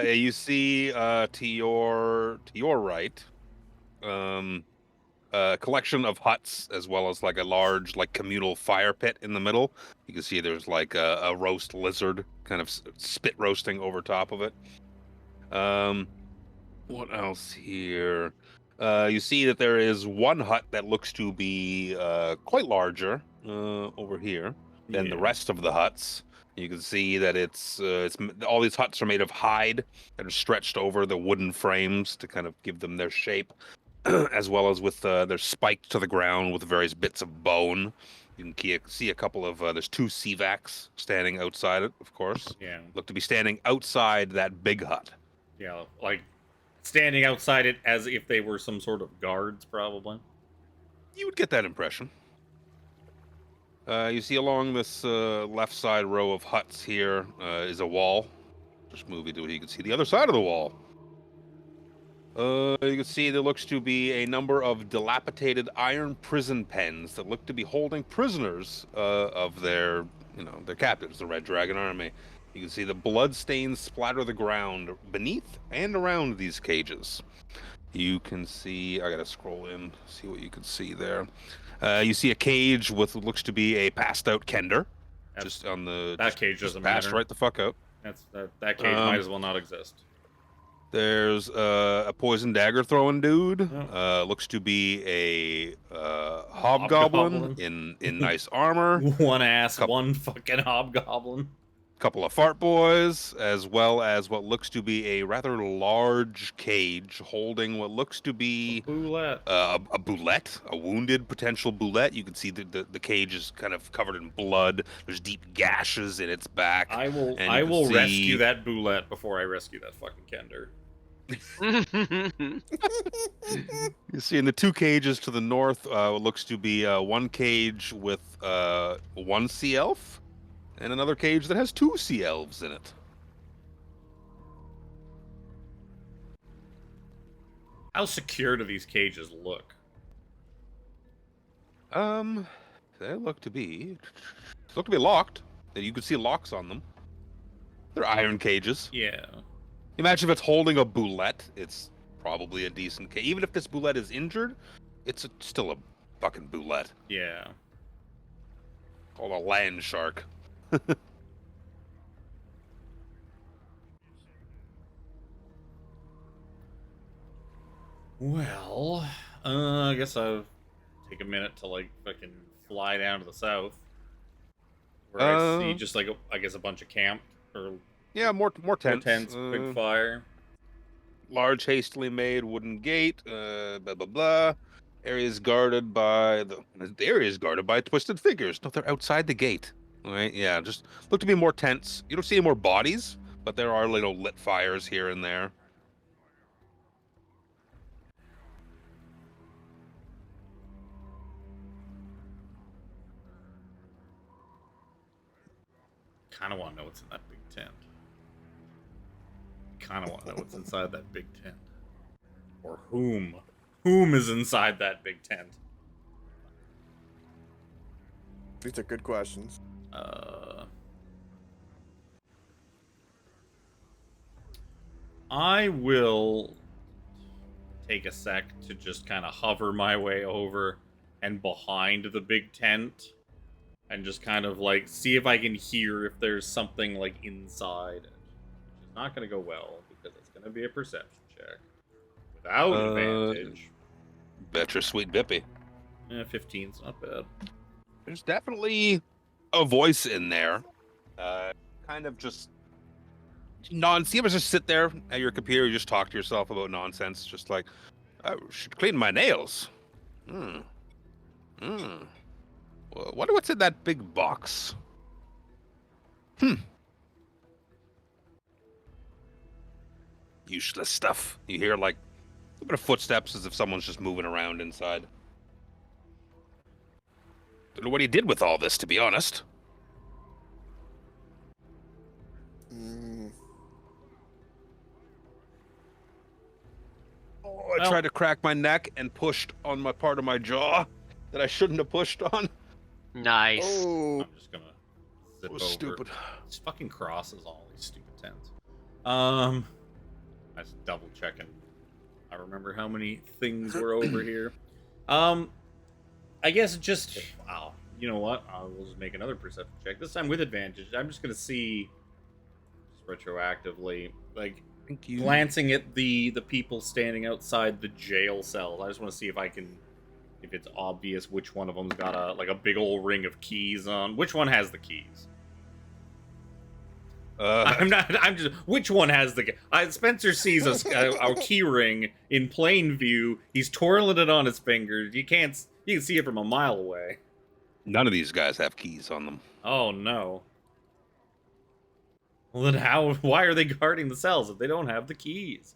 You see to your right, a collection of huts, as well as like a large like communal fire pit in the middle. You can see there's like a roast lizard kind of spit roasting over top of it. What else here? You see that there is one hut that looks to be quite larger over here than the rest of the huts. You can see that it's all these huts are made of hide that are stretched over the wooden frames to kind of give them their shape, as well as with they're spiked to the ground with various bits of bone. You can see a couple of there's two Seavacs standing outside it, of course. Yeah. Look to be standing outside that big hut. Yeah, like standing outside it as if they were some sort of guards, probably. You would get that impression. You see along this left side row of huts here is a wall. Just move it, you can see the other side of the wall. You can see there looks to be a number of dilapidated iron prison pens that look to be holding prisoners of their captives, the Red Dragon Army. You can see the blood stains splatter the ground beneath and around these cages. You can see, I gotta scroll in, see what you can see there. You see a cage with what looks to be a passed out Kender. Just on the cage doesn't passed matter. right the fuck out. That cage might as well not exist. There's a poison dagger throwing dude. Looks to be a hobgoblin in nice armor. One fucking hobgoblin. Couple of fart boys, as well as what looks to be a rather large cage holding what looks to be a boulette, a wounded potential boulette. You can see the cage is kind of covered in blood. There's deep gashes in its back. I will rescue that boulette before I rescue that fucking Kender. You see in the two cages to the north, what looks to be one cage with one sea elf, and another cage that has two sea elves in it. How secure do these cages look? They look to be locked. You could see locks on them. They're iron cages. Yeah. Imagine if it's holding a boulette. It's probably a decent cage. Even if this boulette is injured, it's still a fucking boulette. Yeah. Called a land shark. Well, I guess I'll take a minute to like fucking fly down to the south, where I see just like I guess a bunch of camp or more tents. Big fire, large hastily made wooden gate. Blah blah blah. Areas guarded by the area is guarded by twisted figures. No, they're outside the gate. Right? Yeah, just look to be more tents. You don't see any more bodies, but there are little lit fires here and there. Kind of want to know what's in that big tent. Kind of want to know what's inside that big tent, or whom is inside that big tent. These are good questions. I will take a sec to just kind of hover my way over and behind the big tent and just kind of like see if I can hear if there's something like inside, which is not going to go well because it's going to be a perception check without advantage. Bet your sweet bippy. 15's not bad. There's definitely a voice in there, kind of just nonsense. You ever just sit there at your computer, you just talk to yourself about nonsense, just like, I should clean my nails. Hmm. Wonder what's in that big box. Useless stuff. You hear like a bit of footsteps as if someone's just moving around inside. Don't know what he did with all this, to be honest. Oh, I Well- tried to crack my neck and pushed on my part of my jaw that I shouldn't have pushed on. Nice. Oh, I'm just gonna zip That was over. stupid. Just fucking crosses all these stupid tents. I was double checking. I remember how many things were over here. I guess just wow. You know what? I will just make another perception check. This time with advantage. I'm just gonna see just retroactively, like Thank you. glancing at the people standing outside the jail cells. I just want to see if I can, if it's obvious which one of them's got a big old ring of keys on. Which one has the keys? I'm just. Which one has the? Spencer sees us our key ring in plain view. He's twirling it on his fingers. You can see it from a mile away. None of these guys have keys on them. Oh no. Well then, why are they guarding the cells if they don't have the keys?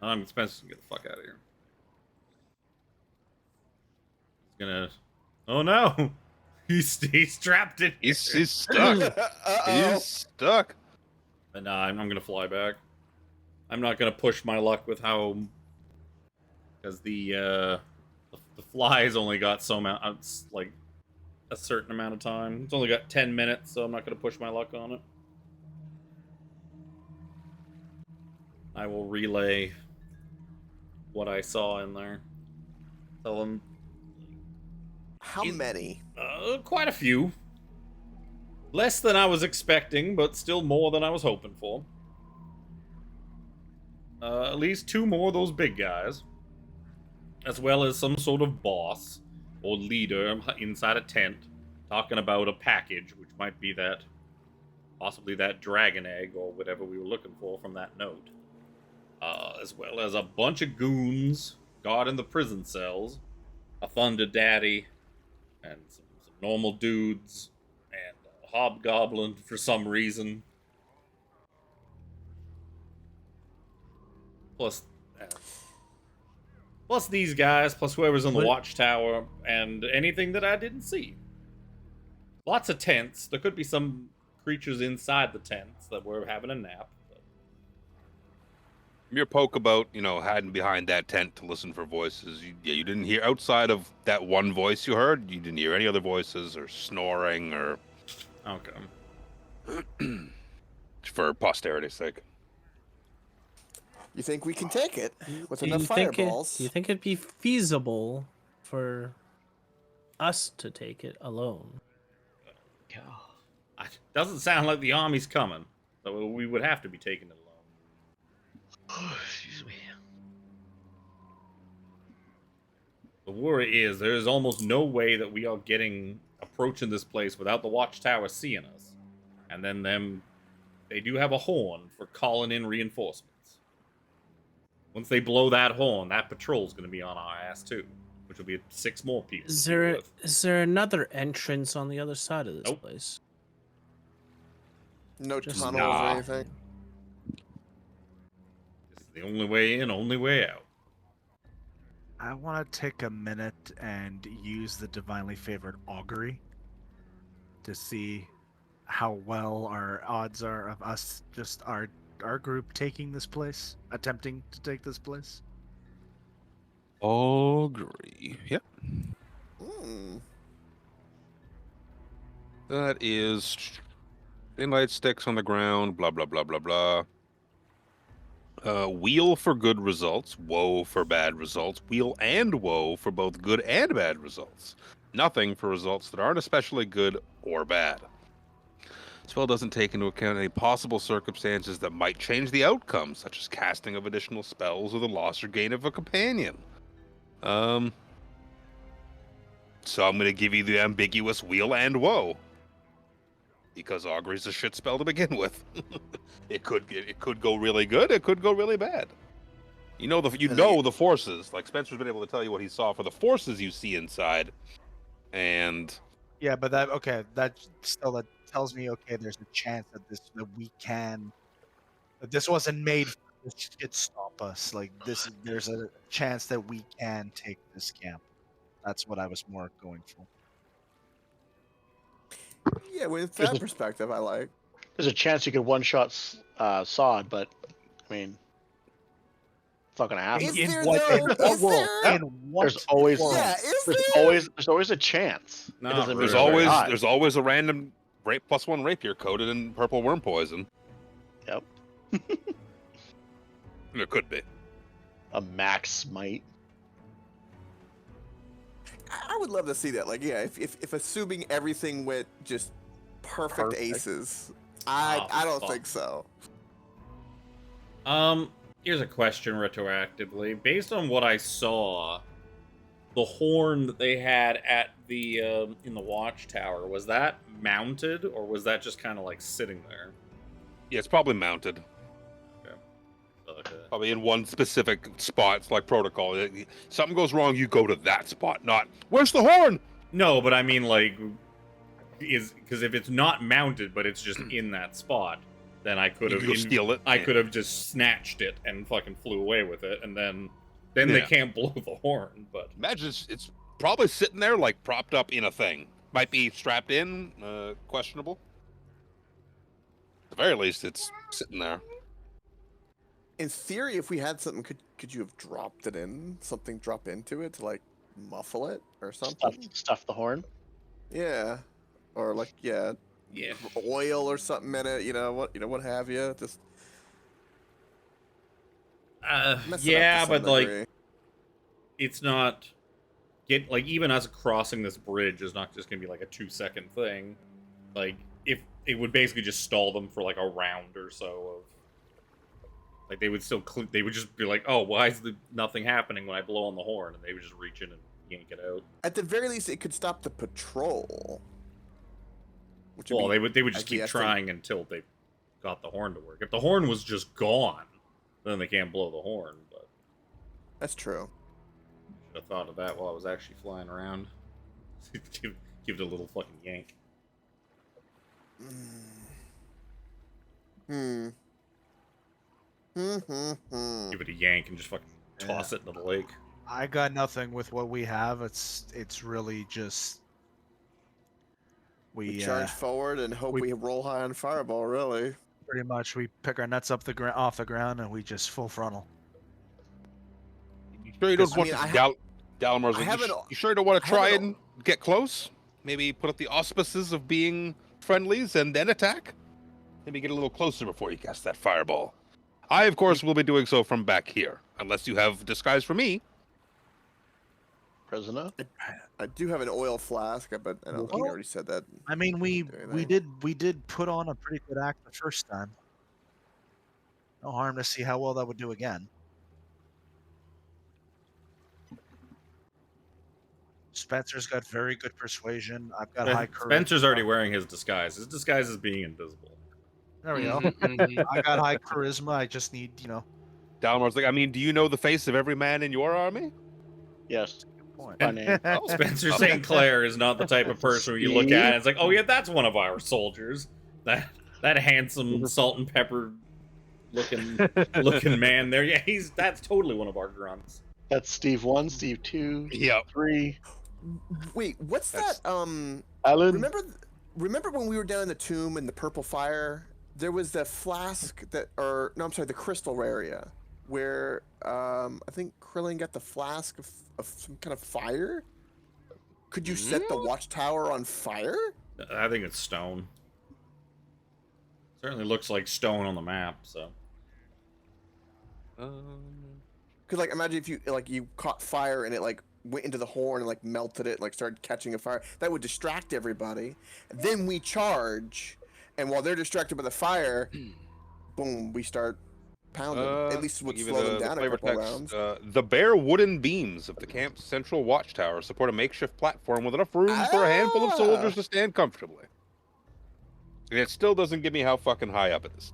I'm Spencer's gonna get the fuck out of here. He's gonna. Oh no. He's trapped in here. He's stuck. uh-oh. He's stuck. And I'm gonna fly back. I'm not gonna push my luck with how, because the fly's only got like a certain amount of time. It's only got 10 minutes, so I'm not gonna push my luck on it. I will relay what I saw in there. Tell them How many? quite a few. Less than I was expecting, but still more than I was hoping for. At least 2 more of those big guys. As well as some sort of boss or leader inside a tent talking about a package, which might be that, possibly that dragon egg or whatever we were looking for from that note. As well as a bunch of goons guarding the prison cells, a Thunder Daddy, and some normal dudes, and a hobgoblin for some reason. Plus these guys, plus whoever's in the What? watchtower, and anything that I didn't see. Lots of tents. There could be some creatures inside the tents that were having a nap. Your poke about, hiding behind that tent to listen for voices. You didn't hear, outside of that one voice you heard, you didn't hear any other voices or snoring or... Okay. For posterity's sake. You think we can take it with Do enough you think fireballs? do you think it'd be feasible for us to take it alone? Doesn't sound like the army's coming, so we would have to be taking it alone. Excuse me. The worry is there is almost no way that we are approaching this place without the watchtower seeing us. And then they do have a horn for calling in reinforcements. Once they blow that horn, that patrol's going to be on our ass too, which will be 6 more people. Is to deal there with. is there another entrance on the other side of this Nope. place? No Just- tunnels Nah. or anything? This is the only way in, only way out. I want to take a minute and use the divinely favored augury to see how well our odds are of us, just our group taking this place, attempting to take this place. Agree. Yep. Hmm. That is... Inlight sticks on the ground, blah, blah, blah, blah, blah. Wheel for good results, woe for bad results, wheel and woe for both good and bad results. Nothing for results that aren't especially good or bad. Spell doesn't take into account any possible circumstances that might change the outcome, such as casting of additional spells or the loss or gain of a companion. So I'm going to give you the ambiguous wheel and woe. because Augur's a shit spell to begin with. it could go really good. It could go really bad. You know the forces. Like Spencer's been able to tell you what he saw for the forces you see inside, and Yeah, but that tells me there's a chance that this wasn't made for this shit stop us. Like there's a chance that we can take this camp. That's what I was more going for. Yeah, with There's that a- perspective, I like. There's a chance you could one-shot Sod, but I mean, it's not gonna happen. Is In there what- though? in what Is world? there? In what There's always world? Yeah, is there's always a chance. It Not doesn't mean there's really. it's very high. always a random rape +1 rapier coated in purple worm poison. Yep. It could be. A max smite. I would love to see that. Like, yeah, if assuming everything went just perfect aces, I don't fuck. think so. Here's a question retroactively. Based on what I saw, the horn that they had at the in the watchtower, was that mounted or was that just kind of like sitting there? Yeah, it's probably mounted. Okay. Probably in one specific spot. It's like protocol. Something goes wrong, you go to that spot. Not where's the horn? No, but I mean like because if it's not mounted but it's just in that spot, then I could You have could go steal it. I Yeah. could have just snatched it and fucking flew away with it, and then they Yeah. can't blow the horn. But Imagine it's probably sitting there like propped up in a thing. Might be strapped in. Questionable. At the very least, it's sitting there. In theory, if we had something, could you have dropped it in? Something drop into it to like muffle it or something? Stuff the horn. Yeah, or like yeah, oil or something in it. You know what have you? Just mess it up to yeah, some but like degree. it's not even us crossing this bridge is not just gonna be like a 2-second thing. Like if it would basically just stall them for like a round or so of like they would still they would just be like, oh, why is nothing happening when I blow on the horn, and they would just reach in and yank it out. At the very least, it could stop the patrol. Which Well, be, they would just I keep guess, trying until they got the horn to work. If the horn was just gone, then they can't blow the horn. But That's true. should have thought of that while I was actually flying around. give it a little fucking yank. Give it a yank and just fucking toss it into the lake. I got nothing with what we have. It's really just We we charge forward and hope we roll high on fireball. Really. pretty much we pick our nuts up off the ground and we just full frontal. You sure you don't I want mean, to? Dalamar's I like, haven't- you sure you don't want to I try haven't- and get close? Maybe put up the auspices of being friendlies and then attack? Maybe get a little closer before you cast that fireball. I, of course, will be doing so from back here, unless you have disguise for me. Prisoner. I do have an oil flask, but I don't think I already said that. I mean, we Anything. did put on a pretty good act the first time. No harm to see how well that would do again. Spencer's got very good persuasion. I've got high charisma. Spencer's already wearing his disguise. His disguise is being invisible. There we go. Mhm. I got high charisma. I just need, Dalamar's like, I mean, do you know the face of every man in your army? Yes. point. My name. Spencer St. Clair is not the type of person where you look at it and it's like, oh yeah, that's one of our soldiers. That handsome salt and pepper looking man there. Yeah, that's totally one of our grunts. That's Steve 1, Steve 2, Yep. 3. Wait, what's That's- that? Alan. Remember when we were down in the tomb in the purple fire? There was the flask the crystal area where I think Krillin got the flask of some kind of fire. Could you set the watchtower on fire? I think it's stone. Certainly looks like stone on the map. So Because like imagine if you caught fire and it like went into the horn and like melted it, like started catching a fire. That would distract everybody. Then we charge, and while they're distracted by the fire, boom, we start pounding. At least it would I'll give you slow them the down a flavor couple text. rounds. The bare wooden beams of the camp's central watchtower support a makeshift platform with enough room for a handful of soldiers to stand comfortably. It still doesn't give me how fucking high up it is.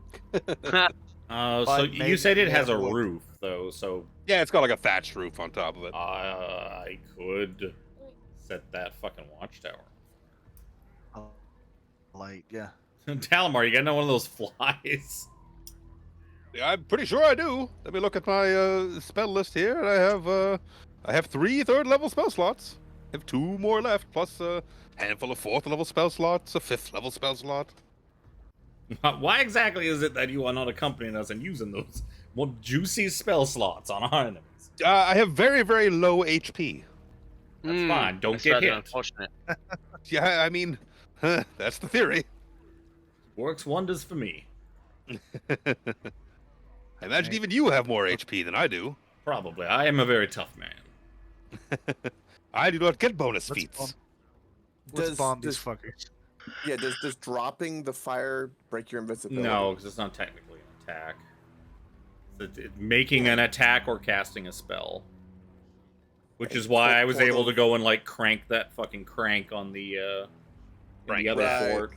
So But you made- said it made has of a wood. roof, though, so Yeah, it's got like a thatched roof on top of it. I could set that fucking watchtower. Light, yeah. Talamar, you got one of those flies? Yeah, I'm pretty sure I do. Let me look at my spell list here. I have 3 third-level spell slots. I have 2 more left, plus a handful of 4th-level spell slots, a 5th-level spell slot. Why exactly is it that you are not accompanying us and using those more juicy spell slots on our enemies? I have very, very low HP. That's fine. Don't that's get rather hit. Unfortunate. Yeah, I mean, that's the theory. Works wonders for me. I imagine even you have more HP than I do. Probably. I am a very tough man. I do not get bonus Let's feats. bomb- Let's Does- bomb these does- fuckers. Yeah, does dropping the fire break your invisibility? No, because it's not technically an attack. It's making an attack or casting a spell. Which is why I was able to go and like crank that fucking crank on the other Right. fort.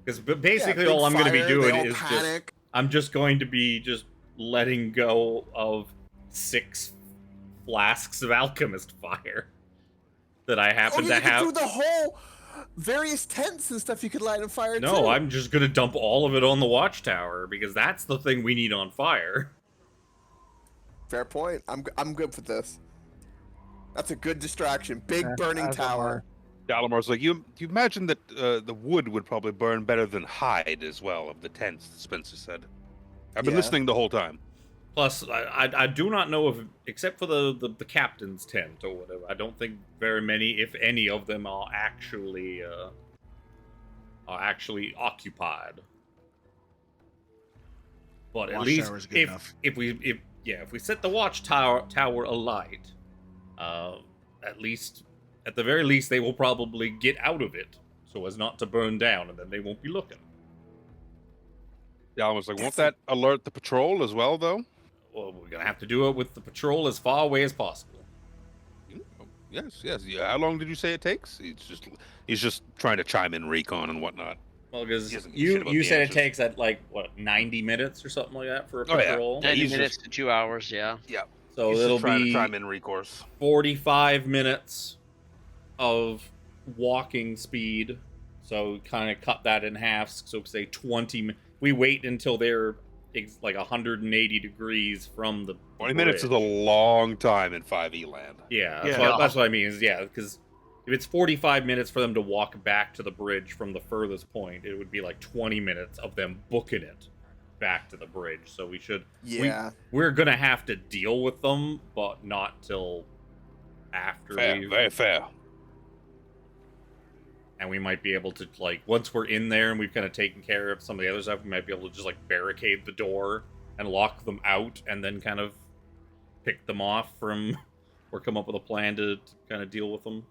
Because basically Yeah, all I'm big going to be fire, doing they all is panic. I'm just going to be just letting go of 6 flasks of alchemist fire that I happen Oh, to you can have. do the whole various tents and stuff you could light on fire. No, too. I'm just gonna dump all of it on the watchtower because that's the thing we need on fire. Fair point. I'm good for this. That's a good distraction. Big Yeah, burning as am I. tower. Dalamar's like, you imagine that the wood would probably burn better than hide as well of the tents, Spencer said. I've been Yeah. listening the whole time. Plus, I do not know if, except for the captain's tent or whatever, I don't think very many, if any, of them are actually occupied. But at least Watchtower is good enough. if we set the watchtower alight, at the very least they will probably get out of it so as not to burn down, and then they won't be looking. Dalamar's like, won't that alert the patrol as well, though? Well, we're gonna have to do it with the patrol as far away as possible. Yes. Yeah. How long did you say it takes? He's just trying to chime in recon and whatnot. Well, because He doesn't give a shit about you the said it answers. takes at like what 90 minutes or something like that for a Oh, yeah. patrol. Yeah, 90 he's minutes to 2 hours, yeah. Yeah. So He's it'll just trying be to chime in recourse. 45 minutes of walking speed. So kind of cut that in half. So say 20. We wait until they're like 180 degrees from the 20 minutes is bridge. a long time in 5e land. Yeah, Yeah. that's what I mean. Is yeah, because if it's 45 minutes for them to walk back to the bridge from the furthest point, it would be like 20 minutes of them booking it back to the bridge. So we should. Yeah. We're gonna have to deal with them, but not till after Fair, we. very fair. And we might be able to, like, once we're in there and we've kind of taken care of some of the other stuff, we might be able to just, like, barricade the door and lock them out and then kind of pick them off from, or come up with a plan to kind of deal with them.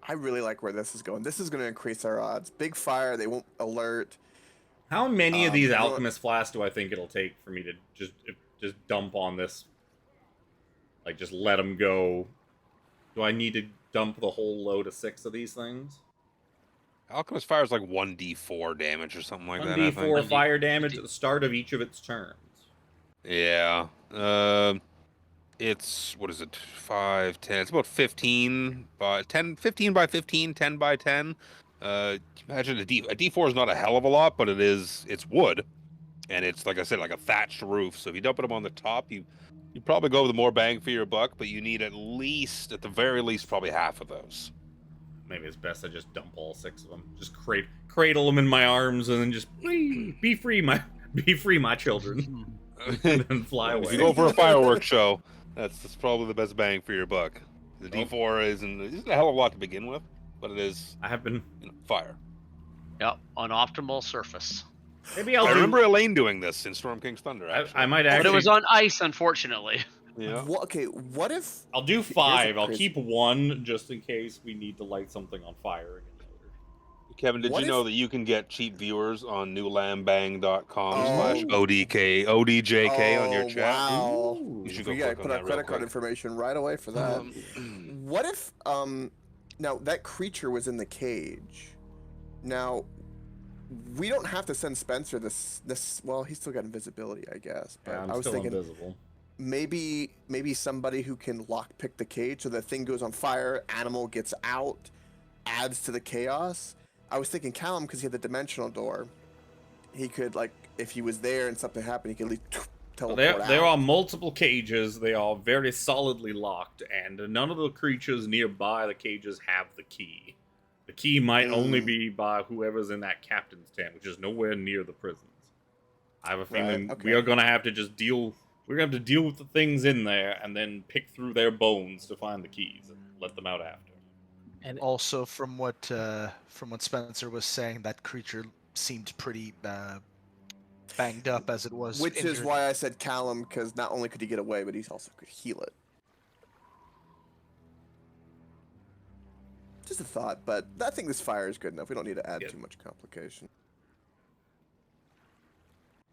I really like where this is going. This is going to increase our odds. Big fire, they won't alert. How many of these you know what- alchemist flasks do I think it'll take for me to just dump on this? Like, just let them go. Do I need to dump the whole load of 6 of these things? Alchemist fire is like 1d4 damage or something like that. I 1d4 think. fire damage at the start of each of its turns. Yeah. It's what is it? 5, 10. It's about 15 by 10, 15 by 15, 10 by 10. Imagine a D4 is not a hell of a lot, but it's wood, and it's like I said, like a thatched roof. So if you dump them on the top, you probably go with more bang for your buck, but you need at the very least, probably half of those. Maybe it's best I just dump all 6 of them. Just cradle them in my arms and then just be free, my children, and then fly If away. you go for a fireworks show, that's probably the best bang for your buck. The D4 isn't a hell of a lot to begin with, but it is I have been. fire. Yep, on optimal surface. Maybe I'll I do. remember Elaine doing this in Storm King's Thunder. Actually. I might But actually. it was on ice, unfortunately. Yeah. What if... I'll do Here's a 5. I'll crazy- keep 1 just in case we need to light something on fire again later. Kevin, did What you know if- that you can get cheap viewers on newlambang.com Oh. /ODJK on your Oh, chat? Wow. Ooh. You should We go gotta click put on our that real credit card quick. information right away for that. What if Now that creature was in the cage. Now, we don't have to send Spencer this. Well, he's still got invisibility, I guess. But Yeah, I'm I was still thinking invisible. maybe somebody who can lockpick the cage so the thing goes on fire, animal gets out, adds to the chaos. I was thinking Callum, because he had the dimensional door. He could, like, if he was there and something happened, he could at least teleport There out. are multiple cages. They are very solidly locked, and none of the creatures nearby the cages have the key. The key might only be by whoever's in that captain's tent, which is nowhere near the prisons. I have a feeling we are going to have to just deal. We're going to have to deal with the things in there, and then pick through their bones to find the keys and let them out after. And also, from what Spencer was saying, that creature seemed pretty banged up as it was. Which is injured. why I said Callum, because not only could he get away, but he also could heal it. Just a thought, but I think this fire is good enough. We don't need to add too much complication.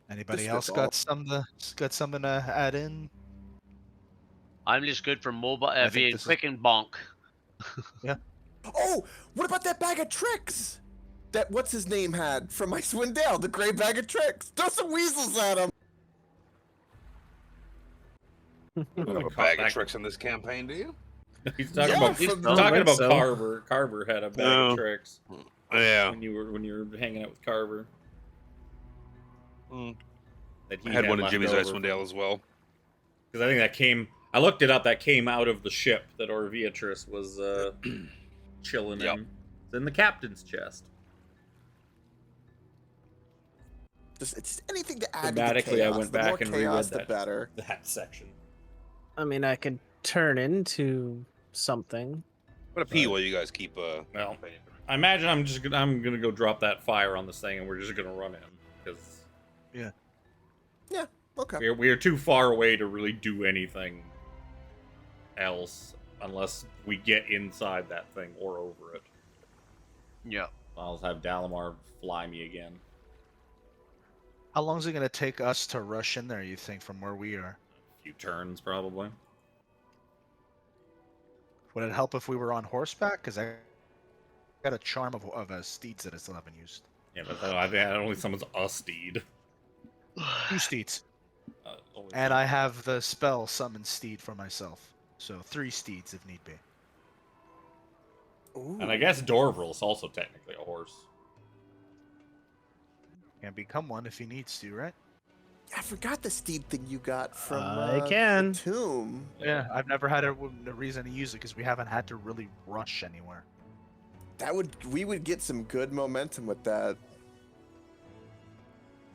Anybody Just else spitball. got something to add in? I'm just good for mobile, I think being this is- quick and bonk. Oh, what about that bag of tricks? That what's his name had from Icewind Dale, the gray bag of tricks. Throw some weasels at him. We don't have a bag of tricks in this campaign, do you? He's talking Yeah, about. from- He's I talking think about so. Carver. Carver had a bag of No. tricks Yeah. when you were hanging out with Carver. Mm. That he I had one in left Jimmy's over Icewind Dale as well. Because I think that came. I looked it up. That came out of the ship that Orviatrix was chilling Yep. in. It's in the captain's chest. Just anything to add to the Thematically, I chaos. went The more back and chaos, reread the that better. that section. I mean, I could turn into something. What a pee while you guys keep Well, I imagine I'm gonna go drop that fire on this thing, and we're just gonna run in because Okay. we're too far away to really do anything else unless we get inside that thing or over it. Yeah. I'll have Dalamar fly me again. How long is it going to take us to rush in there, you think, from where we are? A few turns, probably. Would it help if we were on horseback? Because I got a charm of steeds that I still haven't used. Yeah, but I think that only summons a steed. 2 steeds. Only And steed. I have the spell summon steed for myself. So 3 steeds if need be. Ooh. And I guess Dorvril's also technically a horse. Can become one if he needs to, right? I forgot the steed thing you got from I can. the tomb. Yeah, I've never had a reason to use it because we haven't had to really rush anywhere. We would get some good momentum with that.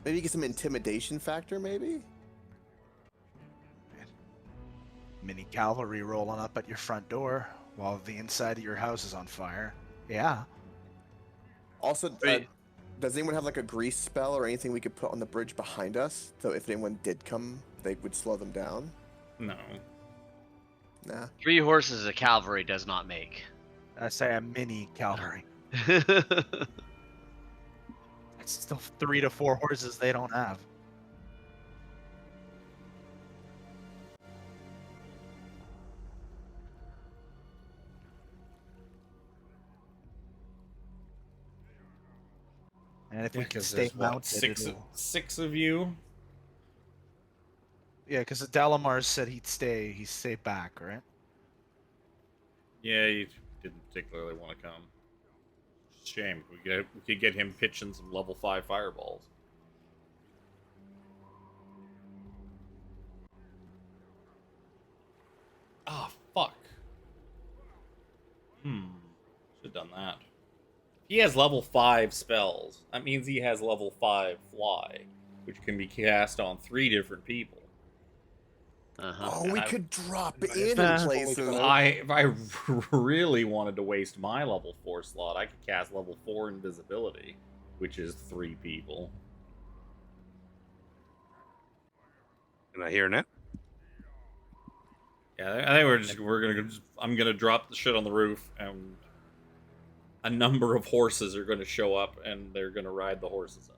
Maybe get some intimidation factor, maybe? Mini cavalry rolling up at your front door while the inside of your house is on fire. Yeah. Also, Wait. does anyone have like a grease spell or anything we could put on the bridge behind us? So if anyone did come, they would slow them down? No. Nah. 3 horses a cavalry does not make. I say a mini cavalry. It's still 3 to 4 horses they don't have. And if we can Because stay there's what, mounted, six of you. yeah, because Dalamar said he'd stay back, right? Yeah, he didn't particularly want to come. Shame. We could get him pitching some level 5 fireballs. Ah, fuck. Should have done that. He has level 5 spells. That means he has level 5 fly, which can be cast on 3 different people. Uh-huh. Oh, we I- could drop in Uh, places. If I really wanted to waste my level 4 slot, I could cast level 4 invisibility, which is 3 people. Can I hear that? Yeah, I think I'm gonna drop the shit on the roof, and a number of horses are gonna show up, and they're gonna ride the horses in.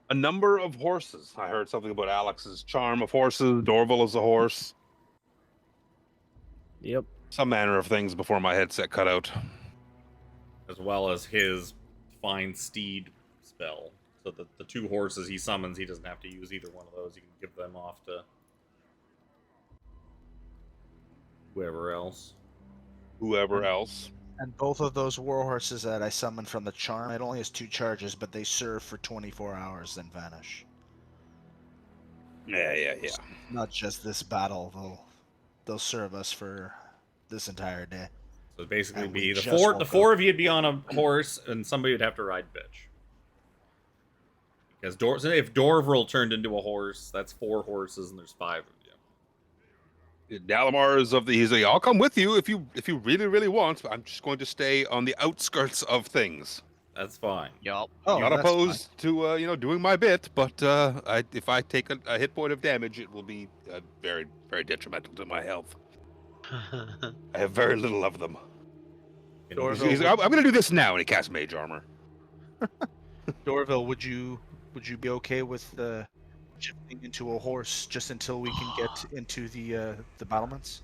A number of horses. I heard something about Alex's charm of horses. Dorval is a horse. Yep. some manner of things before my headset cut out. As well as his Find Steed spell. So that the 2 horses he summons, he doesn't have to use either one of those. He can give them off to whoever else. Whoever else. And both of those war horses that I summoned from the charm, it only has 2 charges, but they serve for 24 hours, then vanish. Yeah. Not just this battle, they'll serve us for this entire day. So it'd basically And we be the just woke 4 up. of you'd be on a horse, and somebody would have to ride bitch. Because if Dorvril turned into a horse, that's 4 horses, and there's 5 of you. Dalamar is he's like, I'll come with you if you really, really want, but I'm just going to stay on the outskirts of things. That's fine. Yup. Oh, Not that's opposed to doing my bit, but if I take a hit point of damage, it will be very, very detrimental to my health. I have very little of them. Dorville, He's like, I'm going to do this now, and he casts mage armor. Dorville, would you be okay with shifting into a horse just until we can get into the battlements?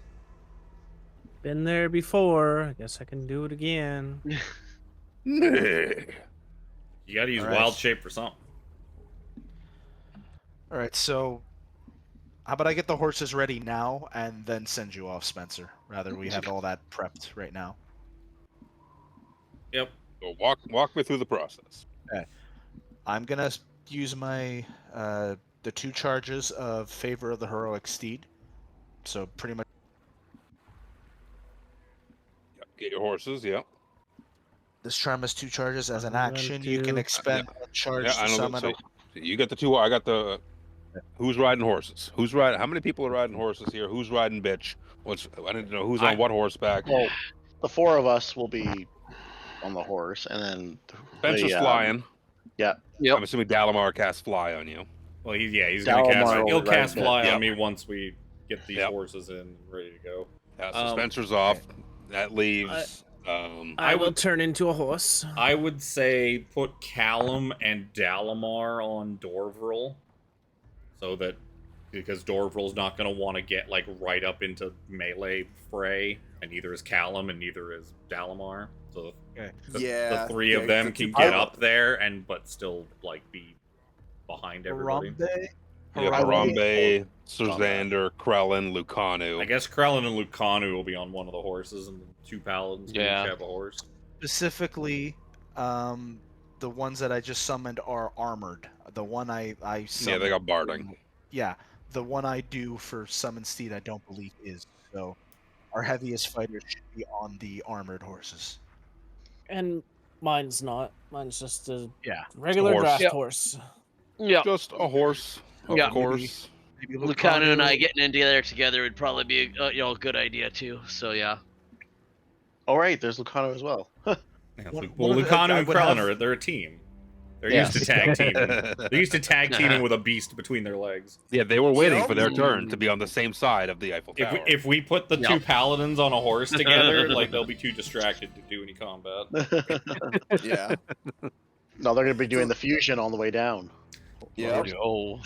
Been there before. I guess I can do it again. You gotta use Alright. wild shape for something. All right, so how about I get the horses ready now and then send you off, Spencer? Rather, we have all that prepped right now. Yep. So walk me through the process. I'm gonna use my the 2 charges of Favor of the Heroic Steed. So pretty much. Get your horses, yeah. This charm has 2 charges. As an I'm going action, you can to- expend a charge Yeah, to I know. summon So a you got the 2. I got the. Who's riding horses? Who's riding? How many people are riding horses here? Who's riding bitch? I didn't know who's on what horseback. Well, the 4 of us will be on the horse, and then Spencer's flying. Yeah. I'm assuming Dalamar casts fly on you. Well, he's gonna cast. Dalamar He'll will cast ride fly bitch. on me once we get these Yep. horses in and ready to go. Yeah, so Um, Spencer's off. That leaves. I will turn into a horse. I would say put Callum and Dalamar on Dorvril, so that because Dorvril's not going to want to get like right up into melee fray, and neither is Callum and neither is Dalamar. So the 3 of them can get up there but still like be behind everybody. Harambe. Yeah, Harambe, Surzander, Krellin, Lucanu. I guess Krellin and Lucanu will be on one of the horses, and the 2 paladins will Yeah. each have a horse. Specifically, the ones that I just summoned are armored. The one I summoned, Yeah, they got barding. Yeah, the one I do for Summon Steed, I don't believe is. So, our heaviest fighters should be on the armored horses. And mine's not. Mine's just a Yeah. regular horse. draft Yep. horse. Yeah. Just a horse, of Yeah. course. Maybe Lucanu and I getting in together would probably be a good idea too. So yeah. Oh, right, there's Lucano as well. Yeah, One well, of the- Lucanu I and would Krellin have- they're a team. They're Yes. used to tag teaming. They're used to tag teaming with a beast between their legs. Yeah, they were waiting Yep. for their turn to be on the same side of the Eiffel Tower. If we put the Yep. 2 paladins on a horse together, like they'll be too distracted to do any combat. Yeah. No, they're going to be doing the fusion on the way down. Yeah. Oh.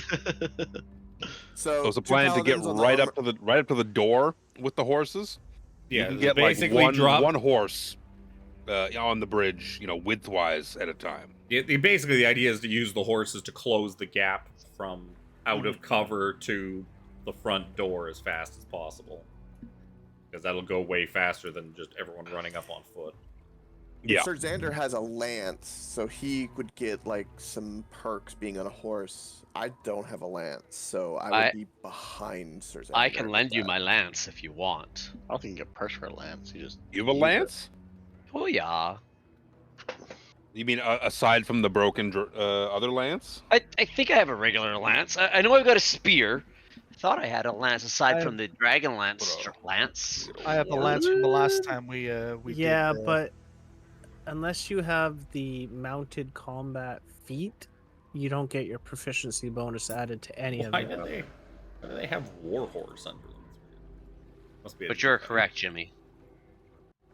So So it's a 2 plan to get paladins on the right armor- up to the door with the horses. Yeah, You can get basically like drop. one horse on the bridge, widthwise at a time. Basically, the idea is to use the horses to close the gap from out of cover to the front door as fast as possible, because that'll go way faster than just everyone running up on foot. Yeah. Sir Xander has a lance, so he would get like some perks being on a horse. I don't have a lance, so I would be behind Sir Xander. I can with lend you that. my lance if you want. I don't think you get perks for a lance. You just. You have a use it. lance? Oh yeah. You mean aside from the broken other lance? I think I have a regular lance. I know I've got a spear. I thought I had a lance aside from the Dragonlance lance. I have the lance from the last time we Yeah, did, but unless you have the mounted combat feat, you don't get your proficiency bonus added to any Why of it. do they have Warhorse under them? Must be. But you're correct, Jimmy.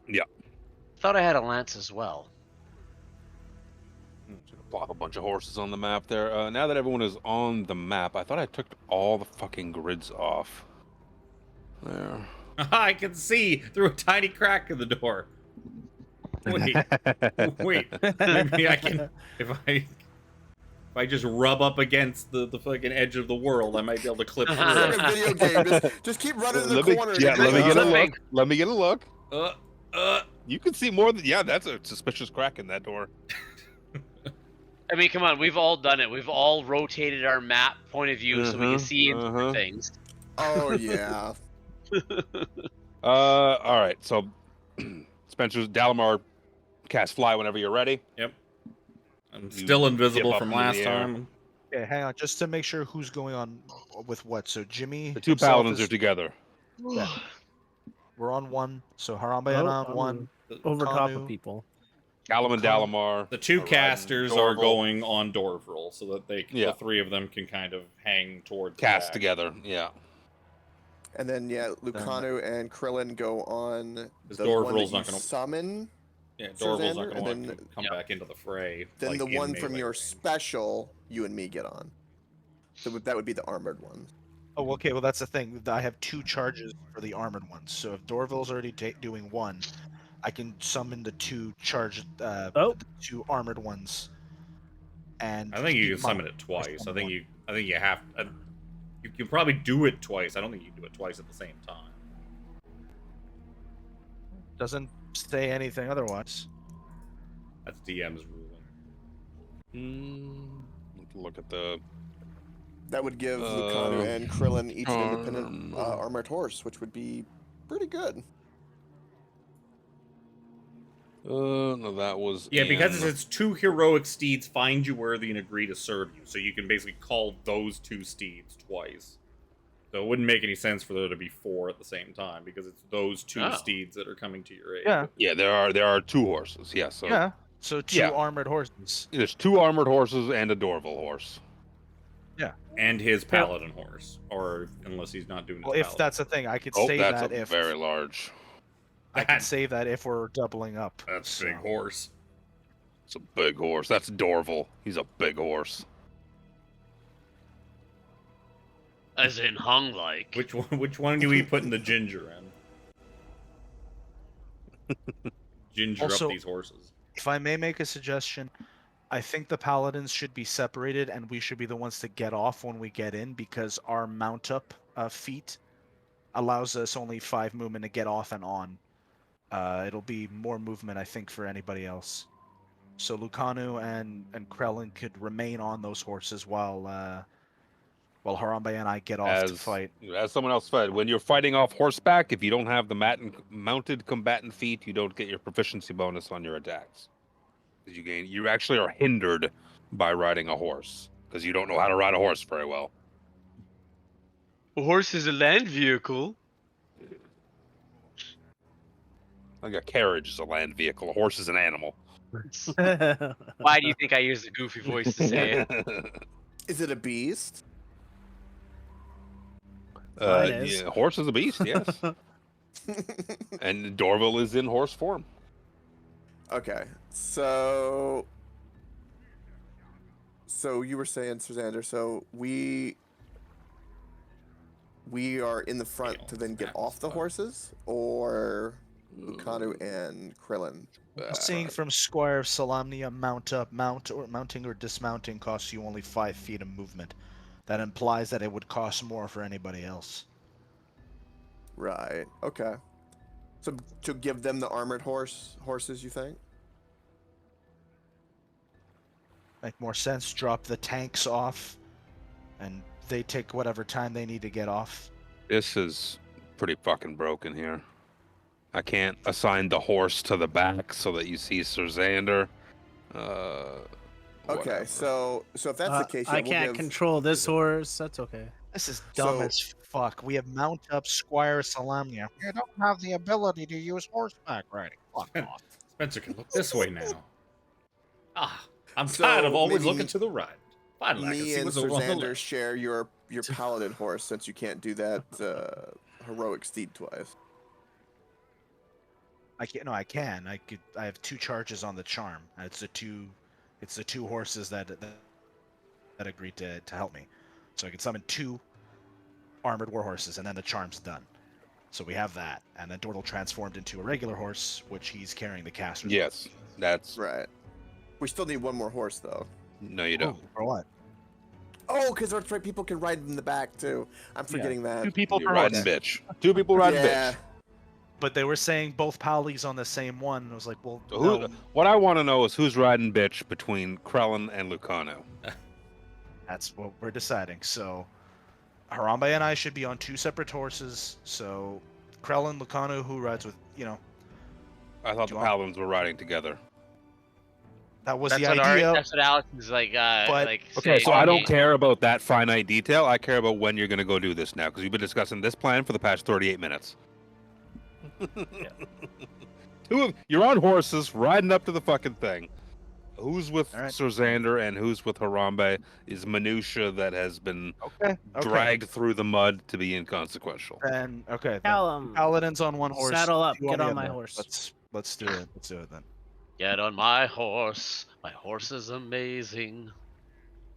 Yeah. Thought I had a lance as well. Plop a bunch of horses on the map there. Now that everyone is on the map, I thought I took all the fucking grids off. There. I can see through a tiny crack in the door. Wait, wait. Maybe I can. If I just rub up against the fucking edge of the world, I might be able to clip It's like a through. video game. Just keep running in the Let me, corner. yeah, let me get a Flipping. look. Let me get a look. Uh, uh. You can see more than that's a suspicious crack in that door. I mean, come on, we've all done it. We've all rotated our map point of view so we can Mhm, see into mhm. things. Oh yeah. All right. So, Spencer's Dalamar cast fly whenever you're ready. Yep. I'm You still invisible dip up from into the last air. time. Okay, hang on, just to make sure who's going on with what. So Jimmy, The two himself paladins is- are together. Yeah. We're on one. So Harambe on one. Over top Kanu. of people. Callum and Kanu. Dalamar. The two are riding casters are Dorval. going on Dorvril so that Yeah. the three of them can kind of hang towards the Cast back. together. Yeah. And then Lucanu and Krillin go on the Because one Dorvril's that you not gonna- summon. Yeah, Dorvil's not Sirzander, going to and want then- to come back into the fray. Then like, the in one from melee your range. special, you and me get on. So that would be the armored one. Oh, okay. Well, that's the thing. I have 2 charges for the armored ones. So if Dorville's already doing one, I can summon the 2 charged, Oh. the 2 armored ones. And I think you keep can my- summon it twice. I one. think you have. You can probably do it twice. I don't think you can do it twice at the same time. Doesn't say anything otherwise. That's DM's ruling. Look at the. That would give Lucanu and Krillin each an independent armored horse, which would be pretty good. No, that was. Yeah, because in- it's 2 heroic steeds find you worthy and agree to serve you, so you can basically call those 2 steeds twice. So it wouldn't make any sense for there to be 4 at the same time because it's those 2 Oh. steeds that are coming to your aid. Yeah. Yeah, there are 2 horses. Yeah. So Yeah. So 2 Yeah. armored horses. there's 2 armored horses and a Dorval horse. And his paladin horse, or unless he's not doing. Well, his if paladin. that's the thing, I could Oh, save that's that a if very large. I can save that if we're doubling up. That's a big so. horse. It's a big horse. That's Dorval. He's a big horse. As in hung like. Which one do we put in the ginger in? Ginger Also- up these horses. If I may make a suggestion, I think the paladins should be separated and we should be the ones to get off when we get in because our mount up feat allows us only 5 movement to get off and on. It'll be more movement, I think, for anybody else. So Lucanu and Krellin could remain on those horses while Harambe and I get off to fight. As someone else said, when you're fighting off horseback, if you don't have the mounted combatant feat, you don't get your proficiency bonus on your attacks. You actually are hindered by riding a horse because you don't know how to ride a horse very well. A horse is a land vehicle. Like a carriage is a land vehicle. A horse is an animal. Why do you think I use the goofy voice to say it? Is it a beast? Mine is. Yeah, horse is a beast, yes. And Dorval is in horse form. Okay, so you were saying, Sirzander, so we are in the front to then get off the horses, or Lucanu and Krillin? Seeing from Squire of Salamnia, mounting or dismounting costs you only 5 feet of movement. That implies that it would cost more for anybody else. Right. Okay. So to give them the armored horses, you think? Make more sense. Drop the tanks off, and they take whatever time they need to get off. This is pretty fucking broken here. I can't assign the horse to the back so that you see Sirzander. Okay, Whatever. so if that's the case, yeah, I we'll can't give- control this horse. That's okay. This is dumb So- as fuck. We have mount up Squire Salamnia. You don't have the ability to use horseback riding. Fuck off. Spencer can look this way now. I'm So tired of always maybe looking to the right. Finally, I can Me see and what's over on the Sirzander left. share your paladin horse since you can't do that heroic steed twice. I can't. No, I can. I have 2 charges on the charm. It's the two horses that agreed to help me. So I can summon 2 armored war horses, and then the charm's done. So we have that, and then Dortle transformed into a regular horse, which he's carrying the caster's. Yes, that's Right. We still need one more horse, though. no, you Oh, don't. for what? Oh, because that's right. People can ride in the back too. I'm forgetting that. 2 people You're per riding horse. bitch. 2 people riding Yeah. bitch. But they were saying both Paulies on the same one. And I was like, well, So who, no. what I want to know is who's riding bitch between Krellin and Lucano. That's what we're deciding. So Harambe and I should be on 2 separate horses. So Krellin, Lucano, who rides with, I thought Do the you want- paladins were riding together. that was That's the what idea. that's what Alex is like. But- Okay, saying. so I don't care about that finite detail. I care about when you're going to go do this now, because you've been discussing this plan for the past 38 minutes. You're on horses, riding up to the fucking thing. Who's with All right. Sir Xander and who's with Harambe is minutia that has been Okay. dragged through the mud to be inconsequential. Then then Callum, Paladins on one horse. saddle up. 2 Get the on my other. horse. Let's do it. Let's do it then. Get on my horse. My horse is amazing.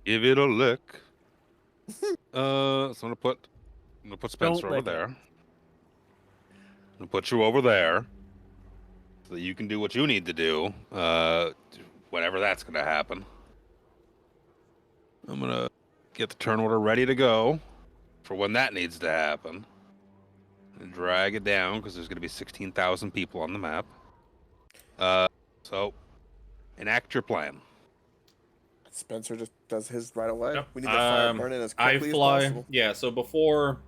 Give it a lick. So I'm gonna put Spencer over lick it. there. I'm gonna put you over there, so that you can do what you need to do. Whenever that's gonna happen. I'm gonna get the turn order ready to go for when that needs to happen. And drag it down because there's gonna be 16,000 people on the map. So enact your plan. Spencer just does his right away. Yep. We need the fire burning as I quickly as fly. possible. Yeah. So before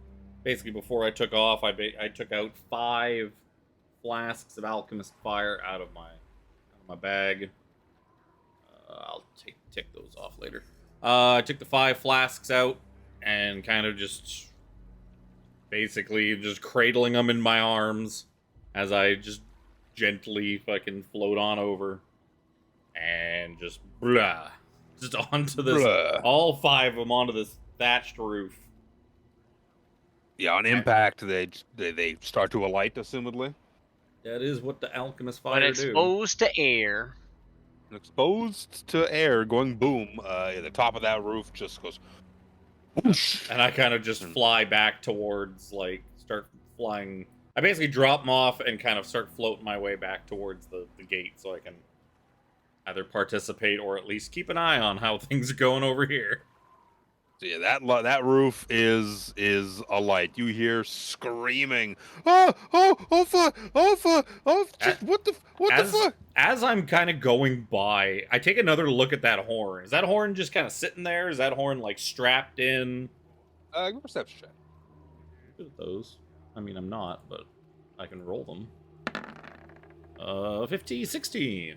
I took off, I took out 5 flasks of alchemist fire out of my bag. I'll tick those off later. I took the 5 flasks out and kind of just basically just cradling them in my arms as I just gently fucking float on over and just onto this, Blah. all 5 of them onto this thatched roof. Yeah, on impact, they start to alight, assumedly. That is what the alchemist When fire do. exposed to air. Exposed to air, going boom. The top of that roof just goes whoosh. And I kind of just fly back towards, start flying. I basically drop them off and kind of start floating my way back towards the gate so I can either participate or at least keep an eye on how things are going over here. So yeah, that roof is alight. You hear screaming, oh fuck, what the fuck? As I'm kind of going by, I take another look at that horn. Is that horn just kind of sitting there? Is that horn strapped in? Give a perception check. Good at those. I mean, I'm not, but I can roll them. 16.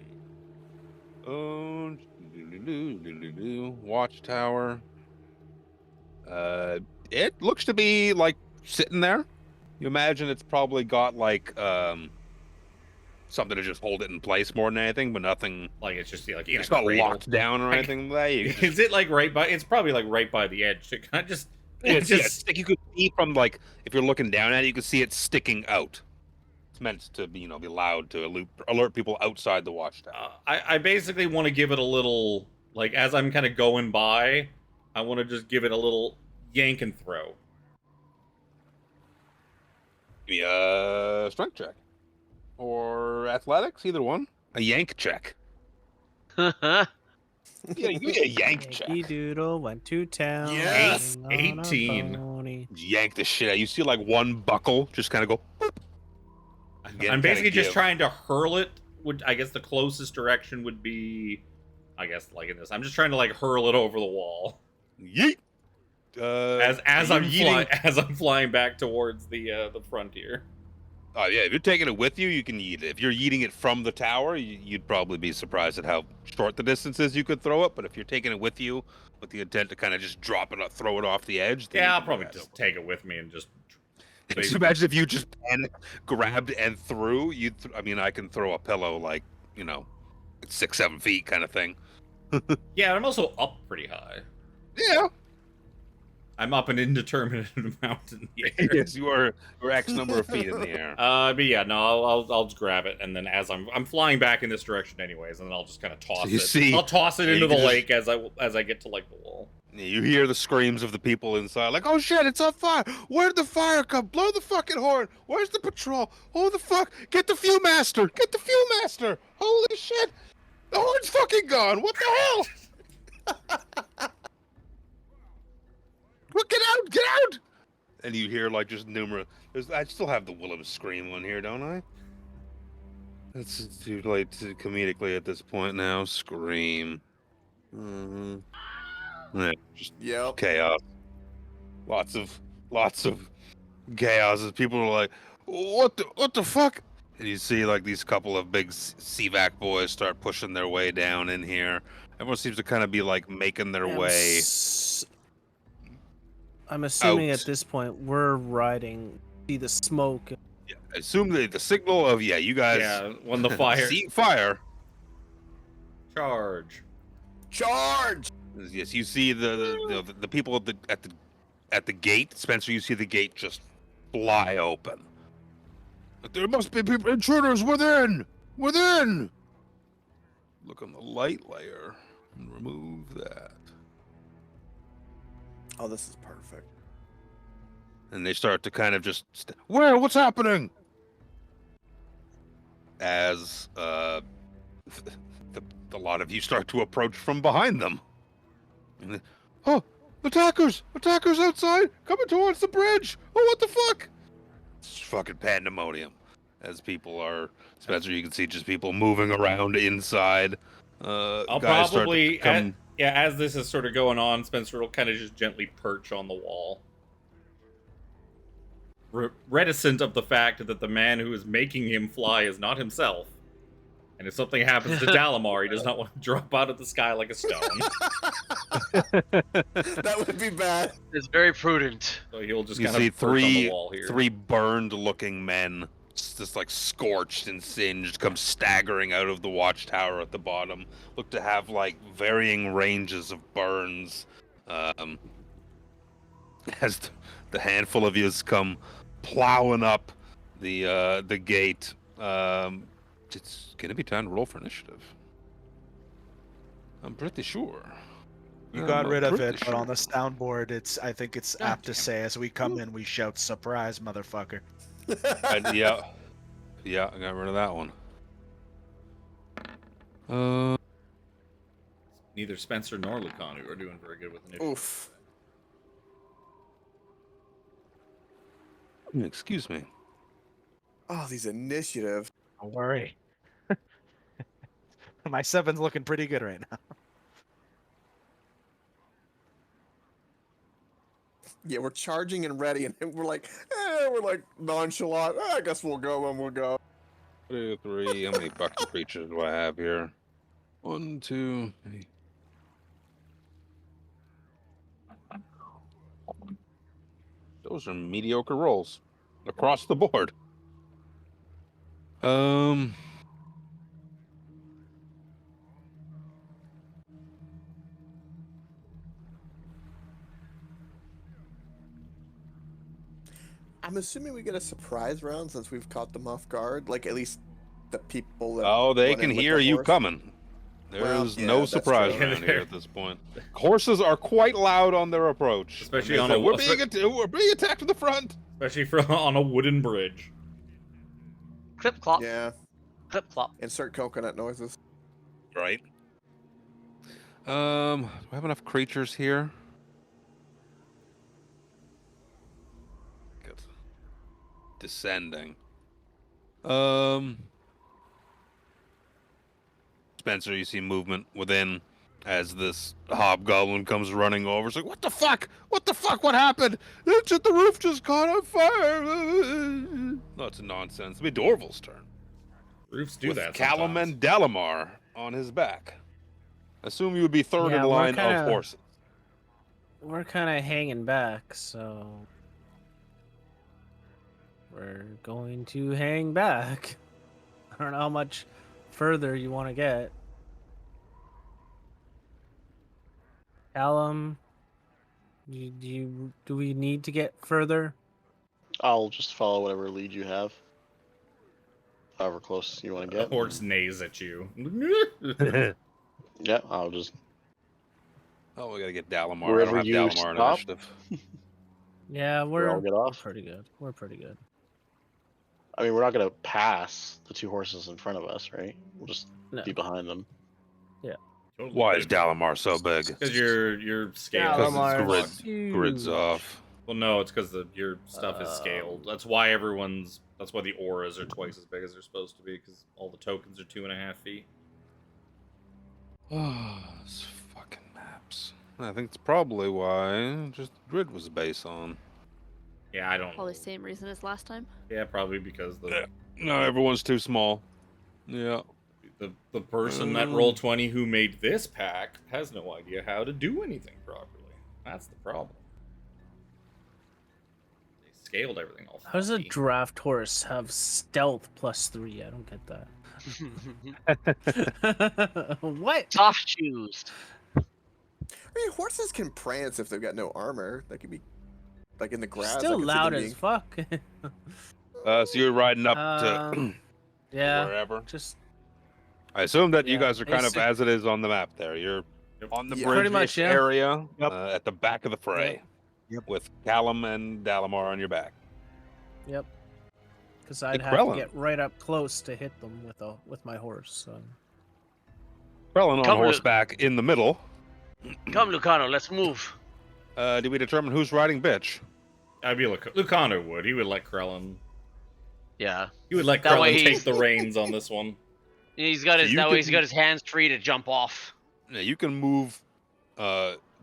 Watchtower. It looks to be sitting there. You imagine it's probably got something to just hold it in place more than anything, but nothing. It's just in It's a not cradle. locked down or anything. Is it right by? It's probably right by the edge. It kind of just. It's you could see from if you're looking down at it, you can see it sticking out. It's meant to be be loud to alert people outside the watchtower. I basically want to give it a little as I'm kind of going by, I want to just give it a little yank and throw. Give me a strength check or athletics, either one. A yank check. Yeah, give me a yank check. Yankee Doodle went to town. Yes, riding on a 18. pony. Yank the shit out. You see one buckle just kind of go. Boop. Again, I'm basically kinda just give. trying to hurl it. I guess the closest direction would be, in this. I'm just trying to hurl it over the wall Yeet. as you're I'm yeeting- as I'm flying back towards the frontier. Oh yeah, if you're taking it with you, you can yeet it. If you're yeeting it from the tower, you'd probably be surprised at how short the distance is you could throw it. But if you're taking it with you, with the intent to kind of just drop it, throw it off the edge, then Yeah, you I'll can do probably that. just take it with me and just. Just imagine if you just grabbed and threw. I can throw a pillow 6-7 feet kind of thing. Yeah, I'm also up pretty high. Yeah. I'm up an indeterminate amount in the air. Yes, you are. You're X number of feet in the air. But yeah, no, I'll just grab it, and then as I'm flying back in this direction anyways, and then I'll just kind of toss you it. see- I'll toss it yeah, into you the can just- lake as I get to like the wall. You hear the screams of the people inside, like, "Oh shit, it's on fire! Where'd the fire come? Blow the fucking horn! Where's the patrol? Oh the fuck! Get the fuel master! Get the fuel master! Holy shit! The horn's fucking gone! What the hell? What? Get out! Get out!" And you hear like just numerous. I still have the Willem scream one here, don't I? It's too late to comedically at this point now. Scream. Yeah, just Yep. chaos. Lots of chaos as people are like, what the fuck? And you see like these couple of big CVAC boys start pushing their way down in here. Everyone seems to kind of be like making their way. I'm assuming out. at this point we're riding, see the smoke. I assume the signal of you guys. Yeah, when the fire see fire. charge. Charge! Yes, you see the people at the gate. Spencer, you see the gate just fly open. There must be people, intruders within! Within! Look on the light layer and remove that. Oh, this is perfect. And they start to kind of just where? What's happening? As a lot of you start to approach from behind them. And oh, attackers! Attackers outside! Coming towards the bridge! Oh, what the fuck? It's fucking pandemonium. As people are, Spencer, you can see just people moving around inside. I'll guys start to probably, come. as this is sort of going on, Spencer will kind of just gently perch on the wall. Reticent of the fact that the man who is making him fly is not himself. And if something happens to Dalamar, he does not want to drop out of the sky like a stone. That would be bad. It's very prudent. So he'll just You kind see of perch on the wall here. three burned-looking men, just like scorched and singed, come staggering out of the watchtower at the bottom. Look to have like varying ranges of burns. As the handful of yous come plowing up the gate. It's gonna be time to roll for initiative. I'm pretty sure. You got rid of pretty it, but on the soundboard, I think it's God apt to say as we come in, we shout, "Surprise, motherfucker!" Yeah, I got rid of that one. Neither Spencer nor Lucanu are doing very good with initiative. Oof. Excuse me. Oh, these initiative. Don't worry. My 7's looking pretty good right now. Yeah, we're charging and ready, and we're like nonchalant. I guess we'll go when we'll go. 2, 3. How many bucky creatures do I have here? 1, 2, 3. Those are mediocre rolls across the board. I'm assuming we get a surprise round since we've caught them off guard. Like, at least the people that Oh, they went can in with hear the you horse. coming. Well, There's yeah, no that's surprise true. around here at this point. Horses are quite loud on their approach. Especially They on say, a- we're being attacked from the front. Especially on a wooden bridge. Clip clop. Yeah. Clip clop. Insert coconut noises. Right. Do I have enough creatures here? Good. Descending. Spencer, you see movement within as this hobgoblin comes running over. It's like, what the fuck? What the fuck? What happened? The roof just caught on fire. Lots of nonsense. It'll be Dorval's turn. Roofs do With that Callum sometimes. and Dalamar on his back. Assume you would be third Yeah, in we're line of kinda- horses. We're kind of hanging back, so we're going to hang back. I don't know how much further you want to get. Callum, Do we need to get further? I'll just follow whatever lead you have. However close you want to The get. horse neighs at you. Yeah, I'll just Oh, we gotta get Dalamar. I Wherever don't have you Dalamar in stop. initiative. Yeah, all we're get off. pretty good. We're pretty good. I mean, we're not gonna pass the two horses in front of us, right? We'll just No. be behind them. Why is Dalamar so big? Because you're scaled. Because Dalamar's it's grid's huge. off. Well, no, it's because your stuff is scaled. That's why That's why the auras are twice as big as they're supposed to be. Because all the tokens are 2.5 feet. Oh, these fucking maps. I think it's probably why just grid was based on. Yeah, I don't. Probably same reason as last time. Yeah, probably because Yeah. No, everyone's too small. Yeah. the person at Roll20 who made this pack has no idea how to do anything properly. That's the problem. They scaled everything all. How does a funky. draft horse have stealth +3? I don't get that. What? Soft shoes. I mean, horses can prance if they've got no armor. They could be like in the grass. I Still could see loud them as being- fuck. So you're riding up to Yeah. wherever. Just I assume that you Yeah, guys are kind of basic- as it is on the map there. You're Yep. on the Yeah. bridge Pretty much, yeah. area Yep. at the back of the fray. Yep. With Callum and Dalamar on your back. Yep. Because I'd Hey, have Krellin. to get right up close to hit them with my horse. So. Krellin on Come with- horseback in the middle. Come, Lucano, let's move. Did we determine who's riding bitch? I'd be Lucano would. He would let Krellin. Yeah. He would let That way Krellin he's- take the reins on this one. He's got his You that way he's can- got his hands free to jump off. Yeah, you can move,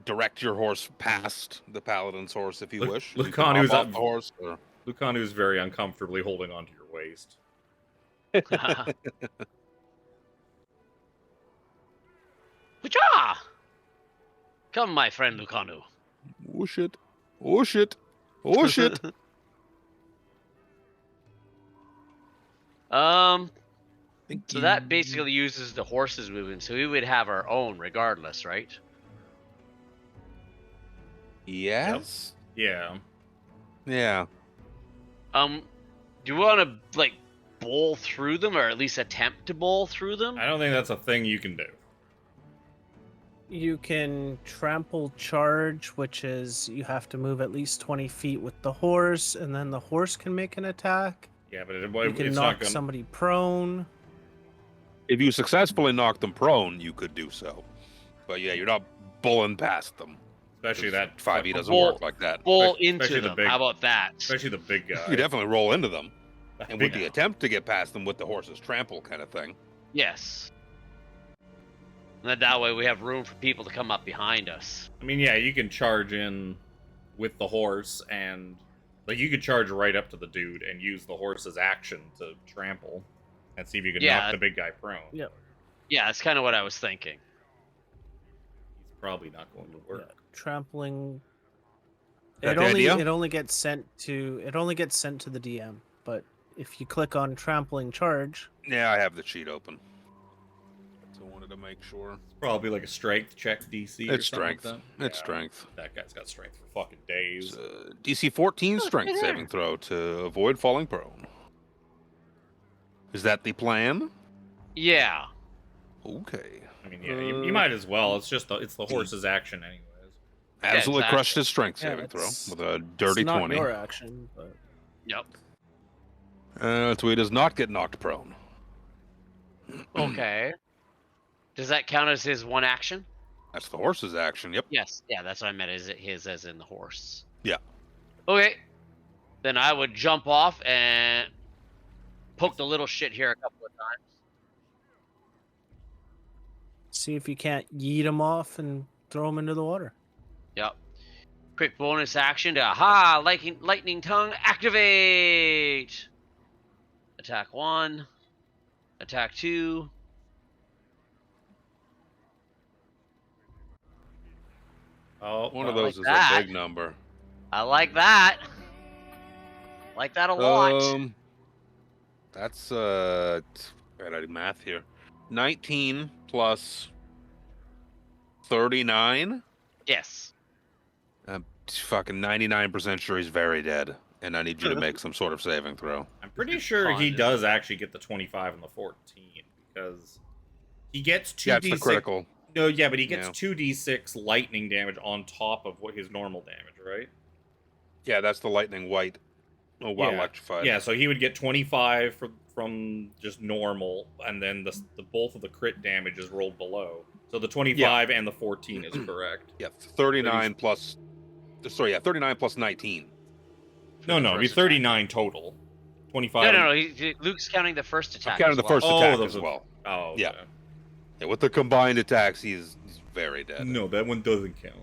direct your horse past the paladin's horse if you Look- wish. look You can on hop who's off up- the horse. Or... Lucano's very uncomfortably holding onto your waist. Hoo-cha! Come, my friend Lucano. Oh shit! Oh shit! Oh shit! So that basically uses the horse's movement, so we would have our own regardless, right? Yes. Yeah. Yeah. Do you want to like bowl through them, or at least attempt to bowl through them? I don't think that's a thing you can do. You can trample charge, which is you have to move at least 20 feet with the horse, and then the horse can make an attack. Yeah, but You it's can not knock gonna. somebody prone. If you successfully knock them prone, you could do so. But yeah, you're not bulling past them. Especially that 5e doesn't Bowl- work like that. Bowl especially into the them. big- How about that? Especially the big guy. You definitely roll into them. That And big with the guy. attempt to get past them with the horse's trample kind of thing. Yes. And then that way we have room for people to come up behind us. I mean, yeah, you can charge in with the horse, and like you could charge right up to the dude and use the horse's action to trample, and see if you can Yeah. knock the big guy prone. Yeah. Yeah, that's kind of what I was thinking. He's probably not going to Yeah, work. trampling. That the idea? It only gets sent to the DM. But if you click on trampling charge, Yeah, I have the sheet open. So I wanted to make sure. It's probably like a strength check DC. or It's something like strength. that. It's Yeah, strength. That guy's got strength for fucking days. It's DC 14 strength saving throw to avoid falling prone. Is that the plan? Yeah. Okay. I mean, yeah, you might as well. It's just it's the horse's action, anyways. Absolutely exactly. crushed his strength Yeah, saving throw it's- with a dirty it's not 20. your action. But Yep. So he does not get knocked prone. Okay. Does that count as his one action? That's the horse's action. Yep. Yes. Yeah, that's what I meant. Is it his as in the horse? Yeah. Okay. Then I would jump off and poke the little shit here a couple of times. see if you can't yeet him off and throw him into the water. Yep. Quick bonus action to aha! Lightning tongue activate. Attack 1. Attack 2. Oh, One of well, those like is that. a big number. I like that. Like that a lot. That's I did math here. 19 plus 39. Yes. fucking 99% sure he's very dead, and I need you to make some sort of saving throw. I'm pretty sure he Con, does actually get the 25 and the 14 because he gets 2d6. Yeah, it's the critical. No, yeah, but he gets Yeah. 2d6 lightning damage on top of what his normal damage, right? Yeah, that's the lightning white. Oh, wow, Yeah. electrified. Yeah, so he would get 25 from just normal, and then the both of the crit damage is rolled below. So the 25 and the 14 is correct. Yeah, 39 plus. Sorry, yeah, 39 plus 19. No, it'd be First attack. 39 total. 25. No, Luke's counting the first attack. I'm counting as the well. first Oh, attack those as are- well. Oh, okay. Yeah. Yeah, with the combined attacks, he's very dead. No, that one doesn't count.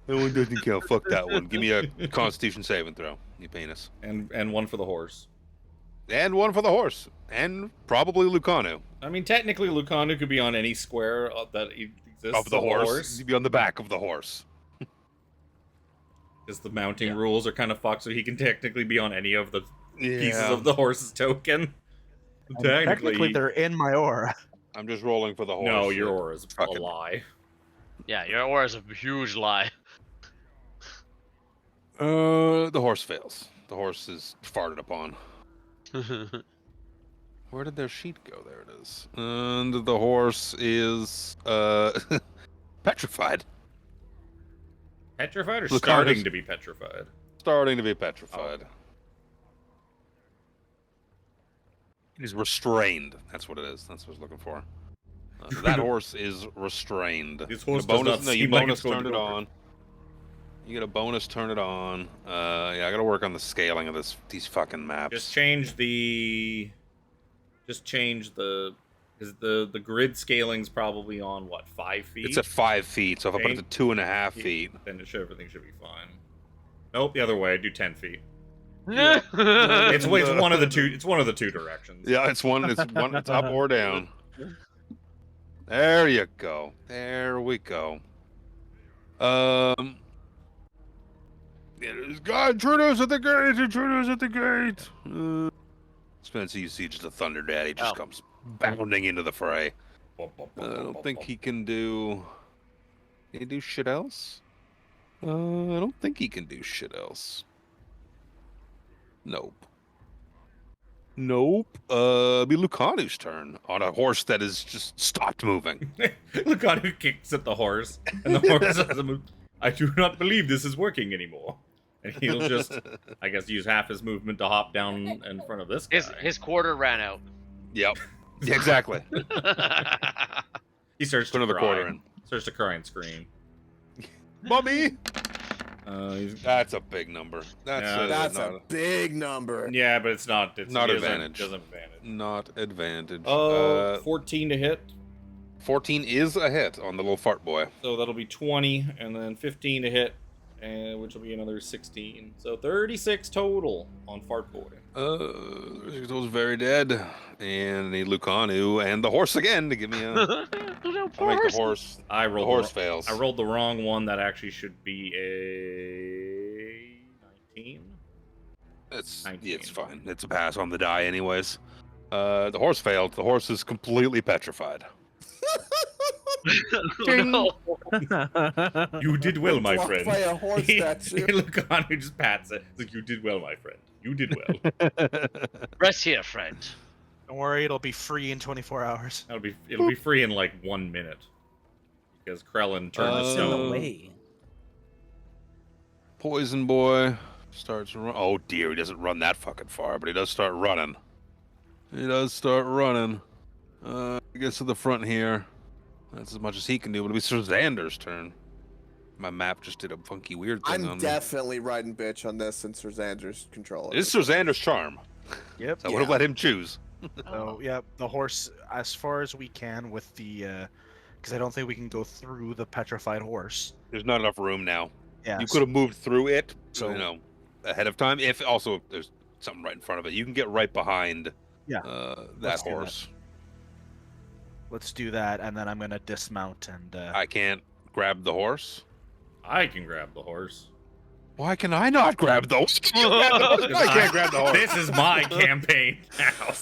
That one doesn't count. Fuck that one. Give me a Constitution saving throw, you penis. And one for the horse. And one for the horse. And probably Lucano. I mean, technically, Lucano could be on any square that exists Of the horse. He'd be on the back of the horse. Because the mounting Yeah. rules are kind of fucked, so he can technically be on any of the pieces Yeah. of the horse's token. Technically, they're in my aura. I'm just rolling for the horse. No, your aura is a Fucking- lie. Yeah, your aura is a huge lie. The horse fails. The horse is farted upon. Where did their sheet go? There it is. And the horse is petrified. Petrified or Lucano's- starting to be petrified? Starting to be petrified. He's restrained. That's what it is. That's what I was looking for. That horse is restrained. This horse You does bonus, not no, you seem like bonus it's going turn to it go on. You get a bonus turn it on. Yeah, I gotta work on the scaling of these fucking maps. Just change the. Because the grid scaling's probably on what, 5 feet? It's at 5 feet, so if I put it to 2.5 feet. Then everything should be fine. Nope, the other way. Do 10 feet. Yeah. It's one of the two. It's one of the two directions. Yeah, it's one. It's up or down. There you go. There we go. Yeah, there's God, intruders at the gate. Intruders at the gate. Spencer, you see just a Thunder Daddy just comes bounding into the fray. I don't think he can do. Can he do shit else? I don't think he can do shit else. Nope. Nope. Be Lucano's turn on a horse that has just stopped moving. Lucano kicks at the horse, and the horse doesn't move. I do not believe this is working anymore. And he'll just, I guess, use half his movement to hop down in front of this guy. His quarter ran out. Yep. Yeah, exactly. He starts Put to another cry. quarter in. Starts to cry and scream. Mommy. He's, That's a big number. That's not a big number. yeah, but it's not. It's Not it doesn't- advantage. Doesn't advantage. not advantage. 14 to hit. 14 is a hit on the little fart boy. So that'll be 20, and then 15 to hit, and which will be another 16. So 36 total on Fart Boy. Those very dead, and the Lucanu and the horse again to give me a. I make the horse. I The rolled horse fails. I rolled the wrong one. That actually should be a 19. It's 19. it's fine. It's a pass on the die, anyways. The horse failed. The horse is completely petrified. No. You did well, my Blocked friend. by a horse statue. Lucanu just pats it. It's like, you did well, my friend. You did well. Rest here, friend. Don't worry, it'll be free in 24 hours. It'll be free in like 1 minute. Because Krellin turned to What's in the stone. way? Poison boy starts run. Oh dear, he doesn't run that fucking far, but he does start running. He does start running. He gets to the front here. That's as much as he can do. But it'll be Sir Xander's turn. My map just did a funky weird thing on I'm me. definitely riding bitch on this since Sir Xander's control. It is Sir Xander's charm. Yep. So I would have let him choose. So yeah, the horse as far as we can with the, because I don't think we can go through the petrified horse. There's not enough room now. Yeah. You could have moved through it, So- you know, ahead of time. If also if there's something right in front of it, you can get right behind. Yeah, That let's do that. horse. Let's do that, and then I'm gonna dismount and. I can't grab the horse. I can grab the horse. Why can I not grab the horse? I can't grab the horse. This is my campaign now.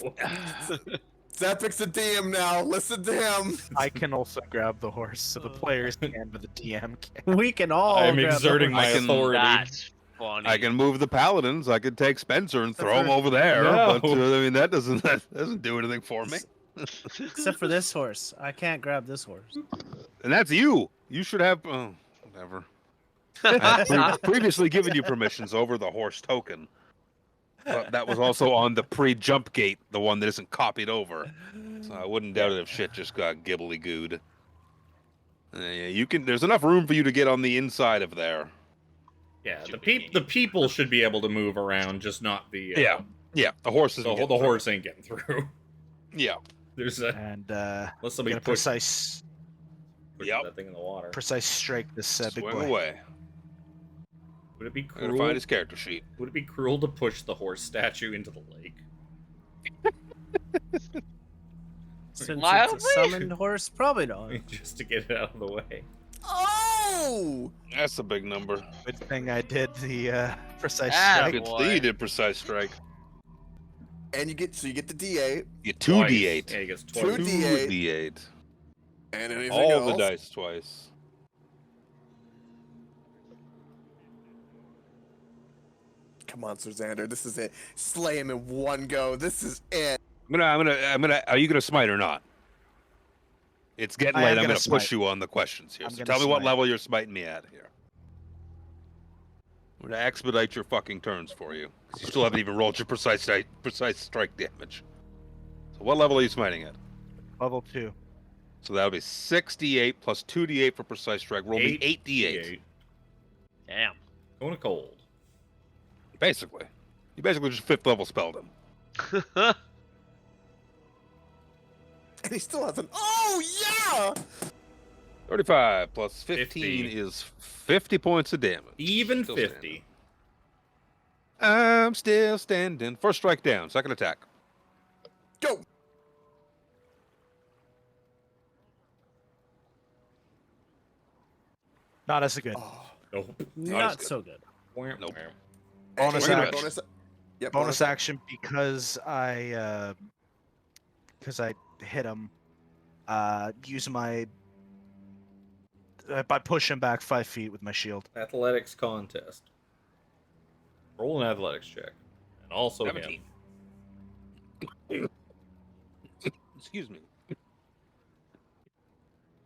Zepic's the DM now. Listen to him. I can also grab the horse, so the players can, but the DM can. We can all. I'm grab the exerting horse. my I can- authority. That's funny. I can move the paladins. I could take Spencer and Except throw him for- over there. No. But I mean, that doesn't do anything for me. Except for this horse, I can't grab this horse. And that's you. You should have. Oh, whatever. I had previously given you permissions over the horse token. But that was also on the pre-jump gate, the one that isn't copied over. So I wouldn't doubt it if shit just got gibbly-gooed. Yeah, you can. There's enough room for you to get on the inside of there. Yeah, the people should be able to move around, just not the Yeah, the horse is. the horse ain't getting through. Yeah. There's a And unless somebody get a pushes Yep. that thing in the water. precise strike this big Swing boy. away. Would it be I'm gonna cruel? find his character sheet. Would it be cruel to push the horse statue into the lake? Since Mildly? it's a summoned horse, probably not. Just to get it out of the way. Oh! That's a big number. Good thing I did the precise Ah, strike. Good boy. thing you did precise strike. And you get the D8 You get 2 Twice. D8. Yeah, he gets Two twice. D- 2 D8. D8. and anything All else. the dice twice. Come on, Sir Xander. This is it. Slay him in one go. This is it. I'm gonna. Are you gonna smite or not? It's getting I am late. I'm gonna gonna push smite. you on the questions here. I'm So gonna tell me what smite. level you're smiting me at here. I'm gonna expedite your fucking turns for you. 'Cause you still haven't even rolled your precise strike damage. So what level are you smiting at? Level 2. So that would be 6d8 plus 2d8 for precise strike. Roll me 8d8. Damn. Going to cold. Basically. You basically just 5th level spelled him. And he still hasn't. Oh, yeah! 35 plus 15 50. is 50 points of damage. Even Still 50. standing. I'm still standing. First strike down. Second attack. Go! Not as good. Oh. Nope. Not good. so good. Wham, Nope. wham. Bonus And action. Yep, Bonus action because I hit him. Use my by pushing back 5 feet with my shield. Athletics contest. Roll an athletics check. And also 17. him. Excuse me.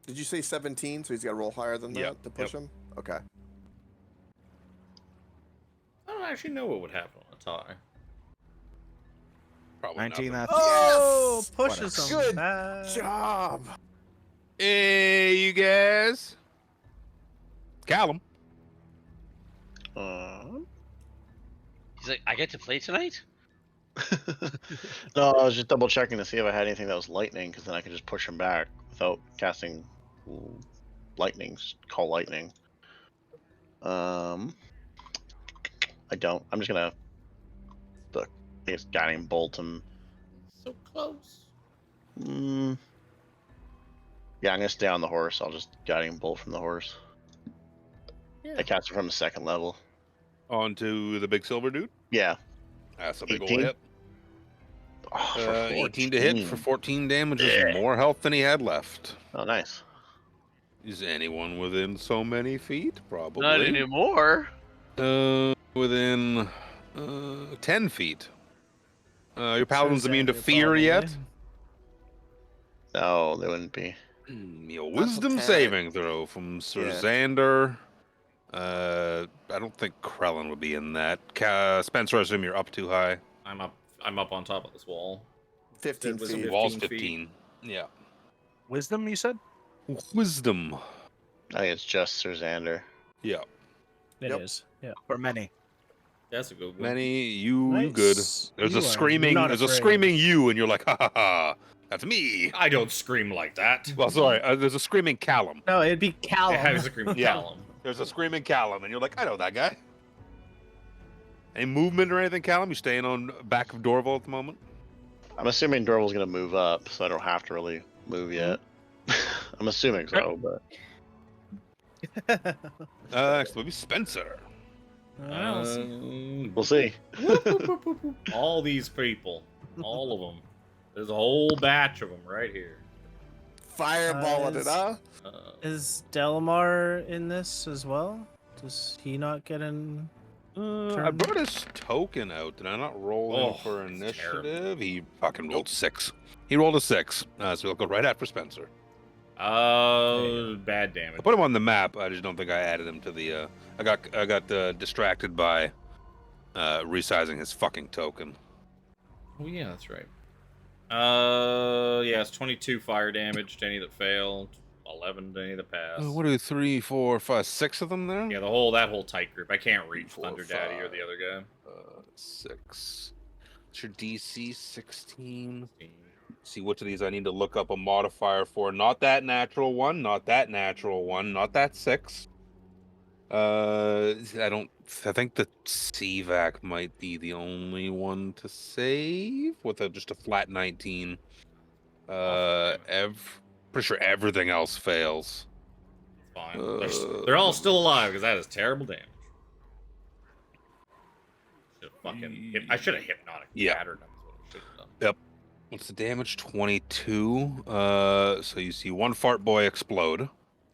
Did you say 17? So he's got to roll higher than that Yep, to push him? Okay. I don't actually know what would happen on a tie. Probably 19. nothing. That's Oh, Yes! pushes him Good back. job! Hey, you guys. Callum. He's like, I get to play tonight? No, I was just double checking to see if I had anything that was lightning, because then I could just push him back without casting call lightning. I don't. I'm just gonna, I guess, guiding bolt him. So close. Yeah, I'm gonna stay on the horse. I'll just guiding bolt from the horse. Yeah. I cast it from the 2nd level. On to the big silver dude. Yeah. That's a big old 18? hit. Oh, for 18 to hit 14. for 14 damage is Yeah. more health than he had left. Oh, nice. Is anyone within so many feet? Probably. Not anymore. Within 10 feet. Your paladin's Sir immune to Xander, fear probably. yet? No, they wouldn't be. Your wisdom 10. saving throw from Sir Yeah. Xander. I don't think Krellin would be in that. Spencer, I assume you're up too high. I'm up on top of this wall. 15 was feet. a Wall's 15 15. Yeah. wisdom, you said? Wisdom. I think it's just Sir Xander. Yeah. It Yep. is. Yeah. Or many. That's a good one. Many, you good. Nice. There's You a are screaming, not there's a afraid. screaming you, and you're like, ha ha ha, that's me. I don't scream like that. Well, sorry, there's a screaming Callum. No, it'd be Callum. I was a screaming Yeah. Callum. There's a screaming Callum, and you're like, I know that guy. Any movement or anything, Callum? You staying on back of Dorval at the moment? I'm assuming Dorval's gonna move up, so I don't have to really move yet. I'm assuming so, but Next, maybe Spencer. we'll see. All these people, all of them. There's a whole batch of them right here. Fireballing it, huh? Is Delmar in this as well? Does he not get in? I brought his token out. Did I not roll him Oh, for it's initiative? He fucking rolled 6. He rolled a 6. So we'll go right after Spencer. Bad I damage. put him on the map. I just don't think I added him to the. I got distracted by resizing his fucking token. Oh yeah, that's right. Yeah, it's 22 fire damage to any that failed, 11 to any that passed. What are 3, 4, 5, 6 of them there? Yeah, that whole tight group. I can't reach 4, Thunder Daddy or the other guy. 6. It's your DC 16. See which of these I need to look up a modifier for. Not that natural one. Not that natural one. Not that 6. I think the CVAC might be the only one to save with just a flat 19. Pretty sure everything else fails. Fine. They're all still alive because that is terrible damage. I should have hypnotic shattered them. Is what I should have done. Yep. What's the damage? 22. So you see one fart boy explode.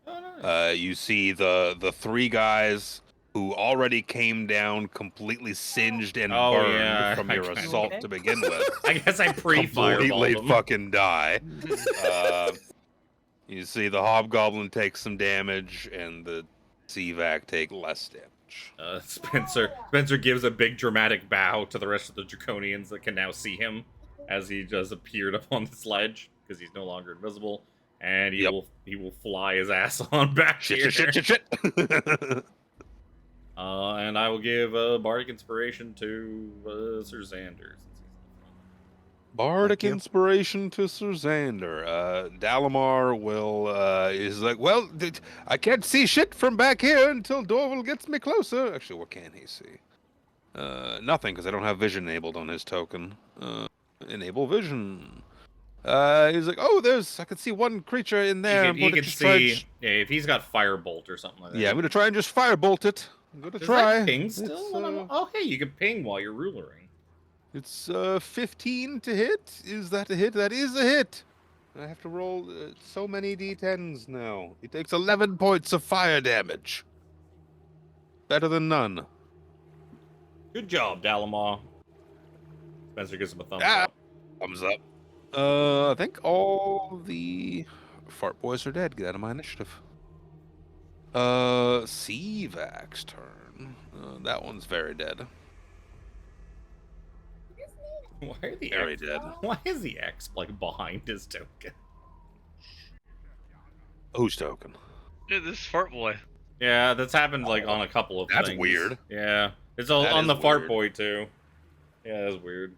Oh, nice. You see the 3 guys who already came down completely singed and burned from your assault to begin with. I guess I pre-fireballed completely them. fucking die. You see the hobgoblin take some damage and the CVAC take less damage. Spencer gives a big dramatic bow to the rest of the Draconians that can now see him as he just appeared up on the sledge because he's no longer invisible, and he will fly his ass on back here. Shit. And I will give Bardic Inspiration to Sir Xander. Bardic Inspiration to Sir Xander. Dalamar is like, well, I can't see shit from back here until Dorval gets me closer. Actually, what can he see? Nothing, because I don't have vision enabled on his token. Enable vision. He's like, oh, I can see one creature in there. He can see, if he's got Firebolt or something like that. Yeah, I'm going to try and just firebolt it. I'm going to Does try. that ping still? Oh, hey, you can ping while you're rulering. It's 15 to hit. Is that a hit? That is a hit. I have to roll so many d10s now. He takes 11 points of fire damage. Better than none. Good job, Dalamar. Spencer gives him a thumbs up. Thumbs up. I think all the fart boys are dead. Get out of my initiative. CVAC's turn. That one's very dead. Why are the Very X, dead. Why is the X like behind his token? Whose token? Dude, this fart boy. Yeah, that's happened like on a couple of That's things. weird. Yeah, it's all That on is the fart weird. boy too. Yeah, that's weird.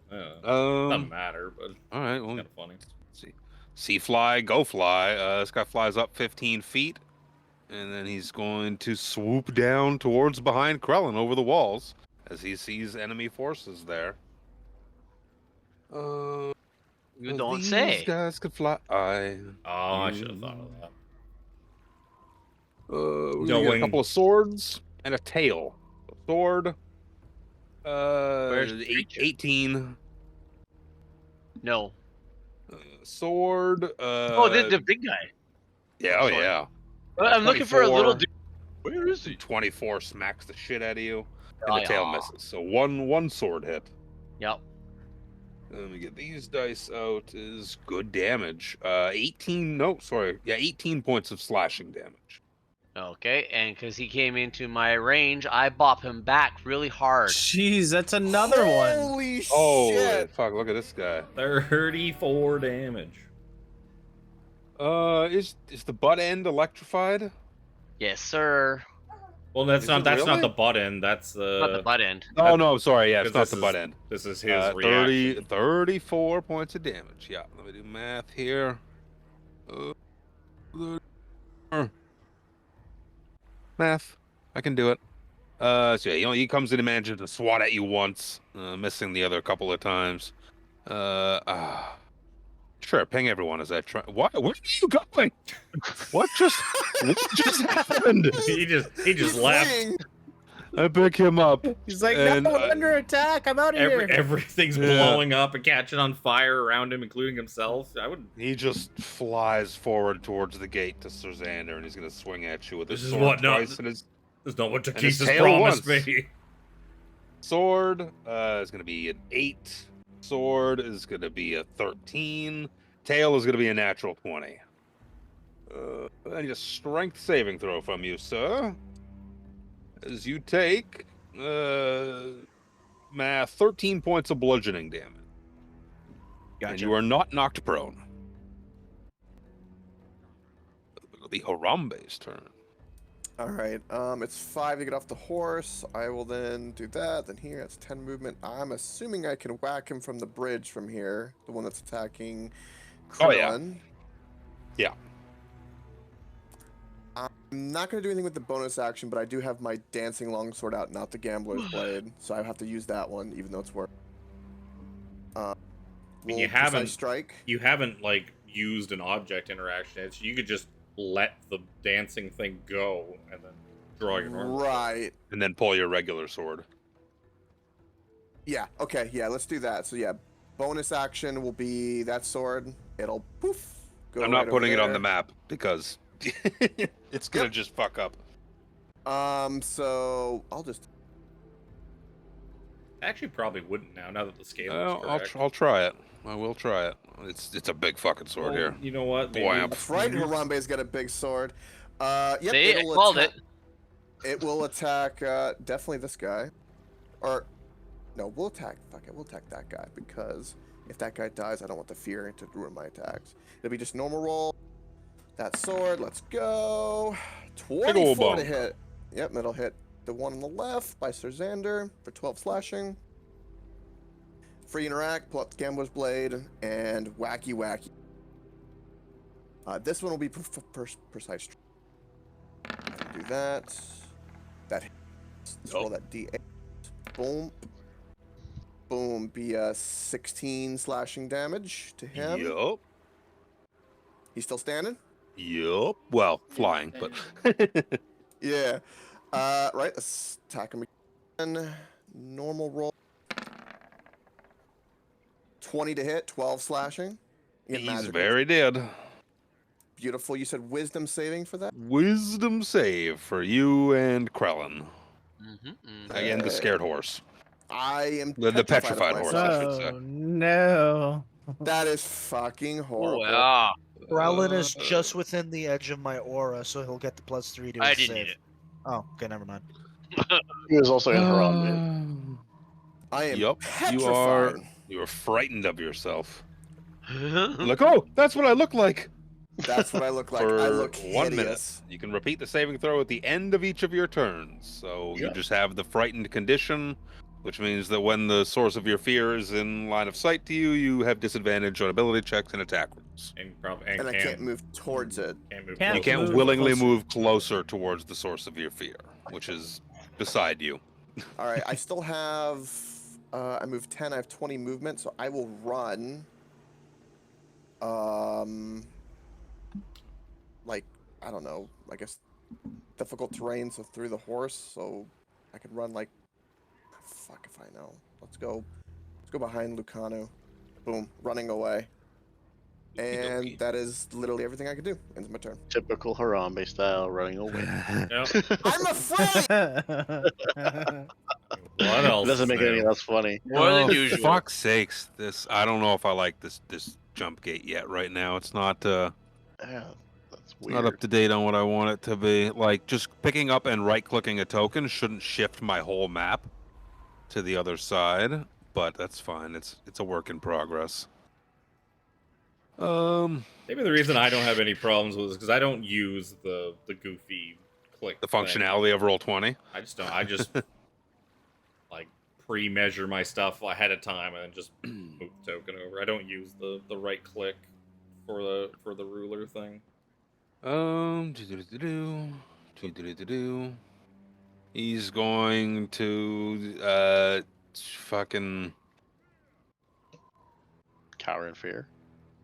Doesn't matter, but all right. it's Well, kind of funny. see fly, go fly. This guy flies up 15 feet, and then he's going to swoop down towards behind Krellin over the walls as he sees enemy forces there. You don't these say. guys could fly. Oh, I should have thought of that. We got a couple of swords and a tail. A sword. Where's the creature? 18. No. Sword. The big guy. Yeah. Oh Sword. yeah. I'm looking for a little 24. dude. Where is he? 24 smacks the shit out of you, and Oh, the tail yeah. misses. So one sword hit. Yep. Let me get these dice out. Is good damage. 18 points of slashing damage. Okay, and because he came into my range, I bop him back really hard. Jeez, that's another one. Holy Oh shit! fuck! Look at this guy. 34 damage. Is the butt end electrified? Yes, sir. Well, that's Is not it that's not really? the butt end. That's the Not the butt end. Oh no, I'm sorry. Yeah, it's not Because the this butt is- end. This is his reaction. 34 points of damage. Yeah, let me do math here. Math. I can do it. So yeah, he comes in and manages to swat at you once, missing the other couple of times. Sure, ping everyone as I try. Where are you going? What just happened? He just He's left. fleeing. I pick him up. He's like, and no, I'm under attack. I'm out of here. Everything's Yeah. blowing up and catching on fire around him, including himself. I would. He just flies forward towards the gate to Sirzander, and he's gonna swing at you with his This is sword what not- twice. And his That's not what And his Takesis tail promised once. me. sword is gonna be an 8. Sword is gonna be a 13. Tail is gonna be a natural 20. I need a strength saving throw from you, sir. As you take math 13 points of bludgeoning damage. And you are not knocked prone. It'll be Harambe's turn. All right. It's 5 to get off the horse. I will then do that. Then here, that's 10 movement. I'm assuming I can whack him from the bridge from here. The one that's attacking Oh, yeah. Krillin. Yeah. I'm not going to do anything with the bonus action, but I do have my dancing longsword out, not the gambler's blade. So I have to use that one, even though it's worth. And Will you precise haven't strike. You haven't like used an object interaction. It's you could just let the dancing thing go and then draw your normal. Right. And then pull your regular sword. Yeah. Okay. Yeah. Let's do that. So yeah, bonus action will be that sword. It'll poof. Go I'm not right putting over it on there. the map because it's gonna just fuck up. So I'll just. Actually, probably wouldn't now. Now that the scale is I'll, correct. I'll try it. I will try it. It's a big fucking sword Well, here. You know what? Boy, I'm- That's right. Harambe's got a big sword. Yep. See, I it'll called attack. It will attack. Definitely this guy. Or, no, we'll attack. Fuck it. We'll attack that guy because if that guy dies, I don't want the fear to ruin my attacks. It'll be just normal roll. That sword. Let's go. ol' 24 to bump. hit. Yep. That'll hit the one on the left by Sirzander for 12 slashing. Free interact, pull out the Gambler's Blade, and wacky wacky. This one will be precise. Do that. That hits. Let's roll that D8. Boom. Boom. Be 16 slashing damage to him. Yup. He's still standing? Yup. Well, flying, but Yeah. Right. Let's attack him again. Normal roll. 20 to hit, 12 slashing. You get he's magical. very dead. Beautiful. You said wisdom saving for that? Wisdom save for you and Krellin. Mm-hmm, Again, the scared horse. I am The petrified petrified of horse, myself. I should say. Oh no. That is fucking horrible. Oh, yeah. Krellin is just within the edge of my aura, so he'll get the +3 to his I didn't save. need it. Oh, okay, never mind. He was also in Harambe. I am Yup, petrified. you are frightened of yourself. Like, oh, that's what I look like. That's what I look like. For I look 1 minute. hideous. You can repeat the saving throw at the end of each of your turns. So you Yep. just have the frightened condition, which means that when the source of your fear is in line of sight to you, you have disadvantage on ability checks and attack rolls. And I can't move towards it. Can't move. Can't You can't move willingly closer. move closer towards the source of your fear, which is beside you. All right. I still have. I moved 10. I have 20 movement, so I will run. Like, I don't know. I guess difficult terrain, so through the horse, so I could run like. Fuck if I know. Let's go. Let's go behind Lucano. Boom. Running away. And Okey-dokey. that is literally everything I could do. Ends my turn. Typical Harambe style running away. Yep. I'm afraid. What else? Doesn't make it any new? less funny. More than Oh, usual. Fuck's sakes! I don't know if I like this jump gate yet. Right now, it's not Yeah, that's weird. not up to date on what I want it to be. Like just picking up and right clicking a token shouldn't shift my whole map to the other side, but that's fine. It's a work in progress. Maybe the reason I don't have any problems with it is because I don't use the goofy click. The thing. functionality of Roll20. I just don't. I just like pre-measure my stuff ahead of time and then just move the token over. I don't use the right click for the ruler thing. He's going to fucking. Cower in fear.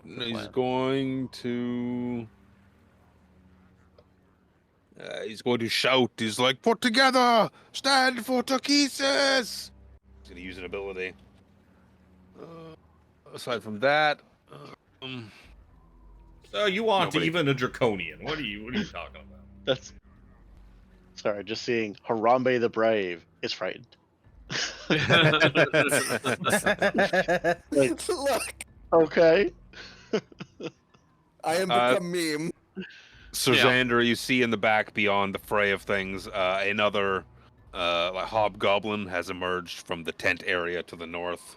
He's Plan. going to He's going to shout. He's like, "Put together! Stand for Takesis!" He's going to use an ability. Aside from that, So you want Nobody- even a draconian? What are you talking about? That's sorry. Just seeing Harambe the Brave is frightened. Look, Okay. I am become meme. So Yeah. Xander, you see in the back beyond the fray of things, another like hobgoblin has emerged from the tent area to the north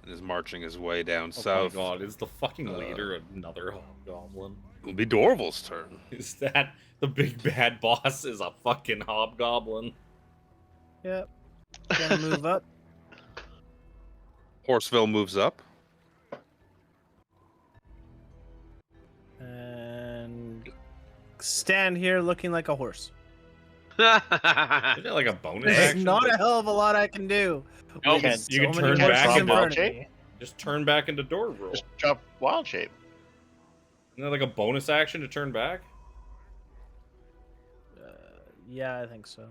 and is marching his way down Oh south. my god, is the fucking leader another hobgoblin? It'll be Dorval's turn. Is that the big bad boss is a fucking hobgoblin? Yep. Gonna move up. Horseville moves up. And stand here looking like a horse. Is that like a bonus There's action? not a hell of a lot I can do. Nope. with You can so many turn horses back in into front of wild me. Just turn back into door roll. Just drop wild shape. Isn't that like a bonus action to turn back? Yeah, I think so.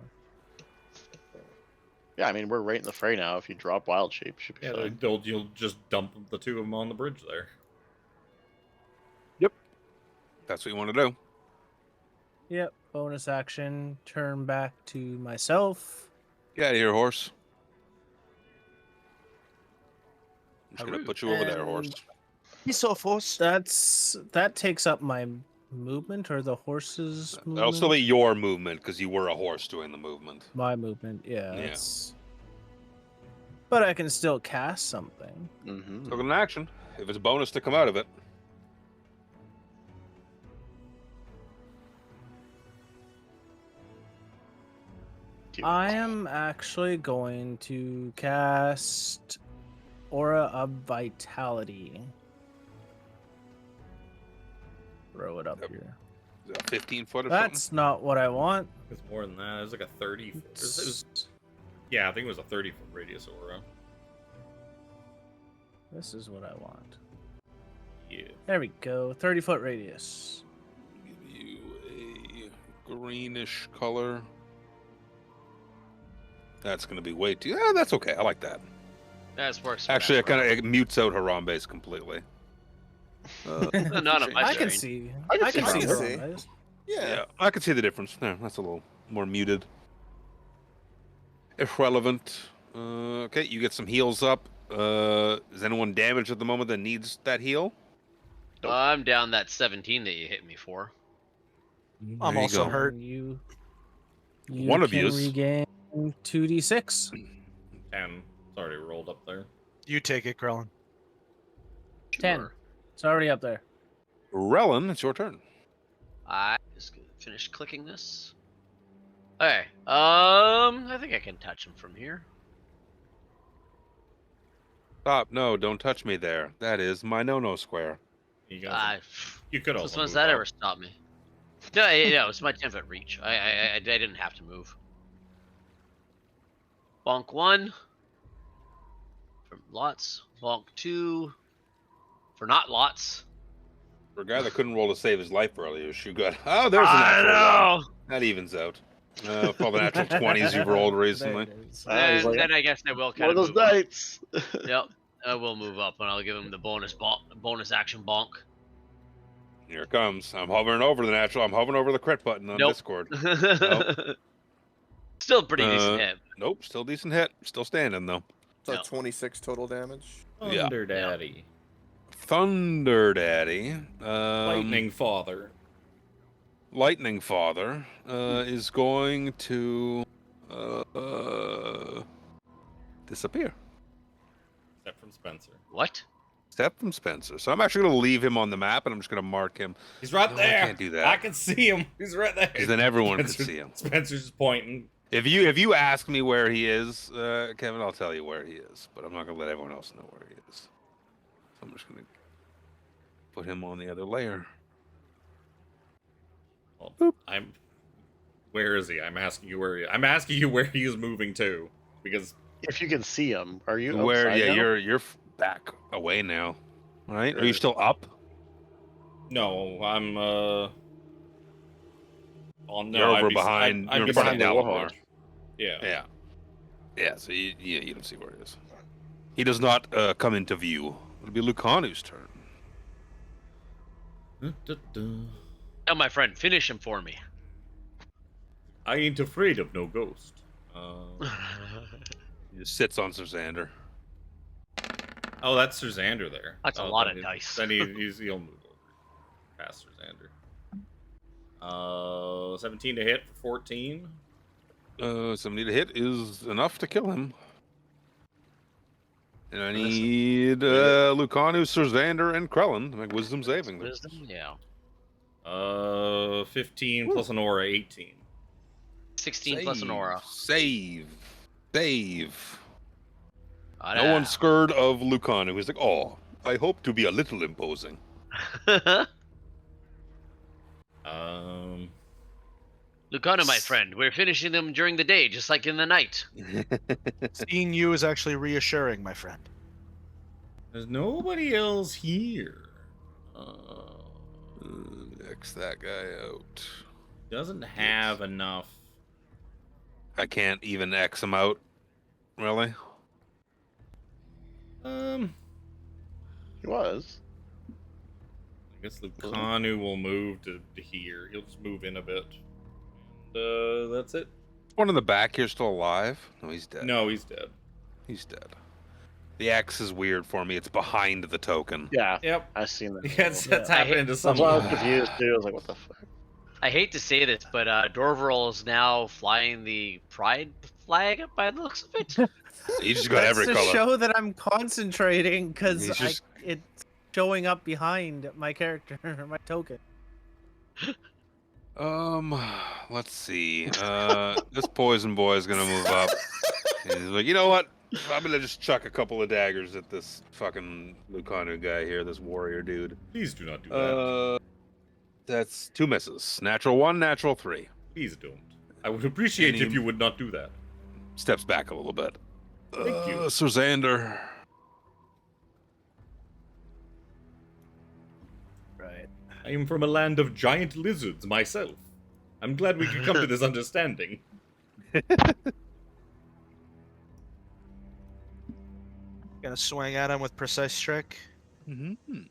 Yeah, I mean we're right in the fray now. If you drop wild shape, should be Yeah, fine. you'll just dump the two of them on the bridge there. That's what you want to do. Yep. Bonus action. Turn back to myself. Get out of here, horse. I'm just gonna Haru. put you over there, horse. And He's off horse. that takes up my movement or the horse's movement. That'll still be your movement because you were a horse doing the movement. My movement. Yeah. Yeah. That's... But I can still cast something. Mm-hmm. Took an action. If it's a bonus to come out of it. I am actually going to cast Aura of Vitality. Throw it up Yep. here. 15 foot or That's not what I want. It's more than that. It was like a 30. It's- Yeah, I think it was a 30-foot radius aura. This is what I want. Yeah. There we go. 30-foot radius. something. Give you a greenish color. That's going to be way too... Yeah, that's okay. I like that. That works. for Actually, that, it mutes out Harambe's completely. Not on my I can screen. see. I can I can see see that. her eyes. Yeah. Yeah, I can see the difference. There, that's a little more muted. Irrelevant. Okay, you get some heals up. Is anyone damaged at the moment that needs that heal? I'm down that 17 that you hit me for. I'm There you also go. hurt. You One of can yous. regain 2d6. 10. It's already rolled up there. You take it, Krellin. 10. Sure. It's already up there. Relin, it's your turn. I just gonna finish clicking this. Okay. I think I can touch him from here. Stop! No, don't touch me there. That is my no-no square. You guys, you could also. Since when's move that up. ever stop me? No, yeah, it's my 10-foot reach. I didn't have to move. Bonk 1. For lots. Bonk 2. For not lots. For a guy that couldn't roll to save his life earlier, you got... Oh, there's a natural one. That evens out. Probably natural 20s you've rolled recently. There it is. He's like, Then I guess I will one kind of of those move up. nights. Yep. I will move up and I'll give him the bonus action bonk. Here it comes. I'm hovering over the natural. I'm hovering over the crit button on Nope. Discord. Still a pretty decent hit. Nope, still decent hit. Still standing, though. So Yeah. 26 total damage. Yeah. Thunder Daddy. Thunder Daddy. Lightning Father. Lightning Father is going to disappear. Except from Spencer. What? Step from Spencer. So I'm actually going to leave him on the map, and I'm just going to mark him. He's right No, I there. can't do that. I can see him. He's right there. Because then everyone can Spencer- see him. Spencer's just pointing. If you ask me where he is, Kevin, I'll tell you where he is. But I'm not going to let everyone else know where he is. So I'm just going to put him on the other layer. Well, Where is he? I'm asking you where he is moving to, because If you can see him, are you Where? outside Yeah, now? you're back away now, right? Are you still up? no, I'm Oh no, You're I'd over be, behind. I'd You're be in front of behind the standing warhorse. there. Yeah. Yeah. Yeah. So you don't see where he is. He does not come into view. It'll be Lucanu's turn. Now, my friend, finish him for me. I ain't afraid of no ghost. He just sits on Sir Xander. Oh, that's Sir Xander there. That's a Oh, lot then of dice. Then he'll move over past Sir Xander. 17 to hit for 14. 70 to hit is enough to kill him. And I Listen. need Lucanu, Sir Xander, and Krellin to make wisdom saving throws. Wisdom, yeah. 15 plus an aura, 18. 16 plus an aura. Save. Ah, No one's scared of Lucanu. He's like, oh, I hope to be a little imposing. Lucano, my friend, we're finishing them during the day, just like in the night. Seeing you is actually reassuring, my friend. There's nobody else here. X that guy out. Doesn't have enough. I can't even X him out. Really? He was. I guess Lucanu will move to here. He'll just move in a bit. And that's it. One in the back here still alive? No, he's dead. No, he's dead. He's dead. The X is weird for me. It's behind the token. Yeah, Yep. I've seen that. Yeah, that's happening to That's some. why I was confused too. I was like, what the fuck? I hate to say this, but Dorval is now flying the pride flag by the looks of it. He just got That's every to color. show that I'm concentrating because He's just- it's showing up behind my character, my token. Let's see. This poison boy is gonna move up. He's like, you know what? I'm gonna just chuck a couple of daggers at this fucking Lucanu guy here, this warrior dude. Please do not do that. That's 2 misses. Natural 1, natural 3. Please don't. I would appreciate Any- if you would not do that. Steps back a little bit. Thank you. Sir Xander. Right. I am from a land of giant lizards myself. I'm glad we could come to this understanding. Gonna swing at him with precise strike. Mm-hmm.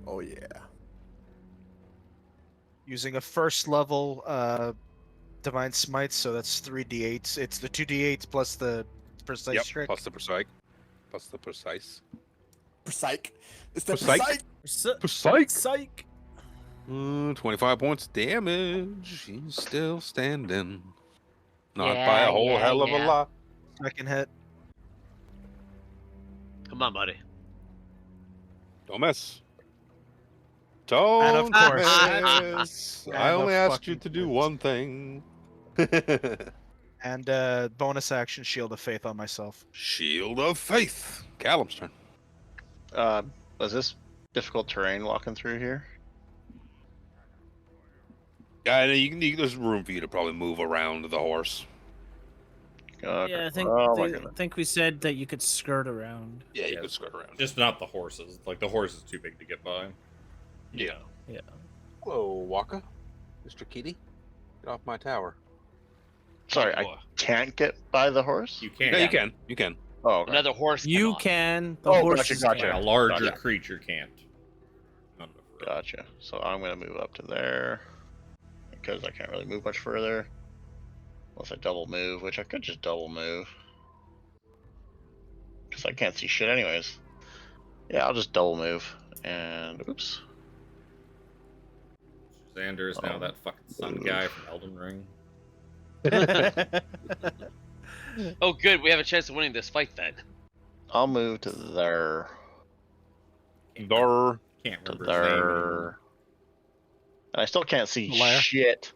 Oh yeah. Using a first level divine smite, so that's 3d8s. It's the 2d8s plus the precise Yep. strike. Plus the precise. Plus the precise. Psych. It's the Psych. psych. Precise. Psych. 25 points damage. He's still standing. Not Yeah, by a whole yeah, hell of yeah. a lot. Second hit. Come on, buddy. Don't miss. Don't And of course- miss. And I only of asked you fucking to do course. one thing. And bonus action shield of faith on myself. Shield of Faith. Callum's turn. Was this difficult terrain walking through here? Yeah, I know there's room for you to probably move around the horse. Okay. Yeah, I think Oh my I goodness. think we said that you could skirt around. Yeah, you Yeah. can skirt around. Just not the horses. Like, the horse is too big to get by. Yeah. Yeah. Hello, Waka. Mr. Kitty. Get off my tower. Sorry, I can't get by the horse. You can't. Yeah, you can. You can. Oh, okay. Another horse. You cannot. can. The Oh, horse gotcha, is gotcha. Like, can't. a larger Gotcha. creature can't. None of it. Gotcha. So I'm gonna move up to there because I can't really move much further. Unless I double move, which I could just double move. Because I can't see shit anyways. Yeah, I'll just double move. And oops. Xander is now Oh. that fucking sun guy from Elden Ring. Oh, good. We have a chance of winning this fight then. I'll move to there. Dar. Can't To remember his name anymore. there. And I still can't see Lair? shit.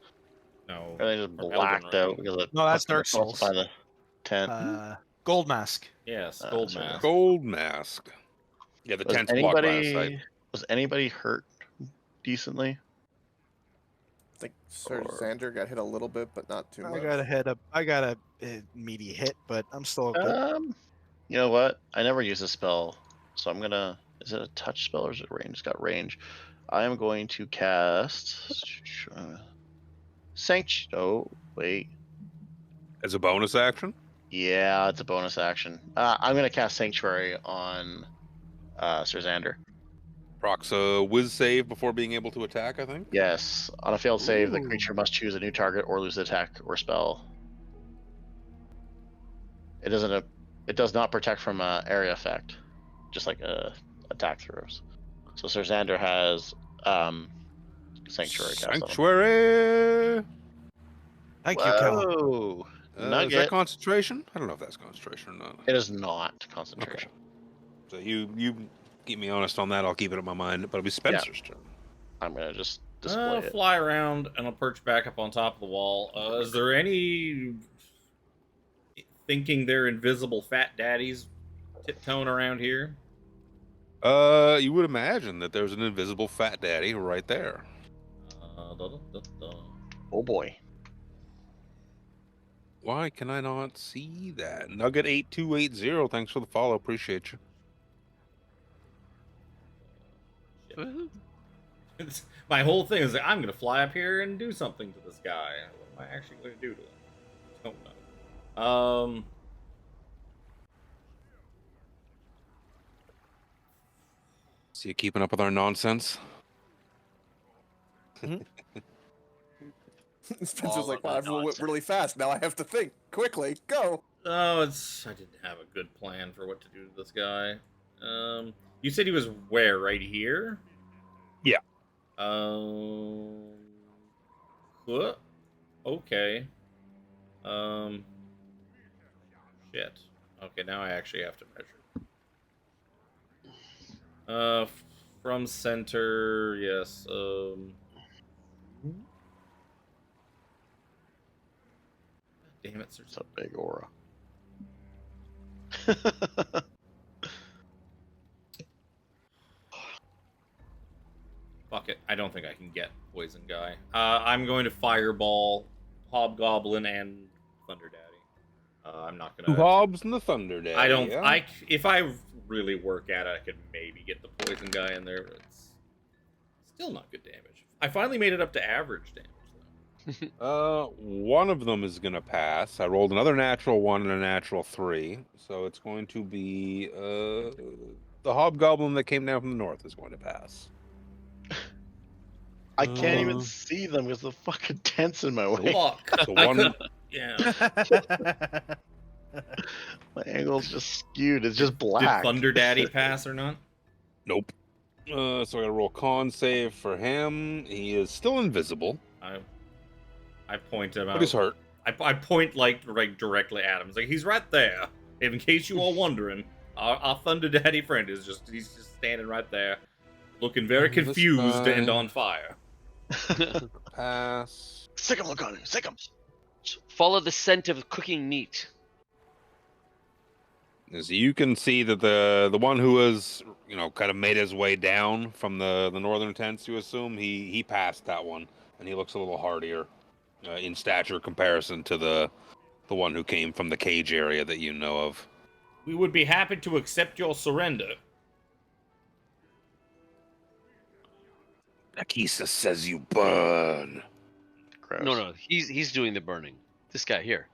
No. Everything just From Elden blacked out Ring. because of No, that's fucking Dark assaults Souls. by the tent. Gold mask. Yes, Uh, gold sorry. mask. Gold mask. Yeah, the Was tent's blocked by a anybody sight. was anybody hurt decently? I think Sir Or- Xander got hit a little bit, but not too I much. got a head up. I got a meaty hit, but I'm still okay. You know what? I never use a spell, so I'm gonna Is it a touch spell or is it range? It's got range. I am going to cast Oh, wait. As a bonus action? Yeah, it's a bonus action. I'm gonna cast Sanctuary on Sir Xander. Procs a whiz save before being able to attack, I think. Yes. On a failed save, the Ooh. creature must choose a new target or lose the attack or spell. It doesn't. It does not protect from area effect, just like attack throws. So Sir Xander has Sanctuary cast on him. Sanctuary. Thank you, Callum. Whoa! Is that Nugget. concentration? I don't know if that's concentration or not. It is not concentration. So you keep me honest on that. I'll keep it in my mind. But it'll be Spencer's turn. I'm gonna just display I'll it. fly around and I'll perch back up on top of the wall. Is there any thinking they're invisible fat daddies tiptoeing around here? You would imagine that there's an invisible fat daddy right there. Oh boy. Why can I not see that? Nugget8280, thanks for the follow. Appreciate you. My whole thing is that I'm gonna fly up here and do something to this guy. What am I actually gonna do to him? Don't know. See you keeping up with our nonsense? Spencer's like, wow, everyone went really fast. Now I have to think. Quickly, go. Oh, I didn't have a good plan for what to do to this guy. You said he was where? Right here? Yeah. What? Okay. Shit. Okay, now I actually have to measure. From center, yes. Damn it, sir. It's a big aura. Fuck it. I don't think I can get Poison Guy. I'm going to Fireball, Hobgoblin, and Thunder Daddy. I'm not Two gonna. Hobbs and the Thunder Daddy. I don't. Yeah? If I really work at it, I could maybe get the Poison Guy in there, but it's still not good damage. I finally made it up to average damage, though. One of them is gonna pass. I rolled another natural 1 and a natural 3, so it's going to be the Hobgoblin that came down from the north is going to pass. I can't even see them because the fucking tent's in my way. Fuck. So I one, could- Yeah. My angle's just skewed. It's just Did black. Thunder Daddy pass or not? nope. So I gotta roll con save for him. He is still invisible, I point him out. but he's hurt. I point like directly at him. It's like he's right there. In case you are wondering, our Thunder Daddy friend he's just standing right there, looking very This confused guy- and on fire. Pass. Sick him, Lugano. Sick him. Follow the scent of cooking meat. As you can see that the one who was kind of made his way down from the northern tents, you assume he passed that one, and he looks a little hardier in stature comparison to the one who came from the cage area that you know of. We would be happy to accept your surrender. Nakisa says you burn. Gross. No, he's doing the burning. This guy here.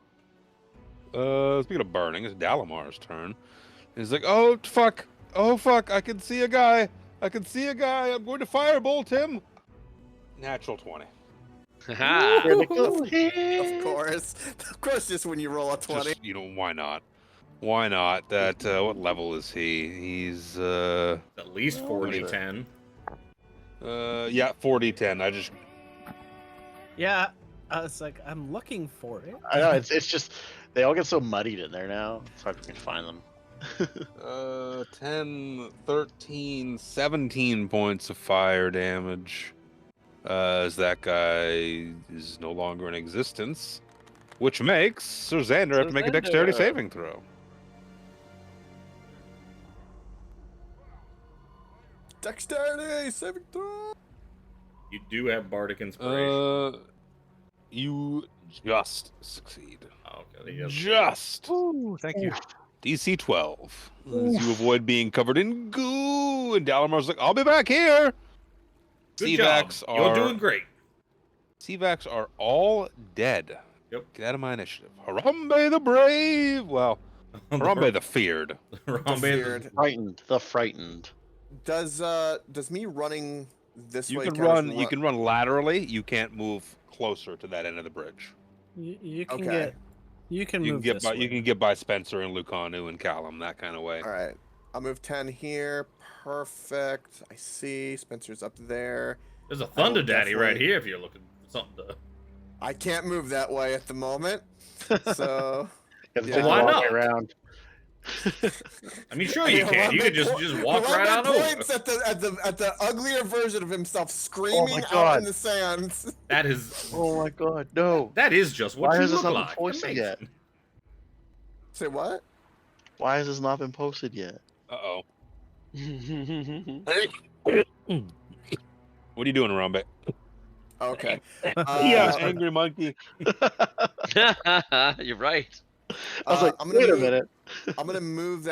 Speaking of burning, it's Dalamar's turn. He's like, oh fuck, I can see a guy. I'm going to firebolt him. Natural 20. Haha. Of course, just when you roll a 20. Just, why not? Why not? That what level is he? He's At least 40-10. yeah, 40-10. I just Yeah, I was like, I'm looking for it. I know, it's just, they all get so muddied in there now. It's hard for me to find them. 10, 13, 17 points of fire damage. As that guy is no longer in existence, which makes Sir Xander have to make a dexterity saving throw. Dexterity saving throw. You do have Bardic Inspiration. You just succeed. Oh, okay. He doesn't- Just. Ooh, thank you. DC 12. As you avoid being covered in goo, and Dalamar's like, "I'll be back here." Good job. You're doing great. CVAX are all dead. Yep. Get out of my initiative. Harambe the brave. Well, Harambe the feared. Harambe Frightened. The frightened. Does me running this You way can count as run. You can run laterally. You can't move closer to that end of the bridge. You can Okay. get. You can You move can get this by. way. You can get by Spencer and Lucanu and Callum, that kind of way. All right. I'll move 10 here. Perfect. I see. Spencer's up there. There's a Thunder Daddy right definitely- here if you're looking for something to. I can't move that way at the moment. So. It's Yeah. just Why walk not? around. I mean, sure you can. You could just walk right on over. points at the uglier version of himself screaming out God. in the sands. That is. Oh my god, no. That is just what Why you has this look not been like. posted yet? Amazing. Say what? Why has this not been posted yet? Uh-oh. What are you doing, Harambe? Okay. Yeah, angry monkey. You're right. I was like, I'm gonna wait a move- minute. I'm gonna move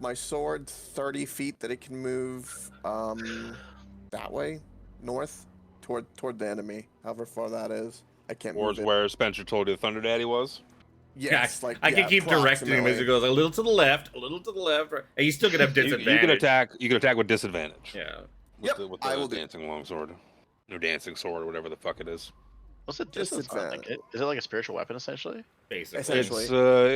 my sword 30 feet that it can move that way, north, toward the enemy, however far that is. I can't Where's move it. where Spencer told you the Thunder Daddy was? Yes, I, like I can keep directing him as approximately. he goes a little to the left, a little to the left. Right. And you still could have disadvantage. You can attack. You can attack with disadvantage. Yeah. With Yep, the, with I the will do. dancing longsword, or dancing sword, or whatever the fuck it is. What's the distance on it? Is it like a spiritual weapon essentially? Basically. Essentially.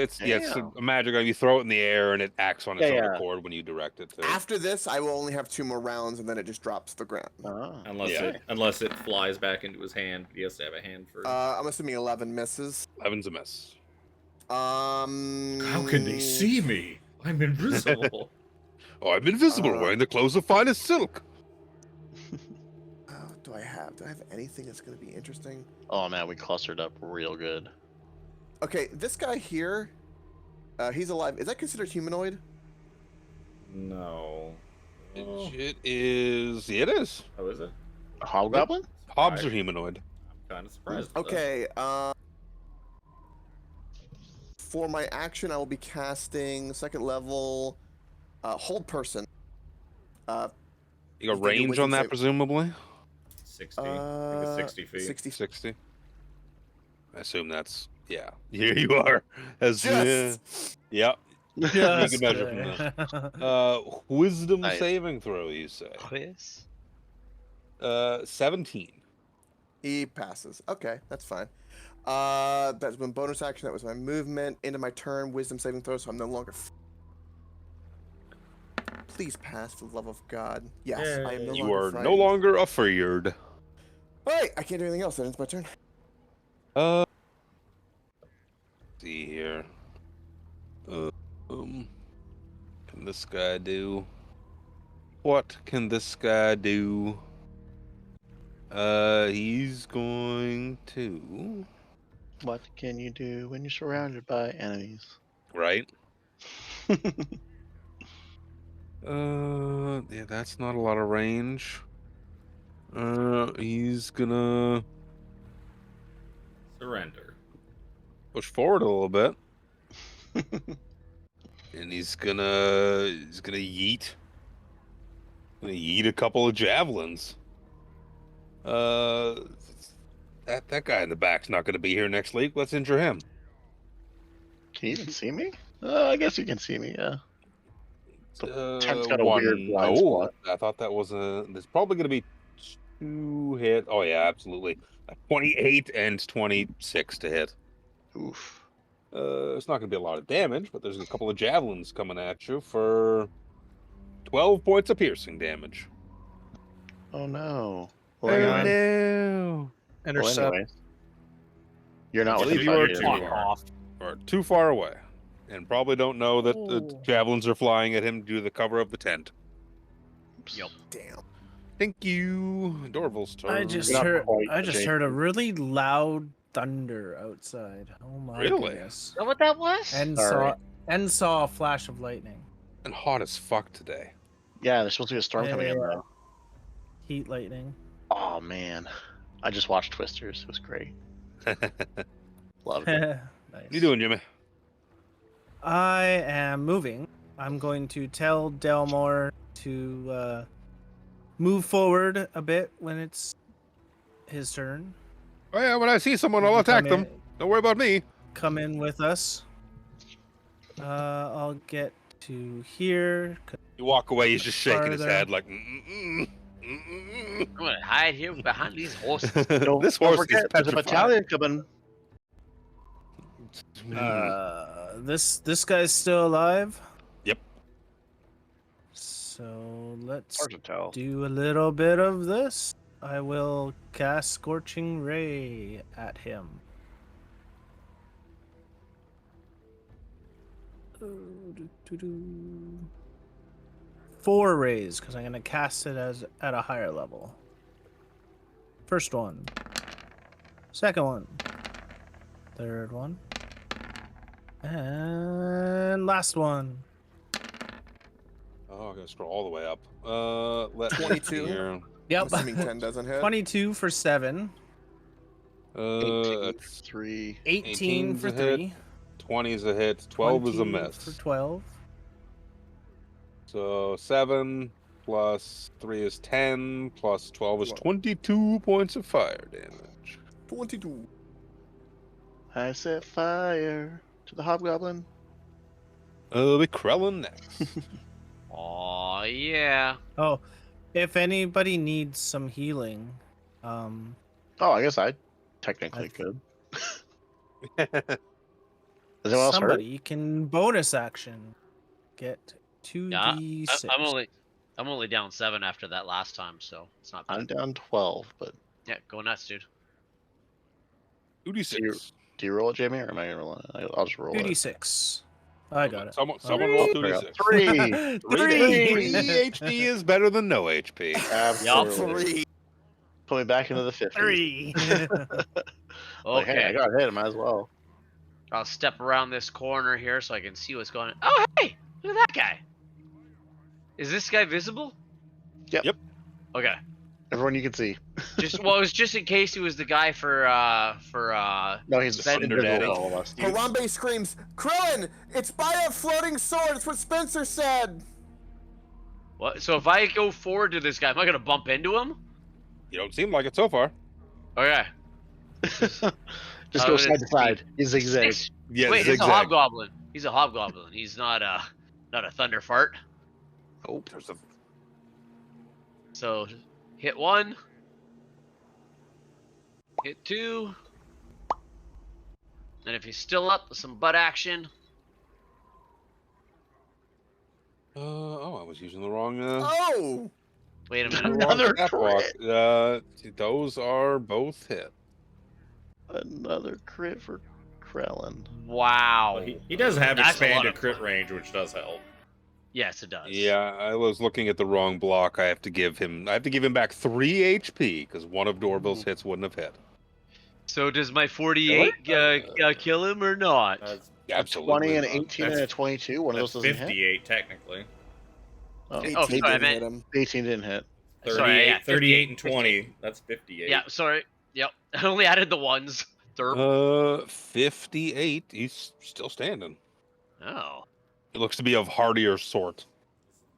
It's Damn. a magic. You throw it in the air and it acts on its Yeah, own yeah. accord when you direct it to. After this, I will only have 2 more rounds, and then it just drops to the ground. Oh. Unless it flies back into his hand. He has to have a hand for. I'm assuming 11 misses. 11's a miss. How can they see me? I'm invisible. Oh, I'm invisible, wearing the clothes of finest silk. Do I have anything that's going to be interesting? Oh man, we clustered up real good. Okay, this guy here, he's alive. Is that considered humanoid? No. It is. It is. How is it? A hobgoblin? Hobbs are humanoid. I'm kind of surprised. at that. Okay, for my action, I will be casting second level hold person. You got You can do range wisdom on that, save. presumably. 60. I think it's 60 feet. 60. 60. I assume that's Here you are. As Just yeah. Just You can measure from Wisdom Nice. saving throw. You say. Quiz. 17. he passes. Okay, that's fine. That's been bonus action. That was my movement. Into my turn. Wisdom saving throw. So I'm no longer. Please pass for the love of God. Yes, I am no You longer are no frightened. longer afeard. Alright, I can't do anything else. Then it's my turn. See here. Can this guy do? What can this guy do? He's going to. What can you do when you're surrounded by enemies? Right. Yeah, that's not a lot of range. He's gonna Surrender. push forward a little bit, and he's gonna yeet. Gonna yeet a couple of javelins. That guy in the back's not gonna be here next week. Let's injure him. Can you even see me? I guess you can see me, yeah. The tent's got a one. weird blind No, spot. I thought that was there's probably gonna be 2 hit. Oh yeah, absolutely. 28 and 26 to hit. Oof. It's not gonna be a lot of damage, but there's a couple of javelins coming at you for 12 points of piercing damage. Oh no. Oh Well, anyway- no! well, Intercept. anyway. You're not I within believe you are 5 too meters. far. Off. Or too far away, and probably don't know that the Oh. javelins are flying at him due to the cover of the tent. Yep. Damn. Thank you, Dorval's turn. I just You're not heard. quite I just adjacent. heard a really loud thunder outside. Oh my Really? goodness! Is that what that was? And Sorry. saw a flash of lightning, And hot as fuck today. Yeah, there's supposed to be a storm coming in Yeah. though. heat lightning. Oh man. I just watched Twisters. It was great. Loved it. Nice. What you doing, Jimmy? I am moving. I'm going to tell Delmore to move forward a bit when it's his turn. Oh yeah, when I see someone, You I'll can attack come them. in- Don't worry about me. Come in with us. I'll get to here. You walk away, he's just shaking his Farther. head like. Mm-mm, mm-mm. I'm gonna hide here behind these horses. Don't, This don't horse forget, is there's a petrified. battalion coming. This guy's still alive. Yep. So let's Hard to tell. do a little bit of this. I will cast Scorching Ray at him. Oh, 4 rays, because I'm going to cast it as at a higher level. First one. Second one. Third one. And last one. Oh, I'm gonna scroll all the way up. Let 22. Here. I'm Yep. assuming 10 doesn't hit. 22 for 7. 18 for 3. 18 18's for a hit. 3. 20 is a hit. 12 is a 20 miss. For 12. So 7 plus 3 is 10 plus 12 is 22 points of fire damage. 22. I set fire to the hobgoblin. It'll be Krellin next. Oh yeah. Oh, if anybody needs some healing, Oh, I guess I technically I- could. Is anyone else hurt? somebody can bonus action get 2d6. I'm only down 7 after that last time, so it's not bad. I'm down 12, but Yeah, go nuts, dude. 2d6. do you roll it, Jamie, or am I gonna roll it? I'll just roll it. 2d6. I got it. Someone Oh. roll There we go. 2d6. 3! 3 HP is better than no HP. Absolutely. 3. Put me back into the 50s. 3. Like, hey, I Okay, got hit, might as well. I'll step around this corner here so I can see what's going on. Oh, hey! Look at that guy. Is this guy visible? Yep. Yep. Okay. Everyone you can see. Just well, it was just in case he was the guy for No, he's Thunder invisible Daddy. to all of us. Harambe screams, Krillin, it's by a floating sword. It's what Spencer said. what? So if I go forward to this guy, am I gonna bump into him? You don't seem like it so far. Okay. Just Oh, go it side is to side. He's zigzag. Yeah, Wait, he's a zigzag. hobgoblin. He's a hobgoblin. He's not a thunder fart. Oh, there's a. So hit 1. Hit 2. And if he's still up, some butt action. Oh, I was using the wrong. Oh! Wait a minute. Another stat block. Those are both hit. Another crit for Krellin. Wow. He does have That's a lot expanded of crit fun. range, which does help. Yes, it does. Yeah, I was looking at the wrong block. I have to give him back 3 HP because one of Dorville's hits wouldn't have hit. So does my 48 kill him or not? That's, Absolutely. 20 and not. 18 and a 22. One of that's those doesn't hit. 58 technically. Oh, 18 Oh, sorry, I didn't meant- hit him. 18 didn't hit. 38, Sorry, yeah, 38 and 58. 20. That's 58. Yeah, sorry. Yep. I only added the ones. Derp. 58. He's still standing. Oh. He looks to be of hardier sort.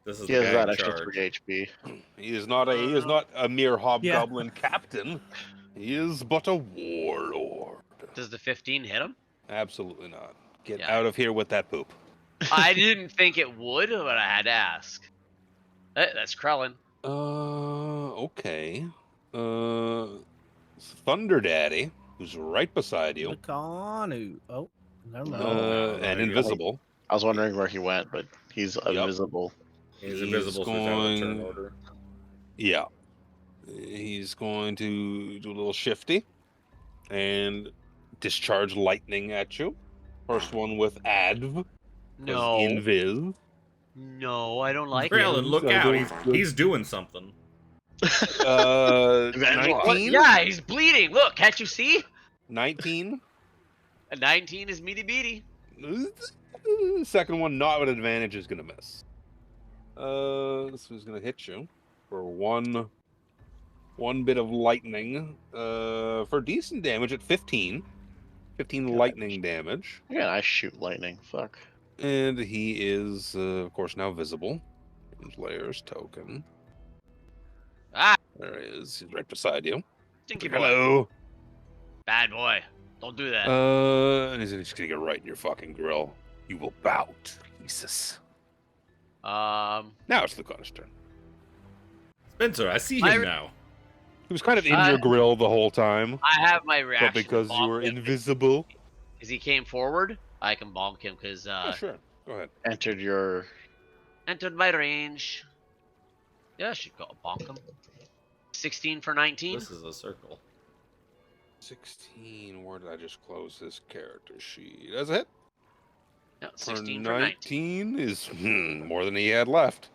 This is He the has guy that in extra charge. 3 HP. He is not a mere hobgoblin captain. He is but a warlord. Does the 15 hit him? Absolutely not. Get Yeah. out of here with that poop. I didn't think it would, but I had to ask. That's Krellin. Okay. Thunder Daddy, who's right beside you, Kanu. Oh, never mind. and you're invisible. I was wondering where he went, but he's invisible. He's He's invisible, so he's out of the turn going- order. Yeah. He's going to do a little shifty and discharge lightning at you. First one with Adv. 'cause No. Invis. No, I don't like Krellin, it. look So out. don't- He's doing something. 19. Yeah, he's bleeding. Look, can't you see? 19. A 19 is meaty beaty. Second one, not with advantage, is gonna miss. This is gonna hit you for one bit of lightning. For decent damage at 15. 15 lightning damage. Yeah, I shoot lightning. Fuck. And he is, of course, now visible. Layers token. Ah, There he is. He's right beside you. stinky boy. Hello. Bad boy. Don't do that. And he's just gonna get right in your fucking grill. You will bow to Jesus. Now it's Lucanus' turn. Spencer, I see I- him now. He was kind of in your grill the whole time, I have my but reaction. because you were invisible. Because he came forward, I can bonk him because Yeah, sure. Go ahead. Entered your. entered my range. Yeah, I should go bonk him. 16 for 19. This is a circle. 16. Where did I just close this character sheet? That's a hit. No, For 16 for 19. 19 is more than he had left.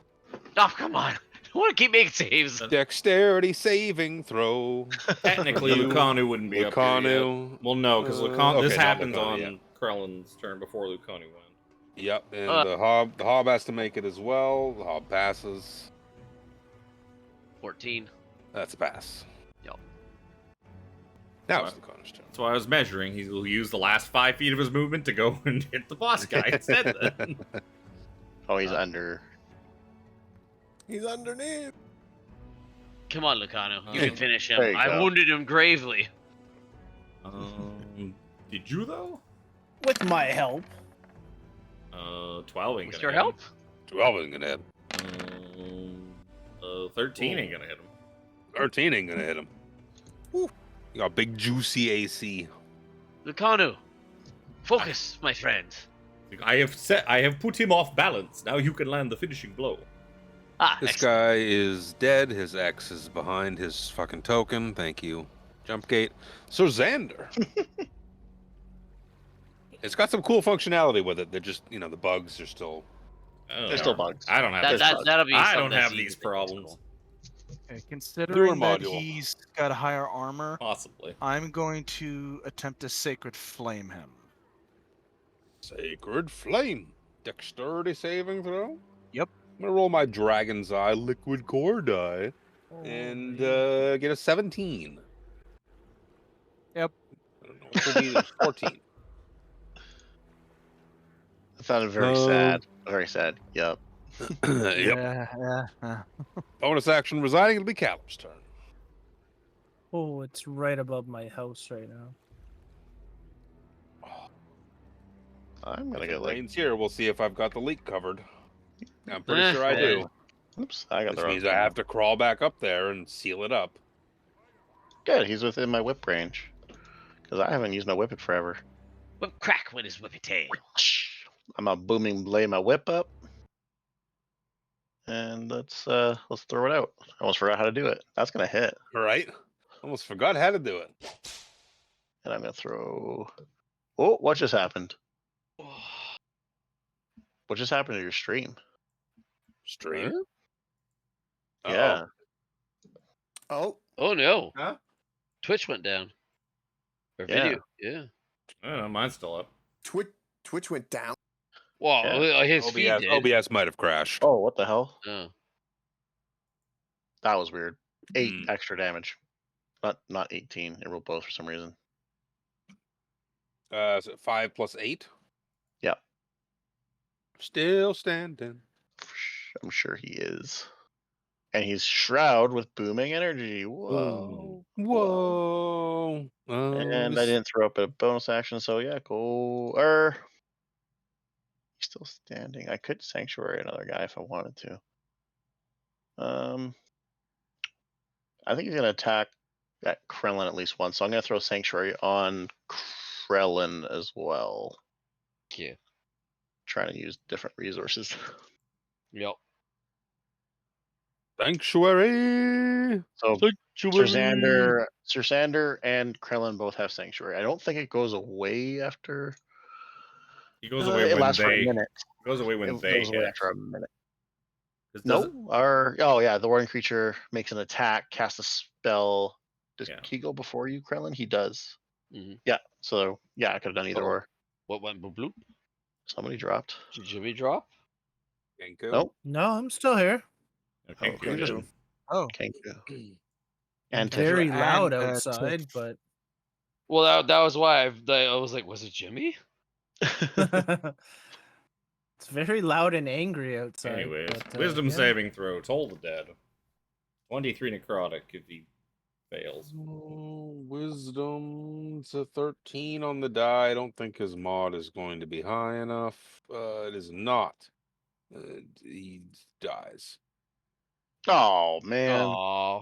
Oh, come on. I want to keep making saves. Dexterity saving throw. Technically, You- Lucanu wouldn't be up here yet. Lucanu. Well, no, because this okay, not happens Lucanu, on yeah. Krellin's turn before Lucanu went. Yep, and the hob has to make it as well. The hob passes. 14. That's a pass. Yep. Now it's Lucanus' turn. That's why I was measuring. He will use the last 5 feet of his movement to go and hit the boss guy instead. Then. Oh, he's under. He's underneath. Come on, Lucano. You There can finish him. you I go. wounded him gravely. Did you though? With my help. 12 ain't With gonna your hit help? 12 isn't gonna hit him. him. 13 ain't gonna hit him. 13 ain't gonna hit him. You got big juicy AC. Lucano, focus, my friend. I have put him off balance. Now you can land the finishing blow. Ah, This excellent. guy is dead. His X is behind his fucking token. Thank you, jump gate. So Xander. It's got some cool functionality with it. They're just, the bugs are still. Oh, There's still bugs. I don't have. That'll be. I something don't that's have easy these to fix. problems. Okay, considering that module. he's got higher armor, Possibly. I'm going to attempt to Sacred Flame him. Sacred Flame. Dexterity saving throw? Yep. I'm going to roll my Dragon's Eye Liquid Core die and get a 17. Yep. I don't know. What will be 14. That sounded very sad. Very sad. Yep. Yep. Yeah. Bonus action resigning. It'll be Callum's turn. Oh, it's right above my house right now. I'm gonna If get it like. rains here, we'll see if I've got the leak covered. I'm pretty sure I do. Oops, I got Which the wrong. means I have to crawl back up there and seal it up. Good. He's within my whip range. Because I haven't used my whip in forever. Whip crack with his whippy tail. I'm a booming blade my whip up. And let's throw it out. I almost forgot how to do it. That's gonna hit. All right. Almost forgot how to do it. And I'm gonna throw. Oh, what just happened? What just happened to your stream? Stream? Uh-oh. Yeah. Oh, Oh no. Huh? Twitch went down. Or Yeah. video. Yeah. I don't know, mine's still up. Twitch went down. Well, his feed OBS, did. OBS might have crashed. Oh, what the hell? Oh. That was weird. 8 Hmm. extra damage. Not 18. It rolled both for some reason. Is it 5 plus 8? Yep. Still standing. I'm sure he is. And he's Shroud with booming energy. Whoa. Whoa. And I didn't throw up a bonus action, so yeah, go. He's still standing. I could Sanctuary another guy if I wanted to. I think he's gonna attack that Krellin at least once, so I'm gonna throw Sanctuary on Krellin as well. Yeah. Trying to use different resources. Yep. Sanctuary. So Sir Sander and Krellin both have Sanctuary. I don't think it goes away after. He goes away it when lasts for a they. minute. Goes away when It they goes away hit. after a minute. This No, doesn't- the warring creature makes an attack, casts a spell. Does Yeah. he go before you, Krellin? He does. Mhm. Yeah. So yeah, I could have done either Oh. or. What went bloop bloop? Somebody dropped. Did Jimmy drop? Genku. Nope. No, I'm still here. Okay, Oh, good. Genku. Oh, Kenku. And Very Tiff. loud And, outside, Tiff. but Well, that was why I was like, was it Jimmy? It's very loud and angry outside. Anyways, but, wisdom yeah. saving throw. Toll the dead. 1d3 necrotic if he fails. Wisdom's a 13 on the die. I don't think his mod is going to be high enough. It is not. He dies. Oh man. Oh,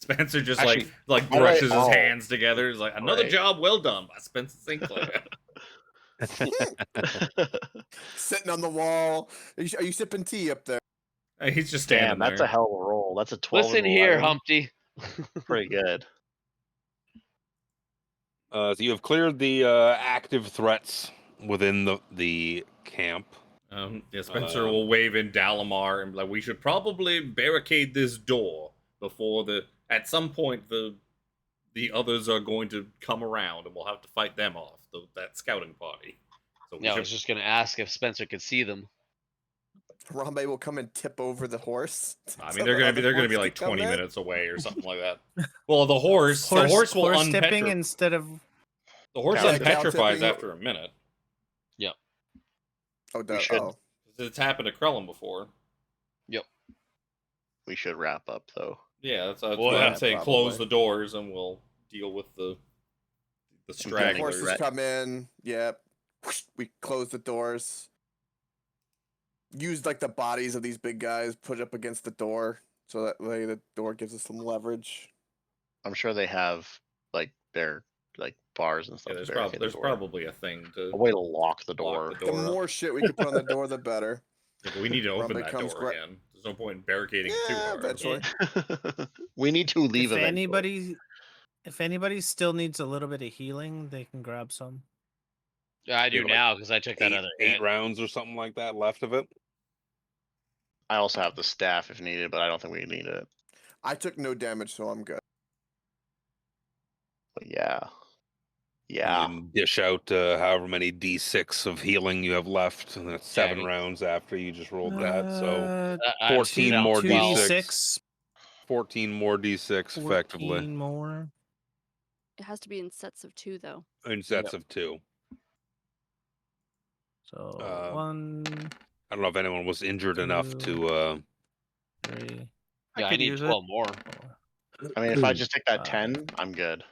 Spencer just Actually, like all right, brushes his oh, hands together. He's like, another right. job well done by Spencer Sinclair. Sitting on the wall. Are you sipping tea up there? He's just standing Damn, that's there. a hell of a roll. That's a 12. listen and here, 11. Humpty. Pretty good. So you have cleared the active threats within the camp. Yeah, Spencer will wave in Dalamar and be like, we should probably barricade this door before at some point the others are going to come around and we'll have to fight them off, that scouting party. So Yeah, I was just gonna ask if Spencer could see them. Harambe will come and tip over the horse. I so mean, they're the gonna other be horse like can come 20 in. minutes away or something like that. Well, the horse will tipping unpetrify. instead of The horse Cow unpetrifies tipping. after a minute. Oh, We should- oh. It's happened to Krellin before. We should wrap up though. Yeah, that's Well, what I'm yeah, saying. probably. Close the doors and we'll deal with the The stragglers. horses come in. Yep. We close the doors. Use like the bodies of these big guys, put it up against the door, so that way the door gives us some leverage. I'm sure they have like their like bars and stuff. Yeah, to barricade the there's door. probably a thing to a way to lock the door. lock the The door. more shit we can put on the door, the better. Yeah, but we need to open Rumble that comes door right- again. There's no point in barricading it too Yeah, hard. eventually. We need to leave if eventually. anybody still needs a little bit of healing, they can grab some. Yeah, I do You're like now because I took that Eight, other eight hit. rounds or something like that left of it. I also have the staff if needed, but I don't think we need it. I took no damage, so I'm good. But yeah. You Yeah. can dish out however many d6 of healing you have left, and that's 7 Yeah, rounds after you just rolled that. So I 14 found more 12. D6. 2d6, 14 more d6 effectively 14 more. It has to be in sets of 2, though. in sets of 2. So 1, I don't know if anyone was injured enough Two. to 3, Yeah, I could need use it. 12 more. 4, I mean, if I just take that 5. 10, I'm good.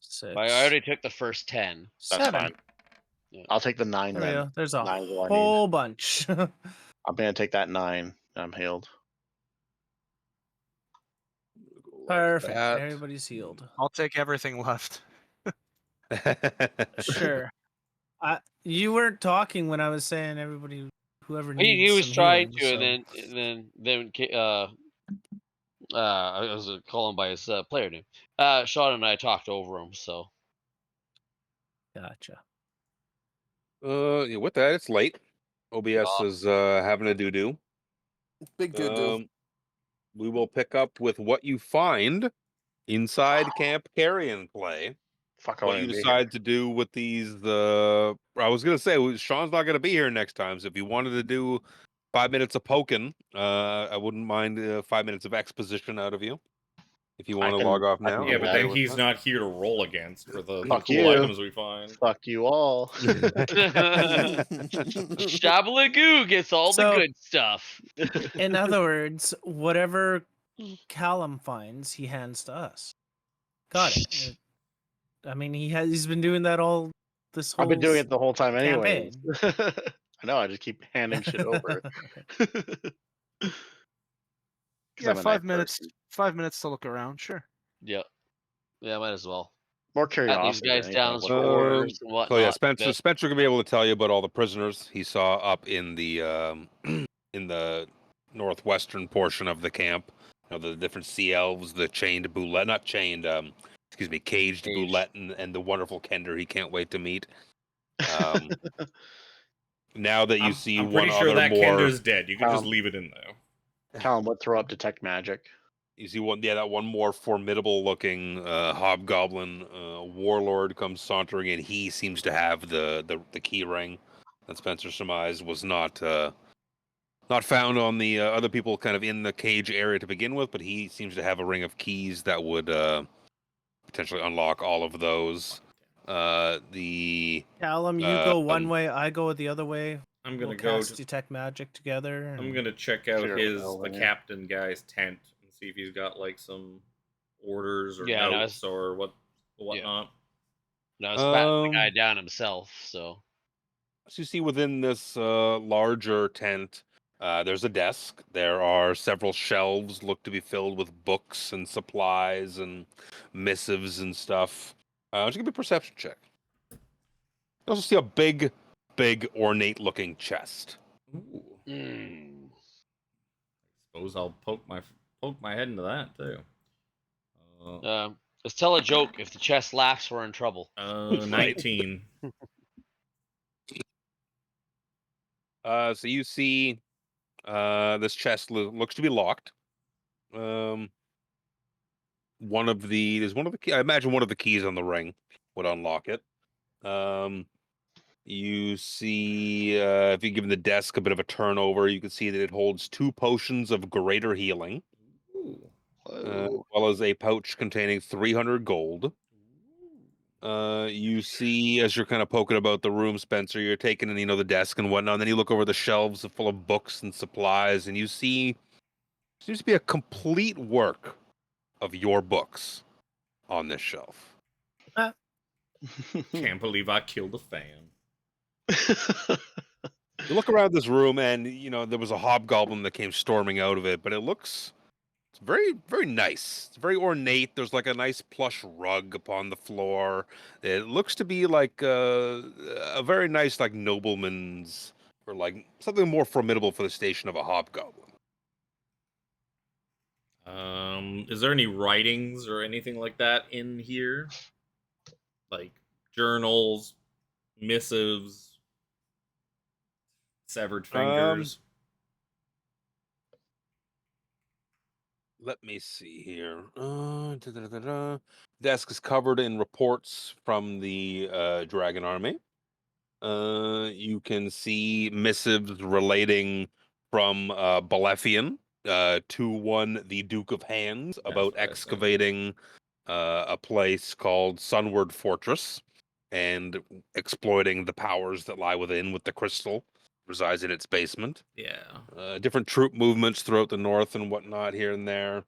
6. I already took the first 10. That's 7. fine. I'll take the 9 There we then. go. There's a 9 is all I need. whole bunch. I'm gonna take that 9. I'm healed. Perfect. that. Everybody's healed. I'll take everything left. Sure. You weren't talking when I was saying everybody, whoever needs He was some trying healing, to, so- and then I was calling by his player name. Sean and I talked over him, so Gotcha. Yeah, with that, it's late. OBS is having a doo-doo. Big doo-doo. We will pick up with what you find inside Camp Carrion Play. Fuck, I What wanna you be here. decide to do with these. I was gonna say Sean's not gonna be here next time, so if you wanted to do 5 minutes of poking, I wouldn't mind 5 minutes of exposition out of you. If you want to can- log off I can now. do Yeah, I'm but okay then with he's that. not here to roll against for the Fuck cool you. items we find. Fuck you all. Shabalagoo gets all So- the good stuff. In other words, whatever Callum finds, he hands to us. Got it. I mean, he's been doing that all this whole. I've been doing it the whole time anyway. campaign. I know. I just keep handing shit over. 'Cause Yeah, I'm a 5 nice minutes. person. 5 minutes to look around. Sure. Yep. Yeah, might as well. More Got curiosity. these guys than down anything. for orders and whatnot. So yeah, Spencer. but- Spencer can be able to tell you about all the prisoners he saw up in the in the northwestern portion of the camp. You know, the different sea elves, the chained boulette, not chained, excuse me, caged Caged. boulette, and the wonderful Kender he can't wait to meet. Now that you see I'm one pretty sure other that more, Kender's dead. You can just Um, leave it in there. Callum, what throw up detect magic? you see one, yeah, that one more formidable looking hobgoblin warlord comes sauntering in. He seems to have the key ring that Spencer surmised was not found on the other people kind of in the cage area to begin with, but he seems to have a ring of keys that would potentially unlock all of those. The Callum, you go one Um, way, I go the other way. I'm We'll gonna go. cast detect magic together. I'm and- gonna check out Figure it out the later. captain guy's tent and see if he's got like some orders or Yeah, no, notes or whatnot. No, it's patting the guy Um, down himself. So So you see within this larger tent, there's a desk. There are several shelves, look to be filled with books and supplies and missives and stuff. Just give me a perception check. You also see a big, ornate-looking chest. Ooh. mm. Suppose I'll poke my head into that too. Let's tell a joke. If the chest laughs, we're in trouble. 19. So you see this chest looks to be locked. One of the I imagine one of the keys on the ring would unlock it. You see, if you give the desk a bit of a turnover, you can see that it holds 2 potions of greater healing, Ooh. as well as a pouch containing 300 gold. You see, as you're kind of poking about the room, Spencer, you're taking in, the desk and whatnot, and then you look over the shelves full of books and supplies, and you see, seems to be a complete work of your books on this shelf. Can't believe I killed a fan. You look around this room, and there was a hobgoblin that came storming out of it, but it's very, very nice. It's very ornate. There's like a nice plush rug upon the floor. It looks to be like a very nice, like, nobleman's, or like something more formidable for the station of a hobgoblin. Is there any writings or anything like that in here? Like journals, missives, severed fingers. Let me see here. Desk is covered in reports from the Dragon Army. You can see missives relating from Balefian to one the Duke of Hands about what I think. excavating a place called Sunward Fortress and exploiting the powers that lie within with the crystal resides in its basement. Yeah. Different troop movements throughout the north and whatnot here and there.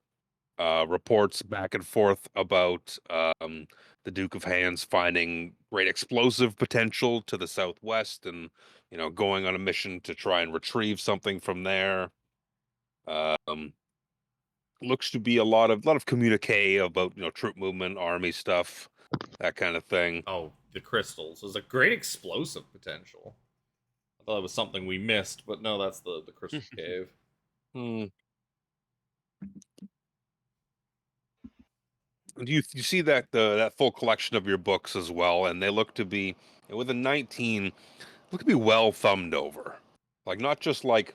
Reports back and forth about the Duke of Hands finding great explosive potential to the southwest and, going on a mission to try and retrieve something from there. Looks to be a lot of communique about, troop movement, army stuff, that kind of thing. Oh, the crystals. There's a great explosive potential. I thought it was something we missed, but no, that's the crystal cave. Hmm. You see that full collection of your books as well, and they look to be, with a 19, look to be well thumbed over. Like, not just like,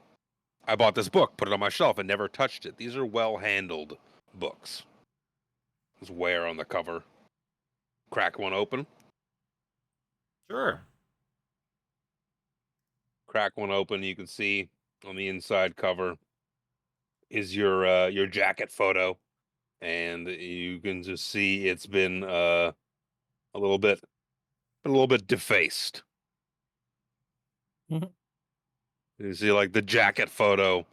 I bought this book, put it on my shelf, and never touched it. These are well handled books. There's wear on the cover. Crack one open. Sure. Crack one open. You can see on the inside cover is your jacket photo, and you can just see it's been a little bit defaced. Mhm. You see, like, the jacket photo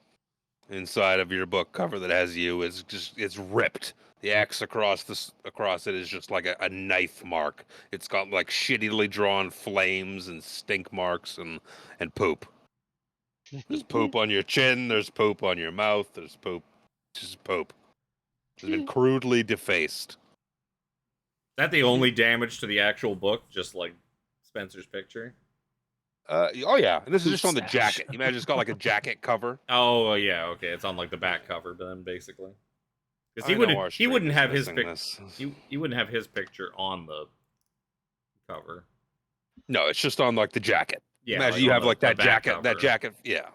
inside of your book cover that has you it's ripped. The X across it is just like a knife mark. It's got like shittily drawn flames and stink marks and poop. There's poop on your chin. There's poop on your mouth. There's poop. Just poop. It's been crudely defaced. Is that the only damage to the actual book? Just like Spencer's picture? Oh yeah, and this is Poop just on the stash. jacket. You imagine it's got like a jacket cover. Oh yeah, okay. It's on like the back cover, then basically. Because I know our he wouldn't stream is have his missing this. he wouldn't have his picture on the cover. No, it's just on like the jacket. Yeah, Imagine like you on have the- like the that back jacket. That cover. jacket. Yeah.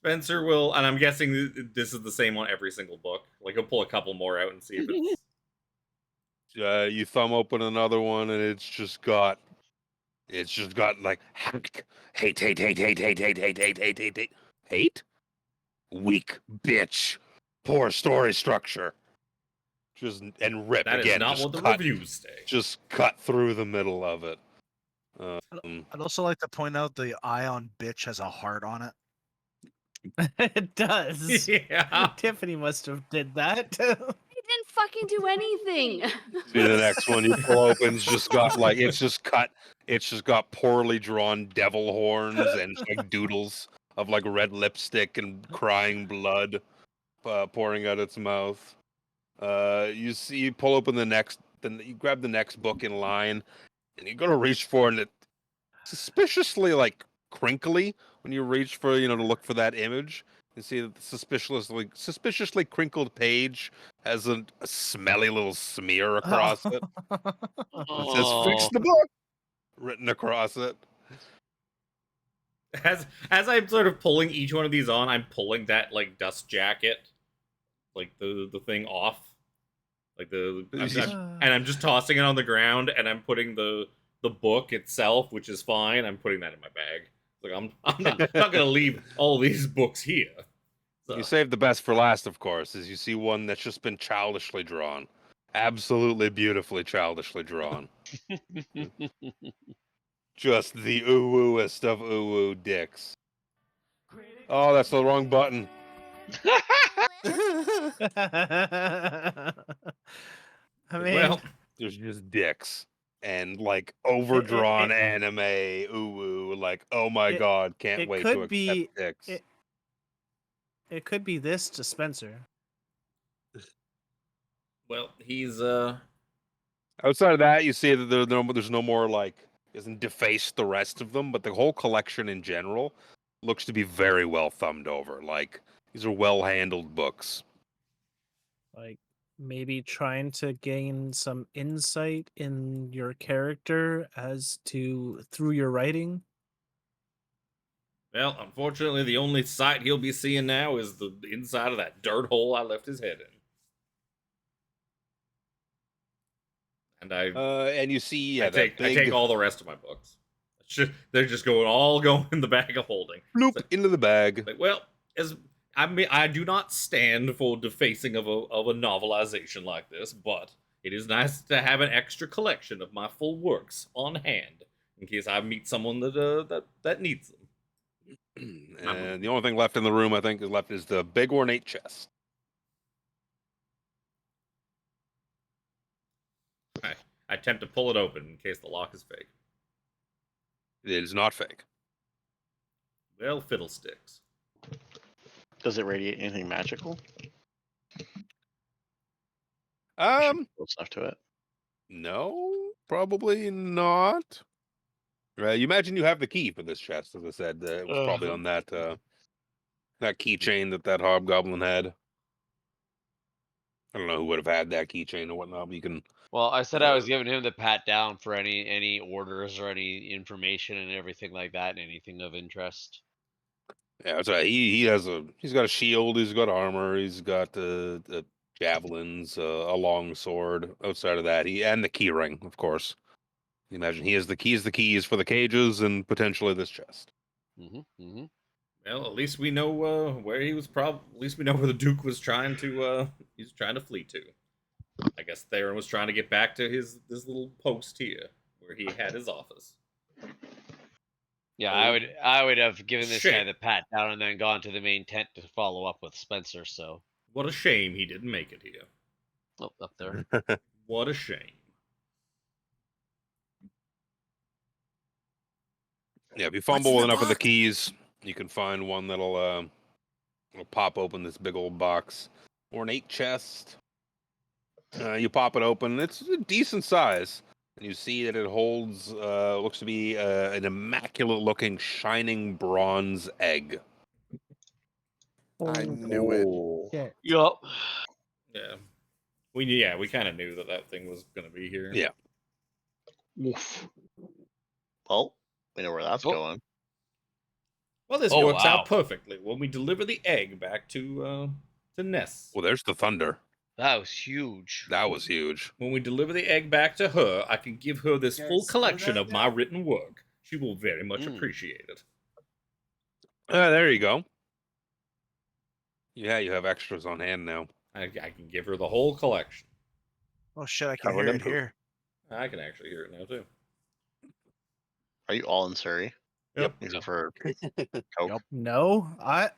Spencer will, and I'm guessing this is the same on every single book. Like he'll pull a couple more out and see if it's. You thumb open another one, and it's just got like hate, weak bitch, poor story structure, just and rip That is again, not just what the cut, reviews say. just cut through the middle of it. I'd also like to point out the eye on bitch has a heart on it. It does. Yeah. Tiffany must have did that. He didn't fucking do anything. See the next one you pull open, it's just got like it's just got poorly drawn devil horns and just, like doodles of like red lipstick and crying blood pouring out its mouth. You pull open then you grab the next book in line, and you go to reach for it, and it's suspiciously like crinkly when you reach for to look for that image. You see that the suspiciously crinkled page has a smelly little smear across it. It says "Fix Oh. the book" written across it. As I'm sort of pulling each one of these on, I'm pulling that like dust jacket, like the thing off, like and I'm just tossing it on the ground, and I'm putting the book itself, which is fine. I'm putting that in my bag. Like I'm not gonna leave all these books here. So, You saved the best for last, of course, as you see one that's just been childishly drawn. Absolutely beautifully childishly drawn. Just the ooh-wooest of ooh-woo dicks. Oh, that's the wrong button. I mean, well, There's just dicks. And like overdrawn anime ooh-woo, like, oh my It- god, can't it wait could to accept be- dicks. it could be this to Spencer. well, he's Outside of that, you see that there's no more like isn't defaced the rest of them, but the whole collection in general looks to be very well thumbed over. Like these are well handled books. Like maybe trying to gain some insight in your character as to through your writing. well, unfortunately, the only sight he'll be seeing now is the inside of that dirt hole I left his head in. And And you see, yeah, I take all the rest of my books. They're just all going in the bag of holding. bloop So, into the bag. like, well, as I do not stand for defacing of a novelization like this, but it is nice to have an extra collection of my full works on hand in case I meet someone that needs them. And the only thing left in the room, I think, is the big ornate chest. I attempt to pull it open in case the lock is fake. It is not fake. Well, fiddlesticks. Does it radiate anything magical? Close enough to it. No, probably not. You imagine you have the key for this chest, as I said. It was probably on that keychain that hobgoblin had. I don't know who would have had that keychain or whatnot, but you can. Well, I said I was giving him the pat down for any orders or any information and everything like that, and anything of interest. Yeah, that's right. He's got a shield, he's got armor, he's got the javelins, a long sword. Outside of that, and the key ring, of course. You imagine he has the keys for the cages and potentially this chest. Well, at least we know where he was. At least we know where the Duke was trying to. He's trying to flee to. I guess Theron was trying to get back to this little post here where he had his office. Yeah, I would have given this guy the pat down and then gone to the main tent to follow up with Spencer. So what a shame he didn't make it here. oh, up there. What a shame. Yeah, if you fumble with enough of the keys, you can find one that'll pop open this big old box. Ornate chest. You pop it open. It's a decent size. And you see that it holds, looks to be an immaculate-looking, shining bronze egg. I knew it. Yup. Yeah. We kind of knew that thing was going to be here. Yeah. Oof. Well, we know where that's going. Well, this works out perfectly when we deliver the egg back to Ness. Well, there's the thunder. That was huge. That was huge. When we deliver the egg back to her, I can give her this full collection of my written work. She will very much appreciate it. There you go. Yeah, you have extras on hand now. I can give her the whole collection. Oh shit, I can hear it here. I can actually hear it now, too. Are you all in Surrey? Yep. Except for Coke. No, I'm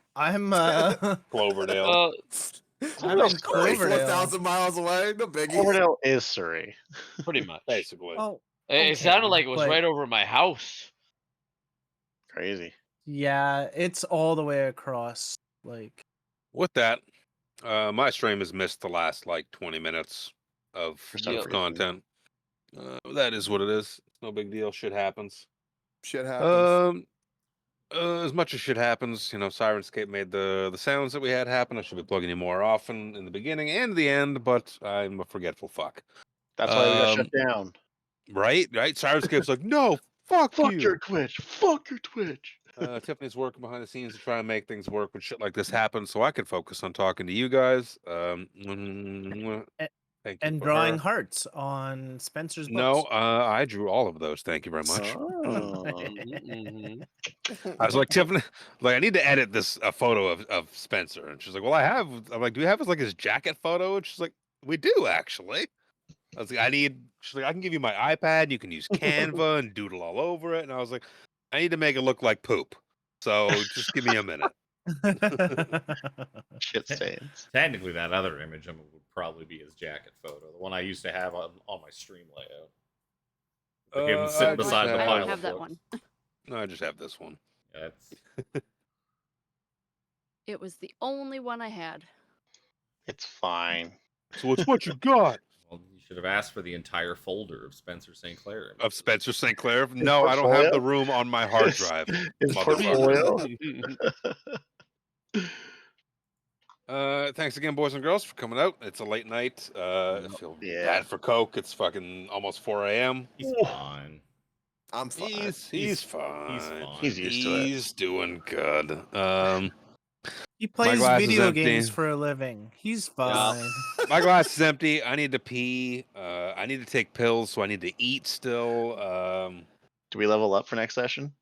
Cloverdale. I'm in Only Cloverdale. 4,000 miles away. No biggie. Cloverdale is Surrey. Pretty much. Basically. Oh, It sounded okay, like it was but right over my house. Crazy. yeah, it's all the way across. Like, With that, my stream has missed the last like 20 minutes of some reason. content. That is what it is. No big deal. Shit happens. Shit happens. As much as shit happens, you know, Sirenscape made the sounds that we had happen. I should be plugging you more often in the beginning and the end, but I'm a forgetful fuck. That's why we got shut down. Right? Sirenscape's like, no, fuck you. your Twitch. Fuck your Twitch. Tiffany's working behind the scenes to try and make things work when shit like this happens, so I can focus on talking to you guys. Thank you and for drawing her. hearts on Spencer's books. No, I drew all of those. Thank you very much. I was like, Tiffany, like I need to edit a photo of Spencer, and she's like, well, I have. I'm like, do we have his jacket photo? And she's like, we do actually. I was like, she's like, I can give you my iPad. You can use Canva and doodle all over it. And I was like, I need to make it look like poop. So just give me a minute. Shit stains. Technically, that other image would probably be his jacket photo, the one I used to have on my stream layout. Like him I sitting just beside the I pile don't of have that books. one. No, I just have this one. Yeah, It was the only one I had. It's fine. So it's what you got well, you should have asked for the entire folder of Spencer St. Clair. of Spencer St. Clair. No, I don't have the room on my hard drive. His motherfucker. portfolio. Thanks again, boys and girls, for coming out. It's a late night. I feel Yeah. bad for Coke. It's fucking almost 4 a.m. He's fine. I'm fine. He's fine. He's fine. He's used to it. He's doing good. He plays glass is video empty. games for a living. He's fine. My glass is empty. I need to pee. I need to take pills, so I need to eat still. Do we level up for next session?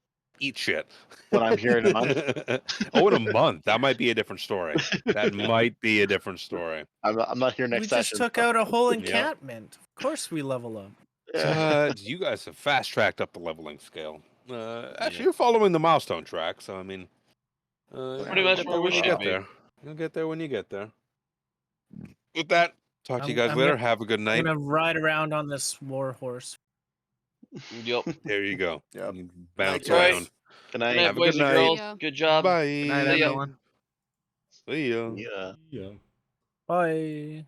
Eat shit. When I'm here in a month? Oh, in a month. That might be a different story. That might be a different story. I'm not here We next just session. took out a whole Yeah. encampment. Of course we level up. You guys have fast tracked up the leveling scale. Actually, you're following the milestone track, so I mean, Pretty you'll much get where there we when you should get be. there. You'll get there when you get there. With that, talk to you I'm guys later. gonna- Have a good I'm night. gonna ride around on this war horse. Yup. There you go. Yep. You bounce Night, around. Good Good night. night, Have a boys good and night. girls. Yeah. Good job. Bye. Good night, See ya. everyone. See ya. Yeah. Yeah. Bye.